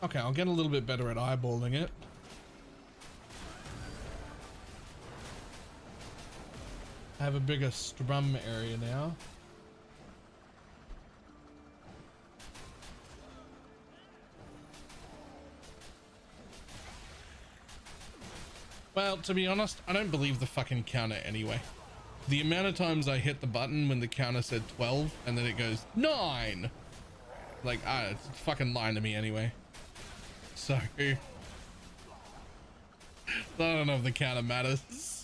Okay, I'll get a little bit better at eyeballing it. I have a bigger strum area now. Well, to be honest, I don't believe the fucking counter anyway. The amount of times I hit the button when the counter said 12 and then it goes 9. Like, it's fucking lying to me anyway. So, I don't know if the counter matters.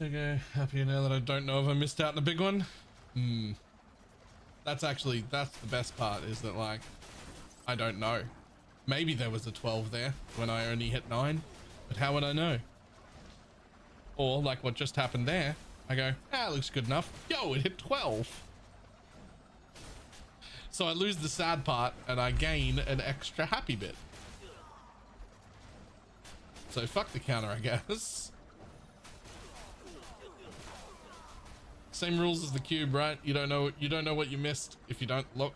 Okay, happier now that I don't know if I missed out on a big one. That's the best part, is that, like, I don't know. Maybe there was a 12 there when I only hit 9, but how would I know? Or like what just happened there, I go, it looks good enough. Yo, it hit 12. So I lose the sad part and I gain an extra happy bit. So fuck the counter, I guess. Same rules as the cube, right? You don't know what you missed if you don't look.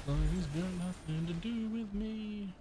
He's got nothing to do with me.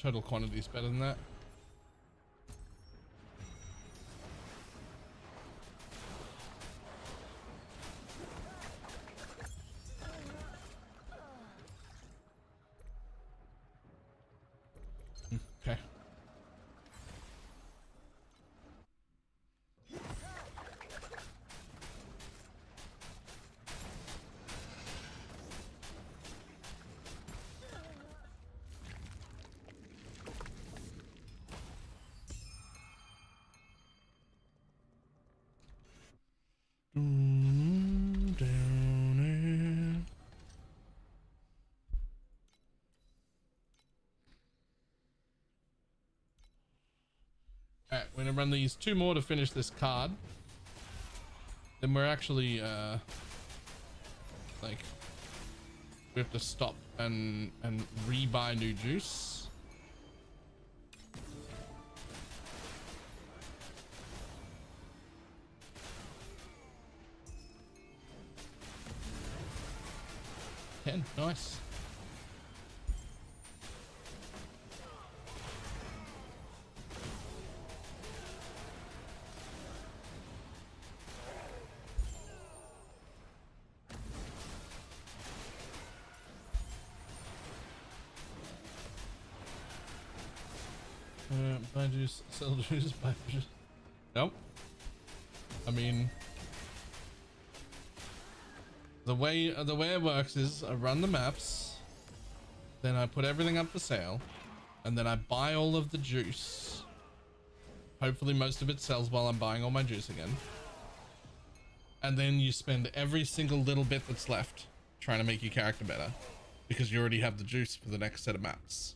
Total quantity is better than that. Alright, we're gonna run these 2 more to finish this card. Then we're actually like we have to stop and re-buy new juice. Nice. Buy juice, sell juice, buy juice. Nope. I mean, the way it works is I run the maps, then I put everything up for sale, and then I buy all of the juice. Hopefully most of it sells while I'm buying all my juice again. And then you spend every single little bit that's left trying to make your character better, because you already have the juice for the next set of maps.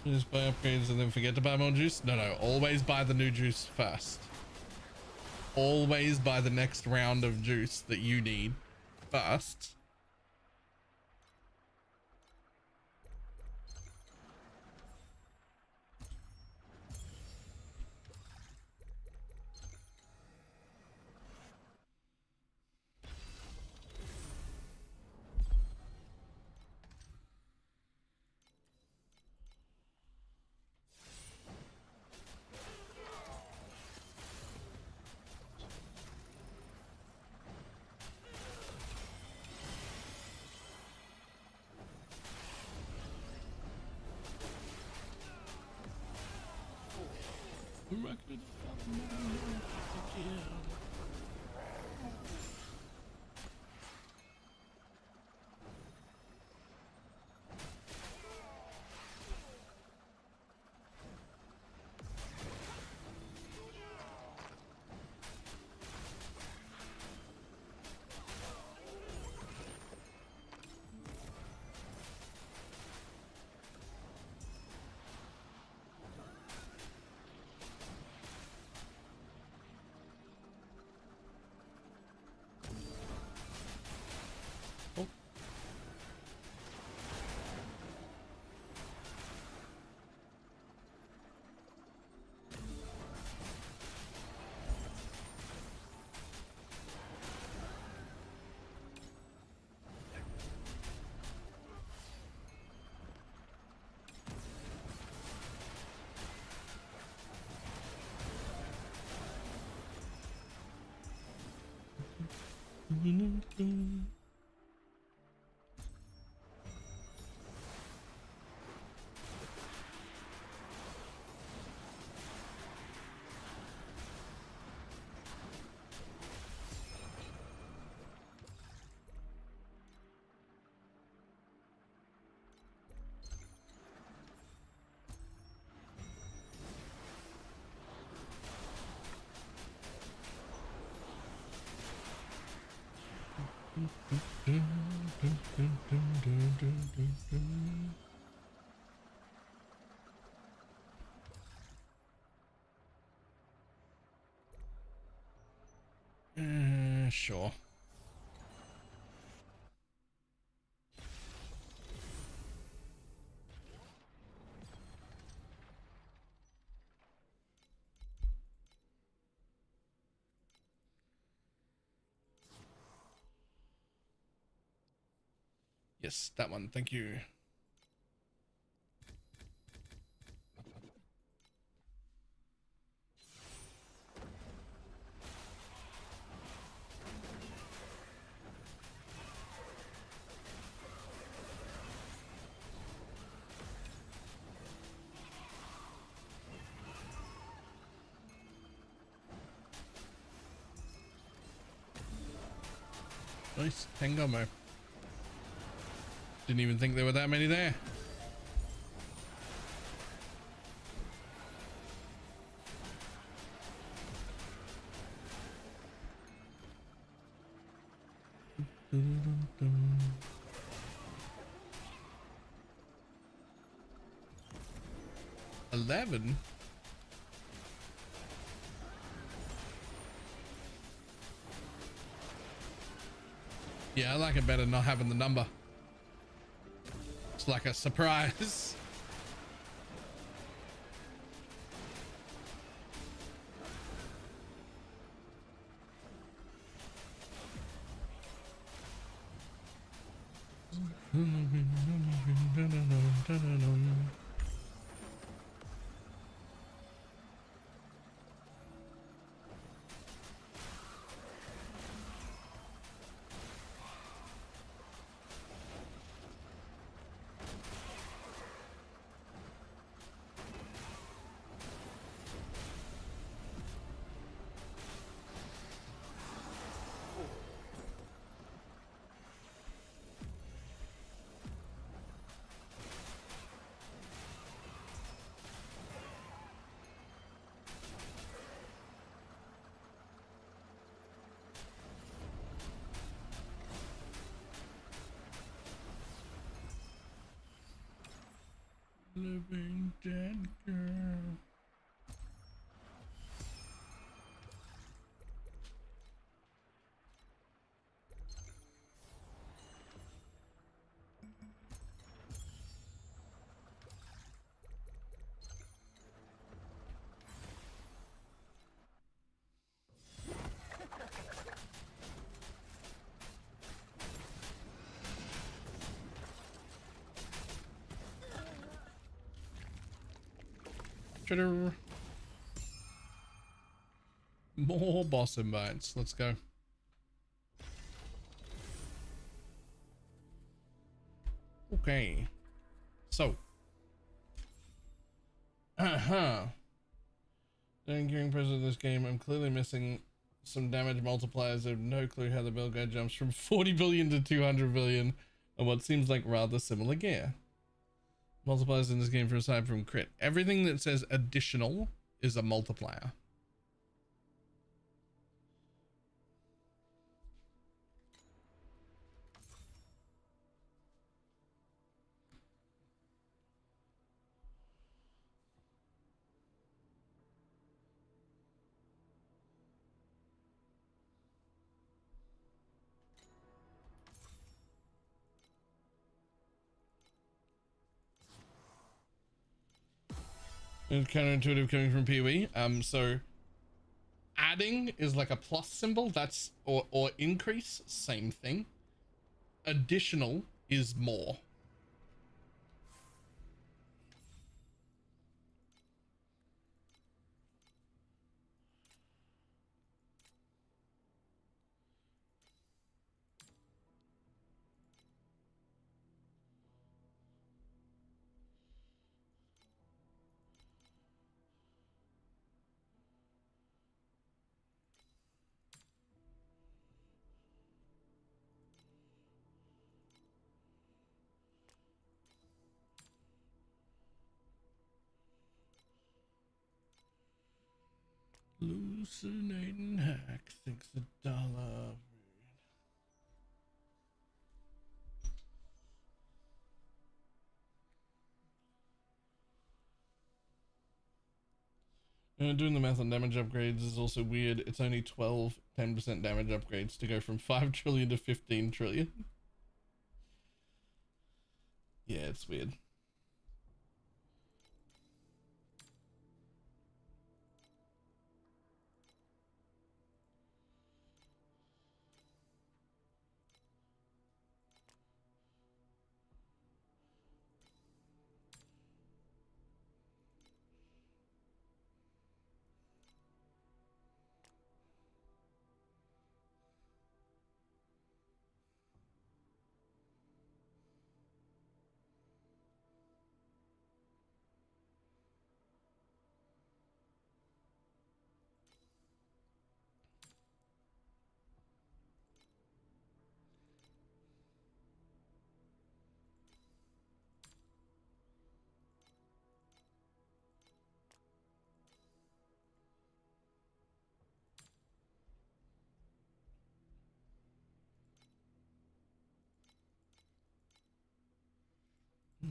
You just buy upgrades and then forget to buy more juice? No, always buy the new juice first. Always buy the next round of juice that you need first. Sure. Yes, that one. Thank you. Nice. Tengomo. Didn't even think there were that many there. $11. Yeah, I like it better not having the number. It's like a surprise. Living dead girl. More boss invites. Let's go. Okay. So. During gearing present of this game, I'm clearly missing some damage multipliers. I have no clue how the build guide jumps from 40 billion to 200 billion on what seems like rather similar gear. Multipliers in this game for aside from crit. Everything that says additional is a multiplier. It's counterintuitive coming from PoE. So adding is like a plus symbol. That's or increase, same thing. Additional is more. Hallucinating hack thinks $1. Doing the math on damage upgrades is also weird. It's only 10% damage upgrades to go from 5 trillion to 15 trillion. Yeah, it's weird.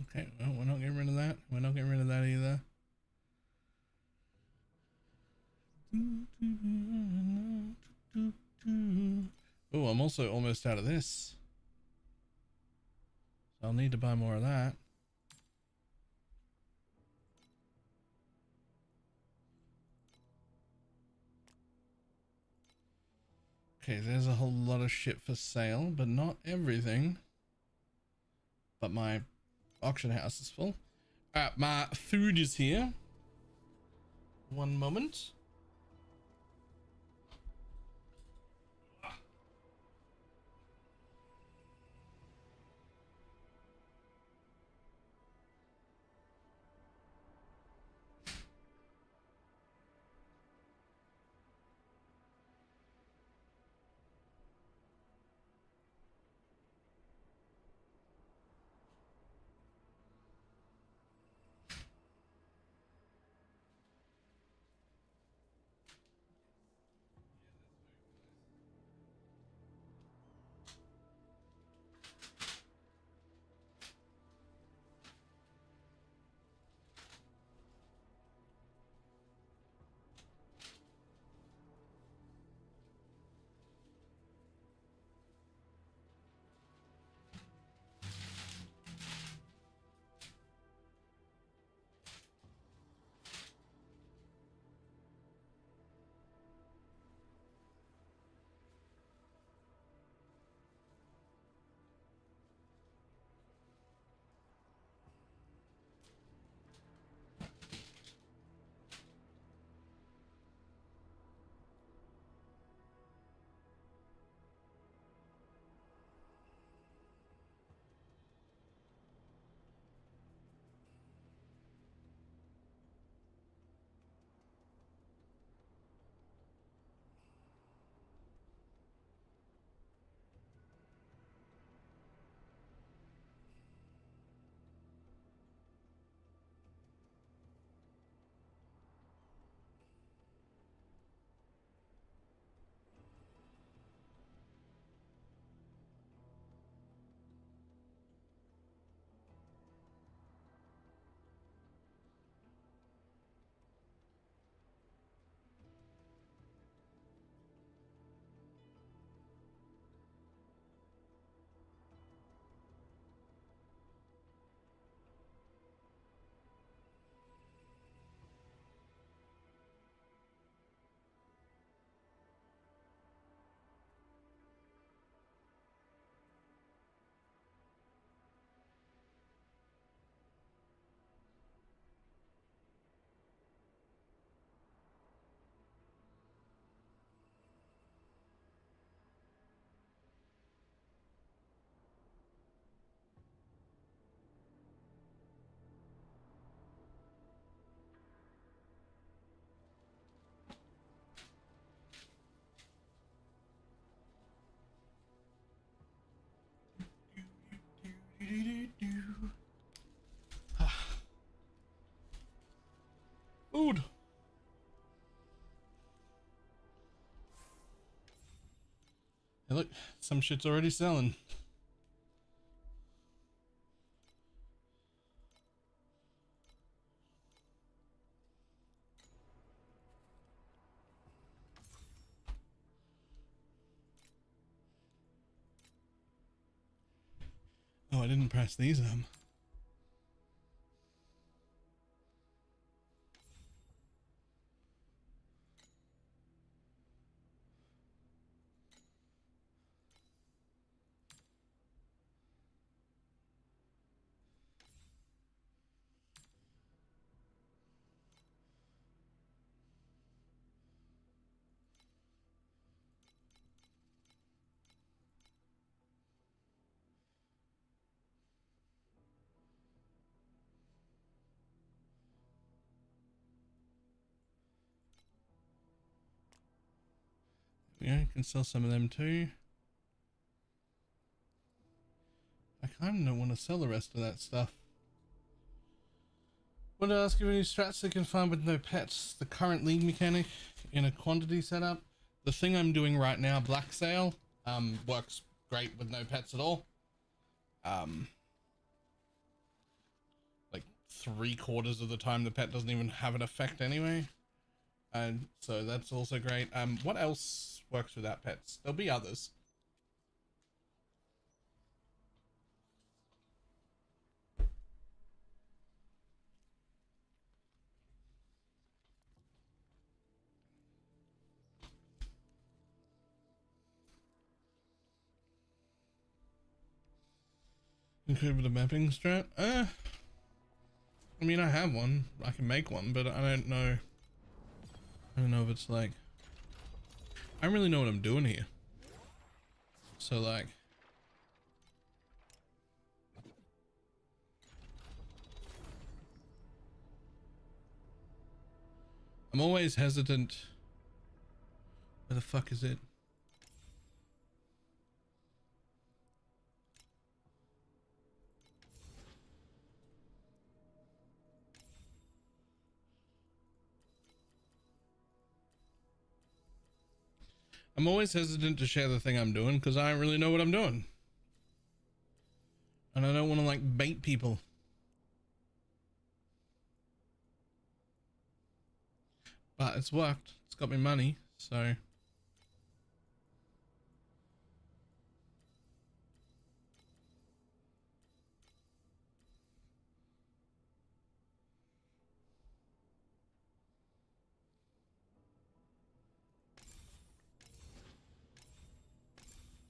Okay, well, we're not getting rid of that. We're not getting rid of that either. Oh, I'm also almost out of this. So I'll need to buy more of that. Okay, there's a whole lot of shit for sale, but not everything. But my auction house is full. Alright, my food is here. One moment. Food. Hey, look, some shit's already selling. Oh, I didn't press these. Yeah, you can sell some of them too. I kind of don't want to sell the rest of that stuff. Want to ask you any strats that can farm with no pets? The current league mechanic in a quantity setup. The thing I'm doing right now, Black Sale, works great with no pets at all. 3/4 of the time the pet doesn't even have an effect anyway. And so that's also great. What else works without pets? There'll be others. Include a mapping strat? I mean, I have one. I can make one, but I don't know. I don't know if it's like... I don't really know what I'm doing here. So like... I'm always hesitant. Where the fuck is it? I'm always hesitant to share the thing I'm doing because I don't really know what I'm doing. And I don't want to like bait people. But it's worked. It's got me money, so...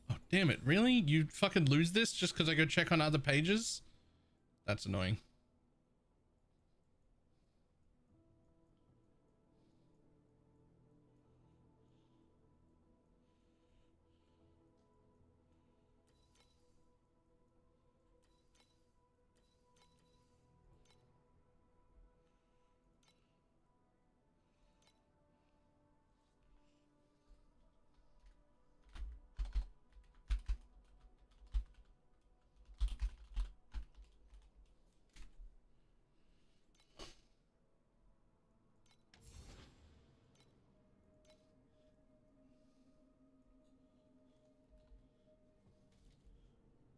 Oh, damn it. Really? You fucking lose this just because I go check on other pages? That's annoying.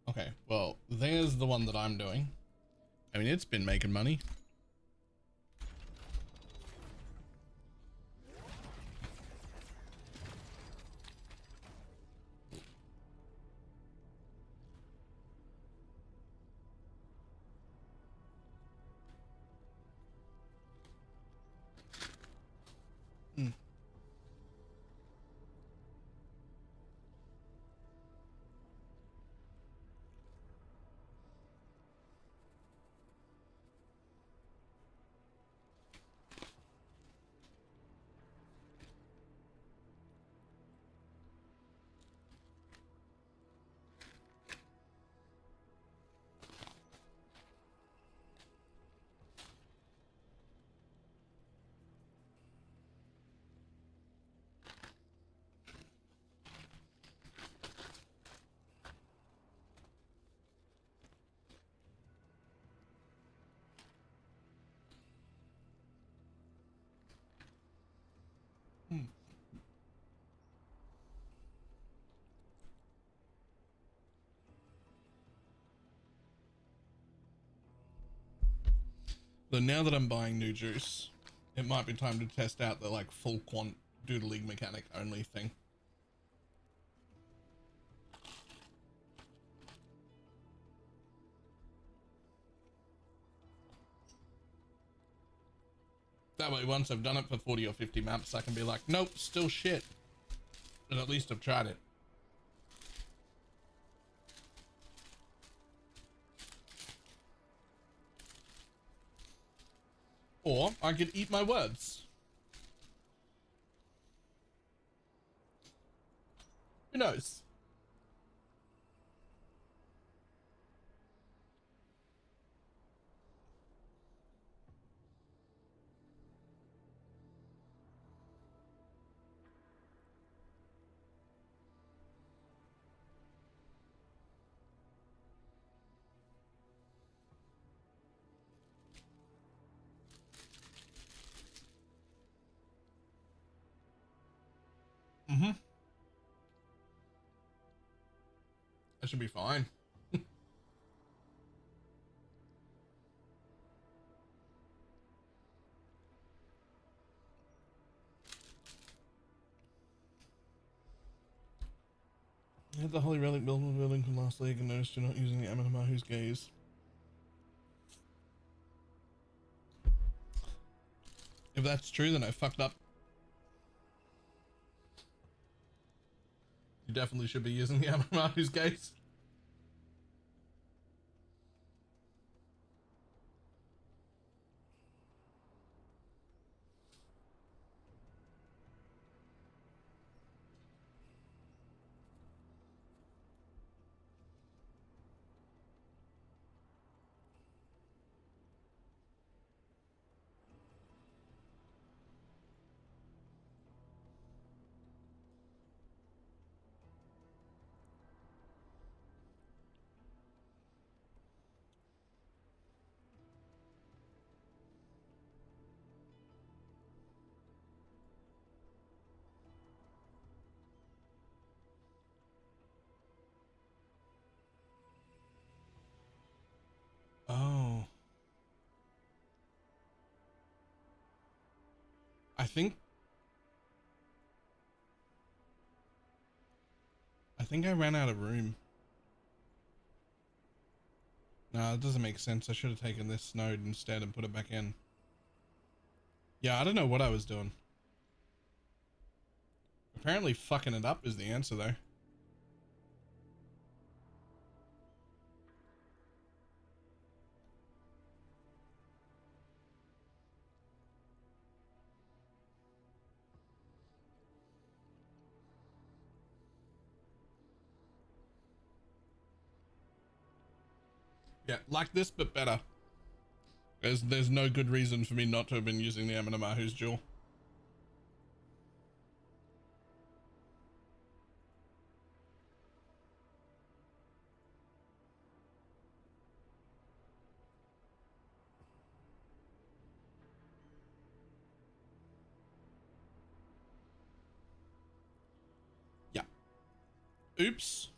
Okay, well, there's the one that I'm doing. I mean, it's been making money. Hmm. So now that I'm buying new juice, it might be time to test out the like full quant doodle league mechanic only thing. That way, once I've done it for 40 or 50 maps, I can be like, nope, still shit. But at least I've tried it. Or I could eat my words. Who knows? Mm-hmm. I should be fine. I had the Holy Relic building from last league and noticed you're not using the Amanamahu's gaze. If that's true, then I fucked up. You definitely should be using the Amanamahu's gaze. Oh. I think I ran out of room. No, it doesn't make sense. I should have taken this node instead and put it back in. Yeah, I don't know what I was doing. Apparently fucking it up is the answer though. Yeah, like this, but better. There's no good reason for me not to have been using the Amanamahu's jewel. Yeah. Oops.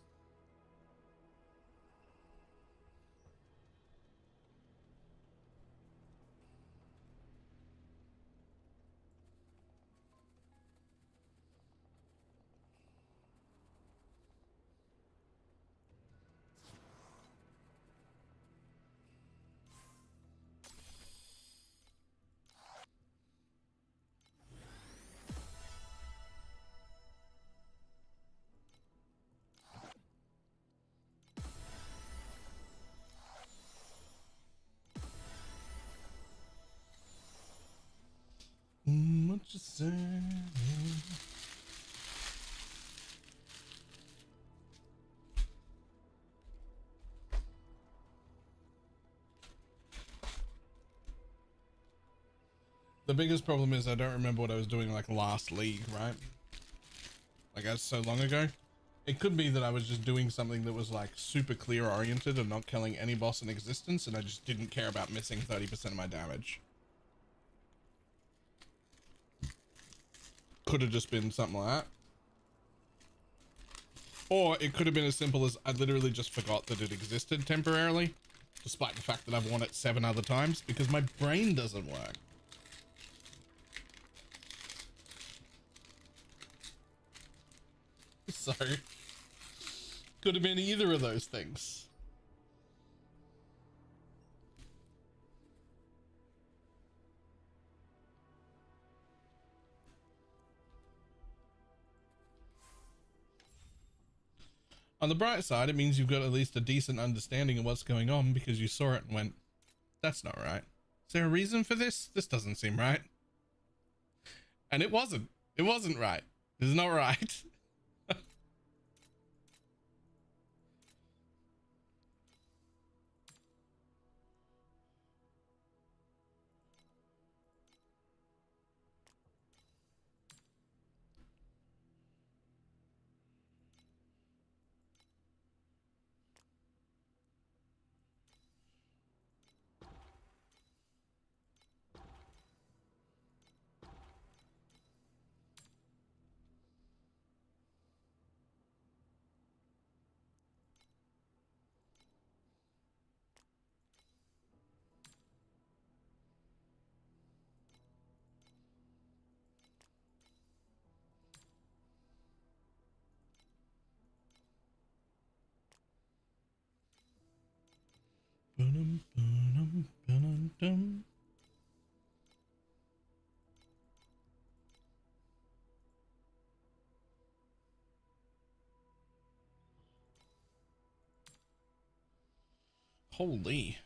What you say? The biggest problem is I don't remember what I was doing like last league, right? Like that's so long ago. It could be that I was just doing something that was like super clear oriented and not killing any boss in existence, and I just didn't care about missing 30% of my damage. Could have just been something like that. Or it could have been as simple as I literally just forgot that it existed temporarily, despite the fact that I've won it 7 other times, because my brain doesn't work. So, could have been either of those things. On the bright side, it means you've got at least a decent understanding of what's going on because you saw it and went, that's not right. Is there a reason for this? This doesn't seem right. And it wasn't. It wasn't right. It's not right. Holy.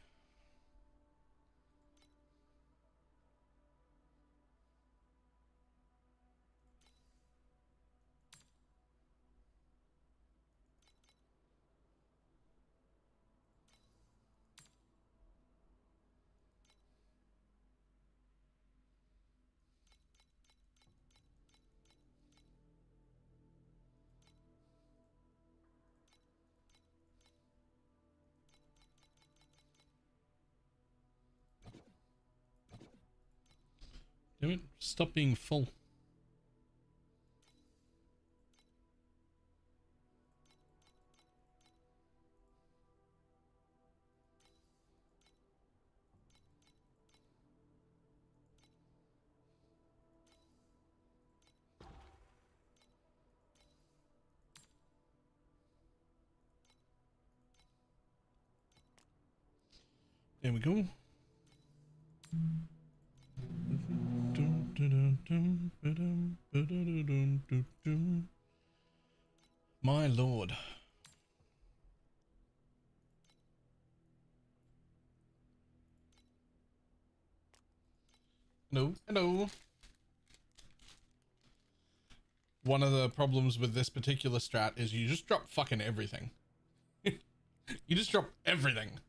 Damn it, stop being full. There we go. My lord. Hello, hello. One of the problems with this particular strat is you just drop fucking everything. You just drop everything.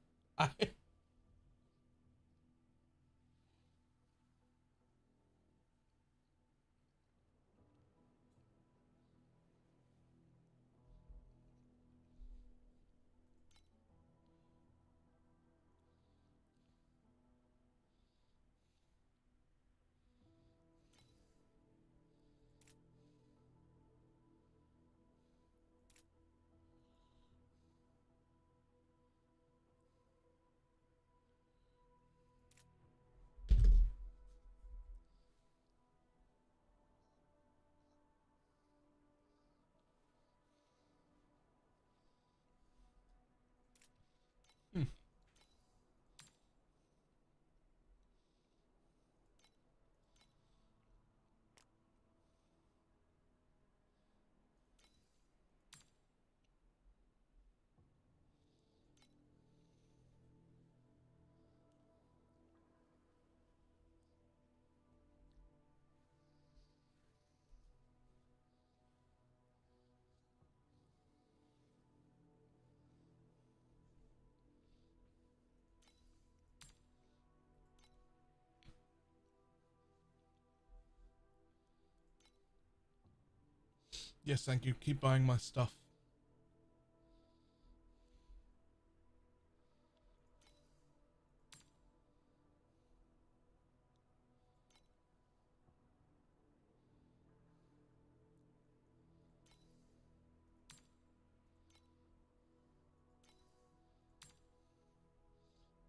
Yes, thank you. Keep buying my stuff.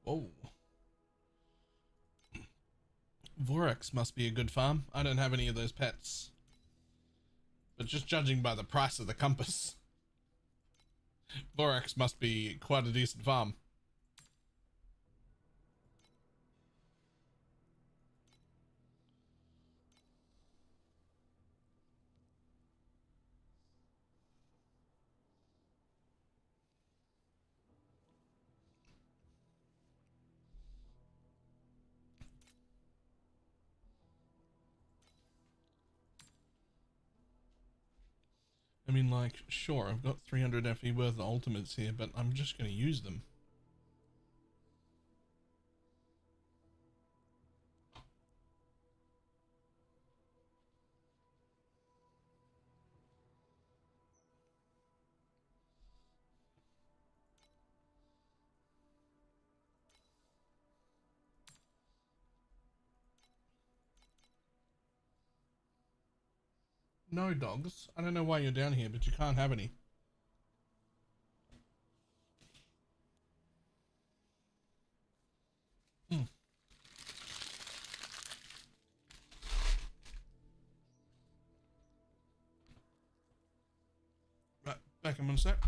Whoa. Vorax must be a good farm. I don't have any of those pets. But just judging by the price of the compass, Vorax must be quite a decent farm. I mean, like, sure, I've got 300 FE worth of ultimates here, but I'm just going to use them. No dogs. I don't know why you're down here, but you can't have any. Right, back in one sec.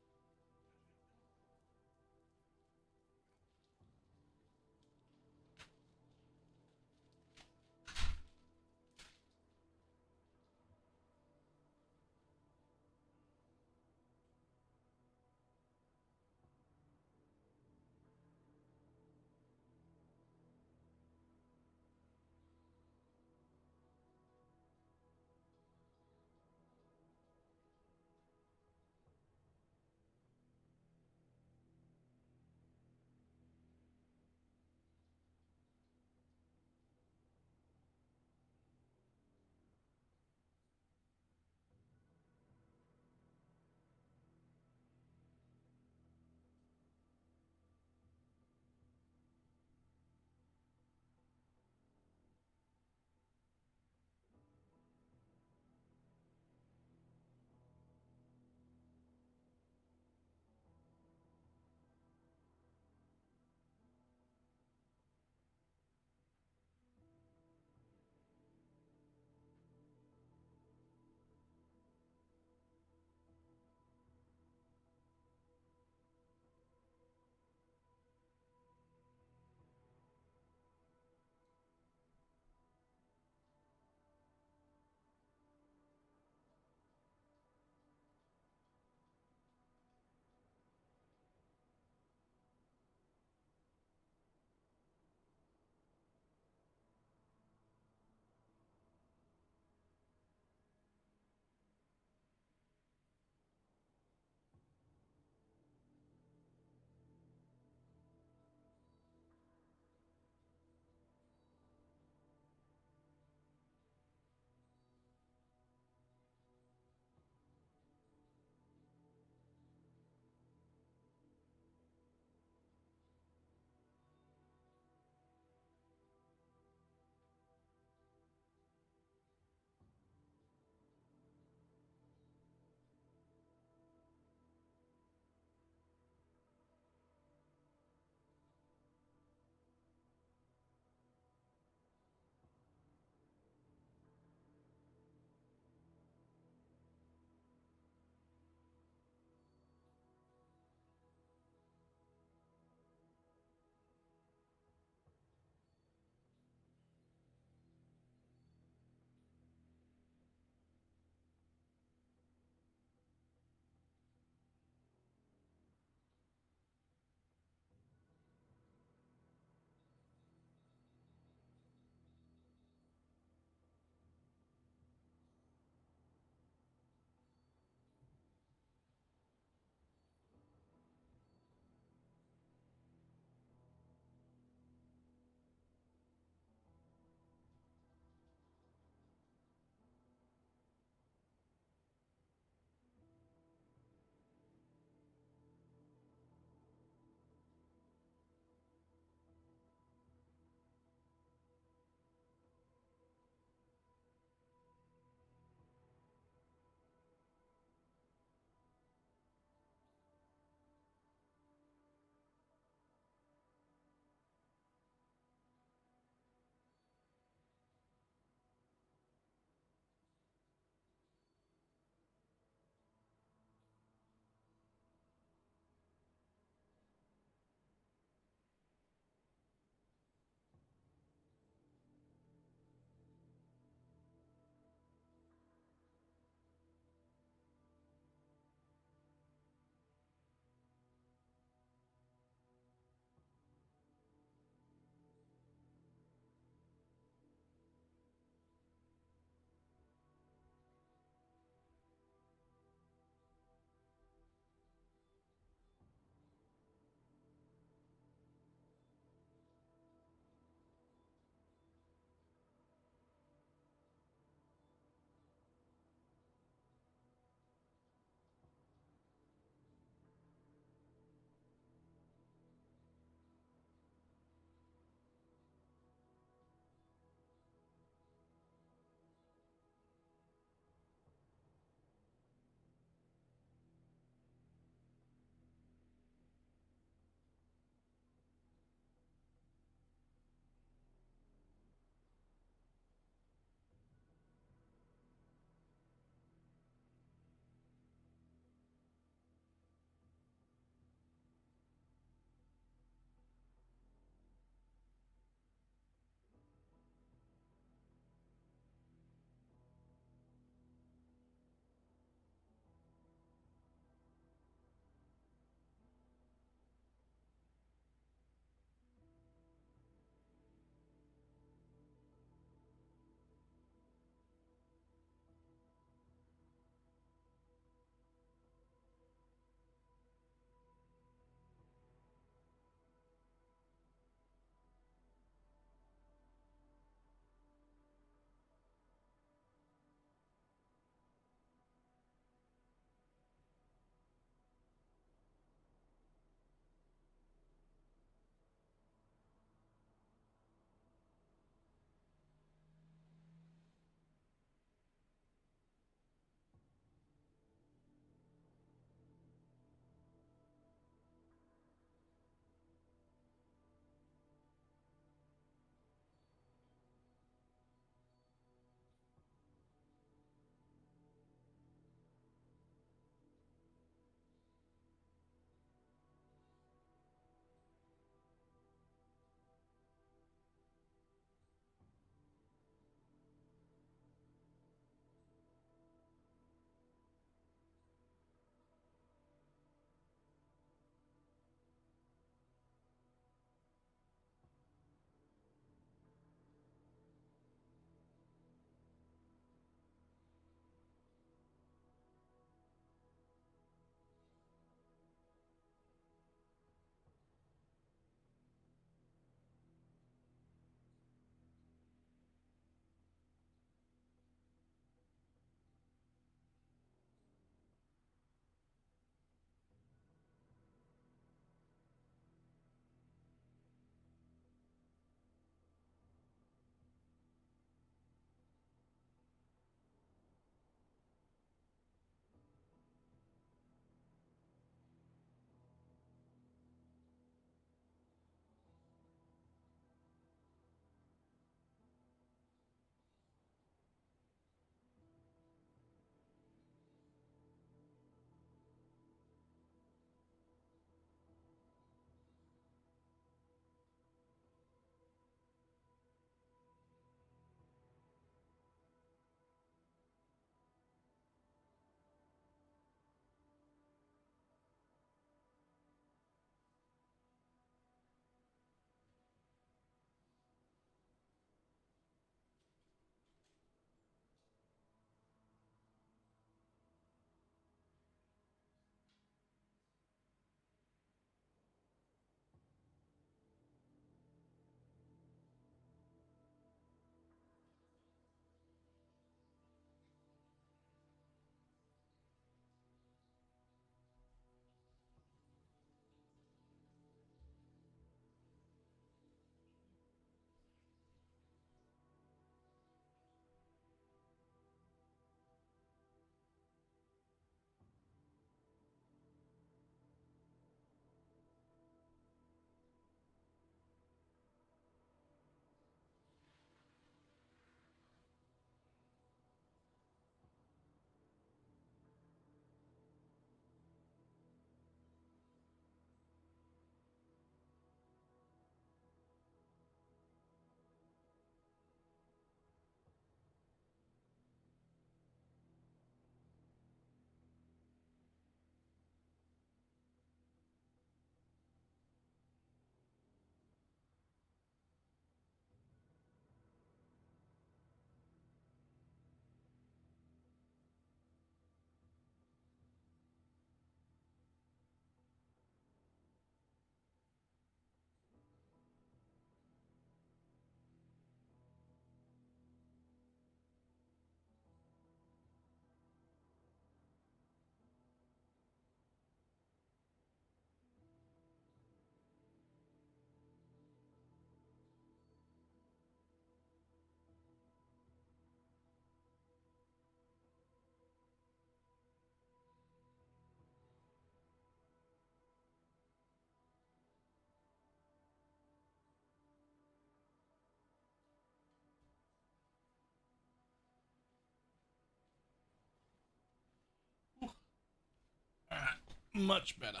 Much better.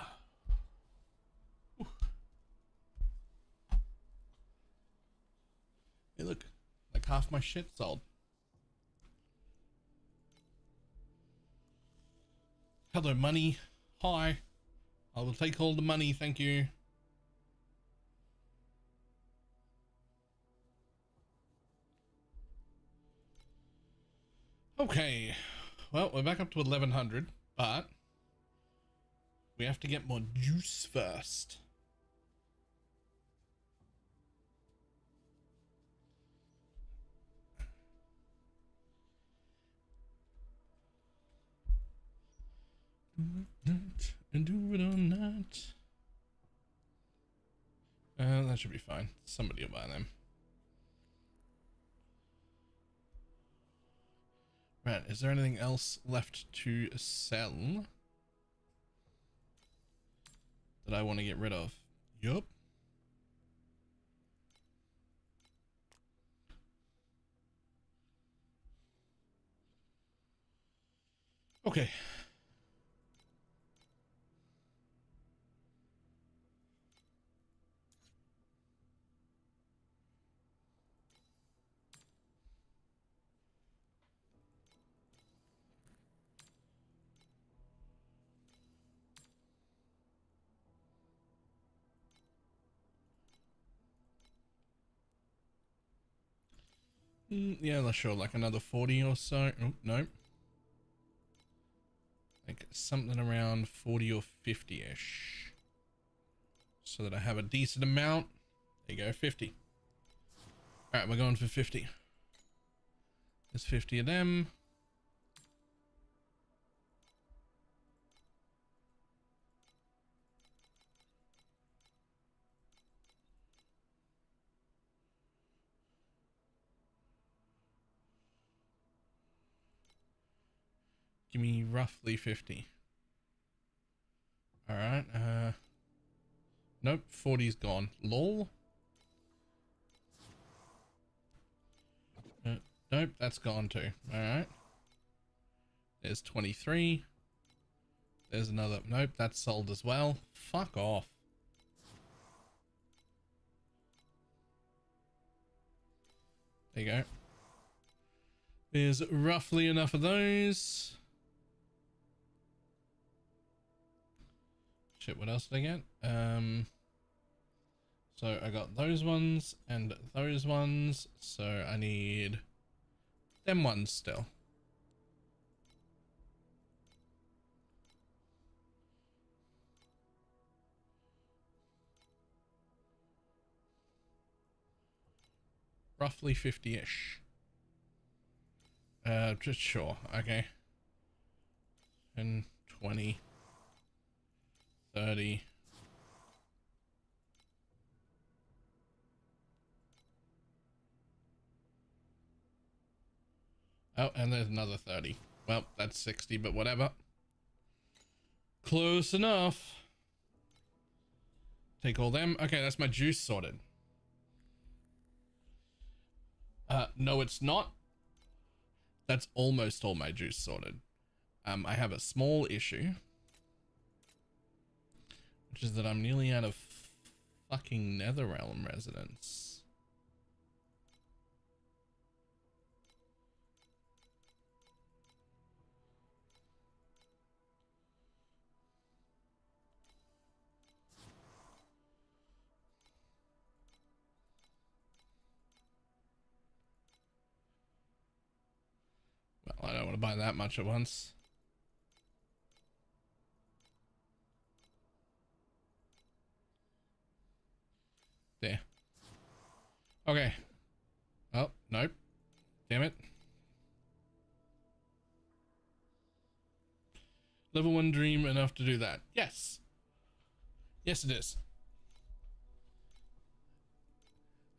Whew. Hey, look, like half my shit sold. Hello, money. Hi. I will take all the money, thank you. Okay, well, we're back up to 1100, but we have to get more juice first. Do it and do it all night. That should be fine. Somebody will buy them. Right, is there anything else left to sell that I want to get rid of? Yup. Okay. Yeah, let's show like another 40 or so. Oh, no. Like something around 40 or 50-ish. So that I have a decent amount. There you go, 50. Alright, we're going for 50. There's 50 of them. Give me roughly 50. Alright, nope, 40's gone. Lol. Nope, that's gone too. Alright. There's 23. There's another. Nope, that's sold as well. Fuck off. There you go. There's roughly enough of those. Shit, what else did I get? So I got those ones and those ones. So I need them ones still. Roughly 50-ish. Just sure. Okay. And 20, 30. Oh, and there's another 30. Well, that's 60, but whatever. Close enough. Take all them. Okay, that's my juice sorted. No, it's not. That's almost all my juice sorted. I have a small issue, which is that I'm nearly out of fucking Netherrealm residents. Well, I don't want to buy that much at once. There. Okay. Oh, nope. Damn it. Level 1 dream enough to do that? Yes. Yes, it is.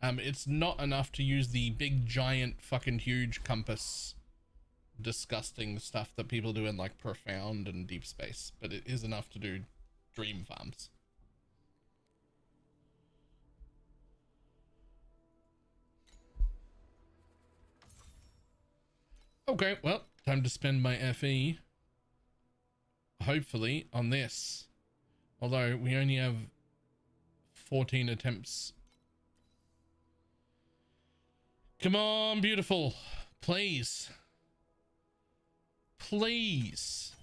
It's not enough to use the big, giant, fucking huge compass disgusting stuff that people do in like Profound and Deep Space, but it is enough to do dream farms. Okay, well, time to spend my FE, hopefully, on this. Although we only have 14 attempts. Come on, beautiful. Please. Please.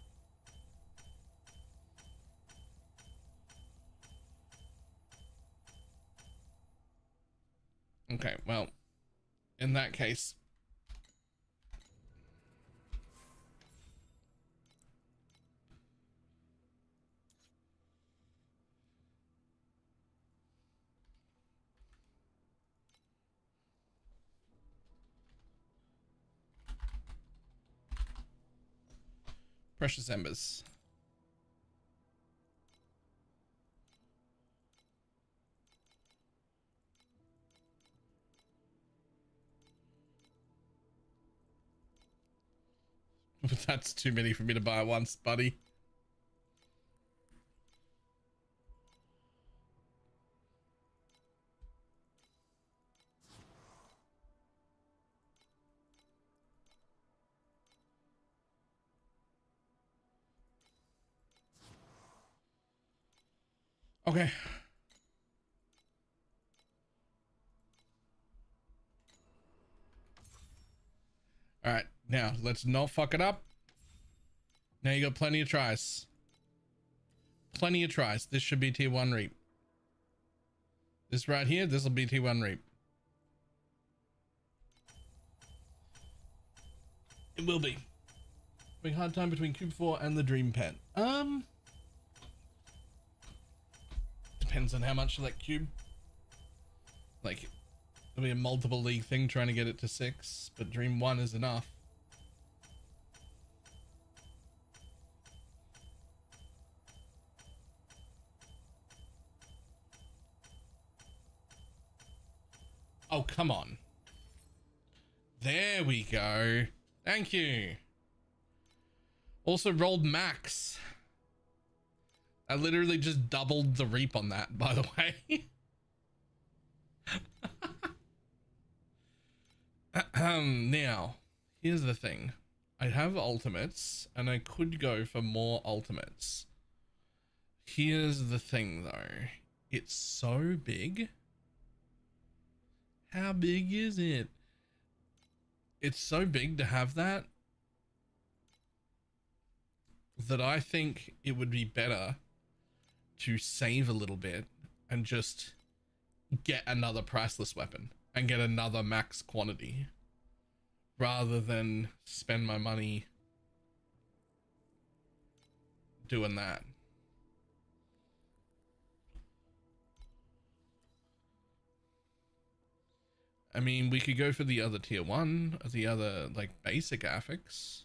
Okay, well, in that case. Precious embers. That's too many for me to buy once, buddy. Okay. All right, now let's not fuck it up. Now you got plenty of tries. Plenty of tries. This should be tier 1 reap. This right here, this will be tier 1 reap. It will be. Big hard time between Cube 4 and the Dream Pen. Depends on how much of that cube. Like, it'll be a multiple league thing trying to get it to 6, but Dream 1 is enough. Oh, come on. There we go. Thank you. Also rolled max. I literally just doubled the reap on that, by the way. Now, here's the thing. I have ultimates, and I could go for more ultimates. Here's the thing, though. It's so big. How big is it? It's so big to have that I think it would be better to save a little bit and just get another priceless weapon and get another max quantity rather than spend my money doing that. I mean, we could go for the other tier 1, the other like basic affix.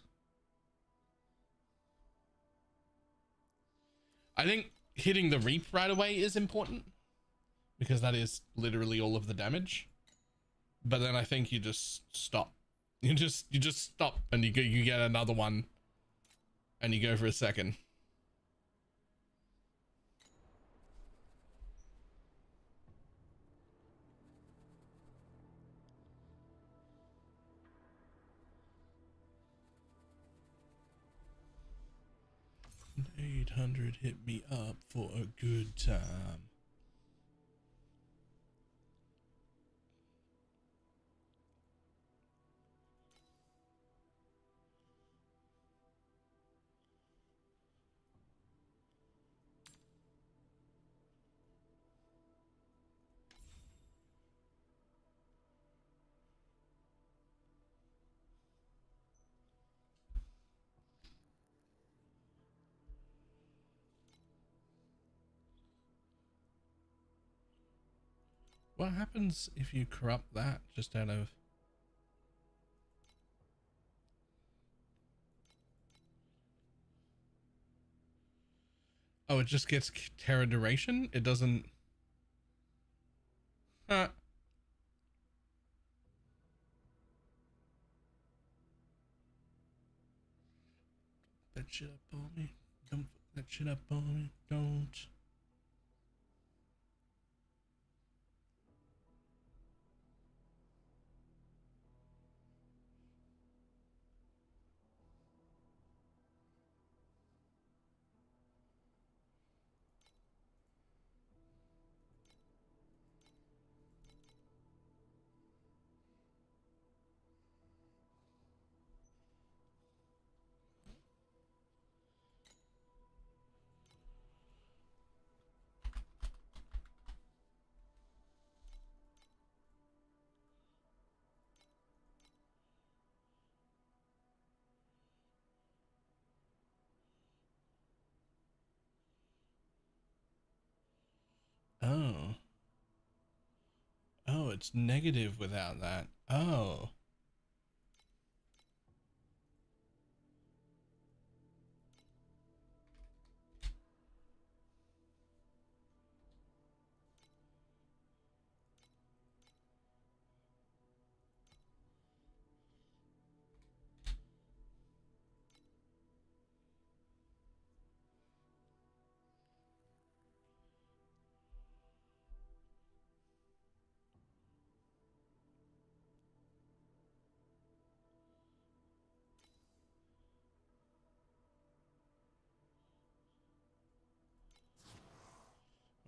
I think hitting the reap right away is important because that is literally all of the damage. But then I think you just stop. You just stop and you get another one and you go for a second. $800 hit me up for a good time. What happens if you corrupt that just out of... Oh, it just gets Terra duration? It doesn't... Huh. That shit up on me. Don't put that shit up on me. Don't. Oh. Oh, it's negative without that. Oh.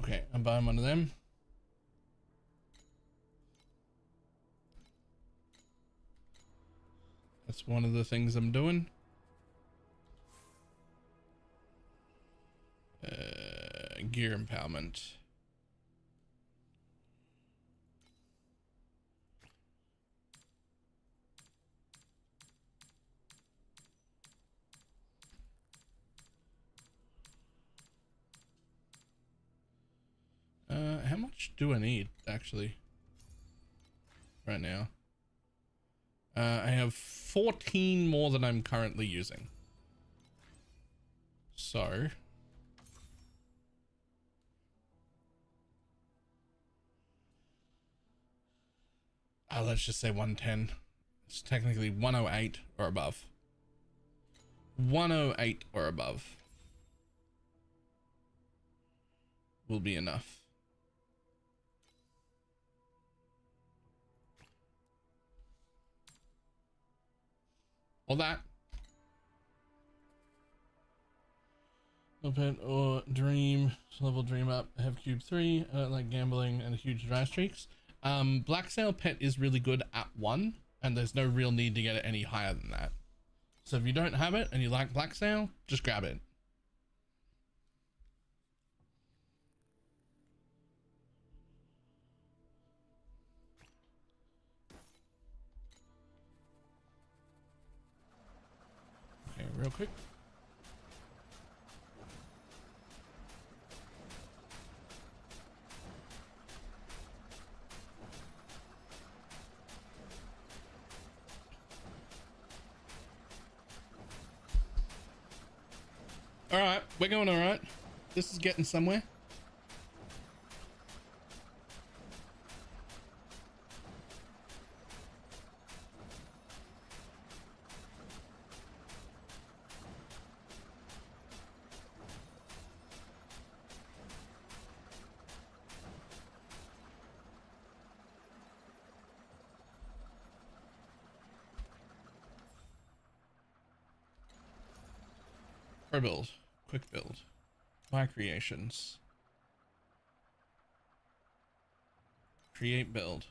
Okay, I'm buying one of them. That's one of the things I'm doing. Gear empowerment. How much do I need actually right now? I have 14 more than I'm currently using. So let's just say 110. It's technically 108 or above. 108 or above will be enough. Or that. Open or dream, level dream up, have cube 3, like gambling and huge dry streaks. Black Sail Pet is really good at 1, and there's no real need to get it any higher than that. So if you don't have it and you like Black Sail, just grab it. Okay, real quick. All right, we're going all right. This is getting somewhere. Pro build, quick build, my creations, create build,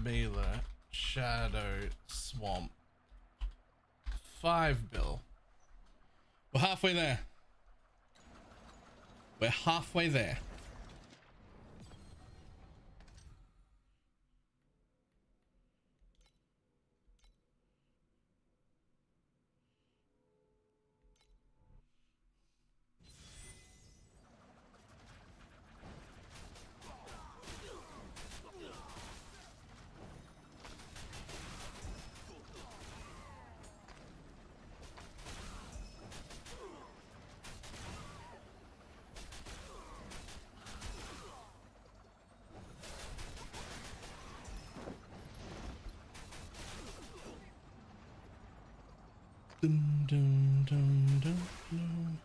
Baylor, Shadow, Swamp, 5 bill. We're halfway there. We're halfway there. Dun, dun, dun, dun, dun.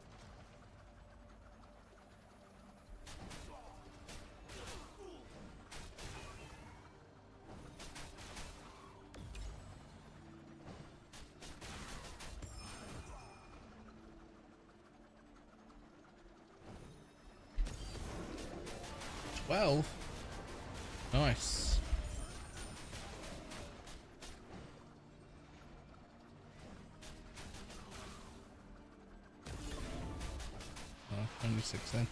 Nice. Oh, only 6 then.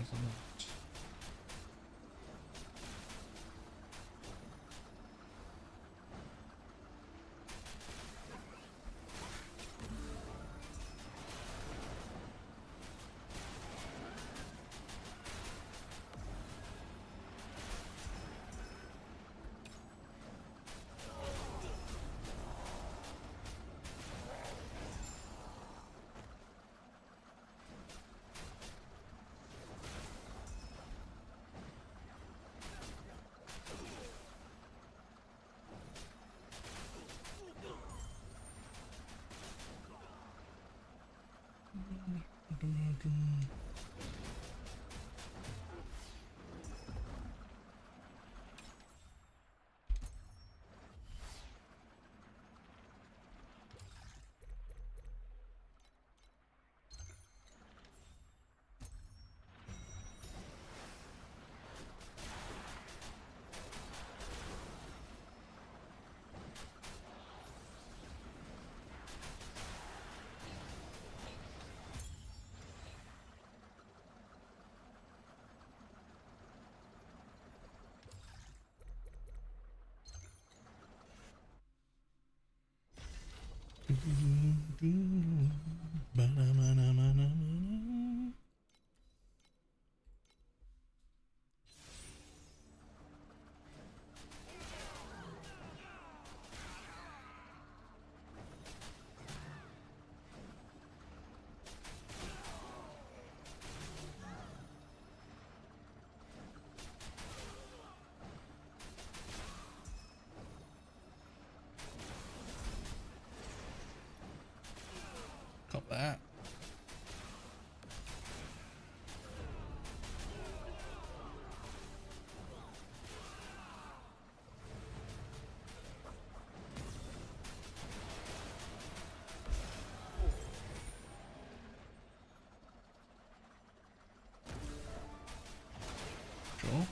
not. Cop that. Sure.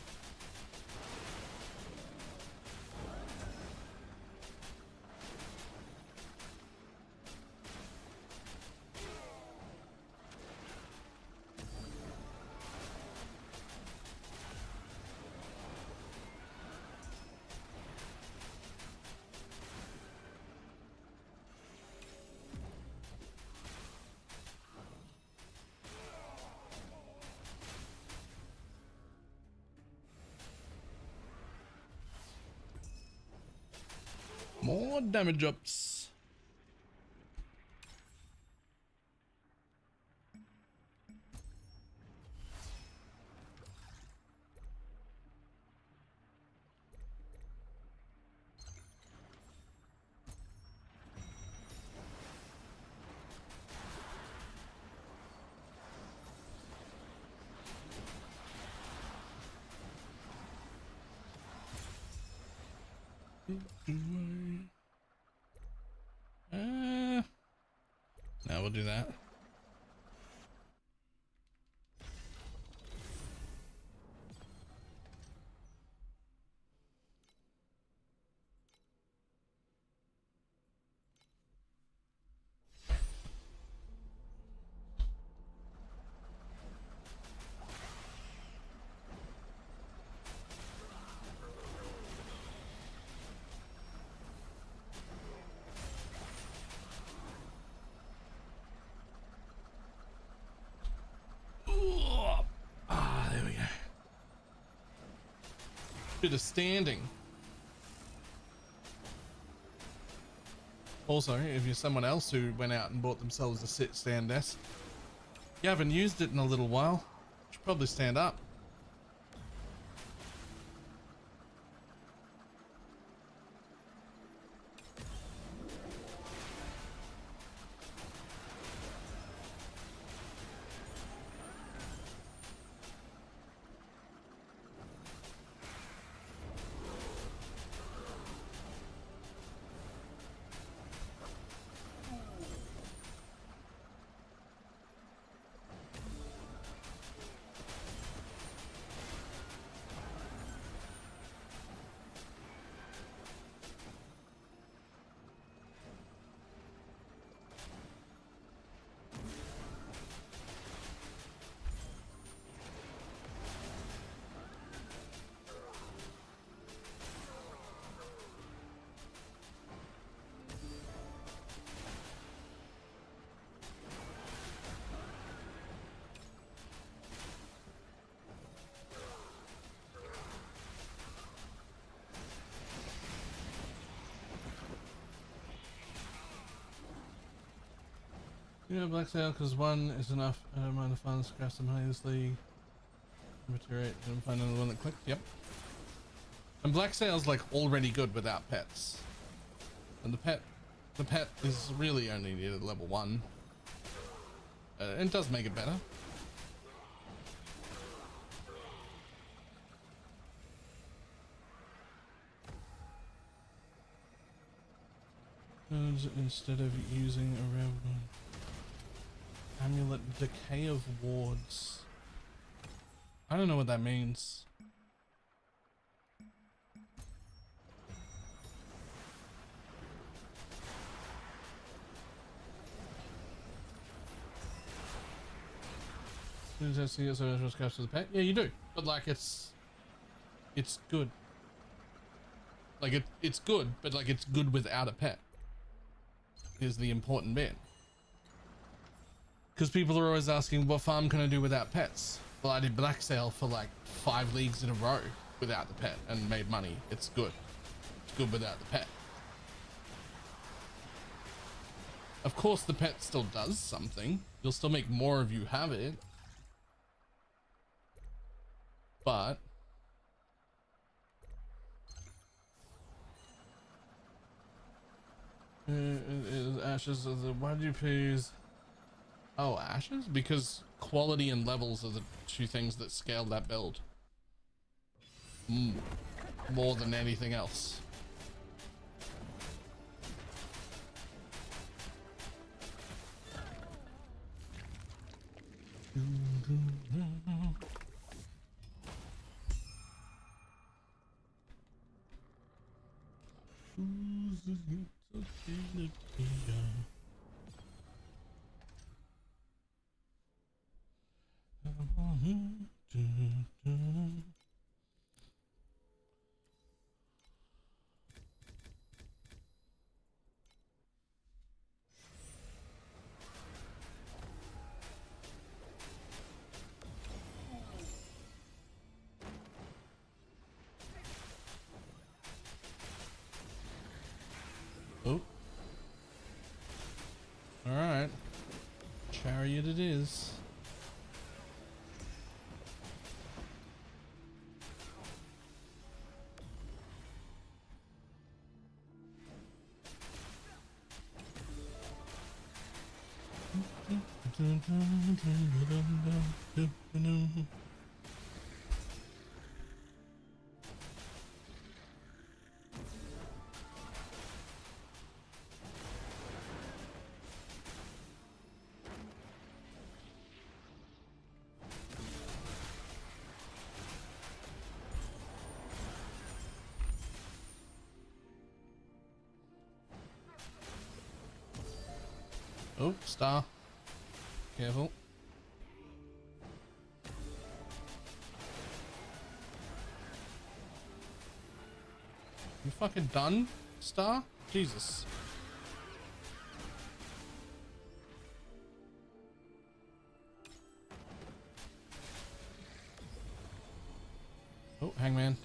More damage ups. Now we'll do that. There we go. Bit of standing. Also, if you're someone else who went out and bought themselves a sit-stand desk, you haven't used it in a little while, you should probably stand up. Yeah, black sale because one is enough. I don't mind the fun. Scratch some money this league. Materiate and find another one that clicked. Yep. And black sale's like already good without pets. And the pet is really only needed level 1. It does make it better. Instead of using a real amulet, decay of wards. I don't know what that means. Does see as a scratch to the pet? Yeah, you do. But like it's good. Like it's good, but like it's good without a pet. Is the important bit. Because people are always asking, what farm can I do without pets? Well, I did black sale for like 5 leagues in a row without the pet and made money. It's good. It's good without the pet. Of course the pet still does something. You'll still make more if you have it. But ashes of the, why did you choose? Oh, ashes? Because quality and levels are the 2 things that scale that build. More than anything else. Oh. Alright. Chariot it is. Oh, star. Careful. You fucking done, star? Jesus. Oh, hangman.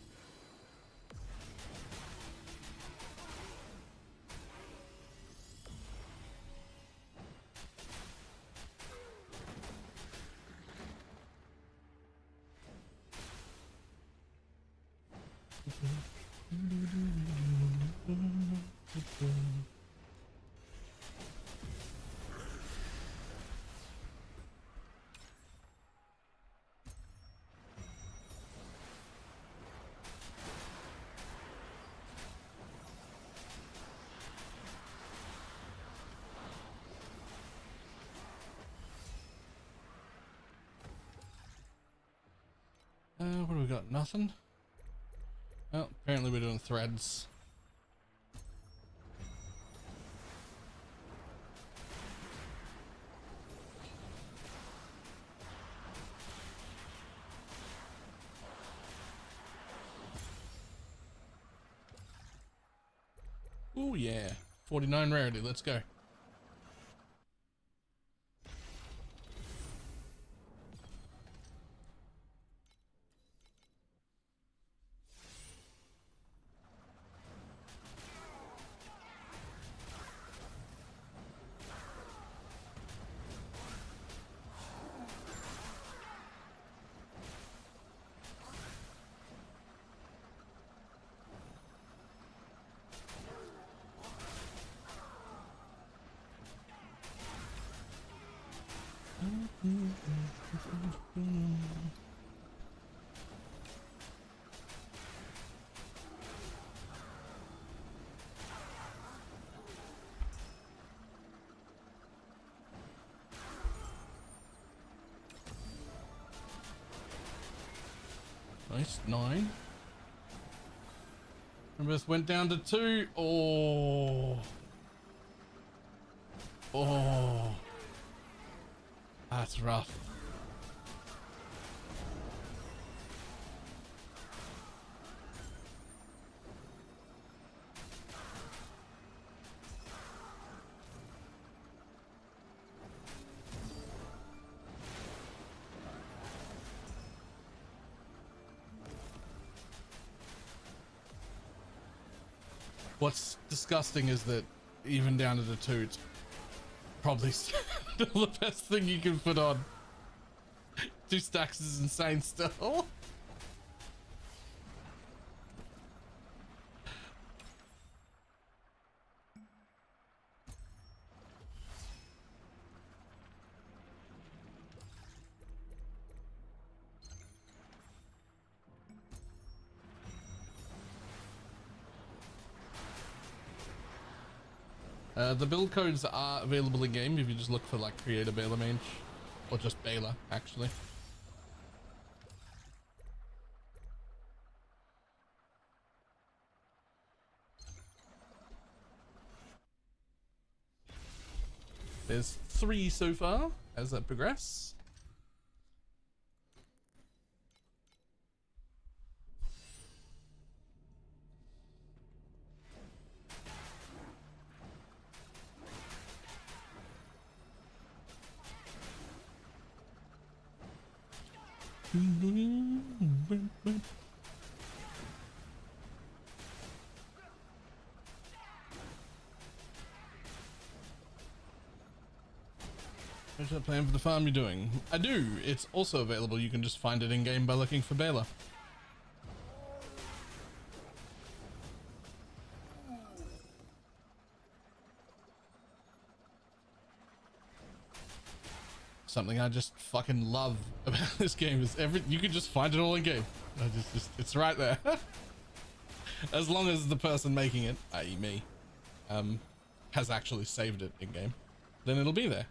What do we got? Nothing? Well, apparently we're doing threads. Oh yeah, 49 rarity, let's go. Nice, 9. Remember, went down to 2. Oh. Oh. That's rough. What's disgusting is that even down to the 2, it's probably still the best thing you can put on. 2 stacks is insane still. The build codes are available in game if you just look for like creator BalorMage, or just Balor actually. There's 3 so far as I progress. What's that plan for the farm you're doing? I do. It's also available. You can just find it in game by looking for Balor. Something I just fucking love about this game is you can just find it all in game. It's right there. As long as the person making it, i.e. me, has actually saved it in game, then it'll be there.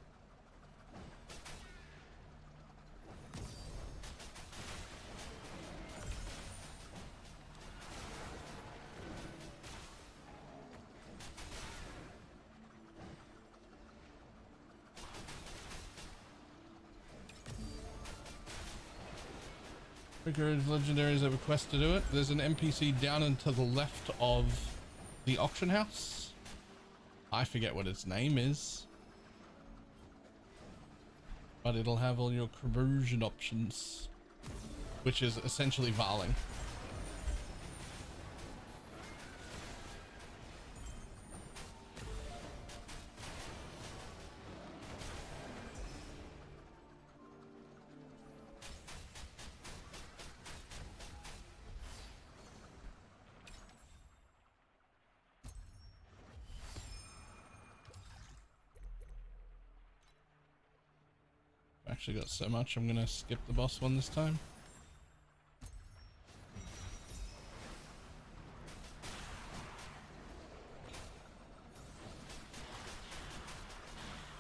Encourage legendaries have a quest to do it. There's an NPC down and to the left of the auction house. I forget what its name is, but it'll have all your conversion options, which is essentially varling. Actually got so much, I'm gonna skip the boss one this time.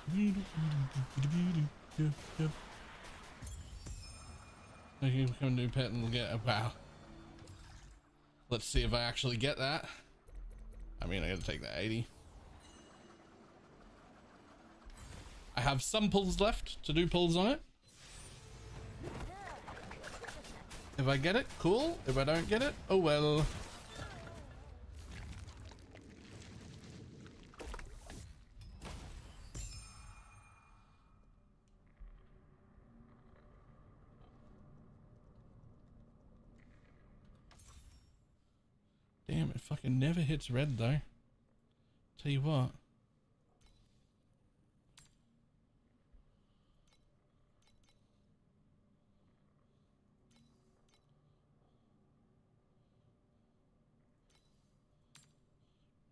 I can become a new pet and we'll get wow. Let's see if I actually get that. I mean, I gotta take that 80. I have some pulls left to do pulls on it. If I get it, cool. If I don't get it, oh well. Damn, it fucking never hits red though. Tell you what.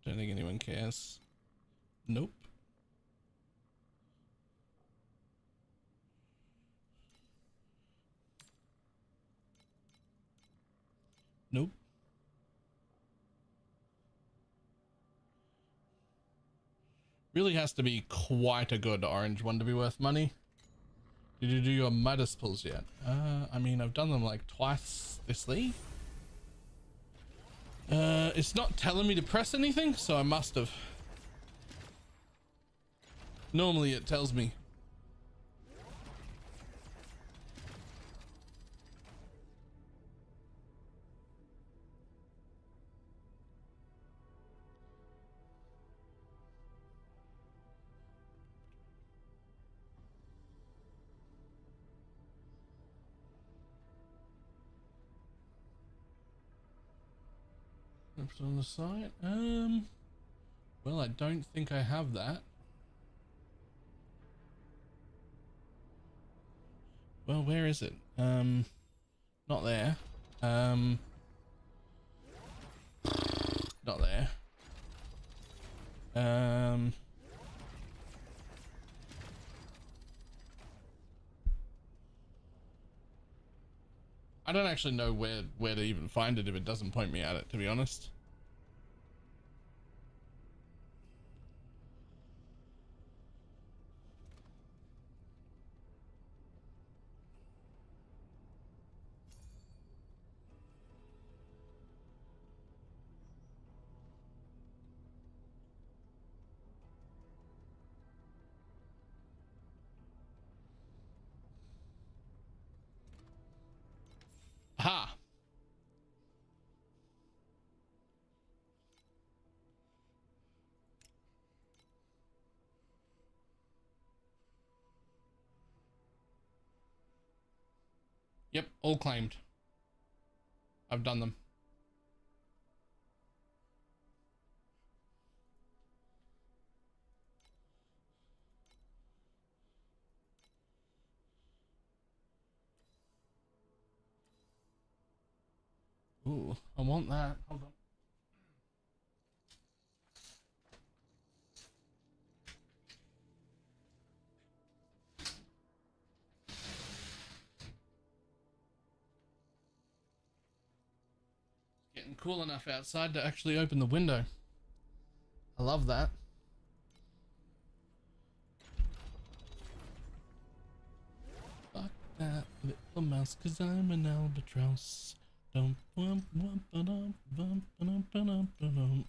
Don't think anyone cares. Nope. Nope. Really has to be quite a good orange one to be worth money. Did you do your Midas pulls yet? I mean, I've done them like twice this league. It's not telling me to press anything, so I must have. Normally it tells me. On the side. Well, I don't think I have that. Well, where is it? Not there. Not there. I don't actually know where to even find it if it doesn't point me at it, to be honest. Aha! Yep, all claimed. I've done them. Ooh, I want that. Hold on. Getting cool enough outside to actually open the window. I love that. Fuck that little mouse, 'cause I'm an albatross. Dum bum bum ba-dum bum ba-dum ba-dum ba-dum.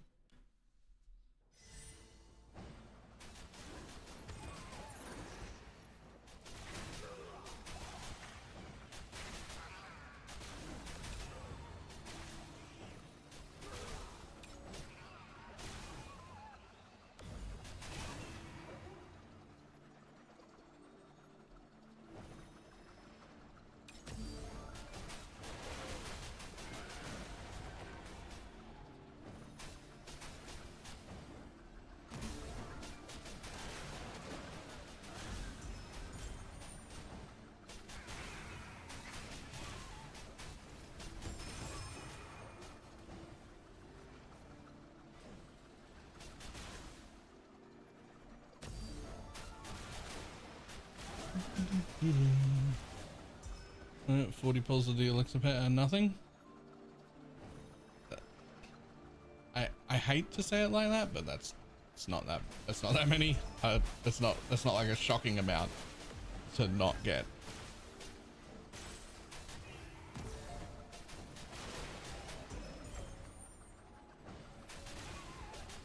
Alright, 40 pulls of the elixir pet and nothing. I hate to say it like that, but that's not that many. That's not like a shocking amount to not get.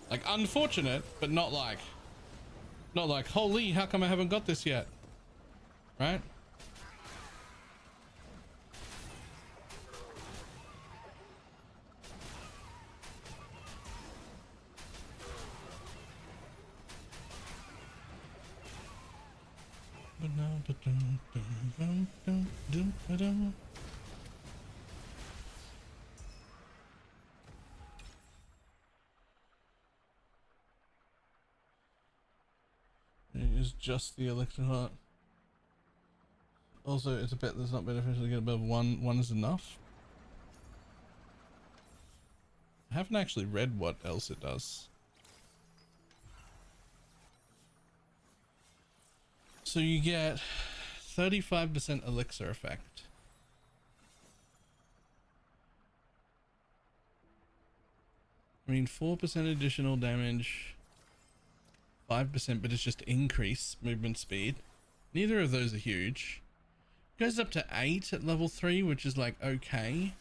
Like unfortunate, but not like holy, how come I haven't got this yet? Right? It is just the elixir heart. Also, it's a bit that's not beneficial to get above one. One is enough. I haven't actually read what else it does. So you get 35% elixir effect. I mean, 4% additional damage, 5%, but it's just increase movement speed. Neither of those are huge. Goes up to 8 at level 3, which is like okay.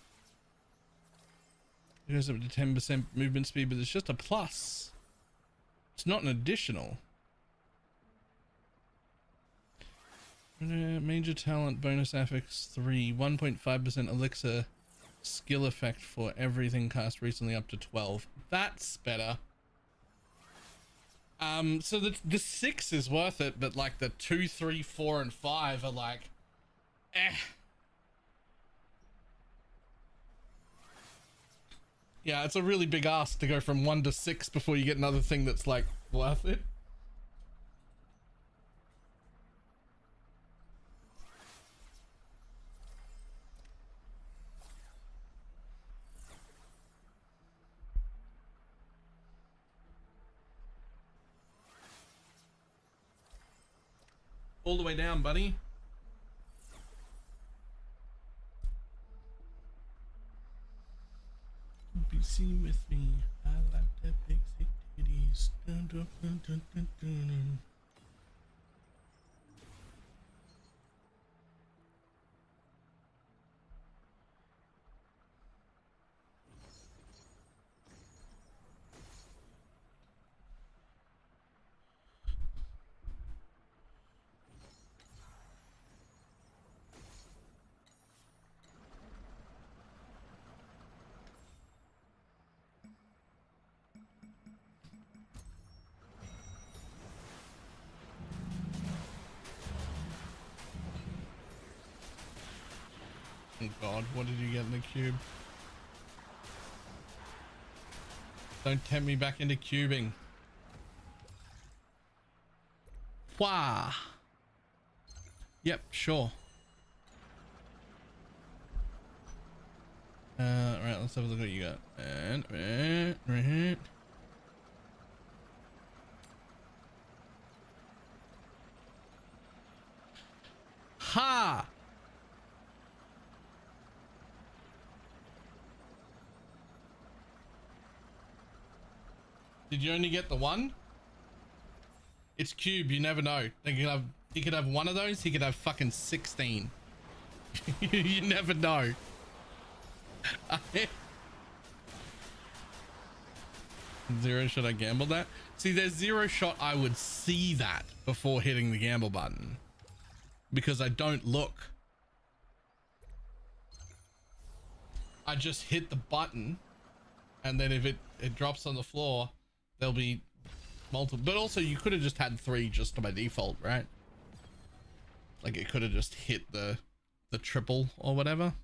It goes up to 10% movement speed, but it's just a plus. It's not an additional. Major talent bonus affix 3, 1.5% elixir skill effect for everything cast recently up to 12. That's better. So the 6 is worth it, but like the 2, 3, 4, and 5 are like, eh. Yeah, it's a really big ask to go from 1 to 6 before you get another thing that's like worth it. All the way down, buddy. Be seen with me. I like that big thick titties. Dun, dun, dun, dun, dun, dun. Oh god, what did you get in the cube? Don't tempt me back into cubing. Wah! Yep, sure. Right, let's have a look at what you got. And ha! Did you only get the one? It's cube, you never know. He could have one of those, he could have fucking 16. You never know. Zero shot I gamble that? See, there's zero shot I would see that before hitting the gamble button. Because I don't look. I just hit the button. And then if it drops on the floor, there'll be multiple. But also you could have just had 3 just by default, right? Like it could have just hit the triple or whatever.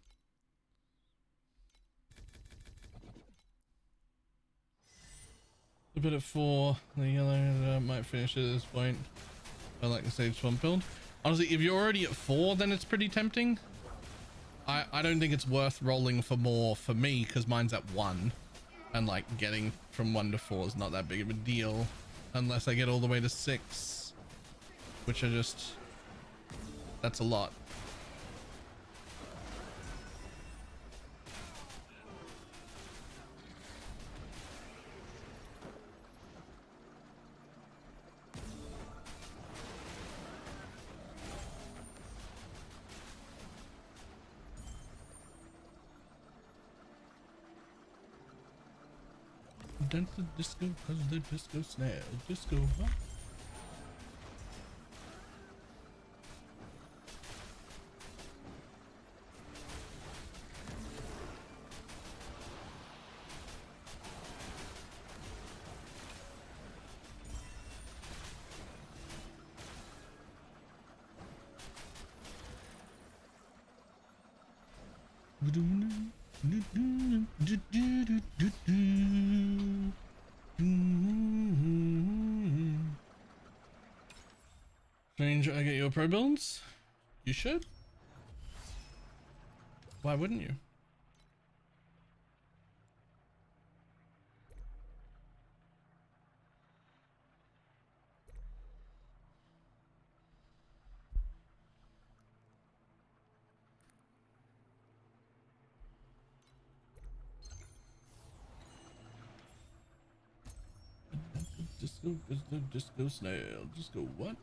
A bit at 4. The yellow might finish at this point. I like the stage swamp build. Honestly, if you're already at 4, then it's pretty tempting. I don't think it's worth rolling for more for me because mine's at 1. And like getting from 1 to 4 is not that big of a deal unless I get all the way to 6, which that's a lot. Dance the disco cause the disco snare. Disco, huh? Strange, I get your pro builds? You should. Why wouldn't you? Disco snail. Disco what?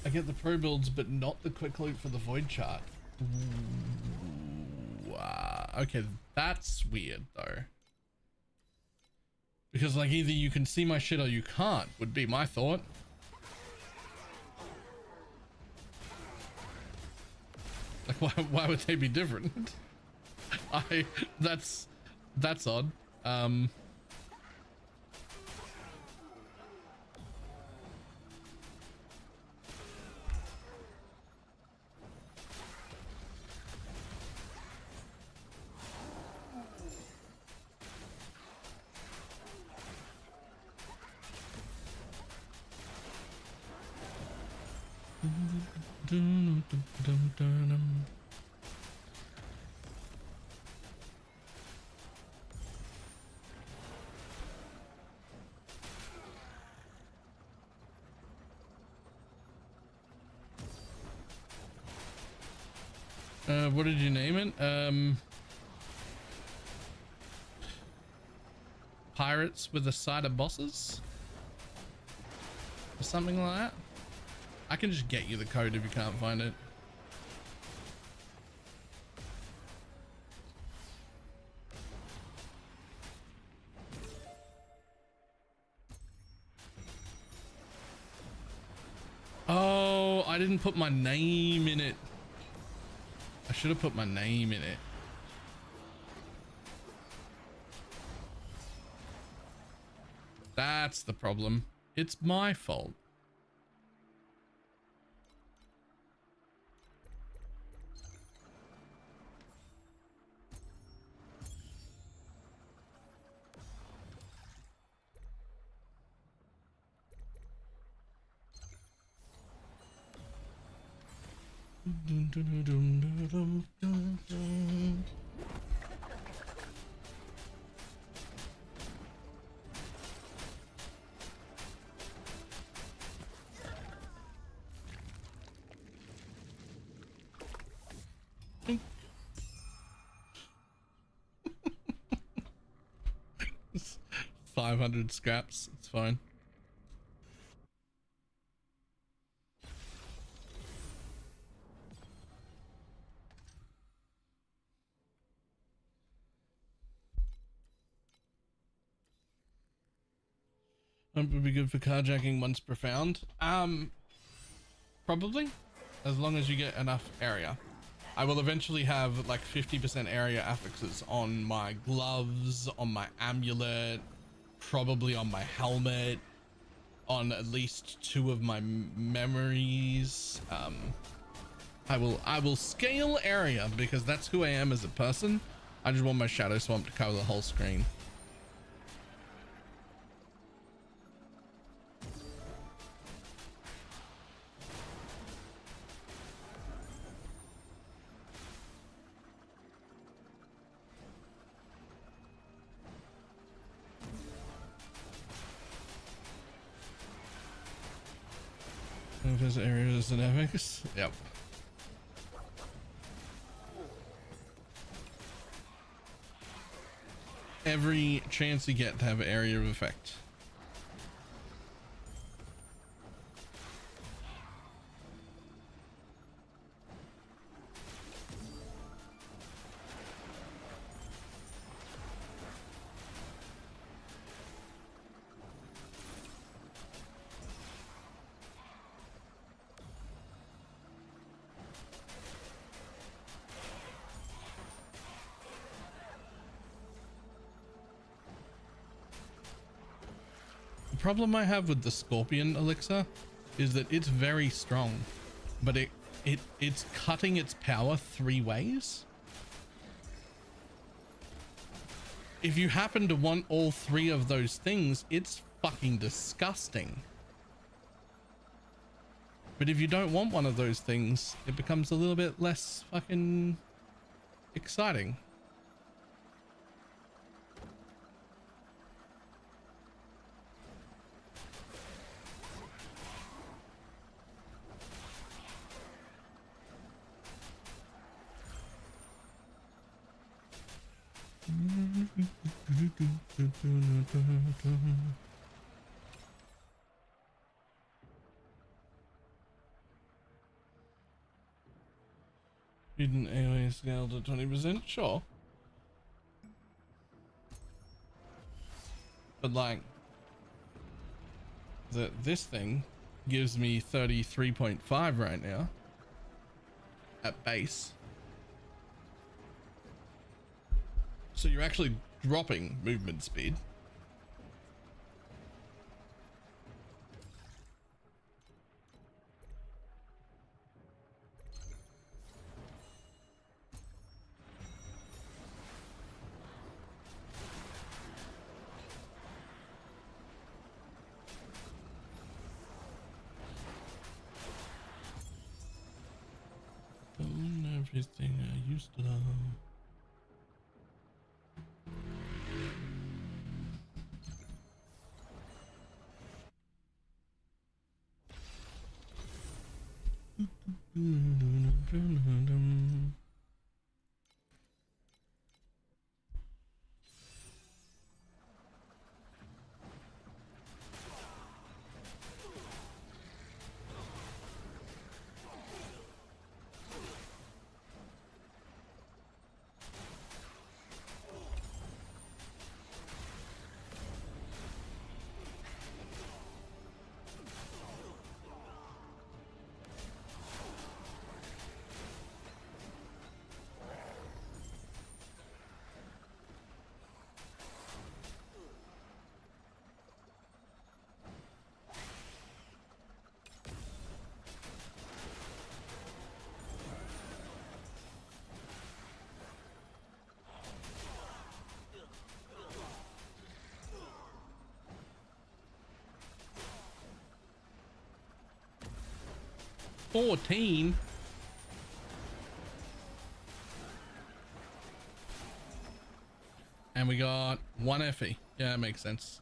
I get the pro builds, but not the quick loot for the void chart. Wow. Okay, that's weird though. Because like either you can see my shit or you can't, would be my thought. Like why would they be different? That's odd. What did you name it? Pirates with a side of bosses? Or something like that? I can just get you the code if you can't find it. Oh, I didn't put my name in it. I should have put my name in it. That's the problem. It's my fault. It's 500 scraps. It's fine. It would be good for carjacking once profound. Probably, as long as you get enough area. I will eventually have like 50% area affixes on my gloves, on my amulet, probably on my helmet, on at least 2 of my memories. I will scale area because that's who I am as a person. I just want my shadow swamp to cover the whole screen. Visit areas and epics. Yep. Every chance you get to have area of effect. The problem I have with the Scorpion elixir is that it's very strong, but it's cutting its power 3 ways. If you happen to want all 3 of those things, it's fucking disgusting. But if you don't want one of those things, it becomes a little bit less fucking exciting. Didn't AOE scale to 20%? Sure. But like, this thing gives me 33.5 right now at base. So you're actually dropping movement speed. Doing everything I used to know. $14. And we got 1 FE. Yeah, that makes sense.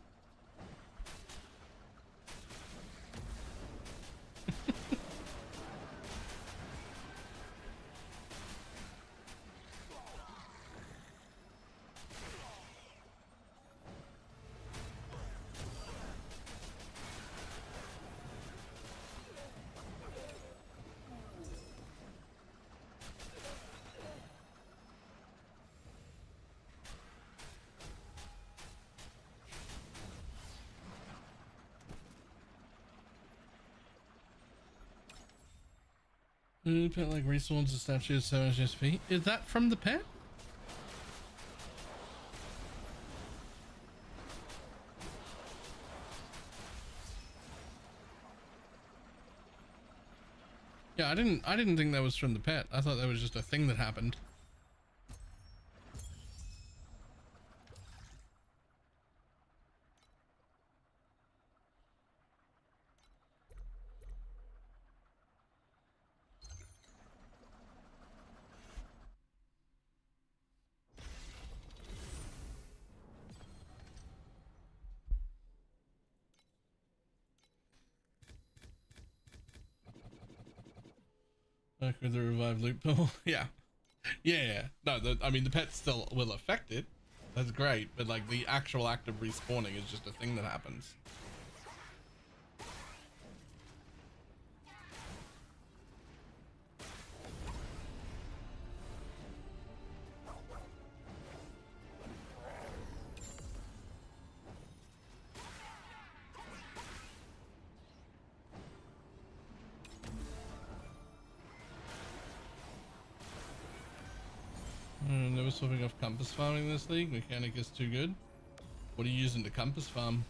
Pet like respawns a statue of 7 HP. Is that from the pet? Yeah, I didn't think that was from the pet. I thought that was just a thing that happened. Back with the revived loot pool. Yeah. Yeah. No, I mean, the pet still will affect it. That's great. But like the actual act of respawning is just a thing that happens. Never swapping off compass farming this league. Mechanic is too good. What are you using to compass farm?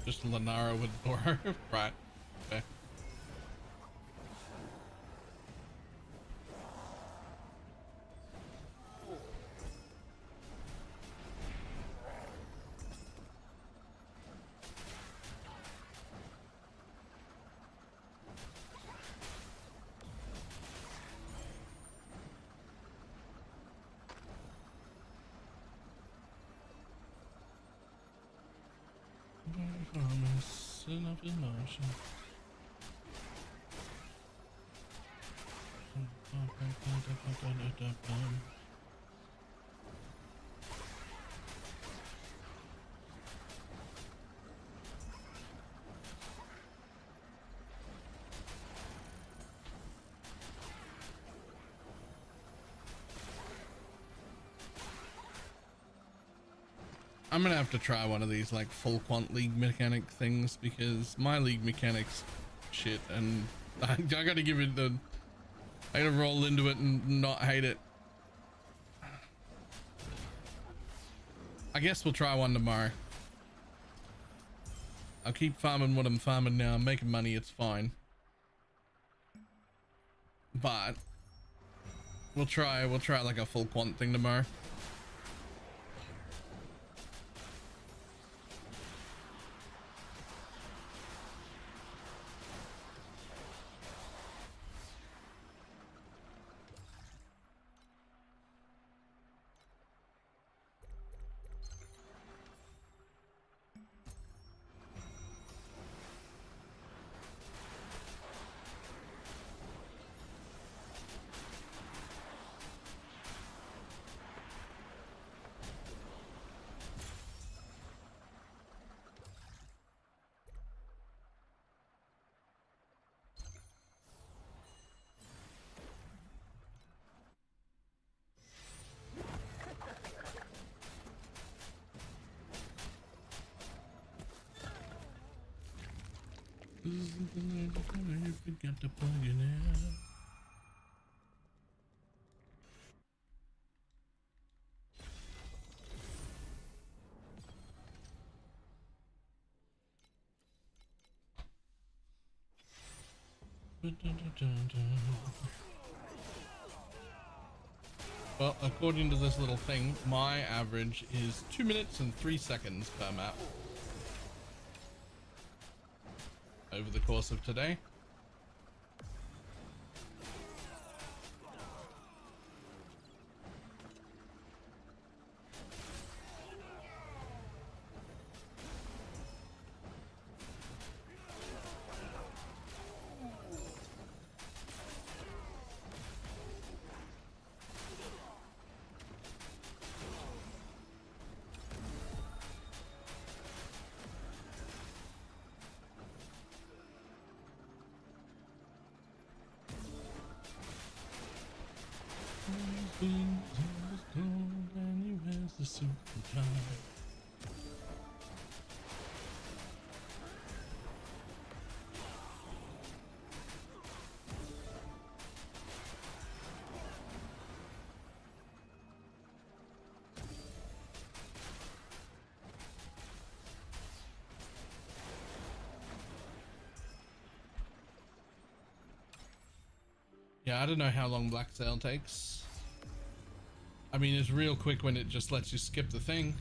Just Lenara with Dwarf. Right. Okay. Promise enough emotion. I'm gonna have to try one of these like full quant league mechanic things because my league mechanics shit, and I gotta give it the, I gotta roll into it and not hate it. I guess we'll try one tomorrow. I'll keep farming what I'm farming now. I'm making money, it's fine. But we'll try like a full quant thing tomorrow. You forgot to plug it in. Well, according to this little thing, my average is 2 minutes and 3 seconds per map over the course of today. Yeah, I don't know how long Black Sail takes. I mean, it's real quick when it just lets you skip the thing.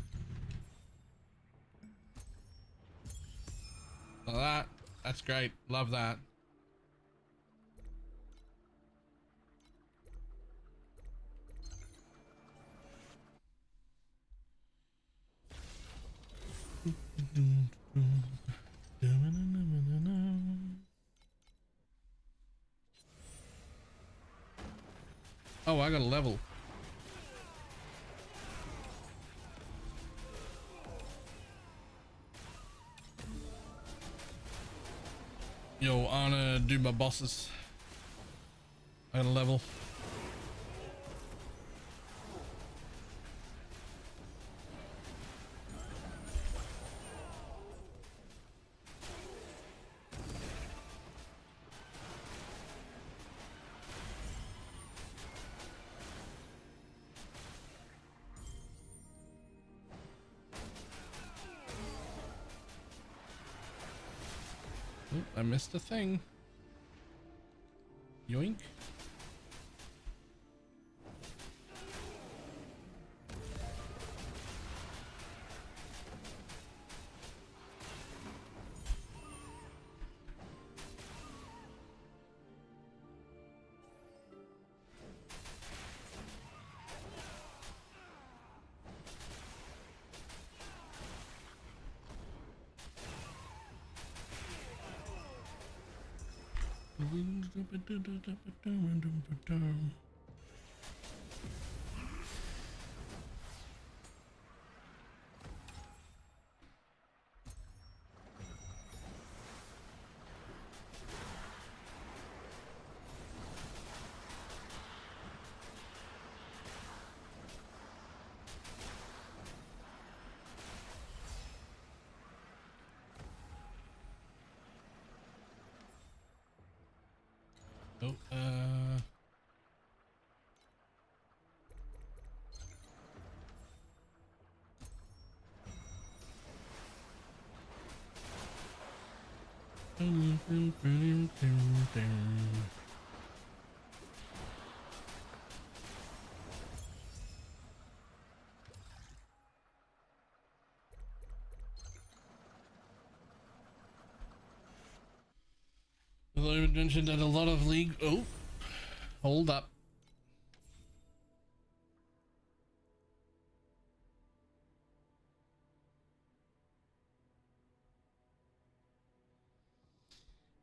Like that's great. Love that. Oh, I got a level. Yo, I wanna do my bosses. I got a level. I missed a thing. Yoink. Oh, although you mentioned that a lot of league. Oh, hold up.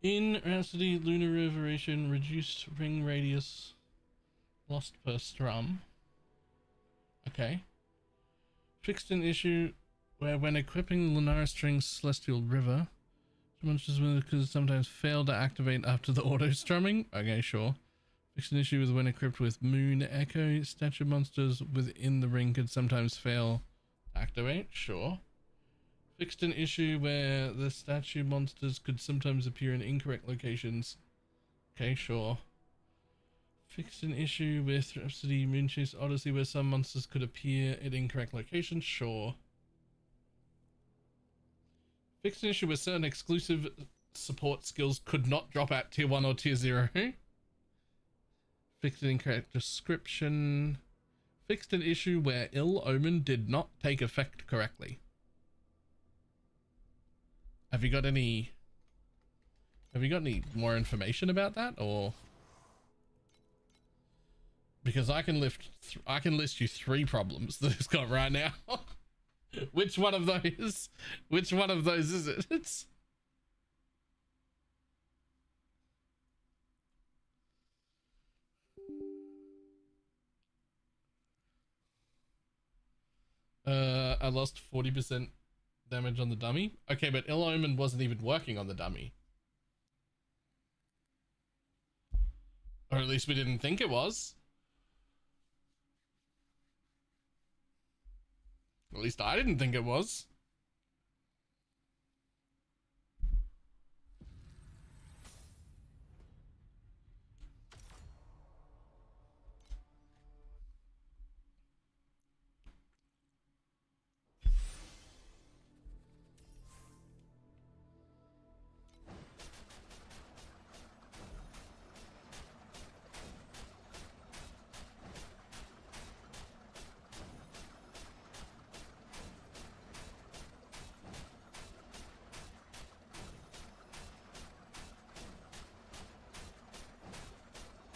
In Rhapsody, Lunar Reverberation, reduced ring radius lost per strum. Okay. Fixed an issue where when equipping Lunar String's Celestial River, monsters could sometimes fail to activate after the auto strumming. Okay, sure. Fixed an issue with when equipped with Moon Echo, statue monsters within the ring could sometimes fail to activate. Sure. Fixed an issue where the statue monsters could sometimes appear in incorrect locations. Okay, sure. Fixed an issue with Rhapsody Moonchase Odyssey where some monsters could appear at incorrect locations. Sure. Fixed an issue where certain exclusive support skills could not drop at tier 1 or tier 0. Fixed an incorrect description. Fixed an issue where Ill Omen did not take effect correctly. Have you got any more information about that, or because I can list you 3 problems that it's got right now. Which one of those is it? It's I lost 40% damage on the dummy. Okay, but Ill Omen wasn't even working on the dummy. Or at least we didn't think it was. At least I didn't think it was.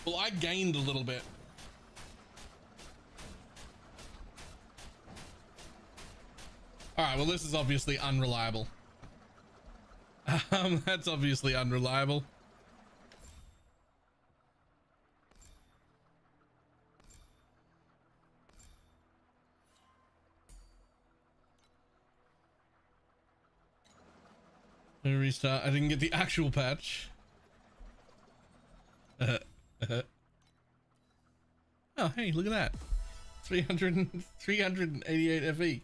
Well, I gained a little bit. Alright, well this is obviously unreliable. That's obviously unreliable. Let me restart. I didn't get the actual patch. Oh, hey, look at that. 388 FE.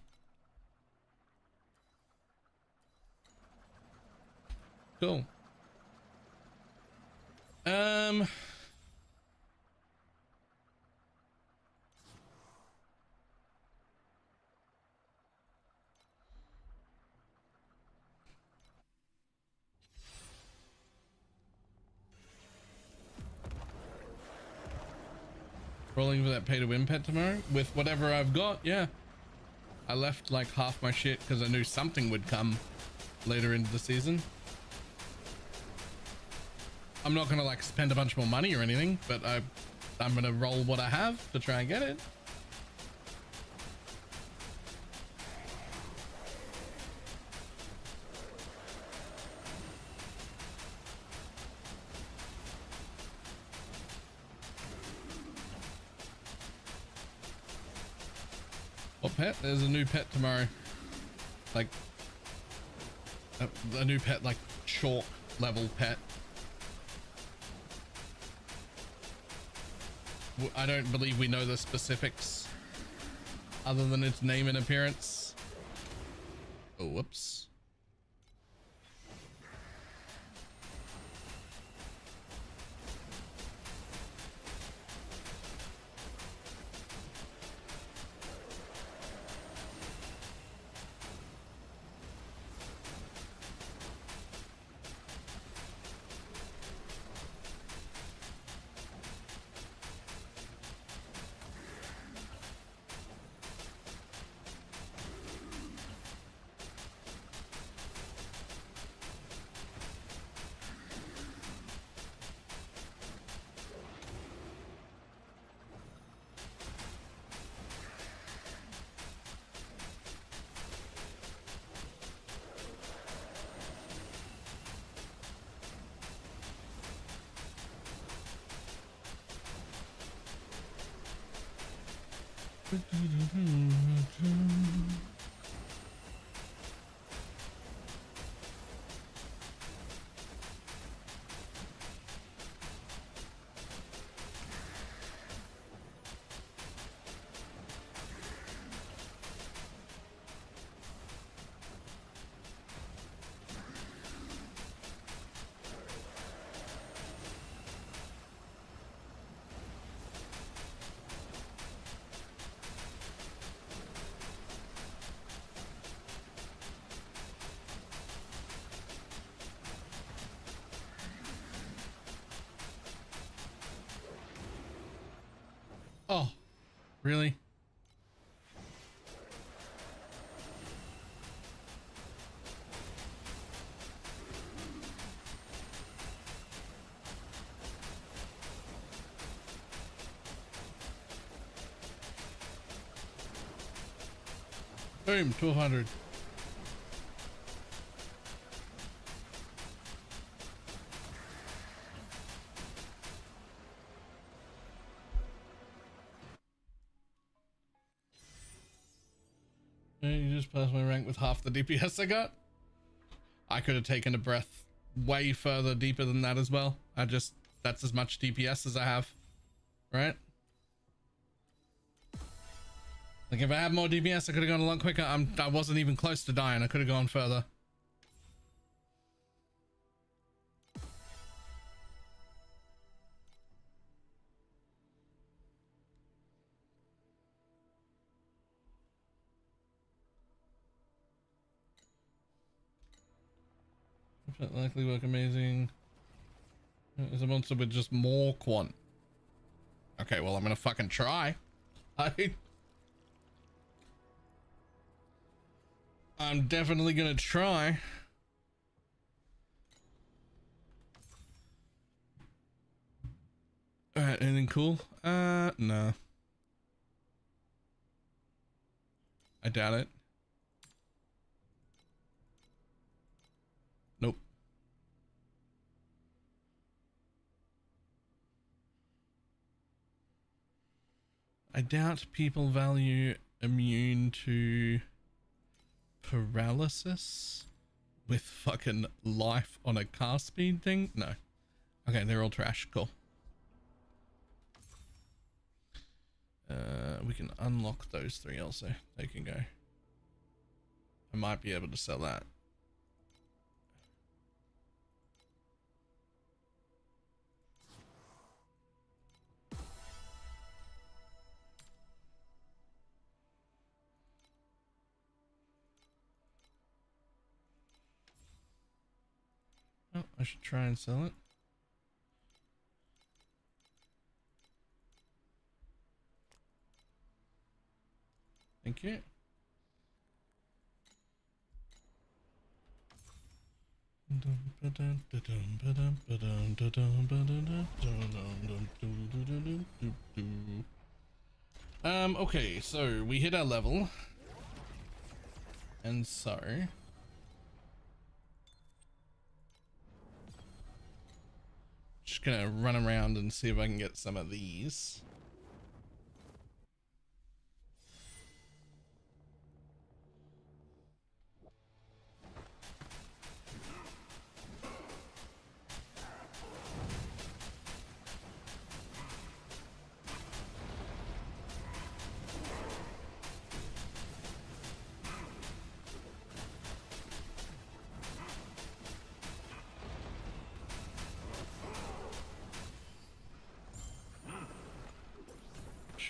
Cool. Rolling for that pay to win pet tomorrow with whatever I've got. Yeah, I left like half my shit because I knew something would come later into the season. I'm not gonna like spend a bunch more money or anything, but I'm gonna roll what I have to try and get it. What pet? There's a new pet tomorrow. Like a new pet, like short level pet. I don't believe we know the specifics other than its name and appearance. Oh, whoops. Oh, really? Boom, 200. You just passed my rank with half the DPS I got. I could have taken a breath way further deeper than that as well. That's as much DPS as I have, right? Like if I had more DPS, I could have gone a lot quicker. I wasn't even close to dying. I could have gone further. Likely work amazing. Is a monster with just more quant. Okay, well I'm gonna fucking try. I'm definitely gonna try. Alright, anything cool? No. I doubt it. Nope. I doubt people value immune to paralysis with fucking life on a cast speed thing. No. Okay, they're all trash. Cool. We can unlock those three also. They can go. I might be able to sell that. Oh, I should try and sell it. Thank you. Okay, so we hit our level. And so just gonna run around and see if I can get some of these.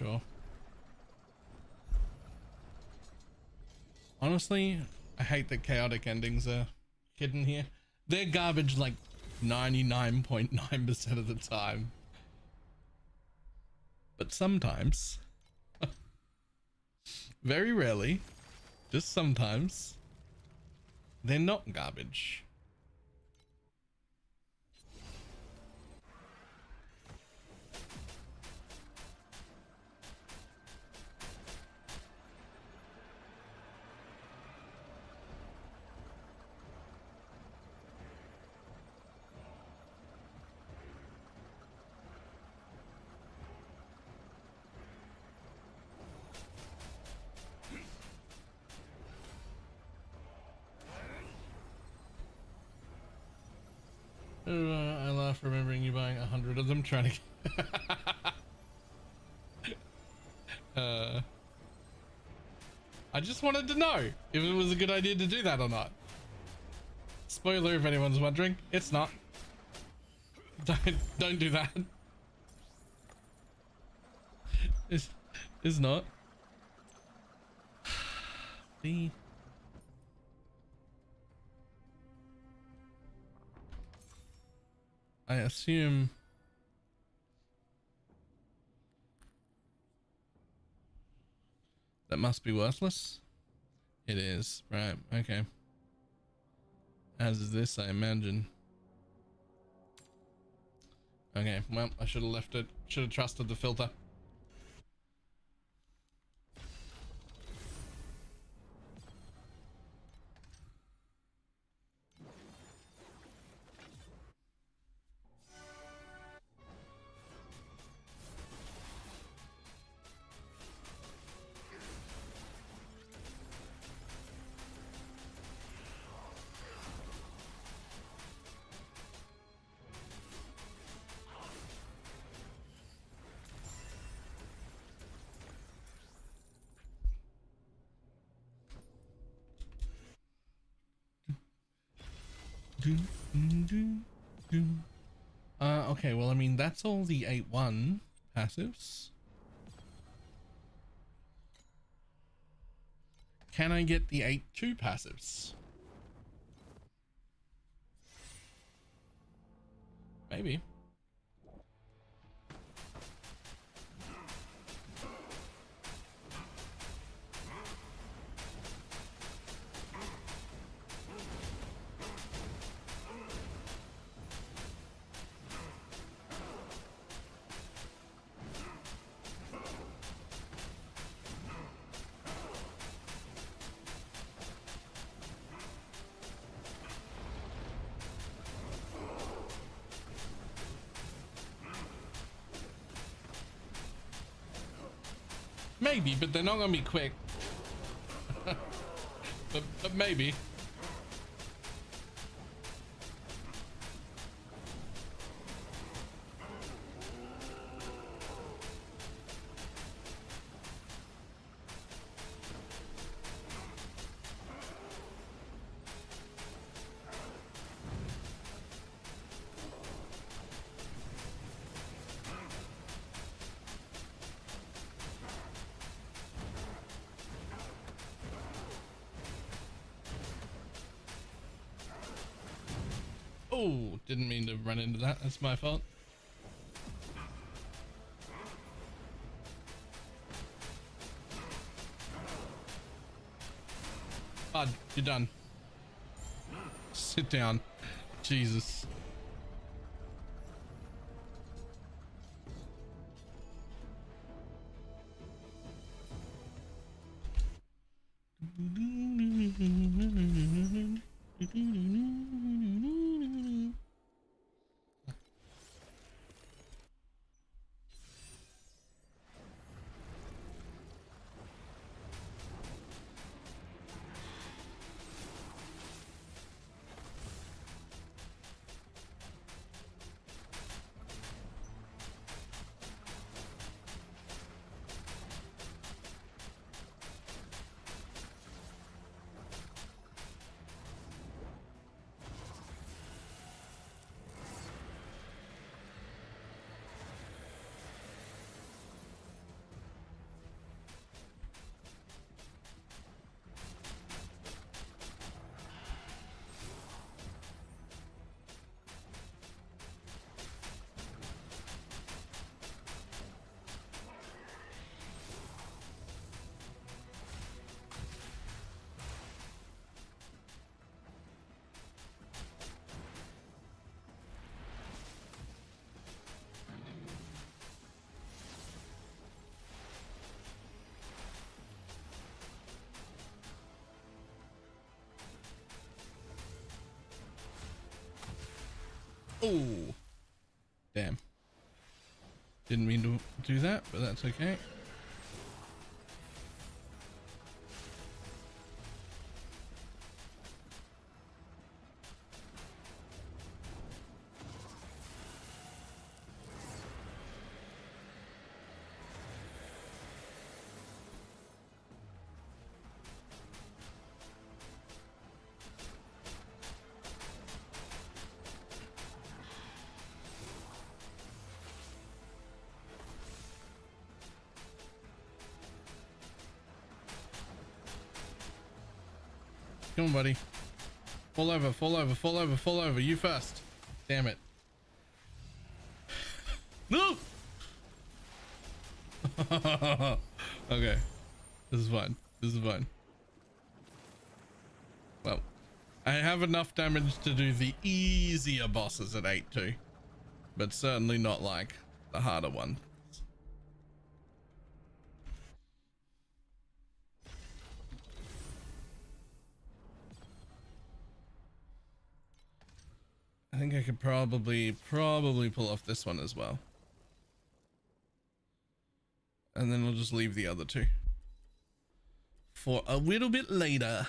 sure. Honestly, I hate that chaotic endings are hidden here. They're garbage like 99.9% of the time. But sometimes, very rarely, just sometimes, they're not garbage. I laugh remembering you buying 100 of them, trying to I just wanted to know if it was a good idea to do that or not. Spoiler if anyone's wondering, it's not. Don't do that. It's not. The I assume that must be worthless. It is, right? Okay. As is this, I imagine. Okay, well, I should have left it. Should have trusted the filter. Okay, well, I mean, that's all the 8-1 passives. Can I get the 8-2 passives? Maybe. Maybe, but they're not gonna be quick. but maybe. Oh, didn't mean to run into that. That's my fault. Bud, you're done. Sit down. Jesus. Oh, damn. Didn't mean to do that, but that's okay. Come on, buddy. Fall over, fall over, fall over, fall over. You first. Damn it. No! Okay. This is fine. This is fine. Well, I have enough damage to do the easier bosses at 8-2, but certainly not like the harder one. I think I could probably pull off this one as well. And then we'll just leave the other two for a little bit later.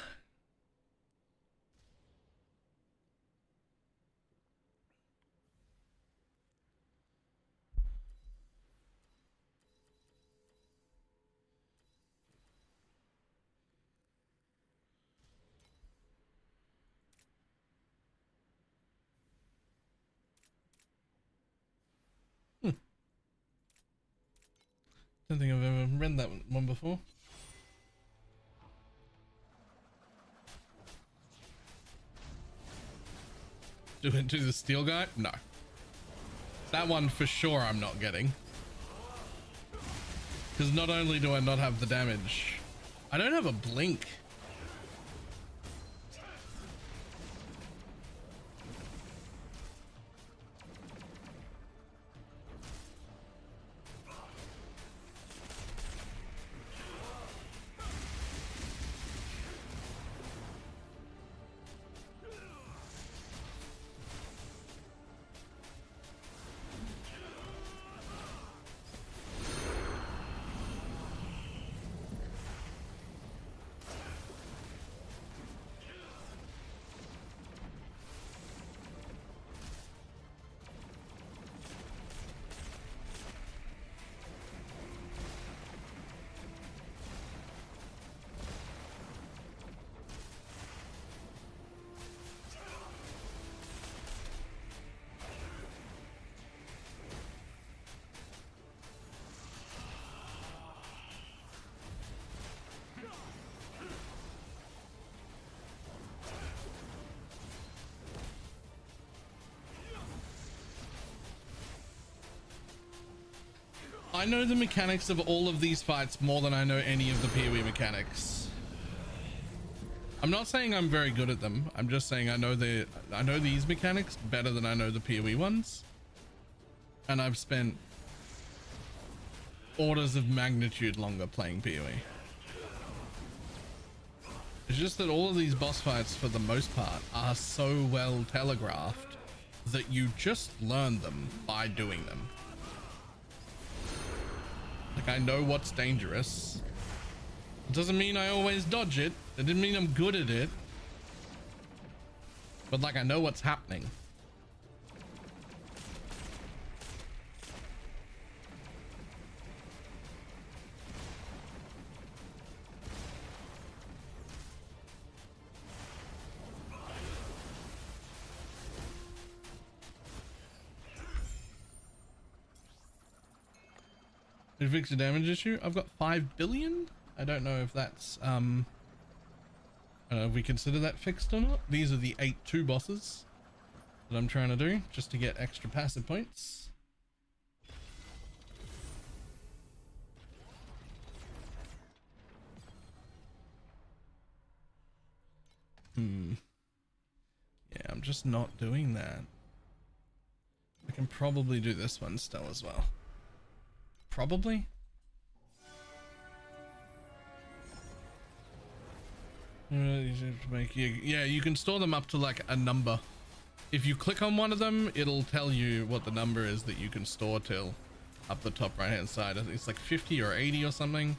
Don't think I've ever read that one before. Do it to the steel guy? No. That one for sure I'm not getting. Because not only do I not have the damage, I don't have a blink. I know the mechanics of all of these fights more than I know any of the PoE mechanics. I'm not saying I'm very good at them. I'm just saying I know these mechanics better than I know the PoE ones. And I've spent orders of magnitude longer playing PoE. It's just that all of these boss fights, for the most part, are so well telegraphed that you just learn them by doing them. Like, I know what's dangerous. It doesn't mean I always dodge it. It didn't mean I'm good at it. But like, I know what's happening. Did it fix the damage issue? I've got 5 billion. I don't know if that's if we consider that fixed or not. These are the 8-2 bosses that I'm trying to do just to get extra passive points. Yeah, I'm just not doing that. I can probably do this one still as well. Probably. Yeah, you can store them up to like a number. if you click on one of them, it'll tell you what the number is that you can store till up the top right hand side. I think it's like 50 or 80 or something.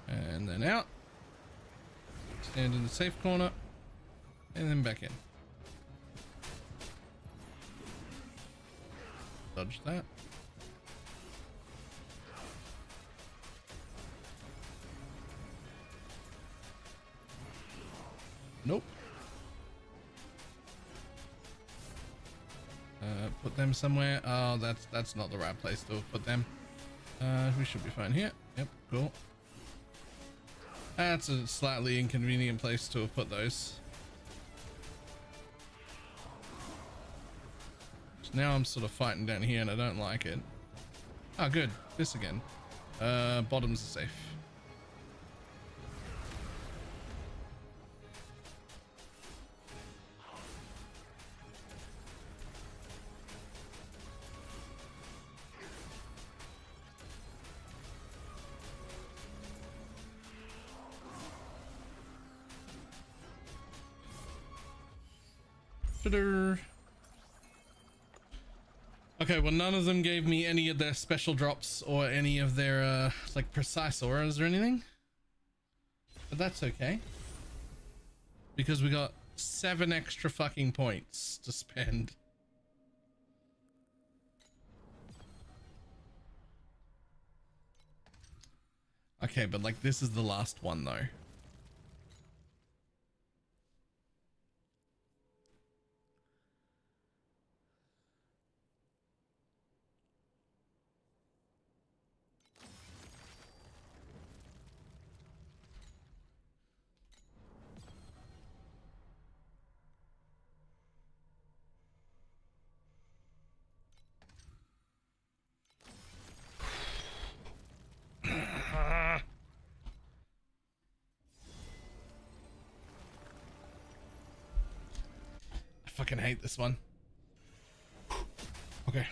And then out, stand in the safe corner, and then back in. Dodge that. Nope. Put them somewhere. Oh, that's not the right place to put them. We should be fine here. Yep, cool. That's a slightly inconvenient place to have put those. So now I'm sort of fighting down here and I don't like it. Oh, good. This again. Bottoms are safe. Okay, well, none of them gave me any of their special drops or any of their like precise auras or anything, but that's okay because we got 7 extra fucking points to spend. Okay, but like this is the last one though. I fucking hate this one. Okay.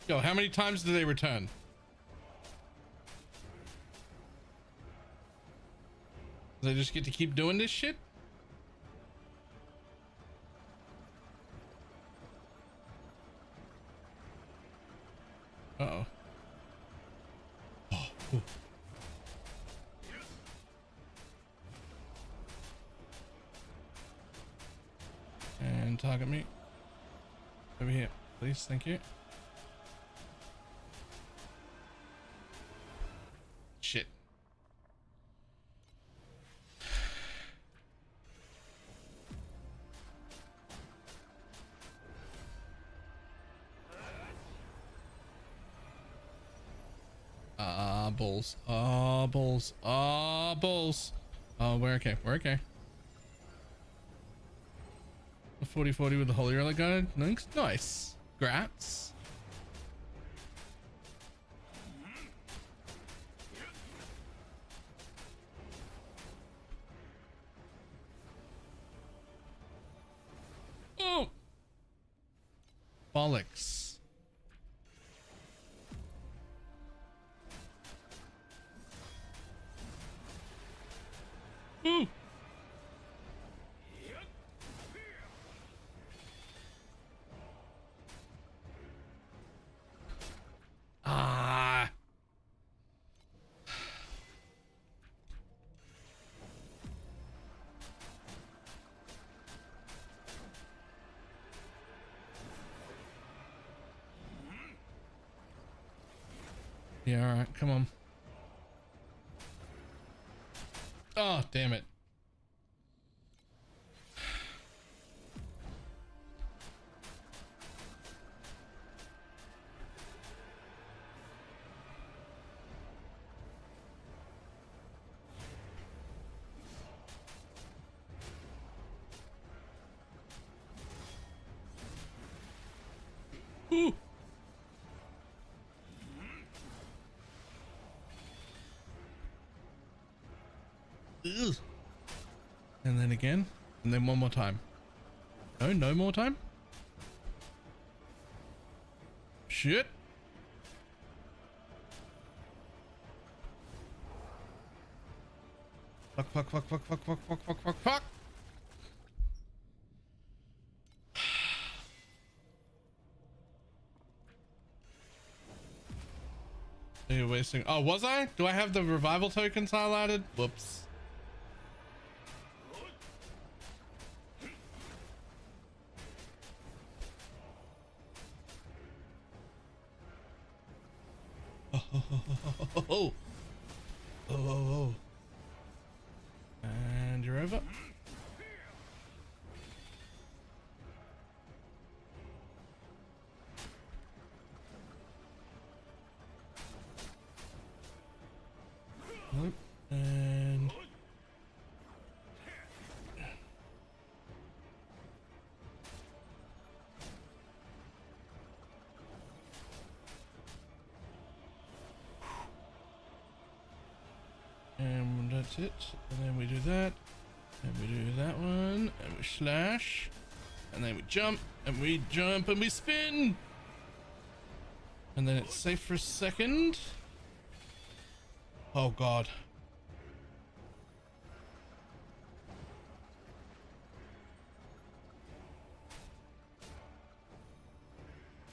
Yo, how many times do they return? Do they just get to keep doing this shit? Uh-oh. Oh, ooh. And target me. Over here, please. Thank you. Shit. Balls. Oh, balls. Oh, balls. Oh, we're okay. We're okay. A 40-40 with the holy relic guide. Nice. Grats. Oh. Bollocks. Ooh. Ah. Yeah, all right, come on. Oh, damn it. Ooh. Ugh. And then again, and then one more time. No, no more time. Shit. Fuck, fuck, fuck, fuck, fuck, fuck, fuck, fuck, fuck, fuck. You're wasting. Oh, was I? Do I have the revival tokens highlighted? Whoops. Oh. Oh. And you're over. Nope. And that's it. And then we do that. And we do that one. And we slash. And then we jump. And we jump and we spin. And then it's safe for a second. Oh god.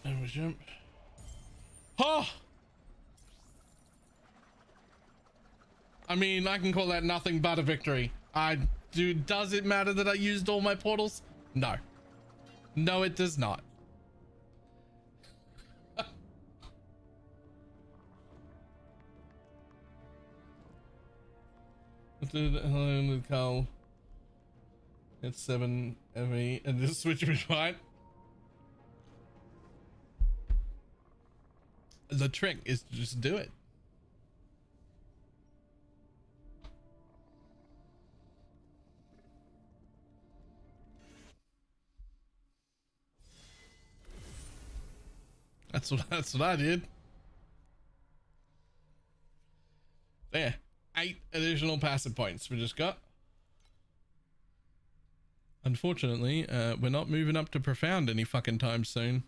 And we jump. Oh! I mean, I can call that nothing but a victory. Does it matter that I used all my portals? No. No, it does not. Hello with Carl. It's 7 ME and just switch between. The trick is to just do it. That's what I did. There. 8 additional passive points we just got. Unfortunately, we're not moving up to profound any fucking time soon.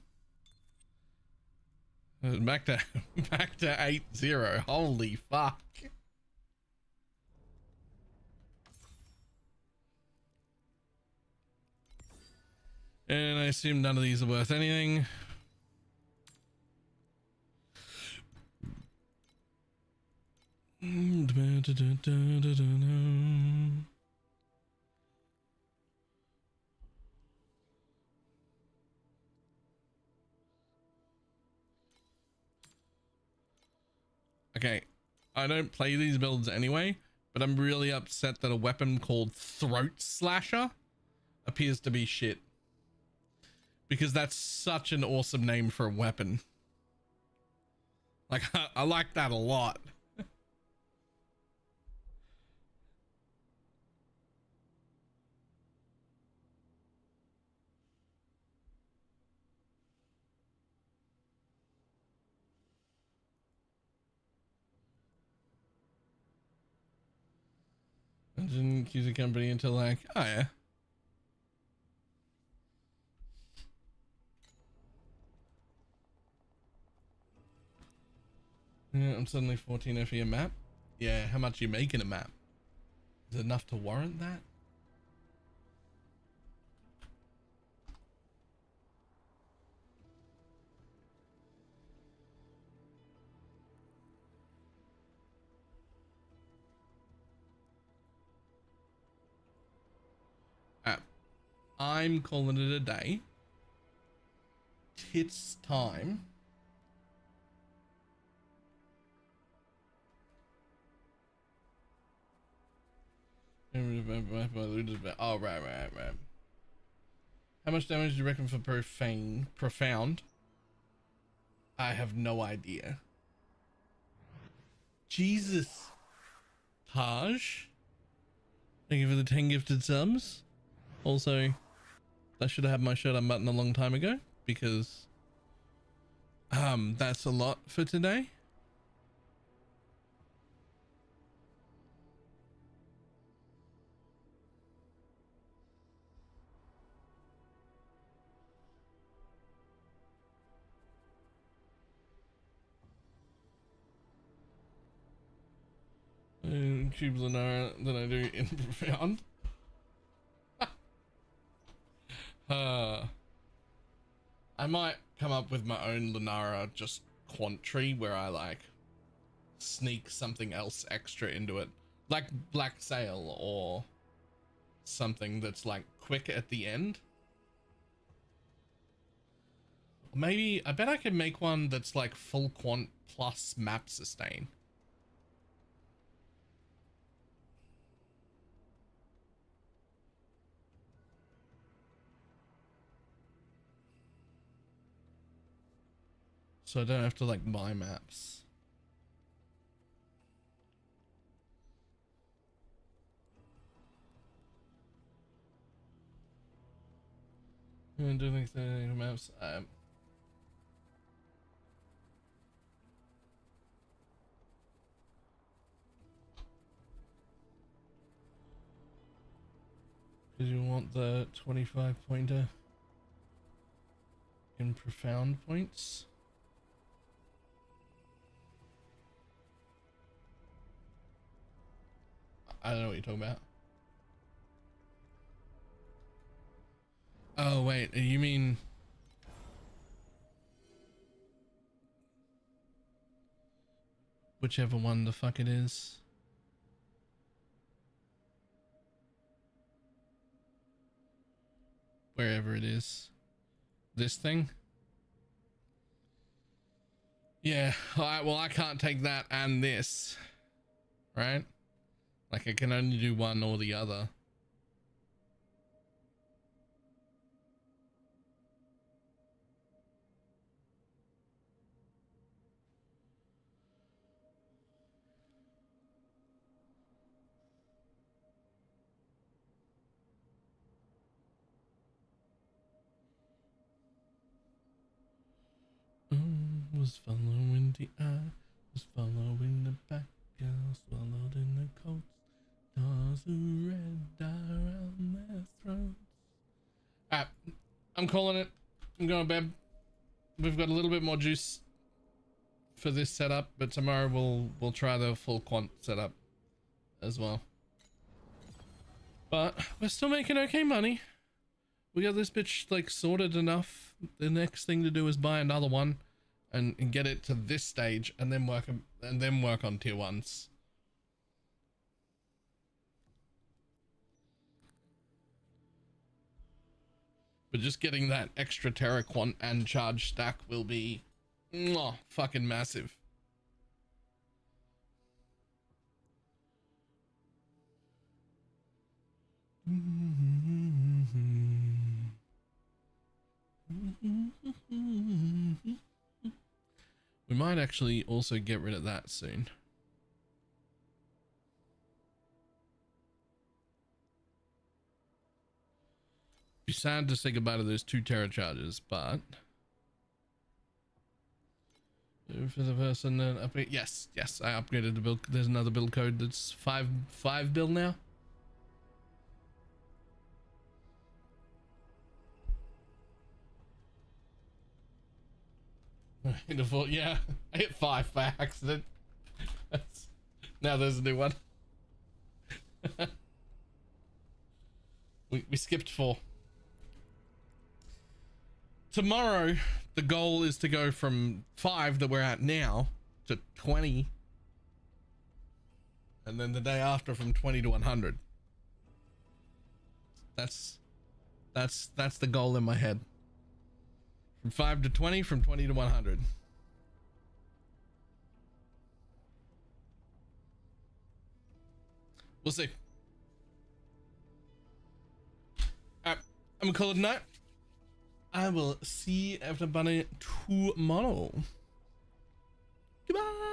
Back to 8-0. Holy fuck. And I assume none of these are worth anything. Okay, I don't play these builds anyway, but I'm really upset that a weapon called Throat Slasher appears to be shit. Because that's such an awesome name for a weapon. Like, I like that a lot. I didn't accuse the company until like, oh yeah. Yeah, I'm suddenly 14 FE a map. Yeah, how much are you making a map? Is it enough to warrant that? I'm calling it a day. Tits time. Oh, right. How much damage do you reckon for profound? I have no idea. Jesus. Taj. Thank you for the 10 gifted subs. Also, I should have had my shirt unbuttoned a long time ago because That's a lot for today. Cube Lenara than I do in Profound. I might come up with my own Lenara just quant tree where I like sneak something else extra into it, like Black Sail or something that's like quick at the end. Maybe I bet I could make one that's like full quant plus map sustain. So I don't have to like buy maps. I don't think there are any maps. Because you want the 25 pointer in profound points. I don't know what you're talking about. Oh wait, you mean whichever one the fuck it is? Wherever it is. This thing? Yeah, well I can't take that and this, right? Like I can only do one or the other. Was following the eye, was following the back, girl swallowed in the coats, stars of red dye around their throats. Alright, I'm calling it. I'm going to bed. We've got a little bit more juice for this setup, but tomorrow we'll try the full quant setup as well. But we're still making okay money. We got this bitch like sorted enough. The next thing to do is buy another one and get it to this stage and then work on tier 1s. But just getting that extra Terra Quant and charge stack will be fucking massive. We might actually also get rid of that soon. Be sad to say goodbye to those 2 Terra charges, but for the person that upgrade, yes, I upgraded the build. There's another build code that's 5 build now. Yeah, I hit 5 by accident. Now there's a new one. we skipped 4. Tomorrow, the goal is to go from 5 that we're at now to 20. And then the day after from 20 to 100. That's the goal in my head. From 5 to 20, from 20 to 100. We'll see. Alright, I'm gonna call it a night. I will see everybody tomorrow. Goodbye.